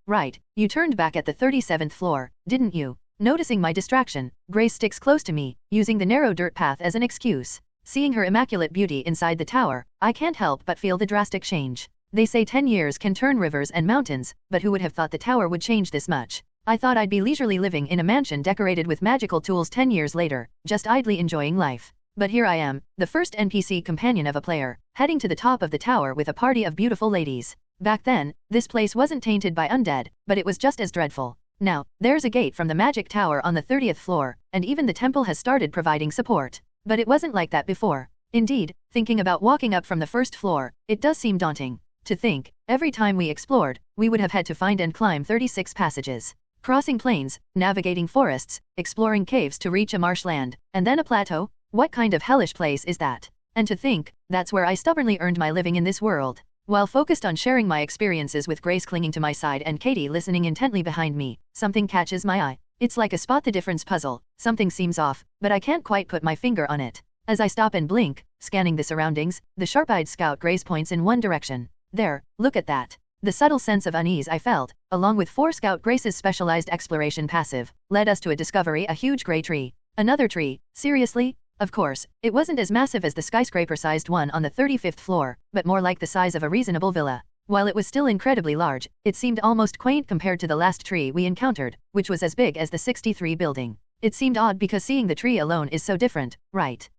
Right, you turned back at the 37th floor, didn't you? Noticing my distraction, Grace sticks close to me, using the narrow dirt path as an excuse. Seeing her immaculate beauty inside the tower, I can't help but feel the drastic change. They say 10 years can turn rivers and mountains, but who would have thought the tower would change this much? I thought I'd be leisurely living in a mansion decorated with magical tools 10 years later, just idly enjoying life. But here I am, the first NPC companion of a player, heading to the top of the tower with a party of beautiful ladies. Back then, this place wasn't tainted by undead, but it was just as dreadful. Now, there's a gate from the magic tower on the 30th floor, and even the temple has started providing support. But it wasn't like that before. Indeed, thinking about walking up from the first floor, it does seem daunting. To think, every time we explored, we would have had to find and climb 36 passages. Crossing plains, navigating forests, exploring caves to reach a marshland, and then a plateau? What kind of hellish place is that? And to think, that's where I stubbornly earned my living in this world. While focused on sharing my experiences with Grace clinging to my side and Katie listening intently behind me, something catches my eye. It's like a spot the difference puzzle. Something seems off, but I can't quite put my finger on it. As I stop and blink, scanning the surroundings, the sharp-eyed scout Grace points in one direction. There, look at that. The subtle sense of unease I felt, along with 4 Scout Grace's specialized exploration passive, led us to a discovery: a huge gray tree. Another tree? Seriously? Of course, it wasn't as massive as the skyscraper-sized one on the 35th floor, but more like the size of a reasonable villa. While it was still incredibly large, it seemed almost quaint compared to the last tree we encountered, which was as big as the 63 building. It seemed odd because seeing the tree alone is so different, right?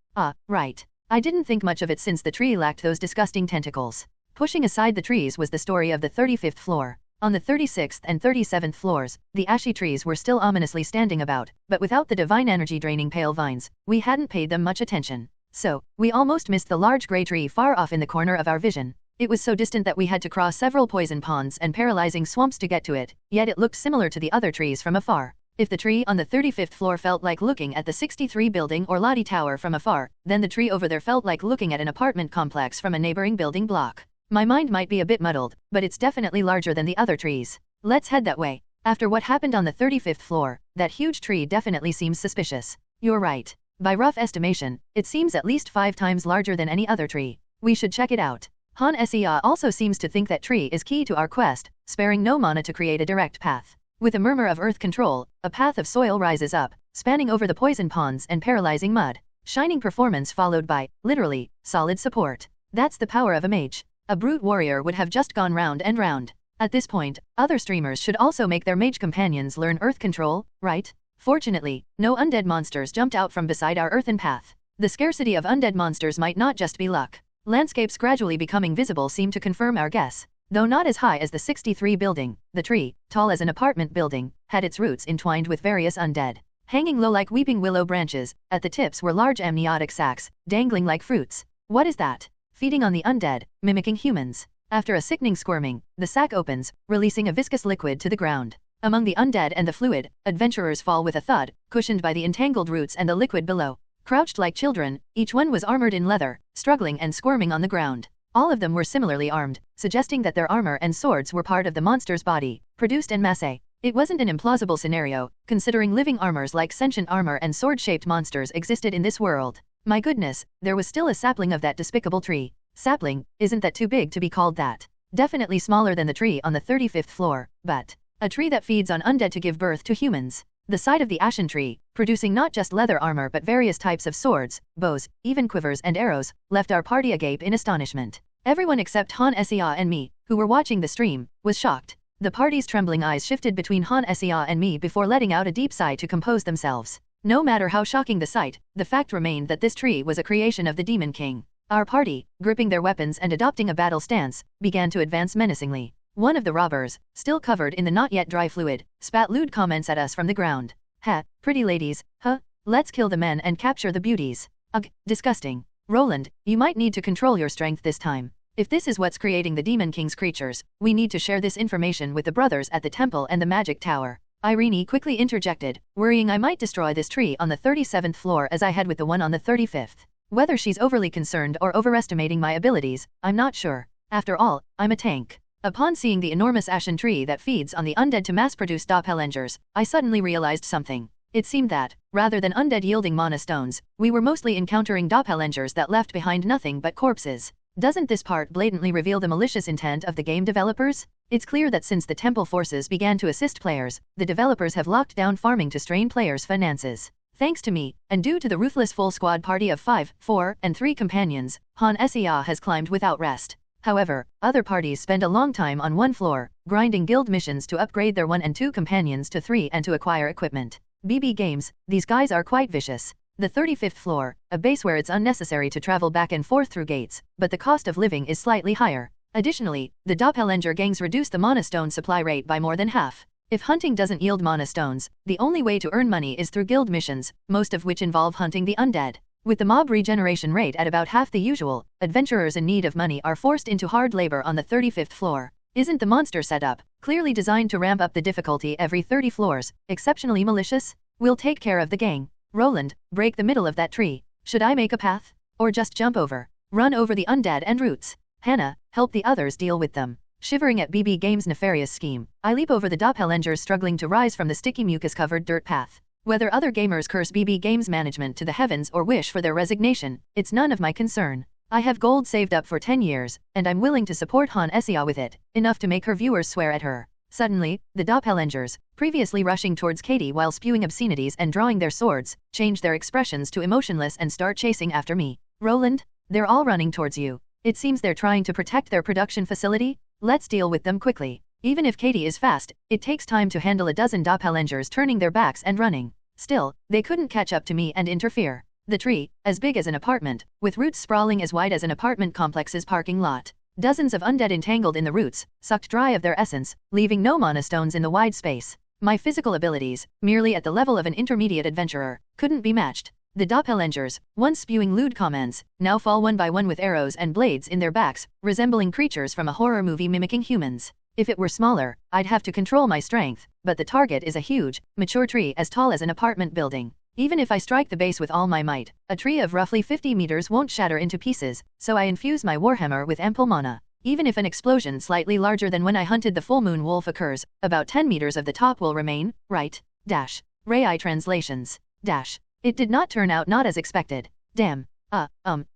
Right. I didn't think much of it since the tree lacked those disgusting tentacles. Pushing aside the trees was the story of the 35th floor. On the 36th and 37th floors, the ashy trees were still ominously standing about, but without the divine energy draining pale vines, we hadn't paid them much attention. So, we almost missed the large grey tree far off in the corner of our vision. It was so distant that we had to cross several poison ponds and paralyzing swamps to get to it, yet it looked similar to the other trees from afar. If the tree on the 35th floor felt like looking at the 63 building or Lottie Tower from afar, then the tree over there felt like looking at an apartment complex from a neighboring building block. My mind might be a bit muddled, but it's definitely larger than the other trees. Let's head that way. After what happened on the 35th floor, that huge tree definitely seems suspicious. You're right. By rough estimation, it seems at least 5 times larger than any other tree. We should check it out. Han Sea also seems to think that tree is key to our quest, sparing no mana to create a direct path. With a murmur of earth control, a path of soil rises up, spanning over the poison ponds and paralyzing mud. Shining performance followed by, literally, solid support. That's the power of a mage. A brute warrior would have just gone round and round. At this point, other streamers should also make their mage companions learn earth control, right? Fortunately, no undead monsters jumped out from beside our earthen path. The scarcity of undead monsters might not just be luck. Landscapes gradually becoming visible seem to confirm our guess. Though not as high as the 63 building, the tree, tall as an apartment building, had its roots entwined with various undead. Hanging low like weeping willow branches, at the tips were large amniotic sacs, dangling like fruits. What is that? Feeding on the undead, mimicking humans. After a sickening squirming, the sac opens, releasing a viscous liquid to the ground. Among the undead and the fluid, adventurers fall with a thud, cushioned by the entangled roots and the liquid below. Crouched like children, each one was armored in leather, struggling and squirming on the ground. All of them were similarly armed, suggesting that their armor and swords were part of the monster's body, produced en masse. It wasn't an implausible scenario, considering living armors like sentient armor and sword-shaped monsters existed in this world. My goodness, there was still a sapling of that despicable tree. Sapling, isn't that too big to be called that? Definitely smaller than the tree on the 35th floor, but a tree that feeds on undead to give birth to humans. The sight of the ashen tree, producing not just leather armor but various types of swords, bows, even quivers and arrows, left our party agape in astonishment. Everyone except Han Sea and me, who were watching the stream, was shocked. The party's trembling eyes shifted between Han Sea and me before letting out a deep sigh to compose themselves. No matter how shocking the sight, the fact remained that this tree was a creation of the Demon King. Our party, gripping their weapons and adopting a battle stance, began to advance menacingly. One of the robbers, still covered in the not yet dry fluid, spat lewd comments at us from the ground. Ha, pretty ladies, huh? Let's kill the men and capture the beauties. Ugh, disgusting. Roland, you might need to control your strength this time. If this is what's creating the Demon King's creatures, we need to share this information with the brothers at the temple and the magic tower. Irene quickly interjected, worrying I might destroy this tree on the 37th floor as I had with the one on the 35th. Whether she's overly concerned or overestimating my abilities, I'm not sure. After all, I'm a tank. Upon seeing the enormous ashen tree that feeds on the undead to mass-produce doppelgangers, I suddenly realized something. It seemed that, rather than undead yielding mana stones, we were mostly encountering doppelgangers that left behind nothing but corpses. Doesn't this part blatantly reveal the malicious intent of the game developers? It's clear that since the temple forces began to assist players, the developers have locked down farming to strain players' finances. Thanks to me, and due to the ruthless full squad party of 5, 4, and 3 companions, Han Sea has climbed without rest. However, other parties spend a long time on one floor, grinding guild missions to upgrade their 1 and 2 companions to 3 and to acquire equipment. BB Games, these guys are quite vicious. The 35th floor, a base where it's unnecessary to travel back and forth through gates, but the cost of living is slightly higher. Additionally, the doppelganger gangs reduce the mana stone supply rate by more than half. If hunting doesn't yield mana stones, the only way to earn money is through guild missions, most of which involve hunting the undead. With the mob regeneration rate at about half the usual, adventurers in need of money are forced into hard labor on the 35th floor. Isn't the monster setup, clearly designed to ramp up the difficulty every 30 floors, exceptionally malicious? We'll take care of the gang. Roland, break the middle of that tree. Should I make a path? Or just jump over? Run over the undead and roots. Hannah, help the others deal with them. Shivering at BB Games' nefarious scheme, I leap over the doppelgangers struggling to rise from the sticky mucus-covered dirt path. Whether other gamers curse BB Games management to the heavens or wish for their resignation, it's none of my concern. I have gold saved up for 10 years, and I'm willing to support Han Sea with it, enough to make her viewers swear at her. Suddenly, the doppelgangers, previously rushing towards Katie while spewing obscenities and drawing their swords, change their expressions to emotionless and start chasing after me. Roland, they're all running towards you. It seems they're trying to protect their production facility? Let's deal with them quickly. Even if Katie is fast, it takes time to handle a dozen doppelgangers turning their backs and running. Still, they couldn't catch up to me and interfere. The tree, as big as an apartment, with roots sprawling as wide as an apartment complex's parking lot. Dozens of undead entangled in the roots, sucked dry of their essence, leaving no mana stones in the wide space. My physical abilities, merely at the level of an intermediate adventurer, couldn't be matched. The doppelgangers, once spewing lewd comments, now fall one by one with arrows and blades in their backs, resembling creatures from a horror movie mimicking humans. If it were smaller, I'd have to control my strength, but the target is a huge, mature tree as tall as an apartment building. Even if I strike the base with all my might, a tree of roughly 50 meters won't shatter into pieces, so I infuse my warhammer with ample mana. Even if an explosion slightly larger than when I hunted the full moon wolf occurs, about 10 meters of the top will remain, right? Dash. Rai translations. Dash. It did not turn out not as expected. Damn.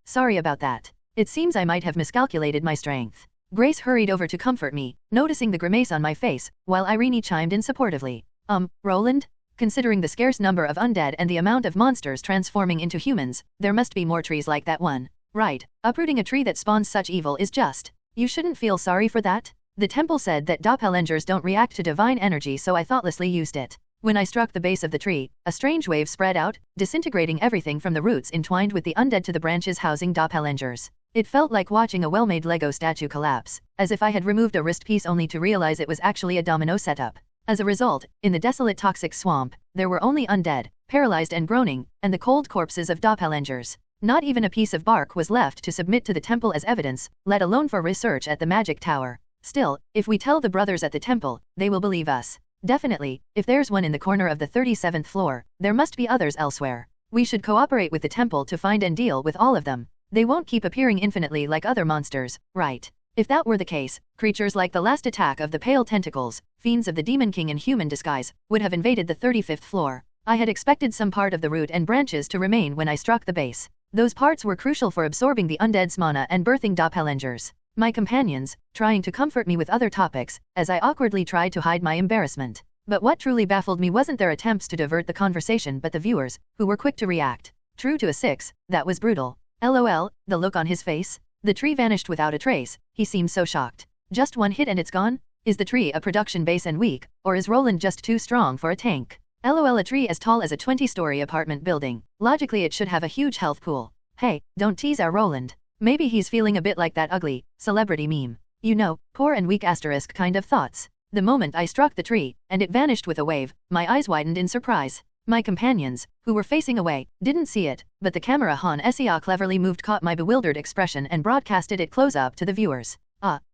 Sorry about that. It seems I might have miscalculated my strength. Grace hurried over to comfort me, noticing the grimace on my face, while Irene chimed in supportively. Roland? Considering the scarce number of undead and the amount of monsters transforming into humans, there must be more trees like that one. Right. Uprooting a tree that spawns such evil is just. You shouldn't feel sorry for that. The temple said that doppelgangers don't react to divine energy, so I thoughtlessly used it. When I struck the base of the tree, a strange wave spread out, disintegrating everything from the roots entwined with the undead to the branches housing doppelgangers. It felt like watching a well-made Lego statue collapse, as if I had removed a wrist piece only to realize it was actually a domino setup. As a result, in the desolate toxic swamp, there were only undead, paralyzed and groaning, and the cold corpses of doppelgangers. Not even a piece of bark was left to submit to the temple as evidence, let alone for research at the magic tower. Still, if we tell the brothers at the temple, they will believe us. Definitely, if there's one in the corner of the 37th floor, there must be others elsewhere. We should cooperate with the temple to find and deal with all of them. They won't keep appearing infinitely like other monsters, right? If that were the case, creatures like the last attack of the Pale Tentacles, fiends of the Demon King in human disguise, would have invaded the 35th floor. I had expected some part of the root and branches to remain when I struck the base. Those parts were crucial for absorbing the undead's mana and birthing doppelgangers. My companions, trying to comfort me with other topics, as I awkwardly tried to hide my embarrassment. But what truly baffled me wasn't their attempts to divert the conversation but the viewers, who were quick to react. True to a 6, that was brutal. LOL, the look on his face. The tree vanished without a trace, he seemed so shocked. Just one hit and it's gone? Is the tree a production base and weak, or is Roland just too strong for a tank? LOL, a tree as tall as a 20-story apartment building. Logically it should have a huge health pool. Hey, don't tease our Roland. Maybe he's feeling a bit like that ugly, celebrity meme. You know, poor and weak asterisk kind of thoughts. The moment I struck the tree, and it vanished with a wave, my eyes widened in surprise. My companions, who were facing away, didn't see it, but the camera Han Sea cleverly moved caught my bewildered expression and broadcasted it close up to the viewers.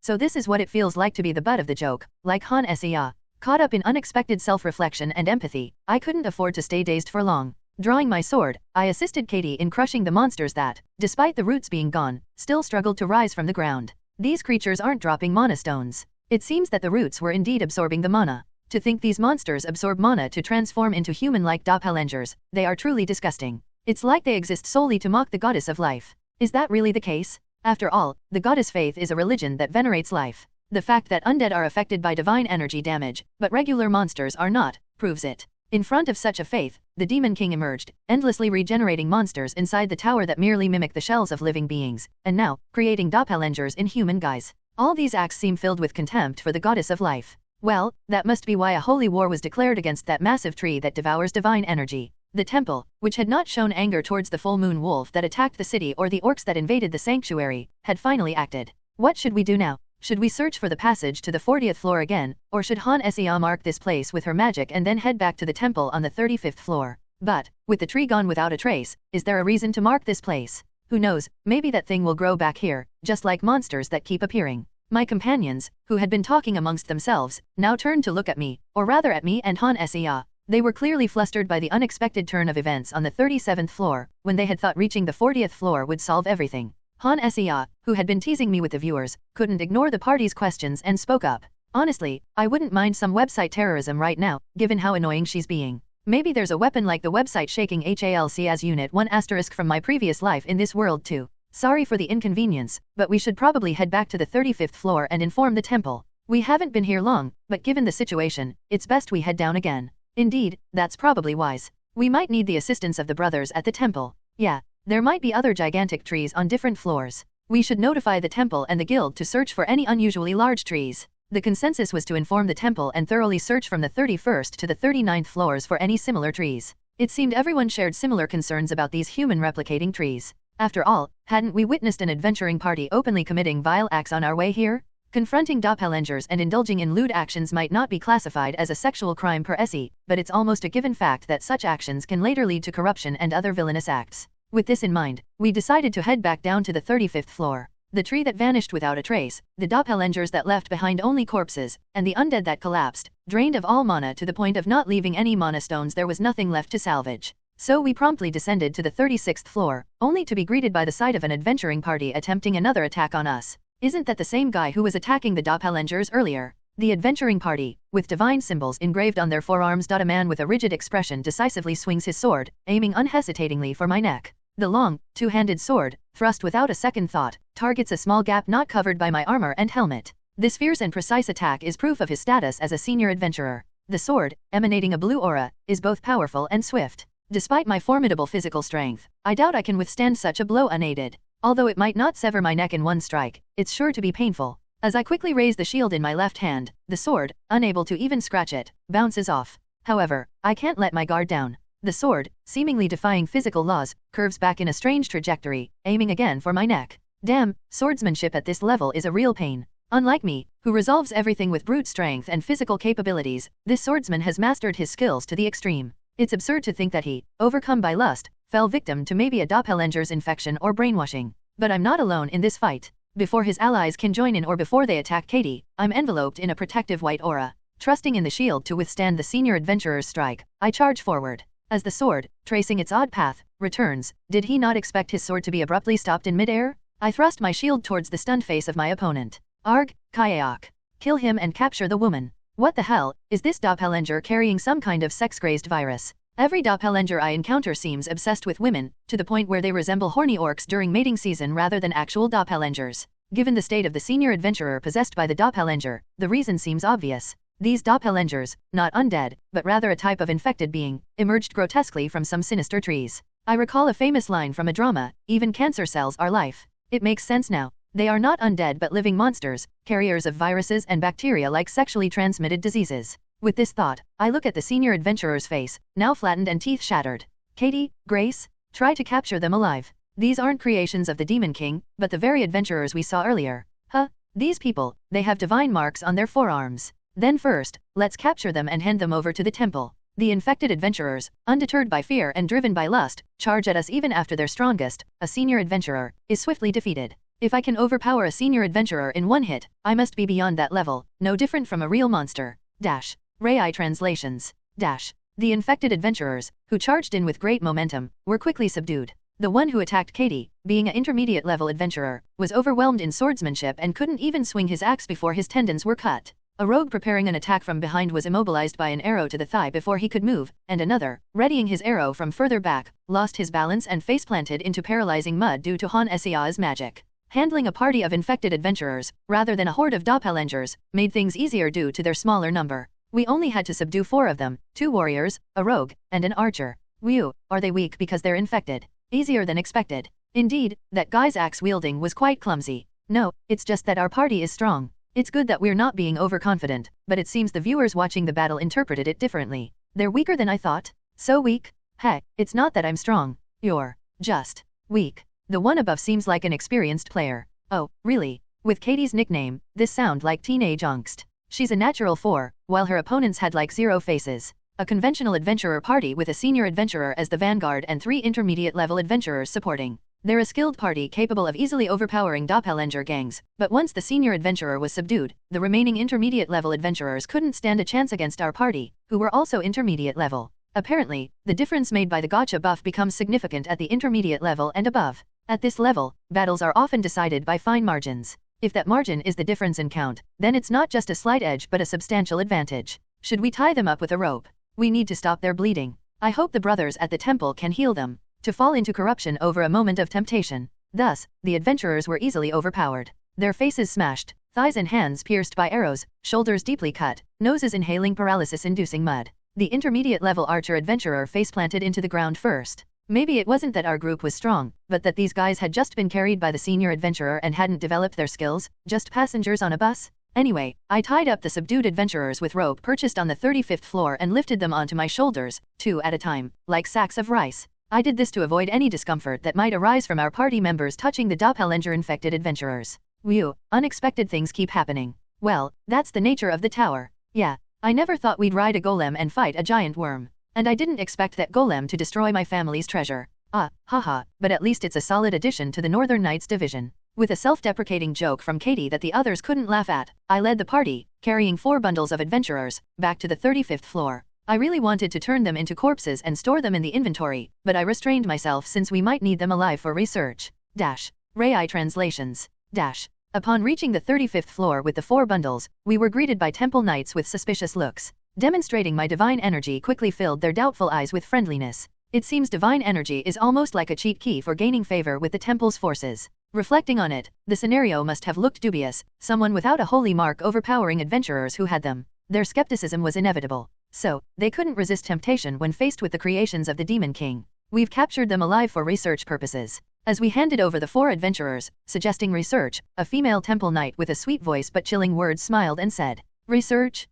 So this is what it feels like to be the butt of the joke, like Han Sea. Caught up in unexpected self-reflection and empathy, I couldn't afford to stay dazed for long. Drawing my sword, I assisted Katie in crushing the monsters that, despite the roots being gone, still struggled to rise from the ground. These creatures aren't dropping mana stones. It seems that the roots were indeed absorbing the mana. To think these monsters absorb mana to transform into human-like doppelgangers, they are truly disgusting. It's like they exist solely to mock the goddess of life. Is that really the case? After all, the goddess faith is a religion that venerates life. The fact that undead are affected by divine energy damage, but regular monsters are not, proves it. In front of such a faith, the Demon King emerged, endlessly regenerating monsters inside the tower that merely mimic the shells of living beings, and now, creating doppelgangers in human guise. All these acts seem filled with contempt for the goddess of life. Well, that must be why a holy war was declared against that massive tree that devours divine energy. The temple, which had not shown anger towards the full moon wolf that attacked the city or the orcs that invaded the sanctuary, had finally acted. What should we do now? Should we search for the passage to the 40th floor again, or should Han Sea mark this place with her magic and then head back to the temple on the 35th floor? But, with the tree gone without a trace, is there a reason to mark this place? Who knows, maybe that thing will grow back here, just like monsters that keep appearing. My companions, who had been talking amongst themselves, now turned to look at me, or rather at me and Han Sea. They were clearly flustered by the unexpected turn of events on the 37th floor, when they had thought reaching the 40th floor would solve everything. Han Sea, who had been teasing me with the viewers, couldn't ignore the party's questions and spoke up. Honestly, I wouldn't mind some website terrorism right now, given how annoying she's being. Maybe there's a weapon like the website shaking HALC as Unit 1 asterisk from my previous life in this world too. Sorry for the inconvenience, but we should probably head back to the 35th floor and inform the temple. We haven't been here long, but given the situation, it's best we head down again. Indeed, that's probably wise. We might need the assistance of the brothers at the temple. Yeah, there might be other gigantic trees on different floors. We should notify the temple and the guild to search for any unusually large trees. The consensus was to inform the temple and thoroughly search from the 31st to the 39th floors for any similar trees. It seemed everyone shared similar concerns about these human replicating trees. After all, hadn't we witnessed an adventuring party openly committing vile acts on our way here? Confronting doppelgangers and indulging in lewd actions might not be classified as a sexual crime per se, but it's almost a given fact that such actions can later lead to corruption and other villainous acts. With this in mind, we decided to head back down to the 35th floor. The tree that vanished without a trace, the doppelgangers that left behind only corpses, and the undead that collapsed, drained of all mana to the point of not leaving any mana stones. There was nothing left to salvage. So we promptly descended to the 36th floor, only to be greeted by the sight of an adventuring party attempting another attack on us. Isn't that the same guy who was attacking the doppelgangers earlier? The adventuring party, with divine symbols engraved on their forearms. A man with a rigid expression decisively swings his sword, aiming unhesitatingly for my neck. The long, two-handed sword, thrust without a second thought, targets a small gap not covered by my armor and helmet. This fierce and precise attack is proof of his status as a senior adventurer. The sword, emanating a blue aura, is both powerful and swift. Despite my formidable physical strength, I doubt I can withstand such a blow unaided. Although it might not sever my neck in one strike, it's sure to be painful. As I quickly raise the shield in my left hand, the sword, unable to even scratch it, bounces off. However, I can't let my guard down. The sword, seemingly defying physical laws, curves back in a strange trajectory, aiming again for my neck. Damn, swordsmanship at this level is a real pain. Unlike me, who resolves everything with brute strength and physical capabilities, this swordsman has mastered his skills to the extreme. It's absurd to think that he, overcome by lust, fell victim to maybe a doppelganger's infection or brainwashing. But I'm not alone in this fight. Before his allies can join in or before they attack Katie, I'm enveloped in a protective white aura. Trusting in the shield to withstand the senior adventurer's strike, I charge forward. As the sword, tracing its odd path, returns, did he not expect his sword to be abruptly stopped in midair? I thrust my shield towards the stunned face of my opponent. Arg, Kaeok. Kill him and capture the woman. What the hell, is this doppelganger carrying some kind of sex-crazed virus? Every doppelganger I encounter seems obsessed with women, to the point where they resemble horny orcs during mating season rather than actual doppelgangers. Given the state of the senior adventurer possessed by the doppelganger, the reason seems obvious. These doppelgangers, not undead, but rather a type of infected being, emerged grotesquely from some sinister trees. I recall a famous line from a drama, even cancer cells are life. It makes sense now. They are not undead but living monsters, carriers of viruses and bacteria like sexually transmitted diseases. With this thought, I look at the senior adventurer's face, now flattened and teeth shattered. Katie, Grace, try to capture them alive. These aren't creations of the Demon King, but the very adventurers we saw earlier. Huh? These people, they have divine marks on their forearms. Then first, let's capture them and hand them over to the temple. The infected adventurers, undeterred by fear and driven by lust, charge at us even after their strongest, a senior adventurer, is swiftly defeated. If I can overpower a senior adventurer in one hit, I must be beyond that level, no different from a real monster. Dash. Rai translations. Dash. The infected adventurers, who charged in with great momentum, were quickly subdued. The one who attacked Katie, being an intermediate-level adventurer, was overwhelmed in swordsmanship and couldn't even swing his axe before his tendons were cut. A rogue preparing an attack from behind was immobilized by an arrow to the thigh before he could move, and another, readying his arrow from further back, lost his balance and face-planted into paralyzing mud due to Han Esia's magic. Handling a party of infected adventurers, rather than a horde of doppelgangers, made things easier due to their smaller number. We only had to subdue 4 of them, 2 warriors, a rogue, and an archer. Whew, are they weak because they're infected? Easier than expected. Indeed, that guy's axe wielding was quite clumsy. No, it's just that our party is strong. It's good that we're not being overconfident, but it seems the viewers watching the battle interpreted it differently. They're weaker than I thought? So weak? Hey, it's not that I'm strong. You're just weak. The one above seems like an experienced player. Oh, really? With Katie's nickname, this sound like teenage angst. She's a natural 4, while her opponents had like 0 faces. A conventional adventurer party with a senior adventurer as the vanguard and 3 intermediate-level adventurers supporting. They're a skilled party capable of easily overpowering doppelganger gangs, but once the senior adventurer was subdued, the remaining intermediate-level adventurers couldn't stand a chance against our party, who were also intermediate-level. Apparently, the difference made by the gacha buff becomes significant at the intermediate level and above. At this level, battles are often decided by fine margins. If that margin is the difference in count, then it's not just a slight edge but a substantial advantage. Should we tie them up with a rope? We need to stop their bleeding. I hope the brothers at the temple can heal them. To fall into corruption over a moment of temptation. Thus, the adventurers were easily overpowered. Their faces smashed, thighs and hands pierced by arrows, shoulders deeply cut, noses inhaling paralysis-inducing mud. The intermediate-level archer adventurer face-planted into the ground first. Maybe it wasn't that our group was strong, but that these guys had just been carried by the senior adventurer and hadn't developed their skills, just passengers on a bus? Anyway, I tied up the subdued adventurers with rope purchased on the 35th floor and lifted them onto my shoulders, 2 at a time, like sacks of rice. I did this to avoid any discomfort that might arise from our party members touching the doppelganger-infected adventurers. Whew, unexpected things keep happening. Well, that's the nature of the tower. Yeah, I never thought we'd ride a golem and fight a giant worm. And I didn't expect that golem to destroy my family's treasure. Ah, haha, but at least it's a solid addition to the Northern Knights division. With a self-deprecating joke from Katie that the others couldn't laugh at, I led the party, carrying 4 bundles of adventurers, back to the 35th floor. I really wanted to turn them into corpses and store them in the inventory, but I restrained myself since we might need them alive for research. Rai translations. Upon reaching the 35th floor with the 4 bundles, we were greeted by temple knights with suspicious looks. Demonstrating my divine energy quickly filled their doubtful eyes with friendliness. It seems divine energy is almost like a cheat key for gaining favor with the temple's forces. Reflecting on it, the scenario must have looked dubious, someone without a holy mark overpowering adventurers who had them. Their skepticism was inevitable. So, they couldn't resist temptation when faced with the creations of the Demon King. We've captured them alive for research purposes. As we handed over the 4 adventurers, suggesting research, a female temple knight with a sweet voice but chilling words smiled and said, "Research?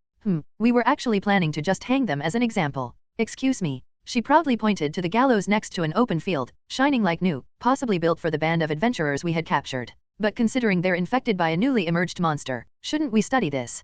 We were actually planning to just hang them as an example. Excuse me." She proudly pointed to the gallows next to an open field, shining like new, possibly built for the band of adventurers we had captured. But considering they're infected by a newly emerged monster, shouldn't we study this?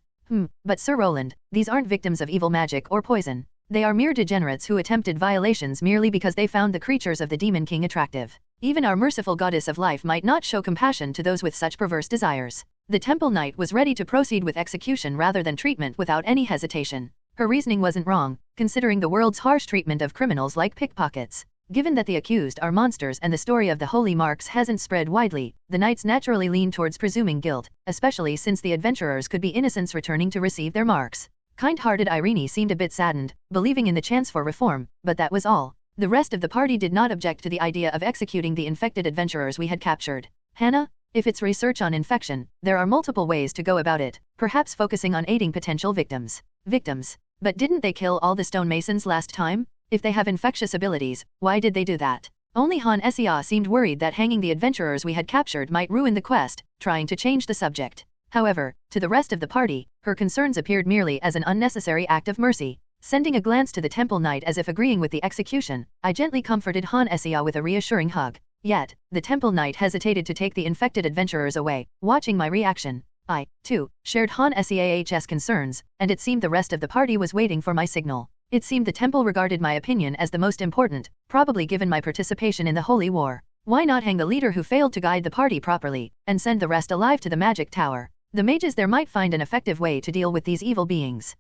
But Sir Roland, these aren't victims of evil magic or poison. They are mere degenerates who attempted violations merely because they found the creatures of the Demon King attractive. Even our merciful goddess of life might not show compassion to those with such perverse desires. The temple knight was ready to proceed with execution rather than treatment without any hesitation. Her reasoning wasn't wrong, considering the world's harsh treatment of criminals like pickpockets. Given that the accused are monsters and the story of the holy marks hasn't spread widely, the knights naturally lean towards presuming guilt, especially since the adventurers could be innocents returning to receive their marks. Kind-hearted Irene seemed a bit saddened, believing in the chance for reform, but that was all. The rest of the party did not object to the idea of executing the infected adventurers we had captured. Hannah? If it's research on infection, there are multiple ways to go about it, perhaps focusing on aiding potential victims. But didn't they kill all the stonemasons last time? If they have infectious abilities, why did they do that? Only Han Sia seemed worried that hanging the adventurers we had captured might ruin the quest, trying to change the subject. However, to the rest of the party, her concerns appeared merely as an unnecessary act of mercy. Sending a glance to the temple knight as if agreeing with the execution, I gently comforted Han Sia with a reassuring hug. Yet, the temple knight hesitated to take the infected adventurers away, watching my reaction. I, too, shared Han Siah's concerns, and it seemed the rest of the party was waiting for my signal. It seemed the temple regarded my opinion as the most important, probably given my participation in the Holy War. Why not hang the leader who failed to guide the party properly, and send the rest alive to the magic tower? The mages there might find an effective way to deal with these evil beings.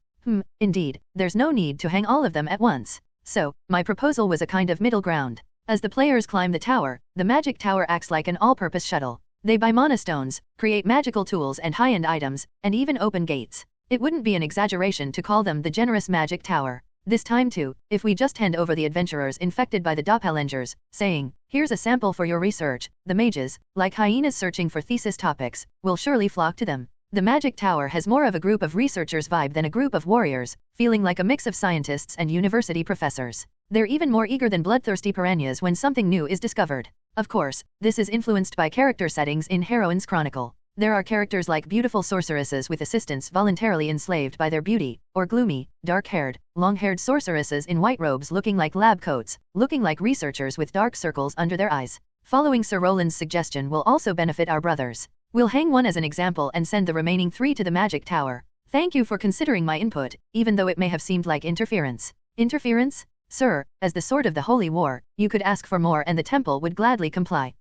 Indeed, there's no need to hang all of them at once. So, my proposal was a kind of middle ground. As the players climb the tower, the magic tower acts like an all-purpose shuttle. They buy mana stones, create magical tools and high-end items, and even open gates. It wouldn't be an exaggeration to call them the generous magic tower. This time too, if we just hand over the adventurers infected by the doppelgangers, saying, "Here's a sample for your research," the mages, like hyenas searching for thesis topics, will surely flock to them. The magic tower has more of a group of researchers vibe than a group of warriors, feeling like a mix of scientists and university professors. They're even more eager than bloodthirsty piranhas when something new is discovered. Of course, this is influenced by character settings in Heroine's Chronicle. There are characters like beautiful sorceresses with assistants voluntarily enslaved by their beauty, or gloomy, dark-haired, long-haired sorceresses in white robes looking like lab coats, looking like researchers with dark circles under their eyes. Following Sir Roland's suggestion will also benefit our brothers. We'll hang one as an example and send the remaining 3 to the magic tower. Thank you for considering my input, even though it may have seemed like interference. Interference? Sir, as the sword of the Holy War, you could ask for more and the temple would gladly comply.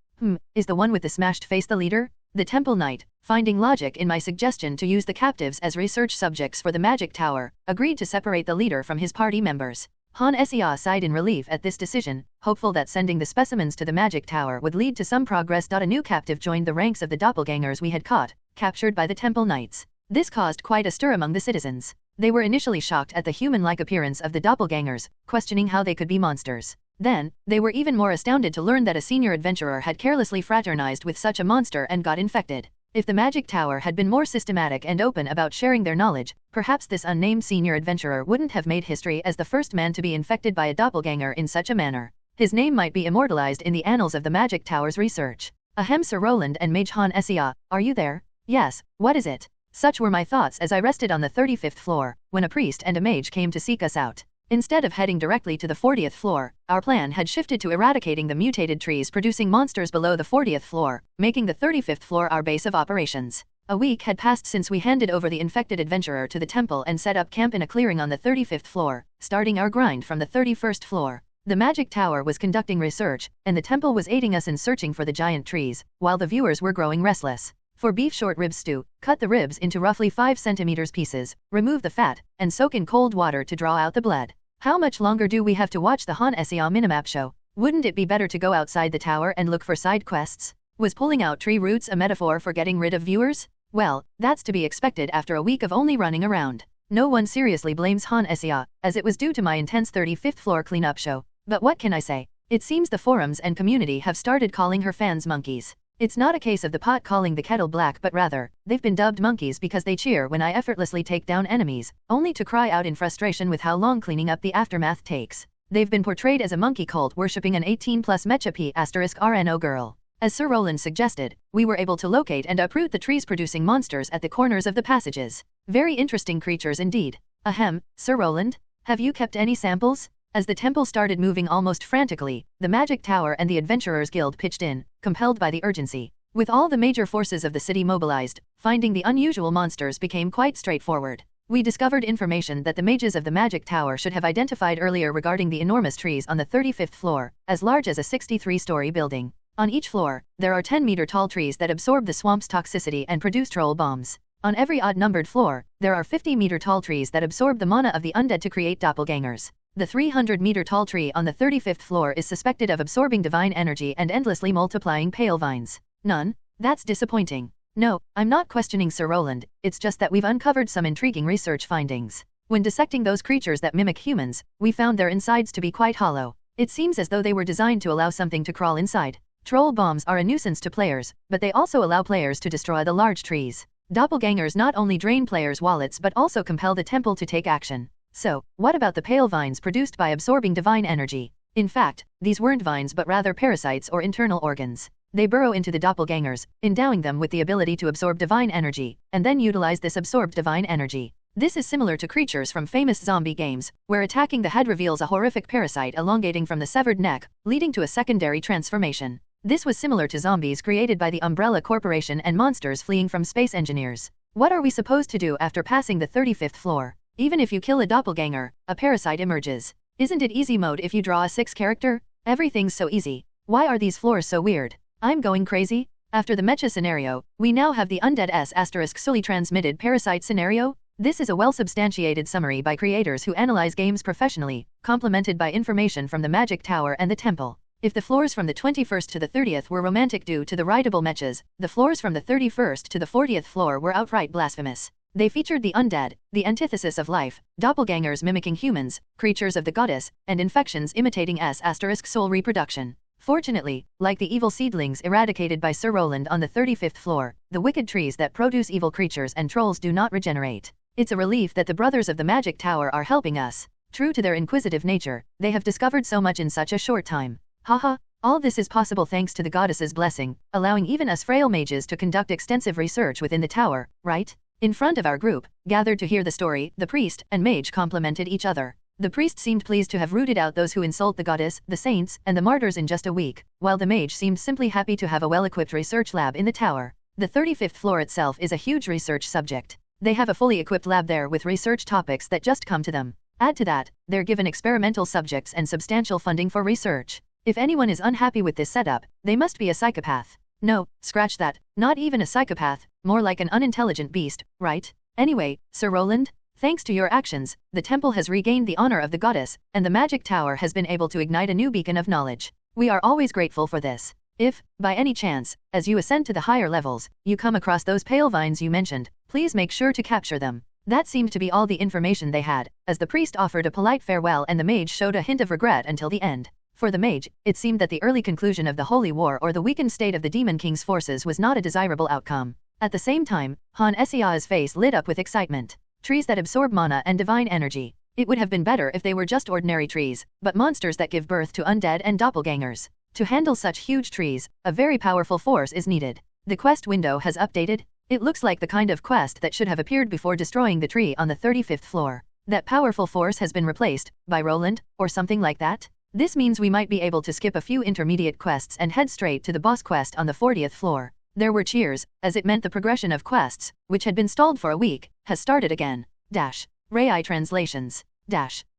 Is the one with the smashed face the leader? The temple knight, finding logic in my suggestion to use the captives as research subjects for the magic tower, agreed to separate the leader from his party members. Han Sia sighed in relief at this decision, hopeful that sending the specimens to the magic tower would lead to some progress. A new captive joined the ranks of the doppelgangers we had captured by the temple knights. This caused quite a stir among the citizens. They were initially shocked at the human-like appearance of the doppelgangers, questioning how they could be monsters. Then, they were even more astounded to learn that a senior adventurer had carelessly fraternized with such a monster and got infected. If the magic tower had been more systematic and open about sharing their knowledge, perhaps this unnamed senior adventurer wouldn't have made history as the first man to be infected by a doppelganger in such a manner. His name might be immortalized in the annals of the magic tower's research. Ahem. Sir Roland and Mage Han Sia, are you there? Yes, what is it? Such were my thoughts as I rested on the 35th floor, when a priest and a mage came to seek us out. Instead of heading directly to the 40th floor, our plan had shifted to eradicating the mutated trees producing monsters below the 40th floor, making the 35th floor our base of operations. A week had passed since we handed over the infected adventurer to the temple and set up camp in a clearing on the 35th floor, starting our grind from the 31st floor. The magic tower was conducting research, and the temple was aiding us in searching for the giant trees, while the viewers were growing restless. For beef short rib stew, cut the ribs into roughly 5 cm pieces, remove the fat, and soak in cold water to draw out the blood. How much longer do we have to watch the Han Sia minimap show? Wouldn't it be better to go outside the tower and look for side quests? Was pulling out tree roots a metaphor for getting rid of viewers? Well, that's to be expected after a week of only running around. No one seriously blames Han Sia, as it was due to my intense 35th floor cleanup show. But what can I say? It seems the forums and community have started calling her fans monkeys. It's not a case of the pot calling the kettle black, but rather, they've been dubbed monkeys because they cheer when I effortlessly take down enemies, only to cry out in frustration with how long cleaning up the aftermath takes. They've been portrayed as a monkey cult worshipping an 18+ mecha p *RNO girl. As Sir Roland suggested, we were able to locate and uproot the trees producing monsters at the corners of the passages. Very interesting creatures indeed. Ahem, Sir Roland? Have you kept any samples? As the temple started moving almost frantically, the Magic Tower and the Adventurers Guild pitched in, compelled by the urgency. With all the major forces of the city mobilized, finding the unusual monsters became quite straightforward. We discovered information that the mages of the Magic Tower should have identified earlier regarding the enormous trees on the 35th floor, as large as a 63-story building. On each floor, there are 10-meter-tall trees that absorb the swamp's toxicity and produce troll bombs. On every odd-numbered floor, there are 50-meter-tall trees that absorb the mana of the undead to create doppelgangers. The 300-meter-tall tree on the 35th floor is suspected of absorbing divine energy and endlessly multiplying pale vines. None? That's disappointing. No, I'm not questioning Sir Roland, it's just that we've uncovered some intriguing research findings. When dissecting those creatures that mimic humans, we found their insides to be quite hollow. It seems as though they were designed to allow something to crawl inside. Troll bombs are a nuisance to players, but they also allow players to destroy the large trees. Doppelgangers not only drain players' wallets but also compel the temple to take action. So, what about the pale vines produced by absorbing divine energy? In fact, these weren't vines but rather parasites or internal organs. They burrow into the doppelgangers, endowing them with the ability to absorb divine energy, and then utilize this absorbed divine energy. This is similar to creatures from famous zombie games, where attacking the head reveals a horrific parasite elongating from the severed neck, leading to a secondary transformation. This was similar to zombies created by the Umbrella Corporation and monsters fleeing from space engineers. What are we supposed to do after passing the 35th floor? Even if you kill a doppelganger, a parasite emerges. Isn't it easy mode if you draw a 6 character? Everything's so easy. Why are these floors so weird? I'm going crazy? After the mecha scenario, we now have the Undead *Sully transmitted parasite scenario? This is a well-substantiated summary by creators who analyze games professionally, complemented by information from the Magic Tower and the Temple. If the floors from the 21st to the 30th were romantic due to the rideable mechas, the floors from the 31st to the 40th floor were outright blasphemous. They featured the undead, the antithesis of life, doppelgangers mimicking humans, creatures of the goddess, and infections imitating soul reproduction. Fortunately, like the evil seedlings eradicated by Sir Roland on the 35th floor, the wicked trees that produce evil creatures and trolls do not regenerate. It's a relief that the brothers of the Magic Tower are helping us. True to their inquisitive nature, they have discovered so much in such a short time. Haha, all this is possible thanks to the goddess's blessing, allowing even us frail mages to conduct extensive research within the tower, right? In front of our group, gathered to hear the story, the priest and mage complimented each other. The priest seemed pleased to have rooted out those who insult the goddess, the saints, and the martyrs in just a week, while the mage seemed simply happy to have a well-equipped research lab in the tower. The 35th floor itself is a huge research subject. They have a fully equipped lab there with research topics that just come to them. Add to that, they're given experimental subjects and substantial funding for research. If anyone is unhappy with this setup, they must be a psychopath. No, scratch that, not even a psychopath, more like an unintelligent beast, right? Anyway, Sir Roland, thanks to your actions, the temple has regained the honor of the goddess, and the Magic Tower has been able to ignite a new beacon of knowledge. We are always grateful for this. If, by any chance, as you ascend to the higher levels, you come across those pale vines you mentioned, please make sure to capture them. That seemed to be all the information they had, as the priest offered a polite farewell and the mage showed a hint of regret until the end. For the mage, it seemed that the early conclusion of the Holy War or the weakened state of the Demon King's forces was not a desirable outcome. At the same time, Han Sia's face lit up with excitement. Trees that absorb mana and divine energy. It would have been better if they were just ordinary trees, but monsters that give birth to undead and doppelgangers. To handle such huge trees, a very powerful force is needed. The quest window has updated. It looks like the kind of quest that should have appeared before destroying the tree on the 35th floor. That powerful force has been replaced by Roland, or something like that? This means we might be able to skip a few intermediate quests and head straight to the boss quest on the 40th floor. There were cheers, as it meant the progression of quests, which had been stalled for a week, has started again. Rai translations.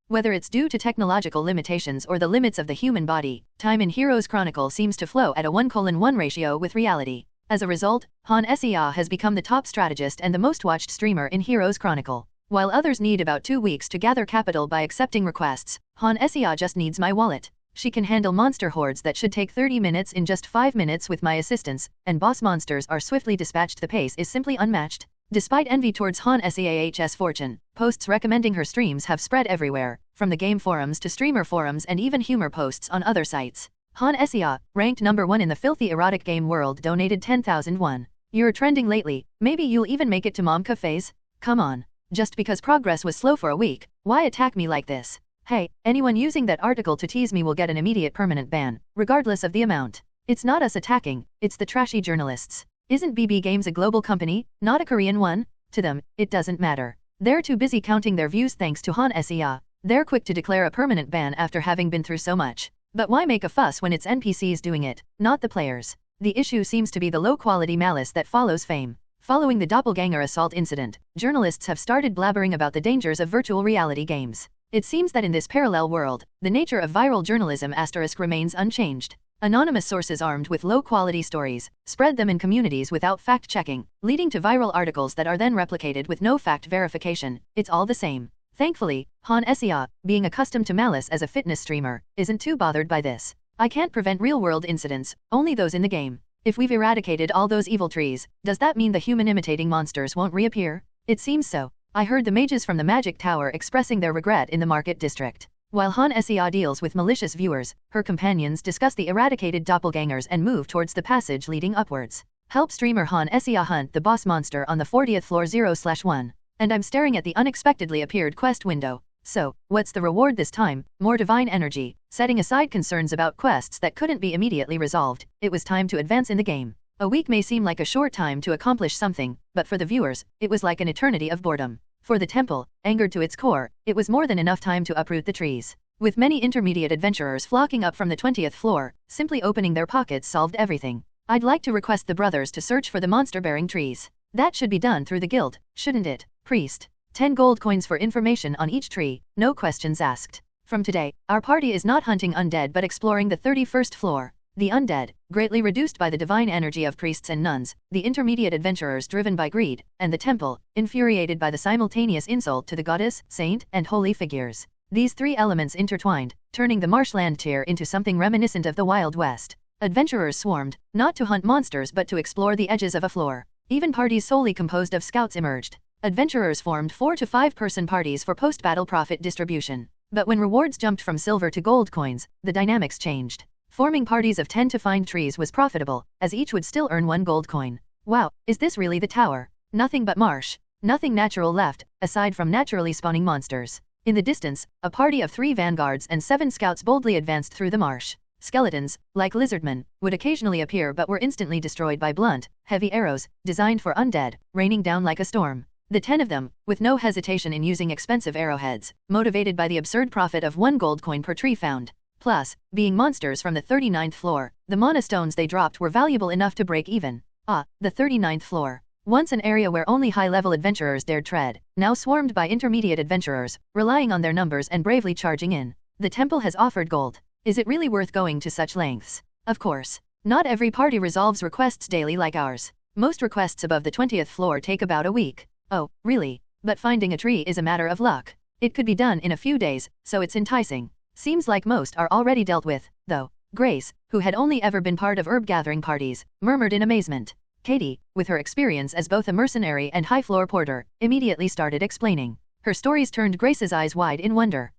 Whether it's due to technological limitations or the limits of the human body, time in Heroes Chronicle seems to flow at a 1:1 ratio with reality. As a result, Han Sea has become the top strategist and the most watched streamer in Heroes Chronicle. While others need about 2 weeks to gather capital by accepting requests, Han Sea just needs my wallet. She can handle monster hordes that should take 30 minutes in just 5 minutes with my assistance, and boss monsters are swiftly dispatched. The pace is simply unmatched. Despite envy towards Han Seah's fortune, posts recommending her streams have spread everywhere, from the game forums to streamer forums and even humor posts on other sites. Han Sea, ranked number 1 in the filthy erotic game world, donated 10,000 won. You're trending lately, maybe you'll even make it to mom cafes? Come on. Just because progress was slow for a week, why attack me like this? Hey, anyone using that article to tease me will get an immediate permanent ban, regardless of the amount. It's not us attacking, it's the trashy journalists. Isn't BB Games a global company, not a Korean one? To them, it doesn't matter. They're too busy counting their views thanks to Han Sea. They're quick to declare a permanent ban after having been through so much. But why make a fuss when it's NPCs doing it, not the players? The issue seems to be the low-quality malice that follows fame. Following the doppelganger assault incident, journalists have started blabbering about the dangers of virtual reality games. It seems that in this parallel world, the nature of viral journalism remains unchanged. Anonymous sources armed with low-quality stories spread them in communities without fact-checking, leading to viral articles that are then replicated with no fact verification. It's all the same. Thankfully, Han Sea, being accustomed to malice as a fitness streamer, isn't too bothered by this. I can't prevent real-world incidents, only those in the game. If we've eradicated all those evil trees, does that mean the human-imitating monsters won't reappear? It seems so. I heard the mages from the Magic Tower expressing their regret in the Market District. While Han Sea deals with malicious viewers, her companions discuss the eradicated doppelgangers and move towards the passage leading upwards. Help streamer Han Sea hunt the boss monster on the 40th floor 0/1. And I'm staring at the unexpectedly appeared quest window. So, what's the reward this time? More divine energy. Setting aside concerns about quests that couldn't be immediately resolved, it was time to advance in the game. A week may seem like a short time to accomplish something, but for the viewers, it was like an eternity of boredom. For the temple, angered to its core, it was more than enough time to uproot the trees. With many intermediate adventurers flocking up from the 20th floor, simply opening their pockets solved everything. I'd like to request the brothers to search for the monster-bearing trees. That should be done through the guild, shouldn't it? Priest. 10 gold coins for information on each tree, no questions asked. From today, our party is not hunting undead but exploring the 31st floor. The undead, greatly reduced by the divine energy of priests and nuns, the intermediate adventurers driven by greed, and the temple, infuriated by the simultaneous insult to the goddess, saint, and holy figures. These 3 elements intertwined, turning the marshland tier into something reminiscent of the Wild West. Adventurers swarmed, not to hunt monsters but to explore the edges of a floor. Even parties solely composed of scouts emerged. Adventurers formed 4 to 5 person parties for post-battle profit distribution. But when rewards jumped from silver to gold coins, the dynamics changed. Forming parties of 10 to find trees was profitable, as each would still earn 1 gold coin. Wow, is this really the tower? Nothing but marsh. Nothing natural left, aside from naturally spawning monsters. In the distance, a party of 3 vanguards and 7 scouts boldly advanced through the marsh. Skeletons, like lizardmen, would occasionally appear but were instantly destroyed by blunt, heavy arrows, designed for undead, raining down like a storm. The 10 of them, with no hesitation in using expensive arrowheads, motivated by the absurd profit of 1 gold coin per tree found. Plus, being monsters from the 39th floor, the mana stones they dropped were valuable enough to break even. The 39th floor. Once an area where only high-level adventurers dared tread, now swarmed by intermediate adventurers, relying on their numbers and bravely charging in. The temple has offered gold. Is it really worth going to such lengths? Of course. Not every party resolves requests daily like ours. Most requests above the 20th floor take about a week. Oh, really? But finding a tree is a matter of luck. It could be done in a few days, so it's enticing. Seems like most are already dealt with, though. Grace, who had only ever been part of herb-gathering parties, murmured in amazement. Katie, with her experience as both a mercenary and high-floor porter, immediately started explaining. Her stories turned Grace's eyes wide in wonder.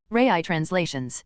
Rai translations.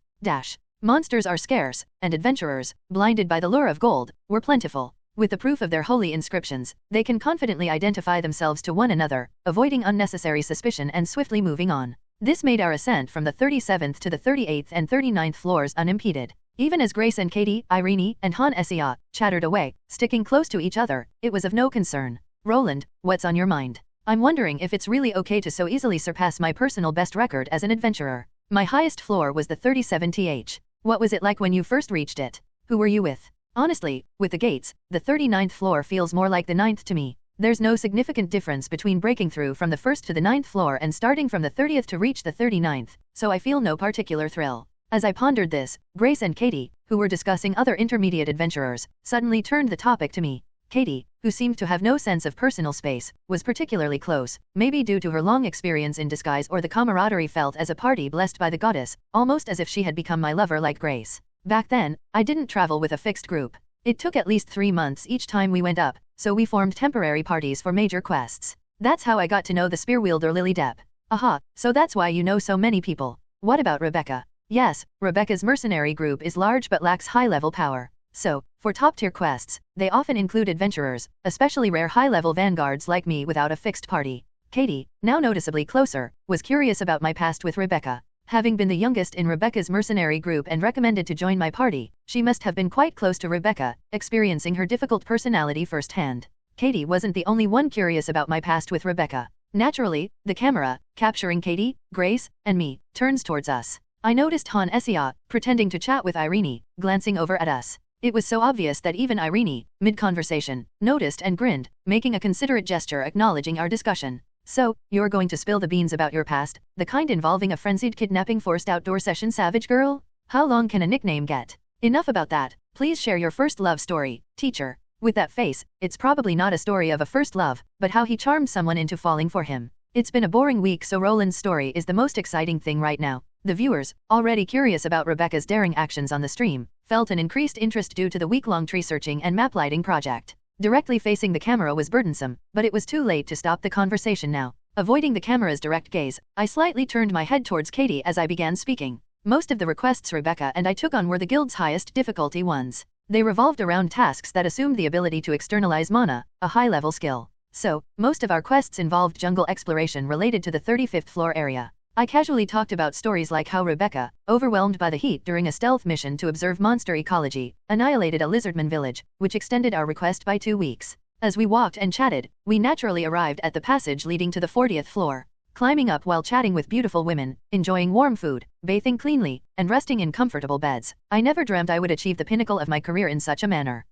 Monsters are scarce, and adventurers, blinded by the lure of gold, were plentiful. With the proof of their holy inscriptions, they can confidently identify themselves to one another, avoiding unnecessary suspicion and swiftly moving on. This made our ascent from the 37th to the 38th and 39th floors unimpeded. Even as Grace and Katie, Irene, and Han Sea chattered away, sticking close to each other, it was of no concern. Roland, what's on your mind? I'm wondering if it's really okay to so easily surpass my personal best record as an adventurer. My highest floor was the 37th. What was it like when you first reached it? Who were you with? Honestly, with the gates, the 39th floor feels more like the 9th to me. There's no significant difference between breaking through from the 1st to the 9th floor and starting from the 30th to reach the 39th, so I feel no particular thrill. As I pondered this, Grace and Katie, who were discussing other intermediate adventurers, suddenly turned the topic to me. Katie, who seemed to have no sense of personal space, was particularly close, maybe due to her long experience in disguise or the camaraderie felt as a party blessed by the goddess, almost as if she had become my lover like Grace. Back then, I didn't travel with a fixed group. It took at least 3 months each time we went up, so we formed temporary parties for major quests. That's how I got to know the spear wielder Lily Depp. Aha, so that's why you know so many people. What about Rebecca? Yes, Rebecca's mercenary group is large but lacks high-level power. So, for top-tier quests, they often include adventurers, especially rare high-level vanguards like me without a fixed party. Katie, now noticeably closer, was curious about my past with Rebecca. Having been the youngest in Rebecca's mercenary group and recommended to join my party, she must have been quite close to Rebecca, experiencing her difficult personality firsthand. Katie wasn't the only one curious about my past with Rebecca. Naturally, the camera, capturing Katie, Grace, and me, turns towards us. I noticed Han Essia, pretending to chat with Irene, glancing over at us. It was so obvious that even Irene, mid-conversation, noticed and grinned, making a considerate gesture acknowledging our discussion. So, you're going to spill the beans about your past, the kind involving a frenzied kidnapping forced outdoor session savage girl? How long can a nickname get? Enough about that, please share your first love story, teacher. With that face, it's probably not a story of a first love, but how he charmed someone into falling for him. It's been a boring week, so Roland's story is the most exciting thing right now. The viewers, already curious about Rebecca's daring actions on the stream, felt an increased interest due to the week-long tree searching and map lighting project. Directly facing the camera was burdensome, but it was too late to stop the conversation now. Avoiding the camera's direct gaze, I slightly turned my head towards Katie as I began speaking. Most of the requests Rebecca and I took on were the guild's highest difficulty ones. They revolved around tasks that assumed the ability to externalize mana, a high-level skill. So, most of our quests involved jungle exploration related to the 35th floor area. I casually talked about stories like how Rebecca, overwhelmed by the heat during a stealth mission to observe monster ecology, annihilated a lizardman village, which extended our request by 2 weeks. As we walked and chatted, we naturally arrived at the passage leading to the 40th floor. Climbing up while chatting with beautiful women, enjoying warm food, bathing cleanly, and resting in comfortable beds, I never dreamt I would achieve the pinnacle of my career in such a manner.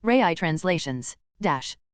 Rai translations.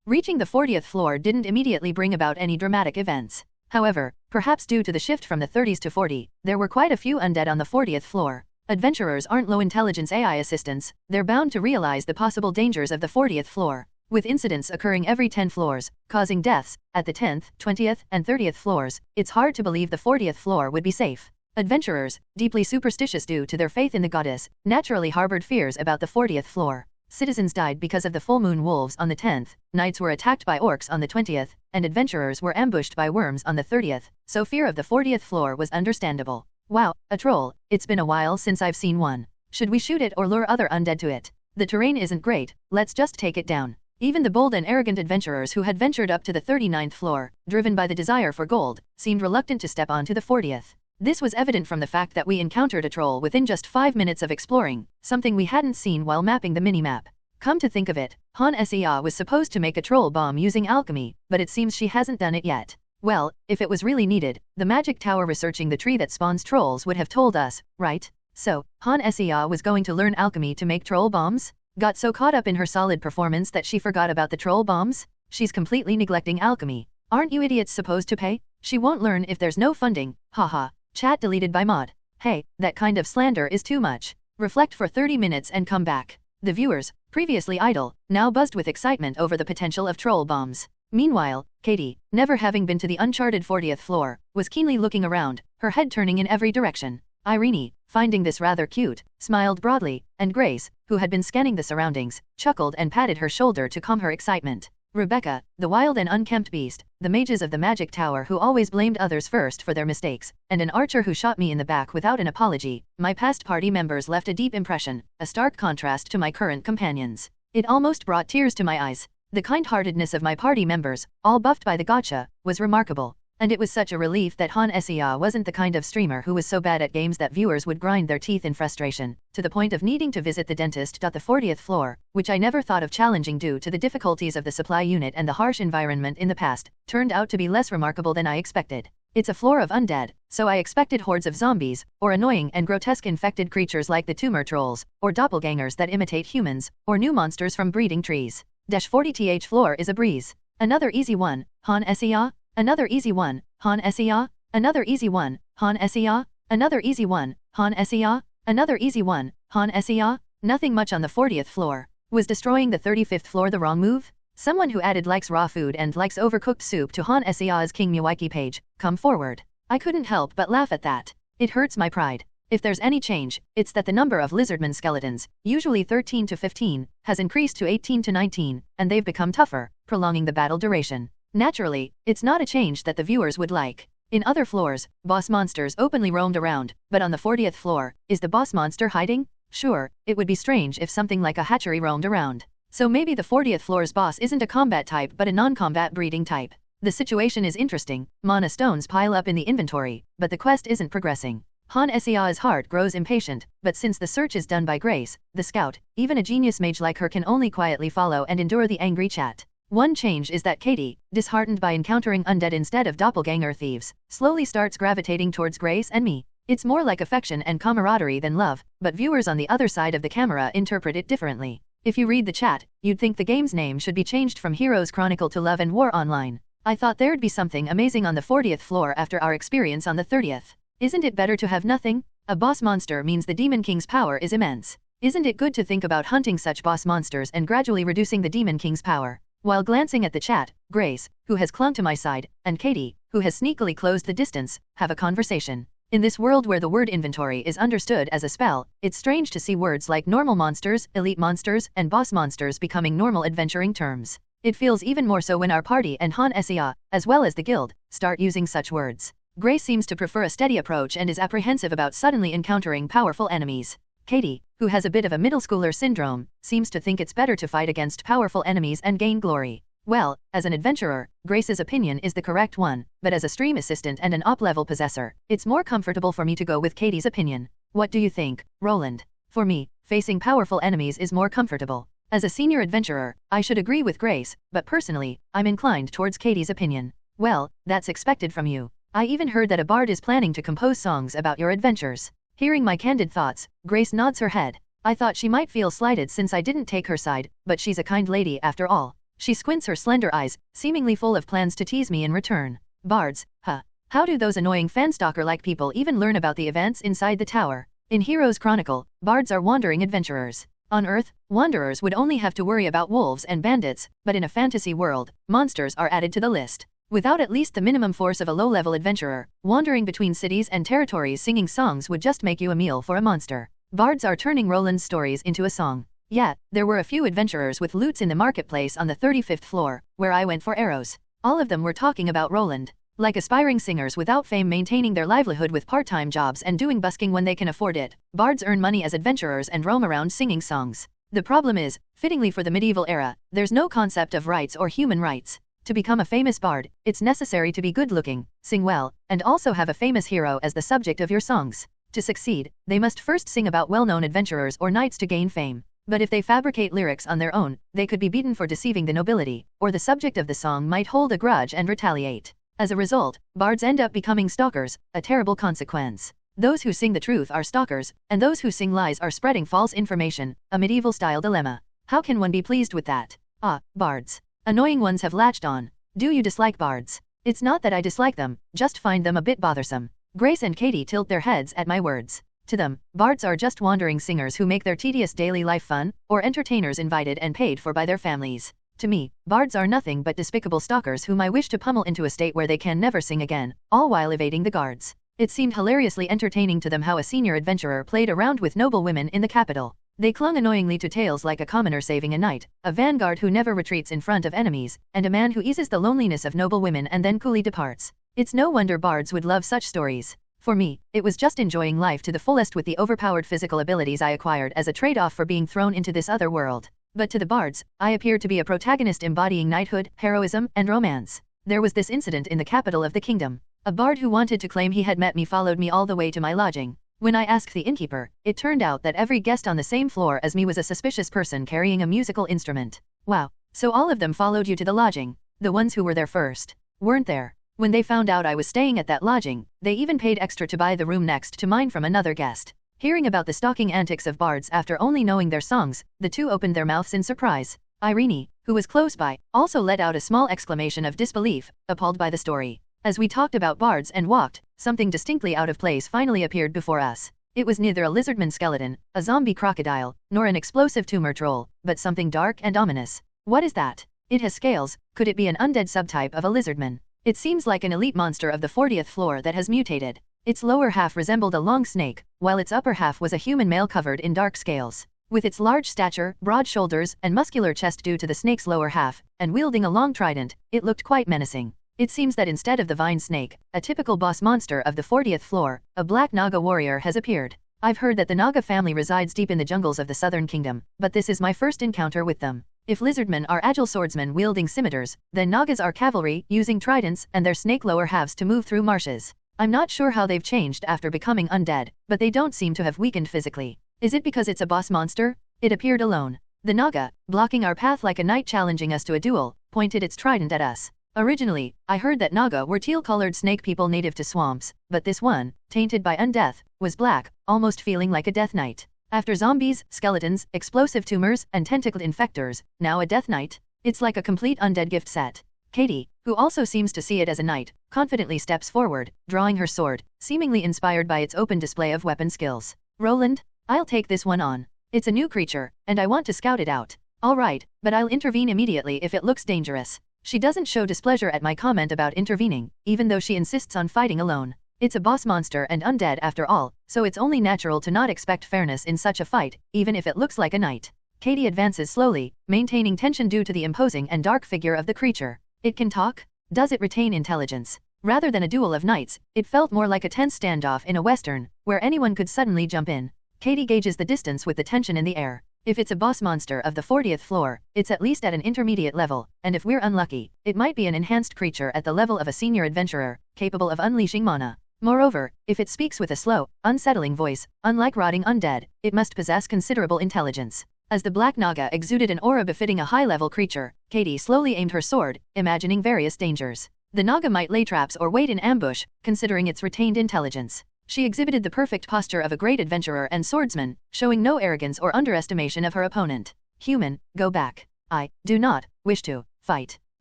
Reaching the 40th floor didn't immediately bring about any dramatic events. However, perhaps due to the shift from the 30s to 40, there were quite a few undead on the 40th floor. Adventurers aren't low-intelligence AI assistants, they're bound to realize the possible dangers of the 40th floor. With incidents occurring every 10 floors, causing deaths, at the 10th, 20th, and 30th floors, it's hard to believe the 40th floor would be safe. Adventurers, deeply superstitious due to their faith in the goddess, naturally harbored fears about the 40th floor. Citizens died because of the full moon wolves on the 10th, knights were attacked by orcs on the 20th, and adventurers were ambushed by worms on the 30th, so fear of the 40th floor was understandable. Wow, a troll, it's been a while since I've seen one. Should we shoot it or lure other undead to it? The terrain isn't great, let's just take it down. Even the bold and arrogant adventurers who had ventured up to the 39th floor, driven by the desire for gold, seemed reluctant to step onto the 40th. This was evident from the fact that we encountered a troll within just 5 minutes of exploring, something we hadn't seen while mapping the minimap. Come to think of it, Han Essia was supposed to make a troll bomb using alchemy, but it seems she hasn't done it yet. Well, if it was really needed, the magic tower researching the tree that spawns trolls would have told us, right? So, Han Essia was going to learn alchemy to make troll bombs? Got so caught up in her solid performance that she forgot about the troll bombs? She's completely neglecting alchemy. Aren't you idiots supposed to pay? She won't learn if there's no funding, haha. Chat deleted by mod. Hey, that kind of slander is too much. Reflect for 30 minutes and come back. The viewers, previously idle, now buzzed with excitement over the potential of troll bombs. Meanwhile, Katie, never having been to the uncharted 40th floor, was keenly looking around, her head turning in every direction. Irene, finding this rather cute, smiled broadly, and Grace, who had been scanning the surroundings, chuckled and patted her shoulder to calm her excitement. Rebecca, the wild and unkempt beast, the mages of the magic tower who always blamed others first for their mistakes, and an archer who shot me in the back without an apology, my past party members left a deep impression, a stark contrast to my current companions. It almost brought tears to my eyes. The kind-heartedness of my party members, all buffed by the gacha, was remarkable. And it was such a relief that Han Sea wasn't the kind of streamer who was so bad at games that viewers would grind their teeth in frustration, to the point of needing to visit the dentist. The 40th floor, which I never thought of challenging due to the difficulties of the supply unit and the harsh environment in the past, turned out to be less remarkable than I expected. It's a floor of undead, so I expected hordes of zombies, or annoying and grotesque infected creatures like the tumor trolls, or doppelgangers that imitate humans, or new monsters from breeding trees. 40th floor is a breeze. Another easy one, Han Sea? Another easy one, Han Sea? Another easy one, Han Sea? Another easy one, Han Sea? Another easy one, Han Sea? Nothing much on the 40th floor. Was destroying the 35th floor the wrong move? Someone who added likes raw food and likes overcooked soup to Han Sea's King Muwaiki page, come forward. I couldn't help but laugh at that. It hurts my pride. If there's any change, it's that the number of lizardman skeletons, usually 13 to 15, has increased to 18 to 19, and they've become tougher, prolonging the battle duration. Naturally, it's not a change that the viewers would like. In other floors, boss monsters openly roamed around, but on the 40th floor, is the boss monster hiding? Sure, it would be strange if something like a hatchery roamed around. So maybe the 40th floor's boss isn't a combat type but a non-combat breeding type. The situation is interesting, mana stones pile up in the inventory, but the quest isn't progressing. Han Sea's heart grows impatient, but since the search is done by Grace, the scout, even a genius mage like her can only quietly follow and endure the angry chat. One change is that Katie, disheartened by encountering undead instead of doppelganger thieves, slowly starts gravitating towards Grace and me. It's more like affection and camaraderie than love, but viewers on the other side of the camera interpret it differently. If you read the chat, you'd think the game's name should be changed from Heroes Chronicle to Love and War Online. I thought there'd be something amazing on the 40th floor after our experience on the 30th. Isn't it better to have nothing? A boss monster means the Demon King's power is immense. Isn't it good to think about hunting such boss monsters and gradually reducing the Demon King's power? While glancing at the chat, Grace, who has clung to my side, and Katie, who has sneakily closed the distance, have a conversation. In this world where the word inventory is understood as a spell, it's strange to see words like normal monsters, elite monsters, and boss monsters becoming normal adventuring terms. It feels even more so when our party and Han Sea, as well as the guild, start using such words. Grace seems to prefer a steady approach and is apprehensive about suddenly encountering powerful enemies. Katie, who has a bit of a middle schooler syndrome, seems to think it's better to fight against powerful enemies and gain glory. Well, as an adventurer, Grace's opinion is the correct one, but as a stream assistant and an up-level possessor, it's more comfortable for me to go with Katie's opinion. What do you think, Roland? For me, facing powerful enemies is more comfortable. As a senior adventurer, I should agree with Grace, but personally, I'm inclined towards Katie's opinion. Well, that's expected from you. I even heard that a bard is planning to compose songs about your adventures. Hearing my candid thoughts, Grace nods her head. I thought she might feel slighted since I didn't take her side, but she's a kind lady after all. She squints her slender eyes, seemingly full of plans to tease me in return. Bards, huh? How do those annoying fanstalker-like people even learn about the events inside the tower? In Heroes Chronicle, bards are wandering adventurers. On Earth, wanderers would only have to worry about wolves and bandits, but in a fantasy world, monsters are added to the list. Without at least the minimum force of a low-level adventurer, wandering between cities and territories singing songs would just make you a meal for a monster. Bards are turning Roland's stories into a song. Yeah, there were a few adventurers with loots in the marketplace on the 35th floor, where I went for arrows. All of them were talking about Roland. Like aspiring singers without fame maintaining their livelihood with part-time jobs and doing busking when they can afford it, bards earn money as adventurers and roam around singing songs. The problem is, fittingly for the medieval era, there's no concept of rights or human rights. To become a famous bard, it's necessary to be good-looking, sing well, and also have a famous hero as the subject of your songs. To succeed, they must first sing about well-known adventurers or knights to gain fame. But if they fabricate lyrics on their own, they could be beaten for deceiving the nobility, or the subject of the song might hold a grudge and retaliate. As a result, bards end up becoming stalkers, a terrible consequence. Those who sing the truth are stalkers, and those who sing lies are spreading false information, a medieval-style dilemma. How can one be pleased with that? Ah, bards. Annoying ones have latched on. Do you dislike bards? It's not that I dislike them, just find them a bit bothersome. Grace and Katie tilt their heads at my words. To them, bards are just wandering singers who make their tedious daily life fun, or entertainers invited and paid for by their families. To me, bards are nothing but despicable stalkers whom I wish to pummel into a state where they can never sing again, all while evading the guards. It seemed hilariously entertaining to them how a senior adventurer played around with noble women in the capital. They clung annoyingly to tales like a commoner saving a knight, a vanguard who never retreats in front of enemies, and a man who eases the loneliness of noble women and then coolly departs. It's no wonder bards would love such stories. For me, it was just enjoying life to the fullest with the overpowered physical abilities I acquired as a trade-off for being thrown into this other world. But to the bards, I appeared to be a protagonist embodying knighthood, heroism, and romance. There was this incident in the capital of the kingdom. A bard who wanted to claim he had met me followed me all the way to my lodging. When I asked the innkeeper, it turned out that every guest on the same floor as me was a suspicious person carrying a musical instrument. Wow. So all of them followed you to the lodging? The ones who were there first weren't there. When they found out I was staying at that lodging, they even paid extra to buy the room next to mine from another guest. Hearing about the stalking antics of bards after only knowing their songs, the two opened their mouths in surprise. Irene, who was close by, also let out a small exclamation of disbelief, appalled by the story. As we talked about bards and walked, something distinctly out of place finally appeared before us. It was neither a lizardman skeleton, a zombie crocodile, nor an explosive tumor troll, but something dark and ominous. What is that? It has scales. Could it be an undead subtype of a lizardman? It seems like an elite monster of the 40th floor that has mutated. Its lower half resembled a long snake, while its upper half was a human male covered in dark scales. With its large stature, broad shoulders, and muscular chest due to the snake's lower half, and wielding a long trident, it looked quite menacing. It seems that instead of the vine snake, a typical boss monster of the 40th floor, a black naga warrior has appeared. I've heard that the naga family resides deep in the jungles of the southern kingdom, but this is my first encounter with them. If lizardmen are agile swordsmen wielding scimitars, then nagas are cavalry, using tridents and their snake lower halves to move through marshes. I'm not sure how they've changed after becoming undead, but they don't seem to have weakened physically. Is it because it's a boss monster? It appeared alone. The naga, blocking our path like a knight challenging us to a duel, pointed its trident at us. Originally, I heard that naga were teal-colored snake people native to swamps, but this one, tainted by undeath, was black, almost feeling like a death knight. After zombies, skeletons, explosive tumors, and tentacled infectors, now a death knight? It's like a complete undead gift set. Katie, who also seems to see it as a knight, confidently steps forward, drawing her sword, seemingly inspired by its open display of weapon skills. Roland? I'll take this one on. It's a new creature, and I want to scout it out. All right, but I'll intervene immediately if it looks dangerous. She doesn't show displeasure at my comment about intervening, even though she insists on fighting alone. It's a boss monster and undead after all, so it's only natural to not expect fairness in such a fight, even if it looks like a knight. Katie advances slowly, maintaining tension due to the imposing and dark figure of the creature. It can talk? Does it retain intelligence? Rather than a duel of knights, it felt more like a tense standoff in a western, where anyone could suddenly jump in. Katie gauges the distance with the tension in the air. If it's a boss monster of the 40th floor, it's at least at an intermediate level, and if we're unlucky, it might be an enhanced creature at the level of a senior adventurer, capable of unleashing mana. Moreover, if it speaks with a slow, unsettling voice, unlike rotting undead, it must possess considerable intelligence. As the black naga exuded an aura befitting a high-level creature, Katie slowly aimed her sword, imagining various dangers. The naga might lay traps or wait in ambush, considering its retained intelligence. She exhibited the perfect posture of a great adventurer and swordsman, showing no arrogance or underestimation of her opponent. Human, go back. I do not wish to fight.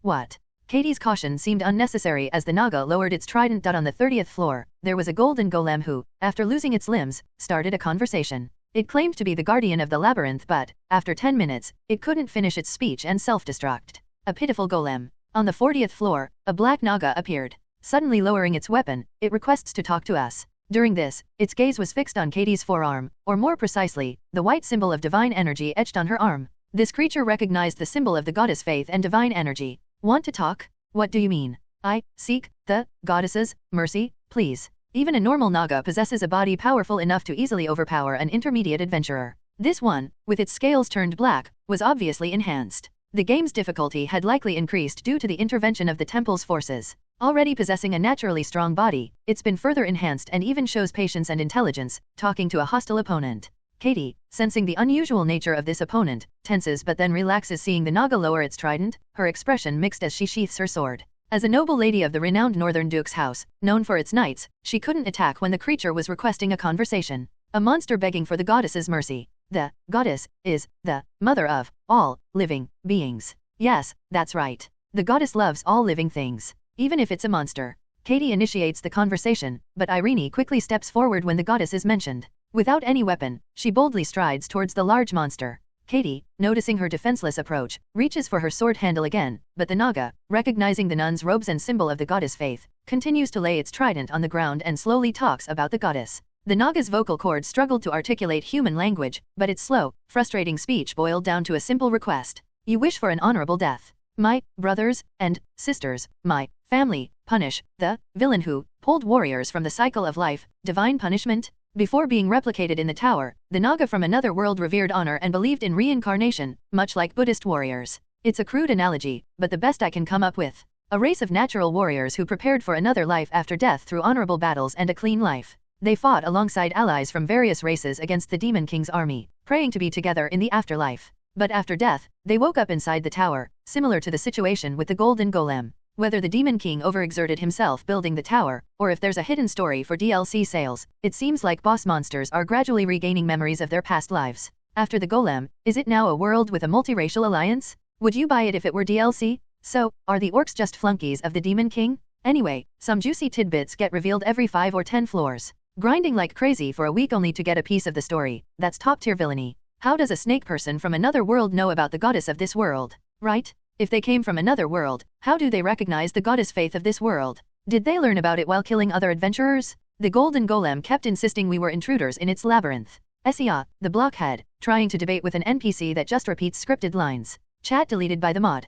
What? Katie's caution seemed unnecessary as the naga lowered its trident. On the 30th floor, there was a golden golem who, after losing its limbs, started a conversation. It claimed to be the guardian of the labyrinth, but, after 10 minutes, it couldn't finish its speech and self-destruct. A pitiful golem. On the 40th floor, a black naga appeared. Suddenly lowering its weapon, it requests to talk to us. During this, its gaze was fixed on Katie's forearm, or more precisely, the white symbol of divine energy etched on her arm. This creature recognized the symbol of the goddess faith and divine energy. Want to talk? What do you mean? I seek the goddess's mercy, please. Even a normal naga possesses a body powerful enough to easily overpower an intermediate adventurer. This one, with its scales turned black, was obviously enhanced. The game's difficulty had likely increased due to the intervention of the temple's forces. Already possessing a naturally strong body, it's been further enhanced and even shows patience and intelligence, talking to a hostile opponent. Katie, sensing the unusual nature of this opponent, tenses but then relaxes seeing the naga lower its trident, her expression mixed as she sheaths her sword. As a noble lady of the renowned Northern Duke's house, known for its knights, she couldn't attack when the creature was requesting a conversation. A monster begging for the goddess's mercy. The goddess is the mother of all living beings. Yes, that's right. The goddess loves all living things, even if it's a monster. Katie initiates the conversation, but Irene quickly steps forward when the goddess is mentioned. Without any weapon, she boldly strides towards the large monster. Katie, noticing her defenseless approach, reaches for her sword handle again, but the naga, recognizing the nun's robes and symbol of the goddess faith, continues to lay its trident on the ground and slowly talks about the goddess. The naga's vocal cords struggled to articulate human language, but its slow, frustrating speech boiled down to a simple request. You wish for an honorable death. My brothers and sisters, my family, punish the villain who pulled warriors from the cycle of life, divine punishment. Before being replicated in the tower, the naga from another world revered honor and believed in reincarnation, much like Buddhist warriors. It's a crude analogy, but the best I can come up with. A race of natural warriors who prepared for another life after death through honorable battles and a clean life. They fought alongside allies from various races against the Demon King's army, praying to be together in the afterlife. But after death, they woke up inside the tower, similar to the situation with the Golden Golem. Whether the Demon King overexerted himself building the tower, or if there's a hidden story for DLC sales, it seems like boss monsters are gradually regaining memories of their past lives. After the Golem, is it now a world with a multiracial alliance? Would you buy it if it were DLC? So, are the orcs just flunkies of the Demon King? Anyway, some juicy tidbits get revealed every 5 or 10 floors. Grinding like crazy for a week only to get a piece of the story, that's top tier villainy. How does a snake person from another world know about the goddess of this world? Right? If they came from another world, how do they recognize the goddess faith of this world? Did they learn about it while killing other adventurers? The Golden Golem kept insisting we were intruders in its labyrinth. Sia, the blockhead, trying to debate with an NPC that just repeats scripted lines. Chat deleted by the mod.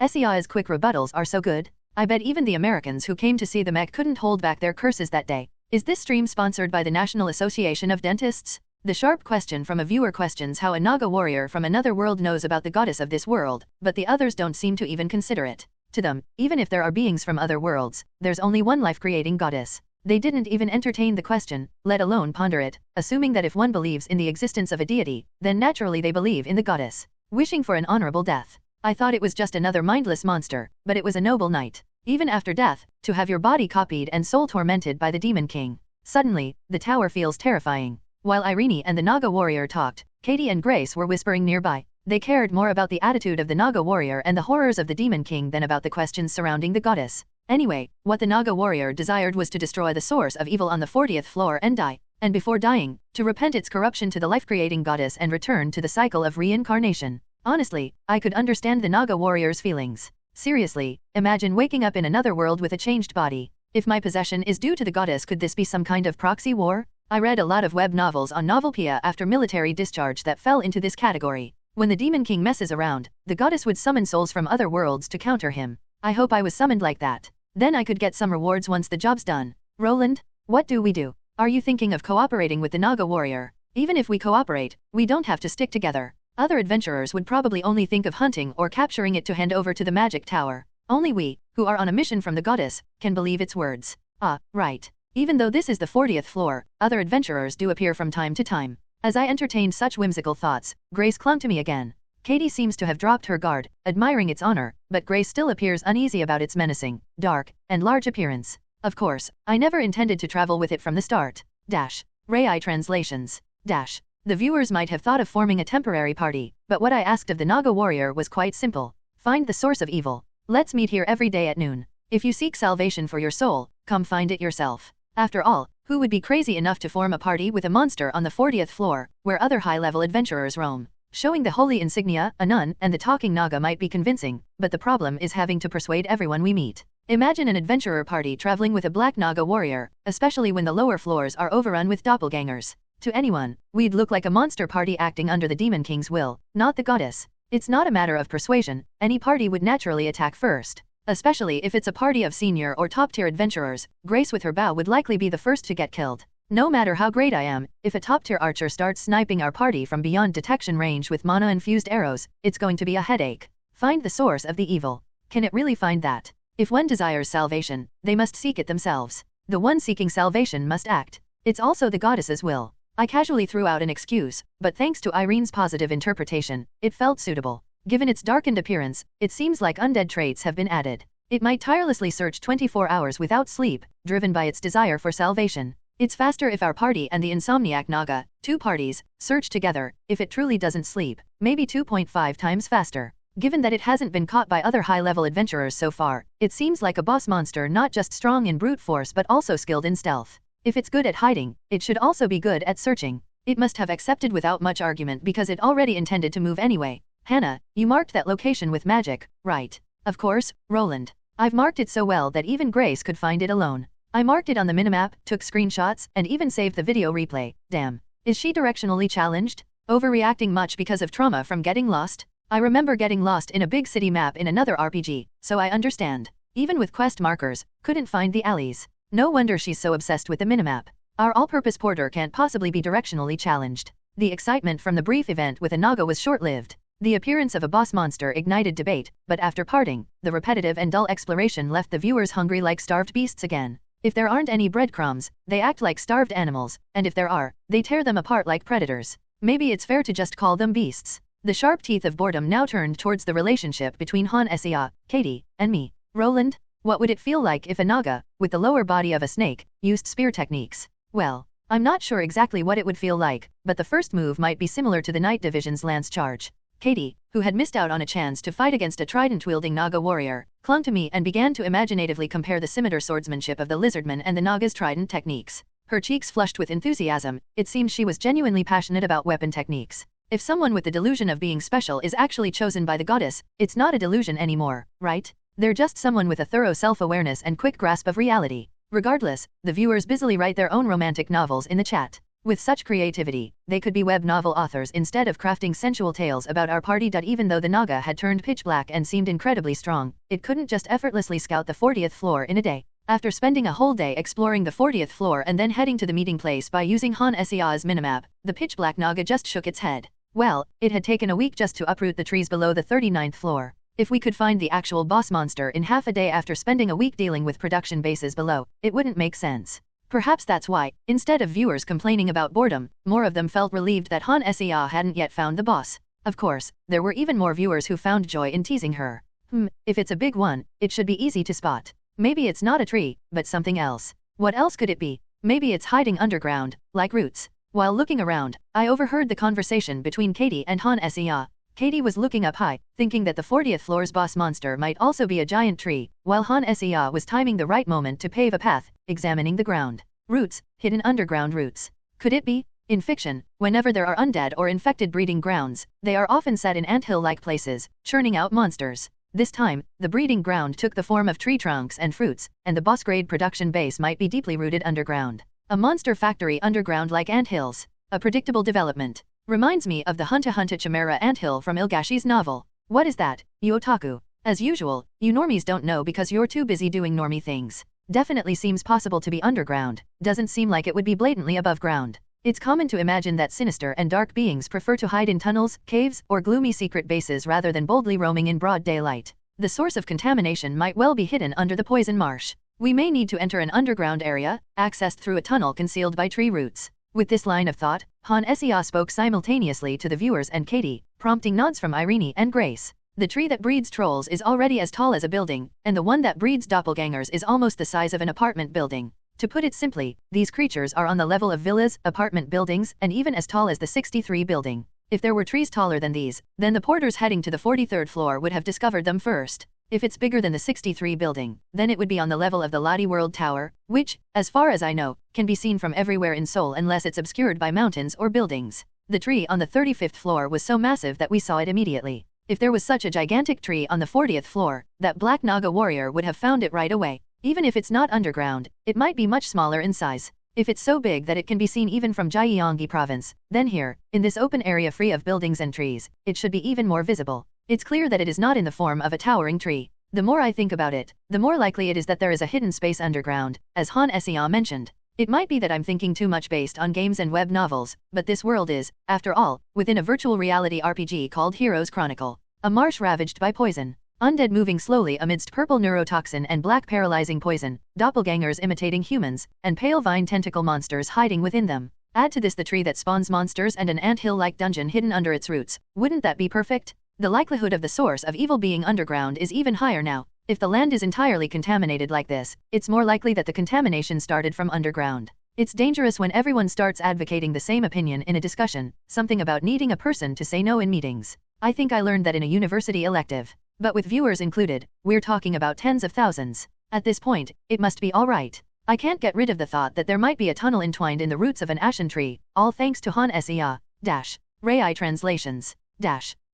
Sia's quick rebuttals are so good. I bet even the Americans who came to see the mech couldn't hold back their curses that day. Is this stream sponsored by the National Association of Dentists? The sharp question from a viewer questions how a Naga warrior from another world knows about the goddess of this world, but the others don't seem to even consider it. To them, even if there are beings from other worlds, there's only one life-creating goddess. They didn't even entertain the question, let alone ponder it, assuming that if one believes in the existence of a deity, then naturally they believe in the goddess. Wishing for an honorable death. I thought it was just another mindless monster, but it was a noble knight. Even after death, to have your body copied and soul tormented by the Demon King. Suddenly, the tower feels terrifying. While Irene and the Naga warrior talked, Katie and Grace were whispering nearby. They cared more about the attitude of the Naga warrior and the horrors of the Demon King than about the questions surrounding the goddess. Anyway, what the Naga warrior desired was to destroy the source of evil on the 40th floor and die, and before dying, to repent its corruption to the life-creating goddess and return to the cycle of reincarnation. Honestly, I could understand the Naga warrior's feelings. Seriously, imagine waking up in another world with a changed body. If my possession is due to the goddess, could this be some kind of proxy war? I read a lot of web novels on Novelpia after military discharge that fell into this category. When the Demon King messes around, the goddess would summon souls from other worlds to counter him. I hope I was summoned like that. Then I could get some rewards once the job's done. Roland, what do we do? Are you thinking of cooperating with the Naga warrior? Even if we cooperate, we don't have to stick together. Other adventurers would probably only think of hunting or capturing it to hand over to the magic tower. Only we, who are on a mission from the goddess, can believe its words. Right. Even though this is the 40th floor, other adventurers do appear from time to time. As I entertained such whimsical thoughts, Grace clung to me again. Katie seems to have dropped her guard, admiring its honor, but Grace still appears uneasy about its menacing, dark, and large appearance. Of course, I never intended to travel with it from the start. Rai translations. The viewers might have thought of forming a temporary party, but what I asked of the Naga warrior was quite simple. Find the source of evil. Let's meet here every day at noon. If you seek salvation for your soul, come find it yourself. After all, who would be crazy enough to form a party with a monster on the 40th floor, where other high-level adventurers roam? Showing the holy insignia, a nun, and the talking Naga might be convincing, but the problem is having to persuade everyone we meet. Imagine an adventurer party traveling with a black Naga warrior, especially when the lower floors are overrun with doppelgangers. To anyone, we'd look like a monster party acting under the Demon King's will, not the goddess. It's not a matter of persuasion, any party would naturally attack first. Especially if it's a party of senior or top-tier adventurers, Grace with her bow would likely be the first to get killed. No matter how great I am, if a top-tier archer starts sniping our party from beyond detection range with mana-infused arrows, it's going to be a headache. Find the source of the evil. Can it really find that? If one desires salvation, they must seek it themselves. The one seeking salvation must act. It's also the goddess's will. I casually threw out an excuse, but thanks to Irene's positive interpretation, it felt suitable. Given its darkened appearance, it seems like undead traits have been added. It might tirelessly search 24 hours without sleep, driven by its desire for salvation. It's faster if our party and the Insomniac Naga, 2 parties, search together. If it truly doesn't sleep, maybe 2.5 times faster. Given that it hasn't been caught by other high-level adventurers so far, it seems like a boss monster not just strong in brute force but also skilled in stealth. If it's good at hiding, it should also be good at searching. It must have accepted without much argument because it already intended to move anyway. Hannah, you marked that location with magic, right? Of course, Roland. I've marked it so well that even Grace could find it alone. I marked it on the minimap, took screenshots, and even saved the video replay. Damn. Is she directionally challenged? Overreacting much because of trauma from getting lost? I remember getting lost in a big city map in another RPG, so I understand. Even with quest markers, couldn't find the alleys. No wonder she's so obsessed with the minimap. Our all-purpose porter can't possibly be directionally challenged. The excitement from the brief event with a Naga was short-lived. The appearance of a boss monster ignited debate, but after parting, the repetitive and dull exploration left the viewers hungry like starved beasts again. If there aren't any breadcrumbs, they act like starved animals, and if there are, they tear them apart like predators. Maybe it's fair to just call them beasts. The sharp teeth of boredom now turned towards the relationship between Han Sia, Katie, and me. Roland? What would it feel like if a naga, with the lower body of a snake, used spear techniques? Well, I'm not sure exactly what it would feel like, but the first move might be similar to the Night Division's lance charge. Katie, who had missed out on a chance to fight against a trident-wielding naga warrior, clung to me and began to imaginatively compare the scimitar swordsmanship of the lizardman and the naga's trident techniques. Her cheeks flushed with enthusiasm. It seemed she was genuinely passionate about weapon techniques. If someone with the delusion of being special is actually chosen by the goddess, it's not a delusion anymore, right? They're just someone with a thorough self-awareness and quick grasp of reality. Regardless, the viewers busily write their own romantic novels in the chat. With such creativity, they could be web novel authors instead of crafting sensual tales about our party. Even though the naga had turned pitch black and seemed incredibly strong, it couldn't just effortlessly scout the 40th floor in a day. After spending a whole day exploring the 40th floor and then heading to the meeting place by using Han Sia's minimap, the pitch black naga just shook its head. Well, it had taken a week just to uproot the trees below the 39th floor. If we could find the actual boss monster in half a day after spending a week dealing with production bases below, it wouldn't make sense. Perhaps that's why, instead of viewers complaining about boredom, more of them felt relieved that Han Sia hadn't yet found the boss. Of course, there were even more viewers who found joy in teasing her. If it's a big one, it should be easy to spot. Maybe it's not a tree, but something else. What else could it be? Maybe it's hiding underground, like roots. While looking around, I overheard the conversation between Katie and Han Sia. Katie was looking up high, thinking that the 40th floor's boss monster might also be a giant tree, while Han Sia was timing the right moment to pave a path, examining the ground. Roots, hidden underground roots. Could it be? In fiction, whenever there are undead or infected breeding grounds, they are often set in anthill-like places, churning out monsters. This time, the breeding ground took the form of tree trunks and fruits, and the boss-grade production base might be deeply rooted underground. A monster factory underground like anthills. A predictable development. Reminds me of the Hunta Hunta Chimera anthill from Ilgashi's novel. What is that, you otaku? As usual, you normies don't know because you're too busy doing normie things. Definitely seems possible to be underground, doesn't seem like it would be blatantly above ground. It's common to imagine that sinister and dark beings prefer to hide in tunnels, caves, or gloomy secret bases rather than boldly roaming in broad daylight. The source of contamination might well be hidden under the poison marsh. We may need to enter an underground area, accessed through a tunnel concealed by tree roots. With this line of thought, Han Sia spoke simultaneously to the viewers and Katie, prompting nods from Irene and Grace. The tree that breeds trolls is already as tall as a building, and the one that breeds doppelgangers is almost the size of an apartment building. To put it simply, these creatures are on the level of villas, apartment buildings, and even as tall as the 63 building. If there were trees taller than these, then the porters heading to the 43rd floor would have discovered them first. If it's bigger than the 63 building, then it would be on the level of the Lottie World Tower, which, as far as I know, can be seen from everywhere in Seoul unless it's obscured by mountains or buildings. The tree on the 35th floor was so massive that we saw it immediately. If there was such a gigantic tree on the 40th floor, that Black Naga warrior would have found it right away. Even if it's not underground, it might be much smaller in size. If it's so big that it can be seen even from Gyeonggi province, then here, in this open area free of buildings and trees, it should be even more visible. It's clear that it is not in the form of a towering tree. The more I think about it, the more likely it is that there is a hidden space underground, as Han Sia mentioned. It might be that I'm thinking too much based on games and web novels, but this world is, after all, within a virtual reality RPG called Heroes Chronicle. A marsh ravaged by poison. Undead moving slowly amidst purple neurotoxin and black paralyzing poison, doppelgangers imitating humans, and pale vine tentacle monsters hiding within them. Add to this the tree that spawns monsters and an anthill-like dungeon hidden under its roots. Wouldn't that be perfect? The likelihood of the source of evil being underground is even higher now. If the land is entirely contaminated like this, it's more likely that the contamination started from underground. It's dangerous when everyone starts advocating the same opinion in a discussion, something about needing a person to say no in meetings. I think I learned that in a university elective. But with viewers included, we're talking about tens of thousands. At this point, it must be all right. I can't get rid of the thought that there might be a tunnel entwined in the roots of an ashen tree, all thanks to Han Sia. Rai translations.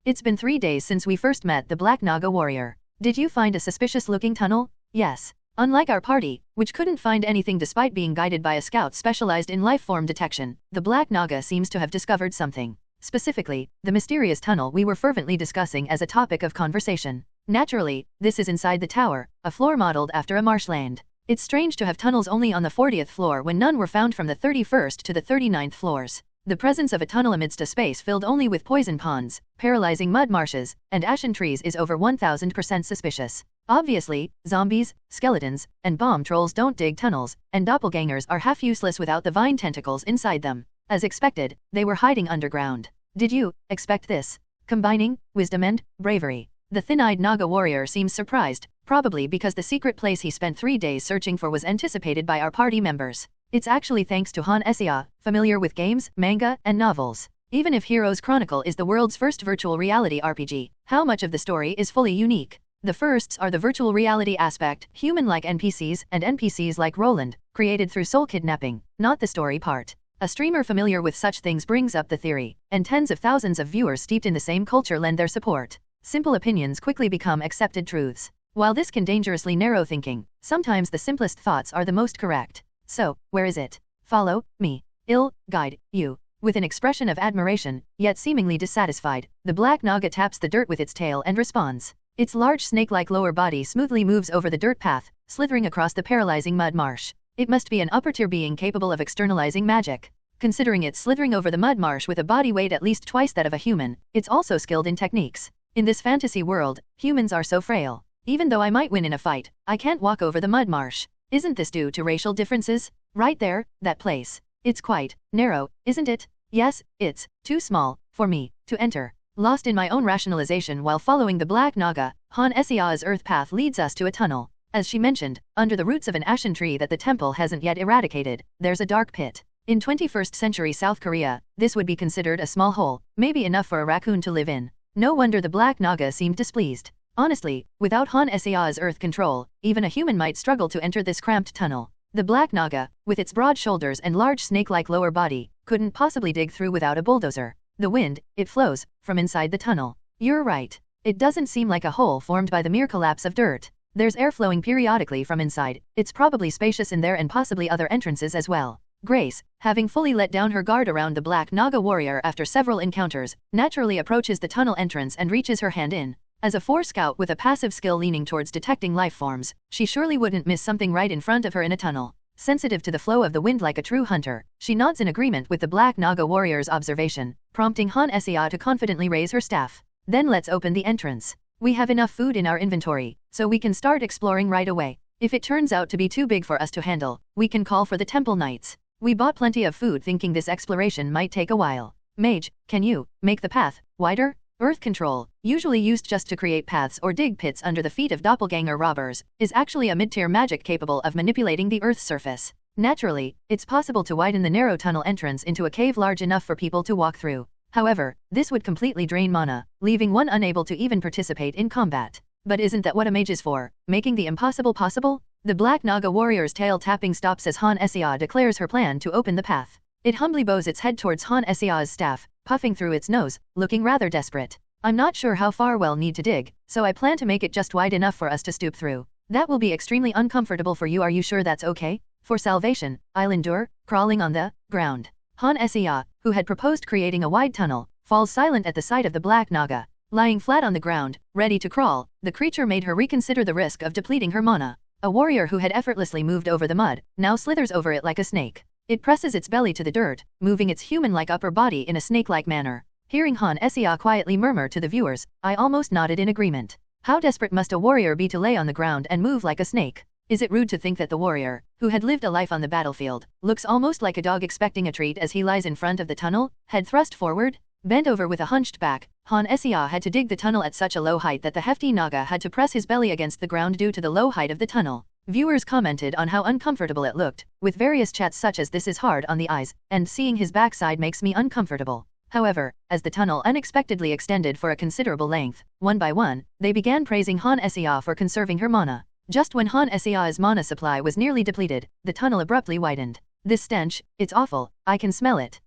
It's been 3 days since we first met the Black Naga warrior. Did you find a suspicious-looking tunnel? Yes. Unlike our party, which couldn't find anything despite being guided by a scout specialized in life-form detection, the Black Naga seems to have discovered something. Specifically, the mysterious tunnel we were fervently discussing as a topic of conversation. Naturally, this is inside the tower, a floor modeled after a marshland. It's strange to have tunnels only on the 40th floor when none were found from the 31st to the 39th floors. The presence of a tunnel amidst a space filled only with poison ponds, paralyzing mud marshes, and ashen trees is over 1000% suspicious. Obviously, zombies, skeletons, and bomb trolls don't dig tunnels, and doppelgangers are half useless without the vine tentacles inside them. As expected, they were hiding underground. Did you expect this? Combining wisdom and bravery. The thin-eyed Naga warrior seems surprised, probably because the secret place he spent 3 days searching for was anticipated by our party members. It's actually thanks to Han Sia, familiar with games, manga, and novels. Even if Heroes Chronicle is the world's first virtual reality RPG, how much of the story is fully unique? The firsts are the virtual reality aspect, human-like NPCs, and NPCs like Roland, created through soul kidnapping, not the story part. A streamer familiar with such things brings up the theory, and tens of thousands of viewers steeped in the same culture lend their support. Simple opinions quickly become accepted truths. While this can dangerously narrow thinking, sometimes the simplest thoughts are the most correct. So, where is it? Follow me. I'll guide you. With an expression of admiration, yet seemingly dissatisfied, the black naga taps the dirt with its tail and responds. Its large snake-like lower body smoothly moves over the dirt path, slithering across the paralyzing mud marsh. It must be an upper-tier being capable of externalizing magic. Considering it's slithering over the mud marsh with a body weight at least twice that of a human, it's also skilled in techniques. In this fantasy world, humans are so frail. Even though I might win in a fight, I can't walk over the mud marsh. Isn't this due to racial differences? Right there, that place. It's quite narrow, isn't it? Yes, it's too small for me to enter. Lost in my own rationalization while following the black naga, Han Sia's earth path leads us to a tunnel. As she mentioned, under the roots of an ashen tree that the temple hasn't yet eradicated, there's a dark pit. In 21st century South Korea, this would be considered a small hole, maybe enough for a raccoon to live in. No wonder the black naga seemed displeased. Honestly, without Han Sia's earth control, even a human might struggle to enter this cramped tunnel. The black naga, with its broad shoulders and large snake-like lower body, couldn't possibly dig through without a bulldozer. The wind, it flows from inside the tunnel. You're right. It doesn't seem like a hole formed by the mere collapse of dirt. There's air flowing periodically from inside. It's probably spacious in there and possibly other entrances as well. Grace, having fully let down her guard around the black naga warrior after several encounters, naturally approaches the tunnel entrance and reaches her hand in. As a force scout with a passive skill leaning towards detecting life forms, she surely wouldn't miss something right in front of her in a tunnel. Sensitive to the flow of the wind like a true hunter, she nods in agreement with the black naga warrior's observation, prompting Han Sia to confidently raise her staff. Then let's open the entrance. We have enough food in our inventory, so we can start exploring right away. If it turns out to be too big for us to handle, we can call for the temple knights. We bought plenty of food thinking this exploration might take a while. Mage, can you make the path wider? Earth control, usually used just to create paths or dig pits under the feet of doppelganger robbers, is actually a mid-tier magic capable of manipulating the Earth's surface. Naturally, it's possible to widen the narrow tunnel entrance into a cave large enough for people to walk through. However, this would completely drain mana, leaving one unable to even participate in combat. But isn't that what a mage is for, making the impossible possible? The black naga warrior's tail tapping stops as Han Sia declares her plan to open the path. It humbly bows its head towards Han Sia's staff, puffing through its nose, looking rather desperate. I'm not sure how far we'll need to dig, so I plan to make it just wide enough for us to stoop through. That will be extremely uncomfortable for you. Are you sure that's okay? For salvation, I'll endure crawling on the ground. Han Sia, who had proposed creating a wide tunnel, falls silent at the sight of the black naga. Lying flat on the ground, ready to crawl, the creature made her reconsider the risk of depleting her mana. A warrior who had effortlessly moved over the mud, now slithers over it like a snake. It presses its belly to the dirt, moving its human-like upper body in a snake-like manner. Hearing Han Sia quietly murmur to the viewers, I almost nodded in agreement. How desperate must a warrior be to lay on the ground and move like a snake? Is it rude to think that the warrior, who had lived a life on the battlefield, looks almost like a dog expecting a treat as he lies in front of the tunnel, head thrust forward? Bent over with a hunched back, Han Sia had to dig the tunnel at such a low height that the hefty naga had to press his belly against the ground due to the low height of the tunnel. Viewers commented on how uncomfortable it looked, with various chats such as "This is hard on the eyes," and "Seeing his backside makes me uncomfortable." However, as the tunnel unexpectedly extended for a considerable length, one by one, they began praising Han Sia for conserving her mana. Just when Han Sia's mana supply was nearly depleted, the tunnel abruptly widened. This stench, it's awful, I can smell it.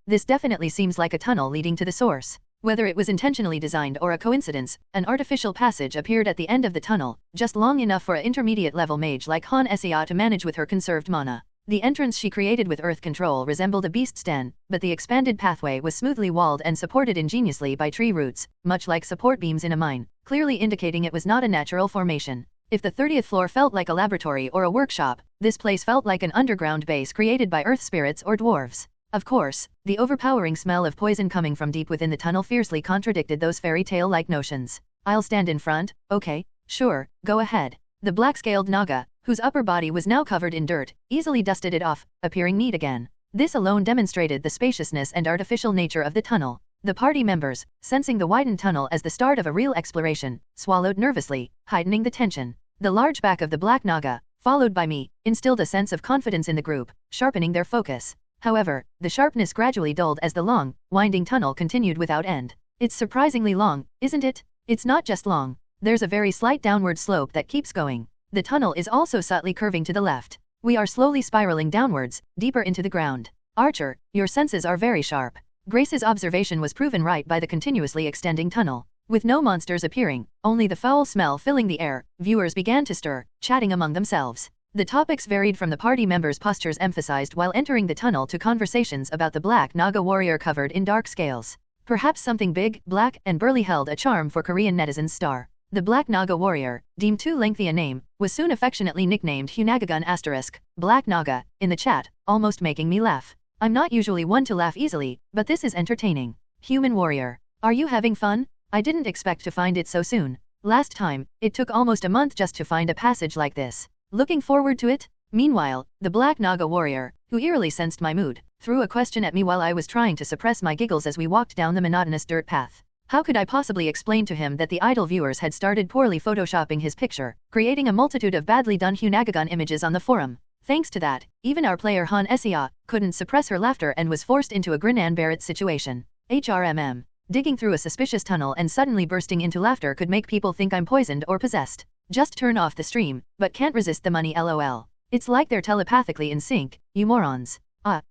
This definitely seems like a tunnel leading to the source. Whether it was intentionally designed or a coincidence, an artificial passage appeared at the end of the tunnel, just long enough for an intermediate-level mage like Han Sia to manage with her conserved mana. The entrance she created with earth control resembled a beast's den, but the expanded pathway was smoothly walled and supported ingeniously by tree roots, much like support beams in a mine, clearly indicating it was not a natural formation. If the 30th floor felt like a laboratory or a workshop, this place felt like an underground base created by earth spirits or dwarves. Of course, the overpowering smell of poison coming from deep within the tunnel fiercely contradicted those fairy tale-like notions. I'll stand in front, okay? Sure, go ahead. The black-scaled naga, whose upper body was now covered in dirt, easily dusted it off, appearing neat again. This alone demonstrated the spaciousness and artificial nature of the tunnel. The party members, sensing the widened tunnel as the start of a real exploration, swallowed nervously, heightening the tension. The large back of the black naga, followed by me, instilled a sense of confidence in the group, sharpening their focus. However, the sharpness gradually dulled as the long, winding tunnel continued without end. It's surprisingly long, isn't it? It's not just long. There's a very slight downward slope that keeps going. The tunnel is also subtly curving to the left. We are slowly spiraling downwards, deeper into the ground. Archer, your senses are very sharp. Grace's observation was proven right by the continuously extending tunnel. With no monsters appearing, only the foul smell filling the air, viewers began to stir, chatting among themselves. The topics varied from the party members' postures emphasized while entering the tunnel to conversations about the black naga warrior covered in dark scales. Perhaps something big, black, and burly held a charm for Korean netizens' star. The black naga warrior, deemed too lengthy a name, was soon affectionately nicknamed Hunagagun *, Black Naga, in the chat, almost making me laugh. I'm not usually one to laugh easily, but this is entertaining. Human warrior. Are you having fun? I didn't expect to find it so soon. Last time, it took almost a month just to find a passage like this. Looking forward to it? Meanwhile, the black naga warrior, who eerily sensed my mood, threw a question at me while I was trying to suppress my giggles as we walked down the monotonous dirt path. How could I possibly explain to him that the idle viewers had started poorly photoshopping his picture, creating a multitude of badly done Hunagagun images on the forum? Thanks to that, even our player Han Sia couldn't suppress her laughter and was forced into a grin and bear it situation. HRMM. Digging through a suspicious tunnel and suddenly bursting into laughter could make people think I'm poisoned or possessed. Just turn off the stream, but can't resist the money lol. It's like they're telepathically in sync, you morons.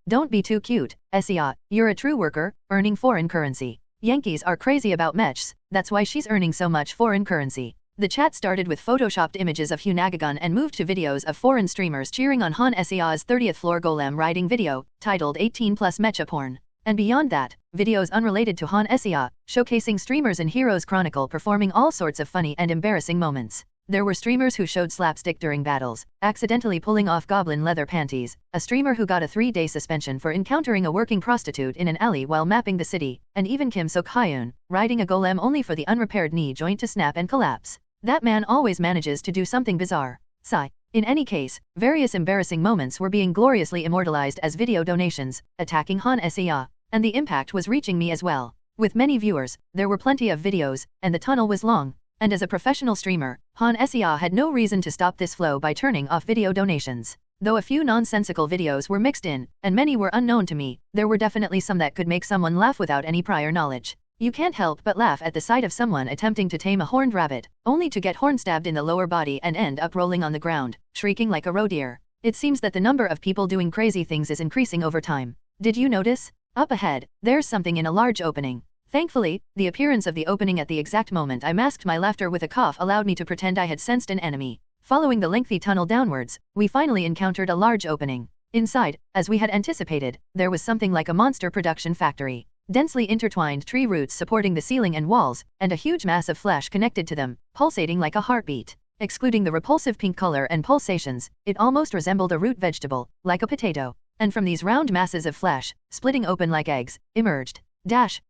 Don't be too cute, Sia, you're a true worker, earning foreign currency. Yankees are crazy about mechs, that's why she's earning so much foreign currency. The chat started with photoshopped images of Hunagagun and moved to videos of foreign streamers cheering on Han Sia's 30th floor golem riding video, titled 18+ mecha porn. And beyond that, videos unrelated to Han Sia, showcasing streamers in Heroes Chronicle performing all sorts of funny and embarrassing moments. There were streamers who showed slapstick during battles, accidentally pulling off goblin leather panties, a streamer who got a 3-day suspension for encountering a working prostitute in an alley while mapping the city, and even Kim Sok-hyun, riding a golem only for the unrepaired knee joint to snap and collapse. That man always manages to do something bizarre. Sigh. In any case, various embarrassing moments were being gloriously immortalized as video donations, attacking Han Sia, and the impact was reaching me as well. With many viewers, there were plenty of videos, and the tunnel was long. And as a professional streamer, Han Sia had no reason to stop this flow by turning off video donations. Though a few nonsensical videos were mixed in, and many were unknown to me, there were definitely some that could make someone laugh without any prior knowledge. You can't help but laugh at the sight of someone attempting to tame a horned rabbit, only to get horn stabbed in the lower body and end up rolling on the ground, shrieking like a roe deer. It seems that the number of people doing crazy things is increasing over time. Did you notice? Up ahead, there's something in a large opening. Thankfully, the appearance of the opening at the exact moment I masked my laughter with a cough allowed me to pretend I had sensed an enemy. Following the lengthy tunnel downwards, we finally encountered a large opening. Inside, as we had anticipated, there was something like a monster production factory. Densely intertwined tree roots supporting the ceiling and walls, and a huge mass of flesh connected to them, pulsating like a heartbeat. Excluding the repulsive pink color and pulsations, it almost resembled a root vegetable, like a potato. And from these round masses of flesh, splitting open like eggs, emerged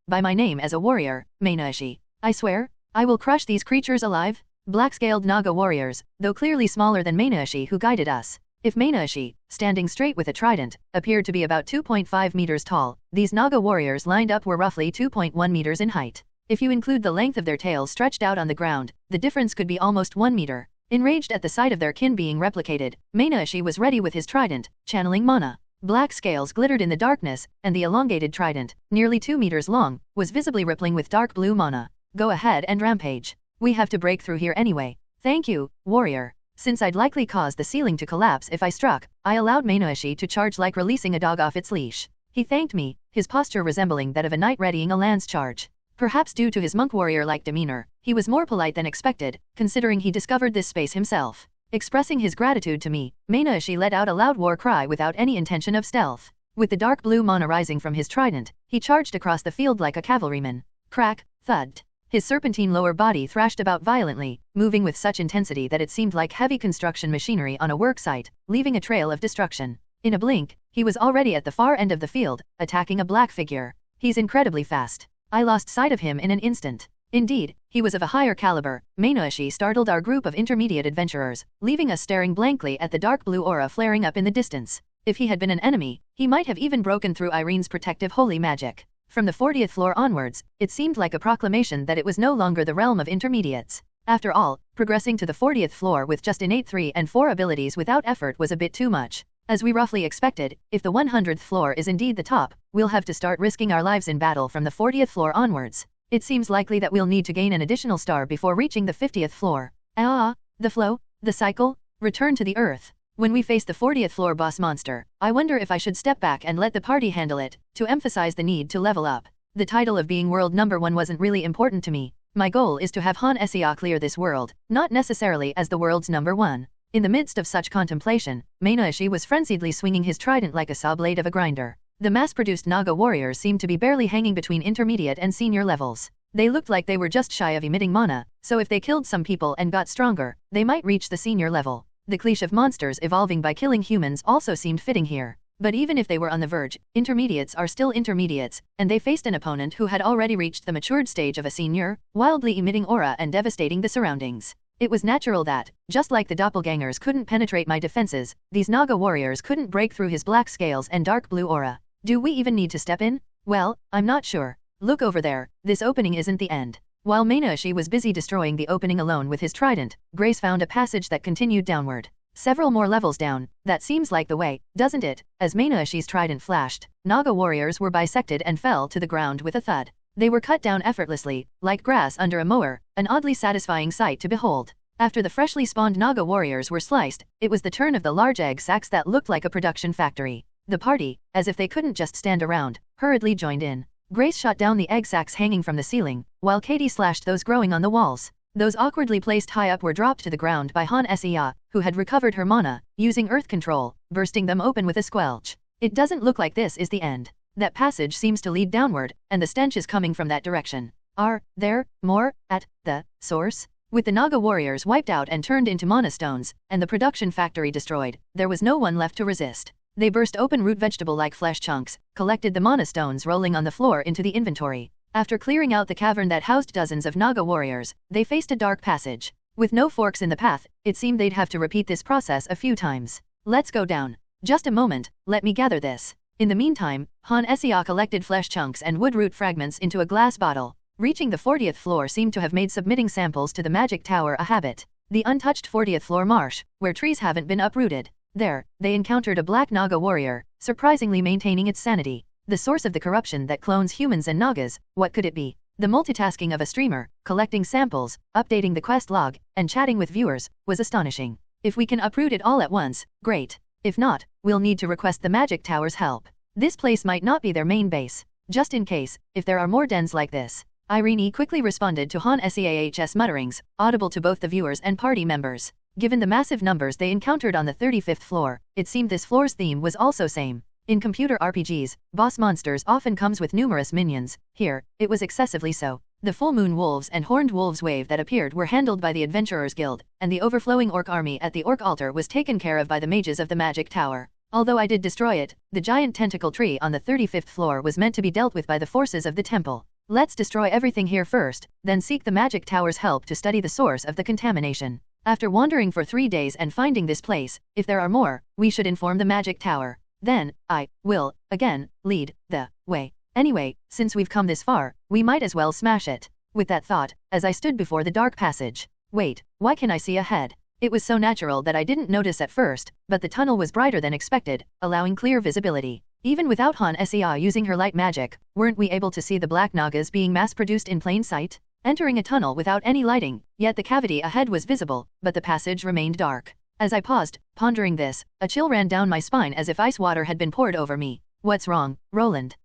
by my name as a warrior, Mainaishi. I swear, I will crush these creatures alive. Black-scaled Naga warriors, though clearly smaller than Mainaishi who guided us. If Mainaishi, standing straight with a trident, appeared to be about 2.5 meters tall, these Naga warriors lined up were roughly 2.1 meters in height. If you include the length of their tails stretched out on the ground, the difference could be almost 1 meter. Enraged at the sight of their kin being replicated, Mainaishi was ready with his trident, channeling mana. Black scales glittered in the darkness, and the elongated trident, nearly 2 meters long, was visibly rippling with dark blue mana. Go ahead and rampage. We have to break through here anyway. Thank you, warrior. Since I'd likely cause the ceiling to collapse if I struck, I allowed Mainaishi to charge like releasing a dog off its leash. He thanked me, his posture resembling that of a knight readying a lance charge. Perhaps due to his monk warrior-like demeanor, he was more polite than expected, considering he discovered this space himself. Expressing his gratitude to me, Mainaishi let out a loud war cry without any intention of stealth. With the dark blue mana rising from his trident, he charged across the field like a cavalryman. Crack, thud. His serpentine lower body thrashed about violently, moving with such intensity that it seemed like heavy construction machinery on a work site, leaving a trail of destruction. In a blink, he was already at the far end of the field, attacking a black figure. He's incredibly fast. I lost sight of him in an instant. Indeed, he was of a higher caliber. Meinoishi startled our group of intermediate adventurers, leaving us staring blankly at the dark blue aura flaring up in the distance. If he had been an enemy, he might have even broken through Irene's protective holy magic. From the 40th floor onwards, it seemed like a proclamation that it was no longer the realm of intermediates. After all, progressing to the 40th floor with just innate 3 and 4 abilities without effort was a bit too much. As we roughly expected, if the 100th floor is indeed the top, we'll have to start risking our lives in battle from the 40th floor onwards. It seems likely that we'll need to gain an additional star before reaching the 50th floor. The flow, the cycle, return to the earth. When we face the 40th floor boss monster, I wonder if I should step back and let the party handle it, to emphasize the need to level up. The title of being world number 1 wasn't really important to me. My goal is to have Han Sia clear this world, not necessarily as the world's number 1. In the midst of such contemplation, Meinoishi was frenziedly swinging his trident like a saw blade of a grinder. The mass-produced Naga warriors seemed to be barely hanging between intermediate and senior levels. They looked like they were just shy of emitting mana, so if they killed some people and got stronger, they might reach the senior level. The cliché of monsters evolving by killing humans also seemed fitting here. But even if they were on the verge, intermediates are still intermediates, and they faced an opponent who had already reached the matured stage of a senior, wildly emitting aura and devastating the surroundings. It was natural that, just like the doppelgangers couldn't penetrate my defenses, these Naga warriors couldn't break through his black scales and dark blue aura. Do we even need to step in? Well, I'm not sure. Look over there, this opening isn't the end. While Meinoishi was busy destroying the opening alone with his trident, Grace found a passage that continued downward. Several more levels down, that seems like the way, doesn't it? As Meinoishi's trident flashed, Naga warriors were bisected and fell to the ground with a thud. They were cut down effortlessly, like grass under a mower, an oddly satisfying sight to behold. After the freshly spawned Naga warriors were sliced, it was the turn of the large egg sacs that looked like a production factory. The party, as if they couldn't just stand around, hurriedly joined in. Grace shot down the egg sacs hanging from the ceiling, while Katie slashed those growing on the walls. Those awkwardly placed high up were dropped to the ground by Han Sia, who had recovered her mana, using earth control, bursting them open with a squelch. It doesn't look like this is the end. That passage seems to lead downward, and the stench is coming from that direction. Are there more at the source? With the Naga warriors wiped out and turned into mana stones, and the production factory destroyed, there was no one left to resist. They burst open root vegetable-like flesh chunks, collected the mana stones rolling on the floor into the inventory. After clearing out the cavern that housed dozens of Naga warriors, they faced a dark passage. With no forks in the path, it seemed they'd have to repeat this process a few times. Let's go down. Just a moment, let me gather this. In the meantime, Han Sia collected flesh chunks and wood root fragments into a glass bottle. Reaching the 40th floor seemed to have made submitting samples to the magic tower a habit. The untouched 40th floor marsh, where trees haven't been uprooted. There, they encountered a black Naga warrior, surprisingly maintaining its sanity. The source of the corruption that clones humans and Nagas, what could it be? The multitasking of a streamer, collecting samples, updating the quest log, and chatting with viewers, was astonishing. If we can uproot it all at once, great. If not, we'll need to request the magic tower's help. This place might not be their main base. Just in case, if there are more dens like this. Irene quickly responded to Han Sah's mutterings, audible to both the viewers and party members. Given the massive numbers they encountered on the 35th floor, it seemed this floor's theme was also same. In computer RPGs, boss monsters often comes with numerous minions. Here, it was excessively so. The full moon wolves and horned wolves wave that appeared were handled by the Adventurers Guild, and the overflowing orc army at the orc altar was taken care of by the mages of the magic tower. Although I did destroy it, the giant tentacle tree on the 35th floor was meant to be dealt with by the forces of the temple. Let's destroy everything here first, then seek the magic tower's help to study the source of the contamination. After wandering for 3 days and finding this place, if there are more, we should inform the magic tower. Then, I will, again, lead the way. Anyway, since we've come this far, we might as well smash it. With that thought, as I stood before the dark passage. Wait, why can I see ahead? It was so natural that I didn't notice at first, but the tunnel was brighter than expected, allowing clear visibility. Even without Han Sia using her light magic, weren't we able to see the black Nagas being mass-produced in plain sight? Entering a tunnel without any lighting, yet the cavity ahead was visible, but the passage remained dark. As I paused, pondering this, a chill ran down my spine as if ice water had been poured over me. What's wrong, Roland?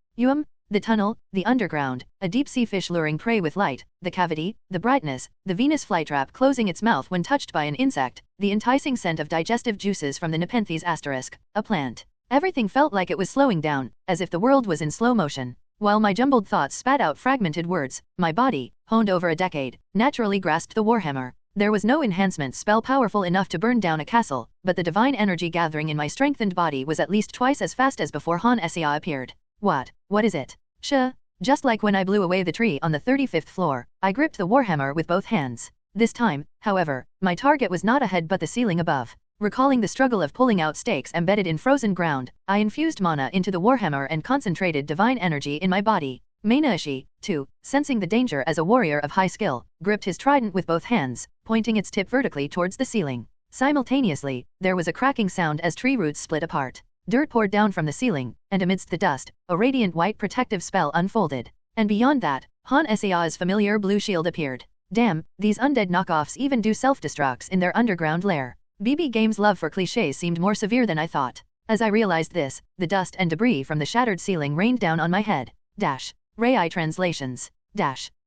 The tunnel, the underground, a deep-sea fish luring prey with light, the cavity, the brightness, the Venus flytrap closing its mouth when touched by an insect, the enticing scent of digestive juices from the Nepenthes asterisk, a plant. Everything felt like it was slowing down, as if the world was in slow motion. While my jumbled thoughts spat out fragmented words, my body, honed over a decade, naturally grasped the warhammer. There was no enhancement spell powerful enough to burn down a castle, but the divine energy gathering in my strengthened body was at least twice as fast as before Han Sia appeared. What is it? Just like when I blew away the tree on the 35th floor, I gripped the warhammer with both hands. This time, however, my target was not a head but the ceiling above. Recalling the struggle of pulling out stakes embedded in frozen ground, I infused mana into the warhammer and concentrated divine energy in my body. Meinashi, too, sensing the danger as a warrior of high skill, gripped his trident with both hands, pointing its tip vertically towards the ceiling. Simultaneously, there was a cracking sound as tree roots split apart. Dirt poured down from the ceiling, and amidst the dust, a radiant white protective spell unfolded. And beyond that, Han Sia's familiar blue shield appeared. Damn, these undead knockoffs even do self-destructs in their underground lair. BB Games' love for clichés seemed more severe than I thought. As I realized this, the dust and debris from the shattered ceiling rained down on my head. Rai translations.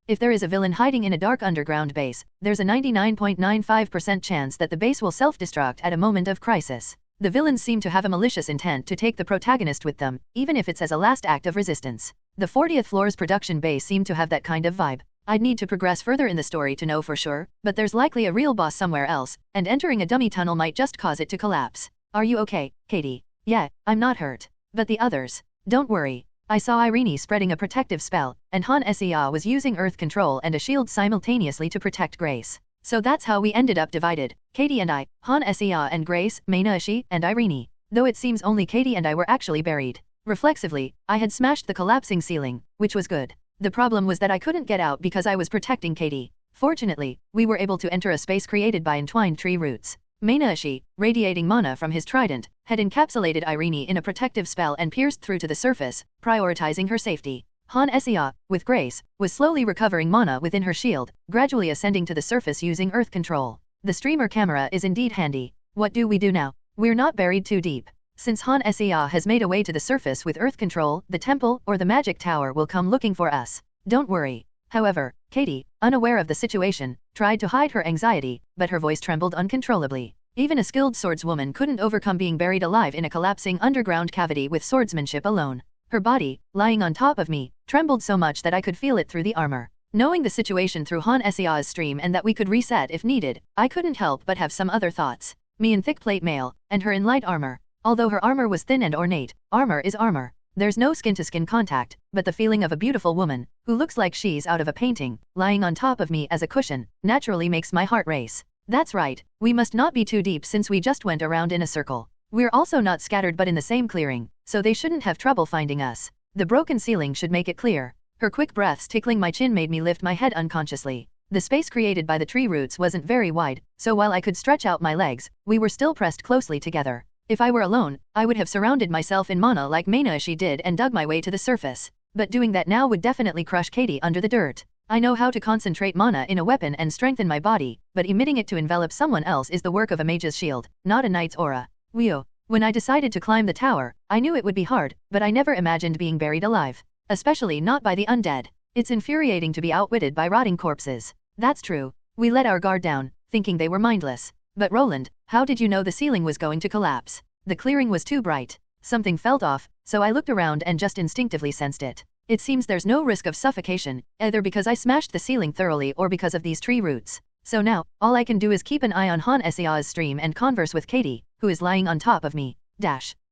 If there is a villain hiding in a dark underground base, there's a 99.95% chance that the base will self-destruct at a moment of crisis. The villains seem to have a malicious intent to take the protagonist with them, even if it's as a last act of resistance. The 40th floor's production base seemed to have that kind of vibe. I'd need to progress further in the story to know for sure, but there's likely a real boss somewhere else, and entering a dummy tunnel might just cause it to collapse. Are you okay, Katie? Yeah, I'm not hurt. But the others? Don't worry. I saw Irene spreading a protective spell, and Han Sia was using earth control and a shield simultaneously to protect Grace. So that's how we ended up divided. Katie and I, Han Sia and Grace, Meinashi, and Irene. Though it seems only Katie and I were actually buried. Reflexively, I had smashed the collapsing ceiling, which was good. The problem was that I couldn't get out because I was protecting Katie. Fortunately, we were able to enter a space created by entwined tree roots. Meinashi, radiating mana from his trident, had encapsulated Irene in a protective spell and pierced through to the surface, prioritizing her safety. Han Sia, with Grace, was slowly recovering mana within her shield, gradually ascending to the surface using earth control. The streamer camera is indeed handy. What do we do now? We're not buried too deep. Since Han Sia has made a way to the surface with earth control, the temple or the magic tower will come looking for us. Don't worry. However, Katie, unaware of the situation, tried to hide her anxiety, but her voice trembled uncontrollably. Even a skilled swordswoman couldn't overcome being buried alive in a collapsing underground cavity with swordsmanship alone. Her body, lying on top of me, trembled so much that I could feel it through the armor. Knowing the situation through Han Sia's stream and that we could reset if needed, I couldn't help but have some other thoughts. Me in thick plate mail, and her in light armor. Although her armor was thin and ornate, armor is armor. There's no skin-to-skin contact, but the feeling of a beautiful woman, who looks like she's out of a painting, lying on top of me as a cushion, naturally makes my heart race. That's right, we must not be too deep since we just went around in a circle. We're also not scattered but in the same clearing, so they shouldn't have trouble finding us. The broken ceiling should make it clear. Her quick breaths tickling my chin made me lift my head unconsciously. The space created by the tree roots wasn't very wide, so while I could stretch out my legs, we were still pressed closely together. If I were alone, I would have surrounded myself in mana like Meinashi did and dug my way to the surface. But doing that now would definitely crush Katie under the dirt. I know how to concentrate mana in a weapon and strengthen my body, but emitting it to envelop someone else is the work of a mage's shield, not a knight's aura. When I decided to climb the tower, I knew it would be hard, but I never imagined being buried alive. Especially not by the undead. It's infuriating to be outwitted by rotting corpses. That's true. We let our guard down, thinking they were mindless. But Roland, how did you know the ceiling was going to collapse? The clearing was too bright. Something felt off, so I looked around and just instinctively sensed it. It seems there's no risk of suffocation, either because I smashed the ceiling thoroughly or because of these tree roots. So now, all I can do is keep an eye on Han Sia's stream and converse with Katie, who is lying on top of me.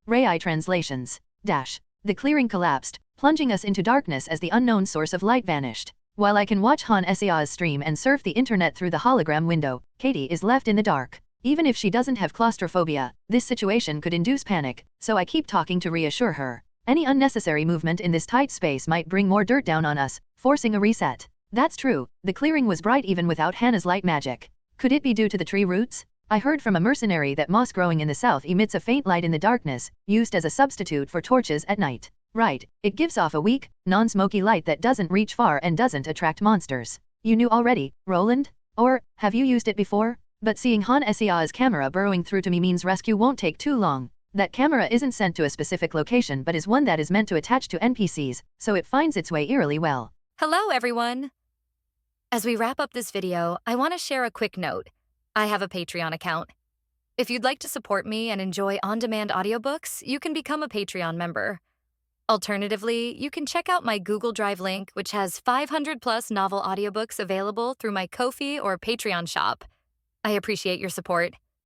Rai translations. The clearing collapsed, plunging us into darkness as the unknown source of light vanished. While I can watch Han Sia's stream and surf the internet through the hologram window, Katie is left in the dark. Even if she doesn't have claustrophobia, this situation could induce panic, so I keep talking to reassure her. Any unnecessary movement in this tight space might bring more dirt down on us, forcing a reset. That's true, the clearing was bright even without Hannah's light magic. Could it be due to the tree roots? I heard from a mercenary that moss growing in the south emits a faint light in the darkness, used as a substitute for torches at night. Right, it gives off a weak, non-smoky light that doesn't reach far and doesn't attract monsters. You knew already, Roland? Or, have you used it before? But seeing Han Sia's camera burrowing through to me means rescue won't take too long. That camera isn't sent to a specific location but is one that is meant to attach to NPCs, so it finds its way eerily well. Hello everyone! As we wrap up this video, I want to share a quick note. I have a Patreon account. If you'd like to support me and enjoy on-demand audiobooks, you can become a Patreon member. Alternatively, you can check out my Google Drive link, which has 500+ novel audiobooks available through my Ko-fi or Patreon shop. I appreciate your support.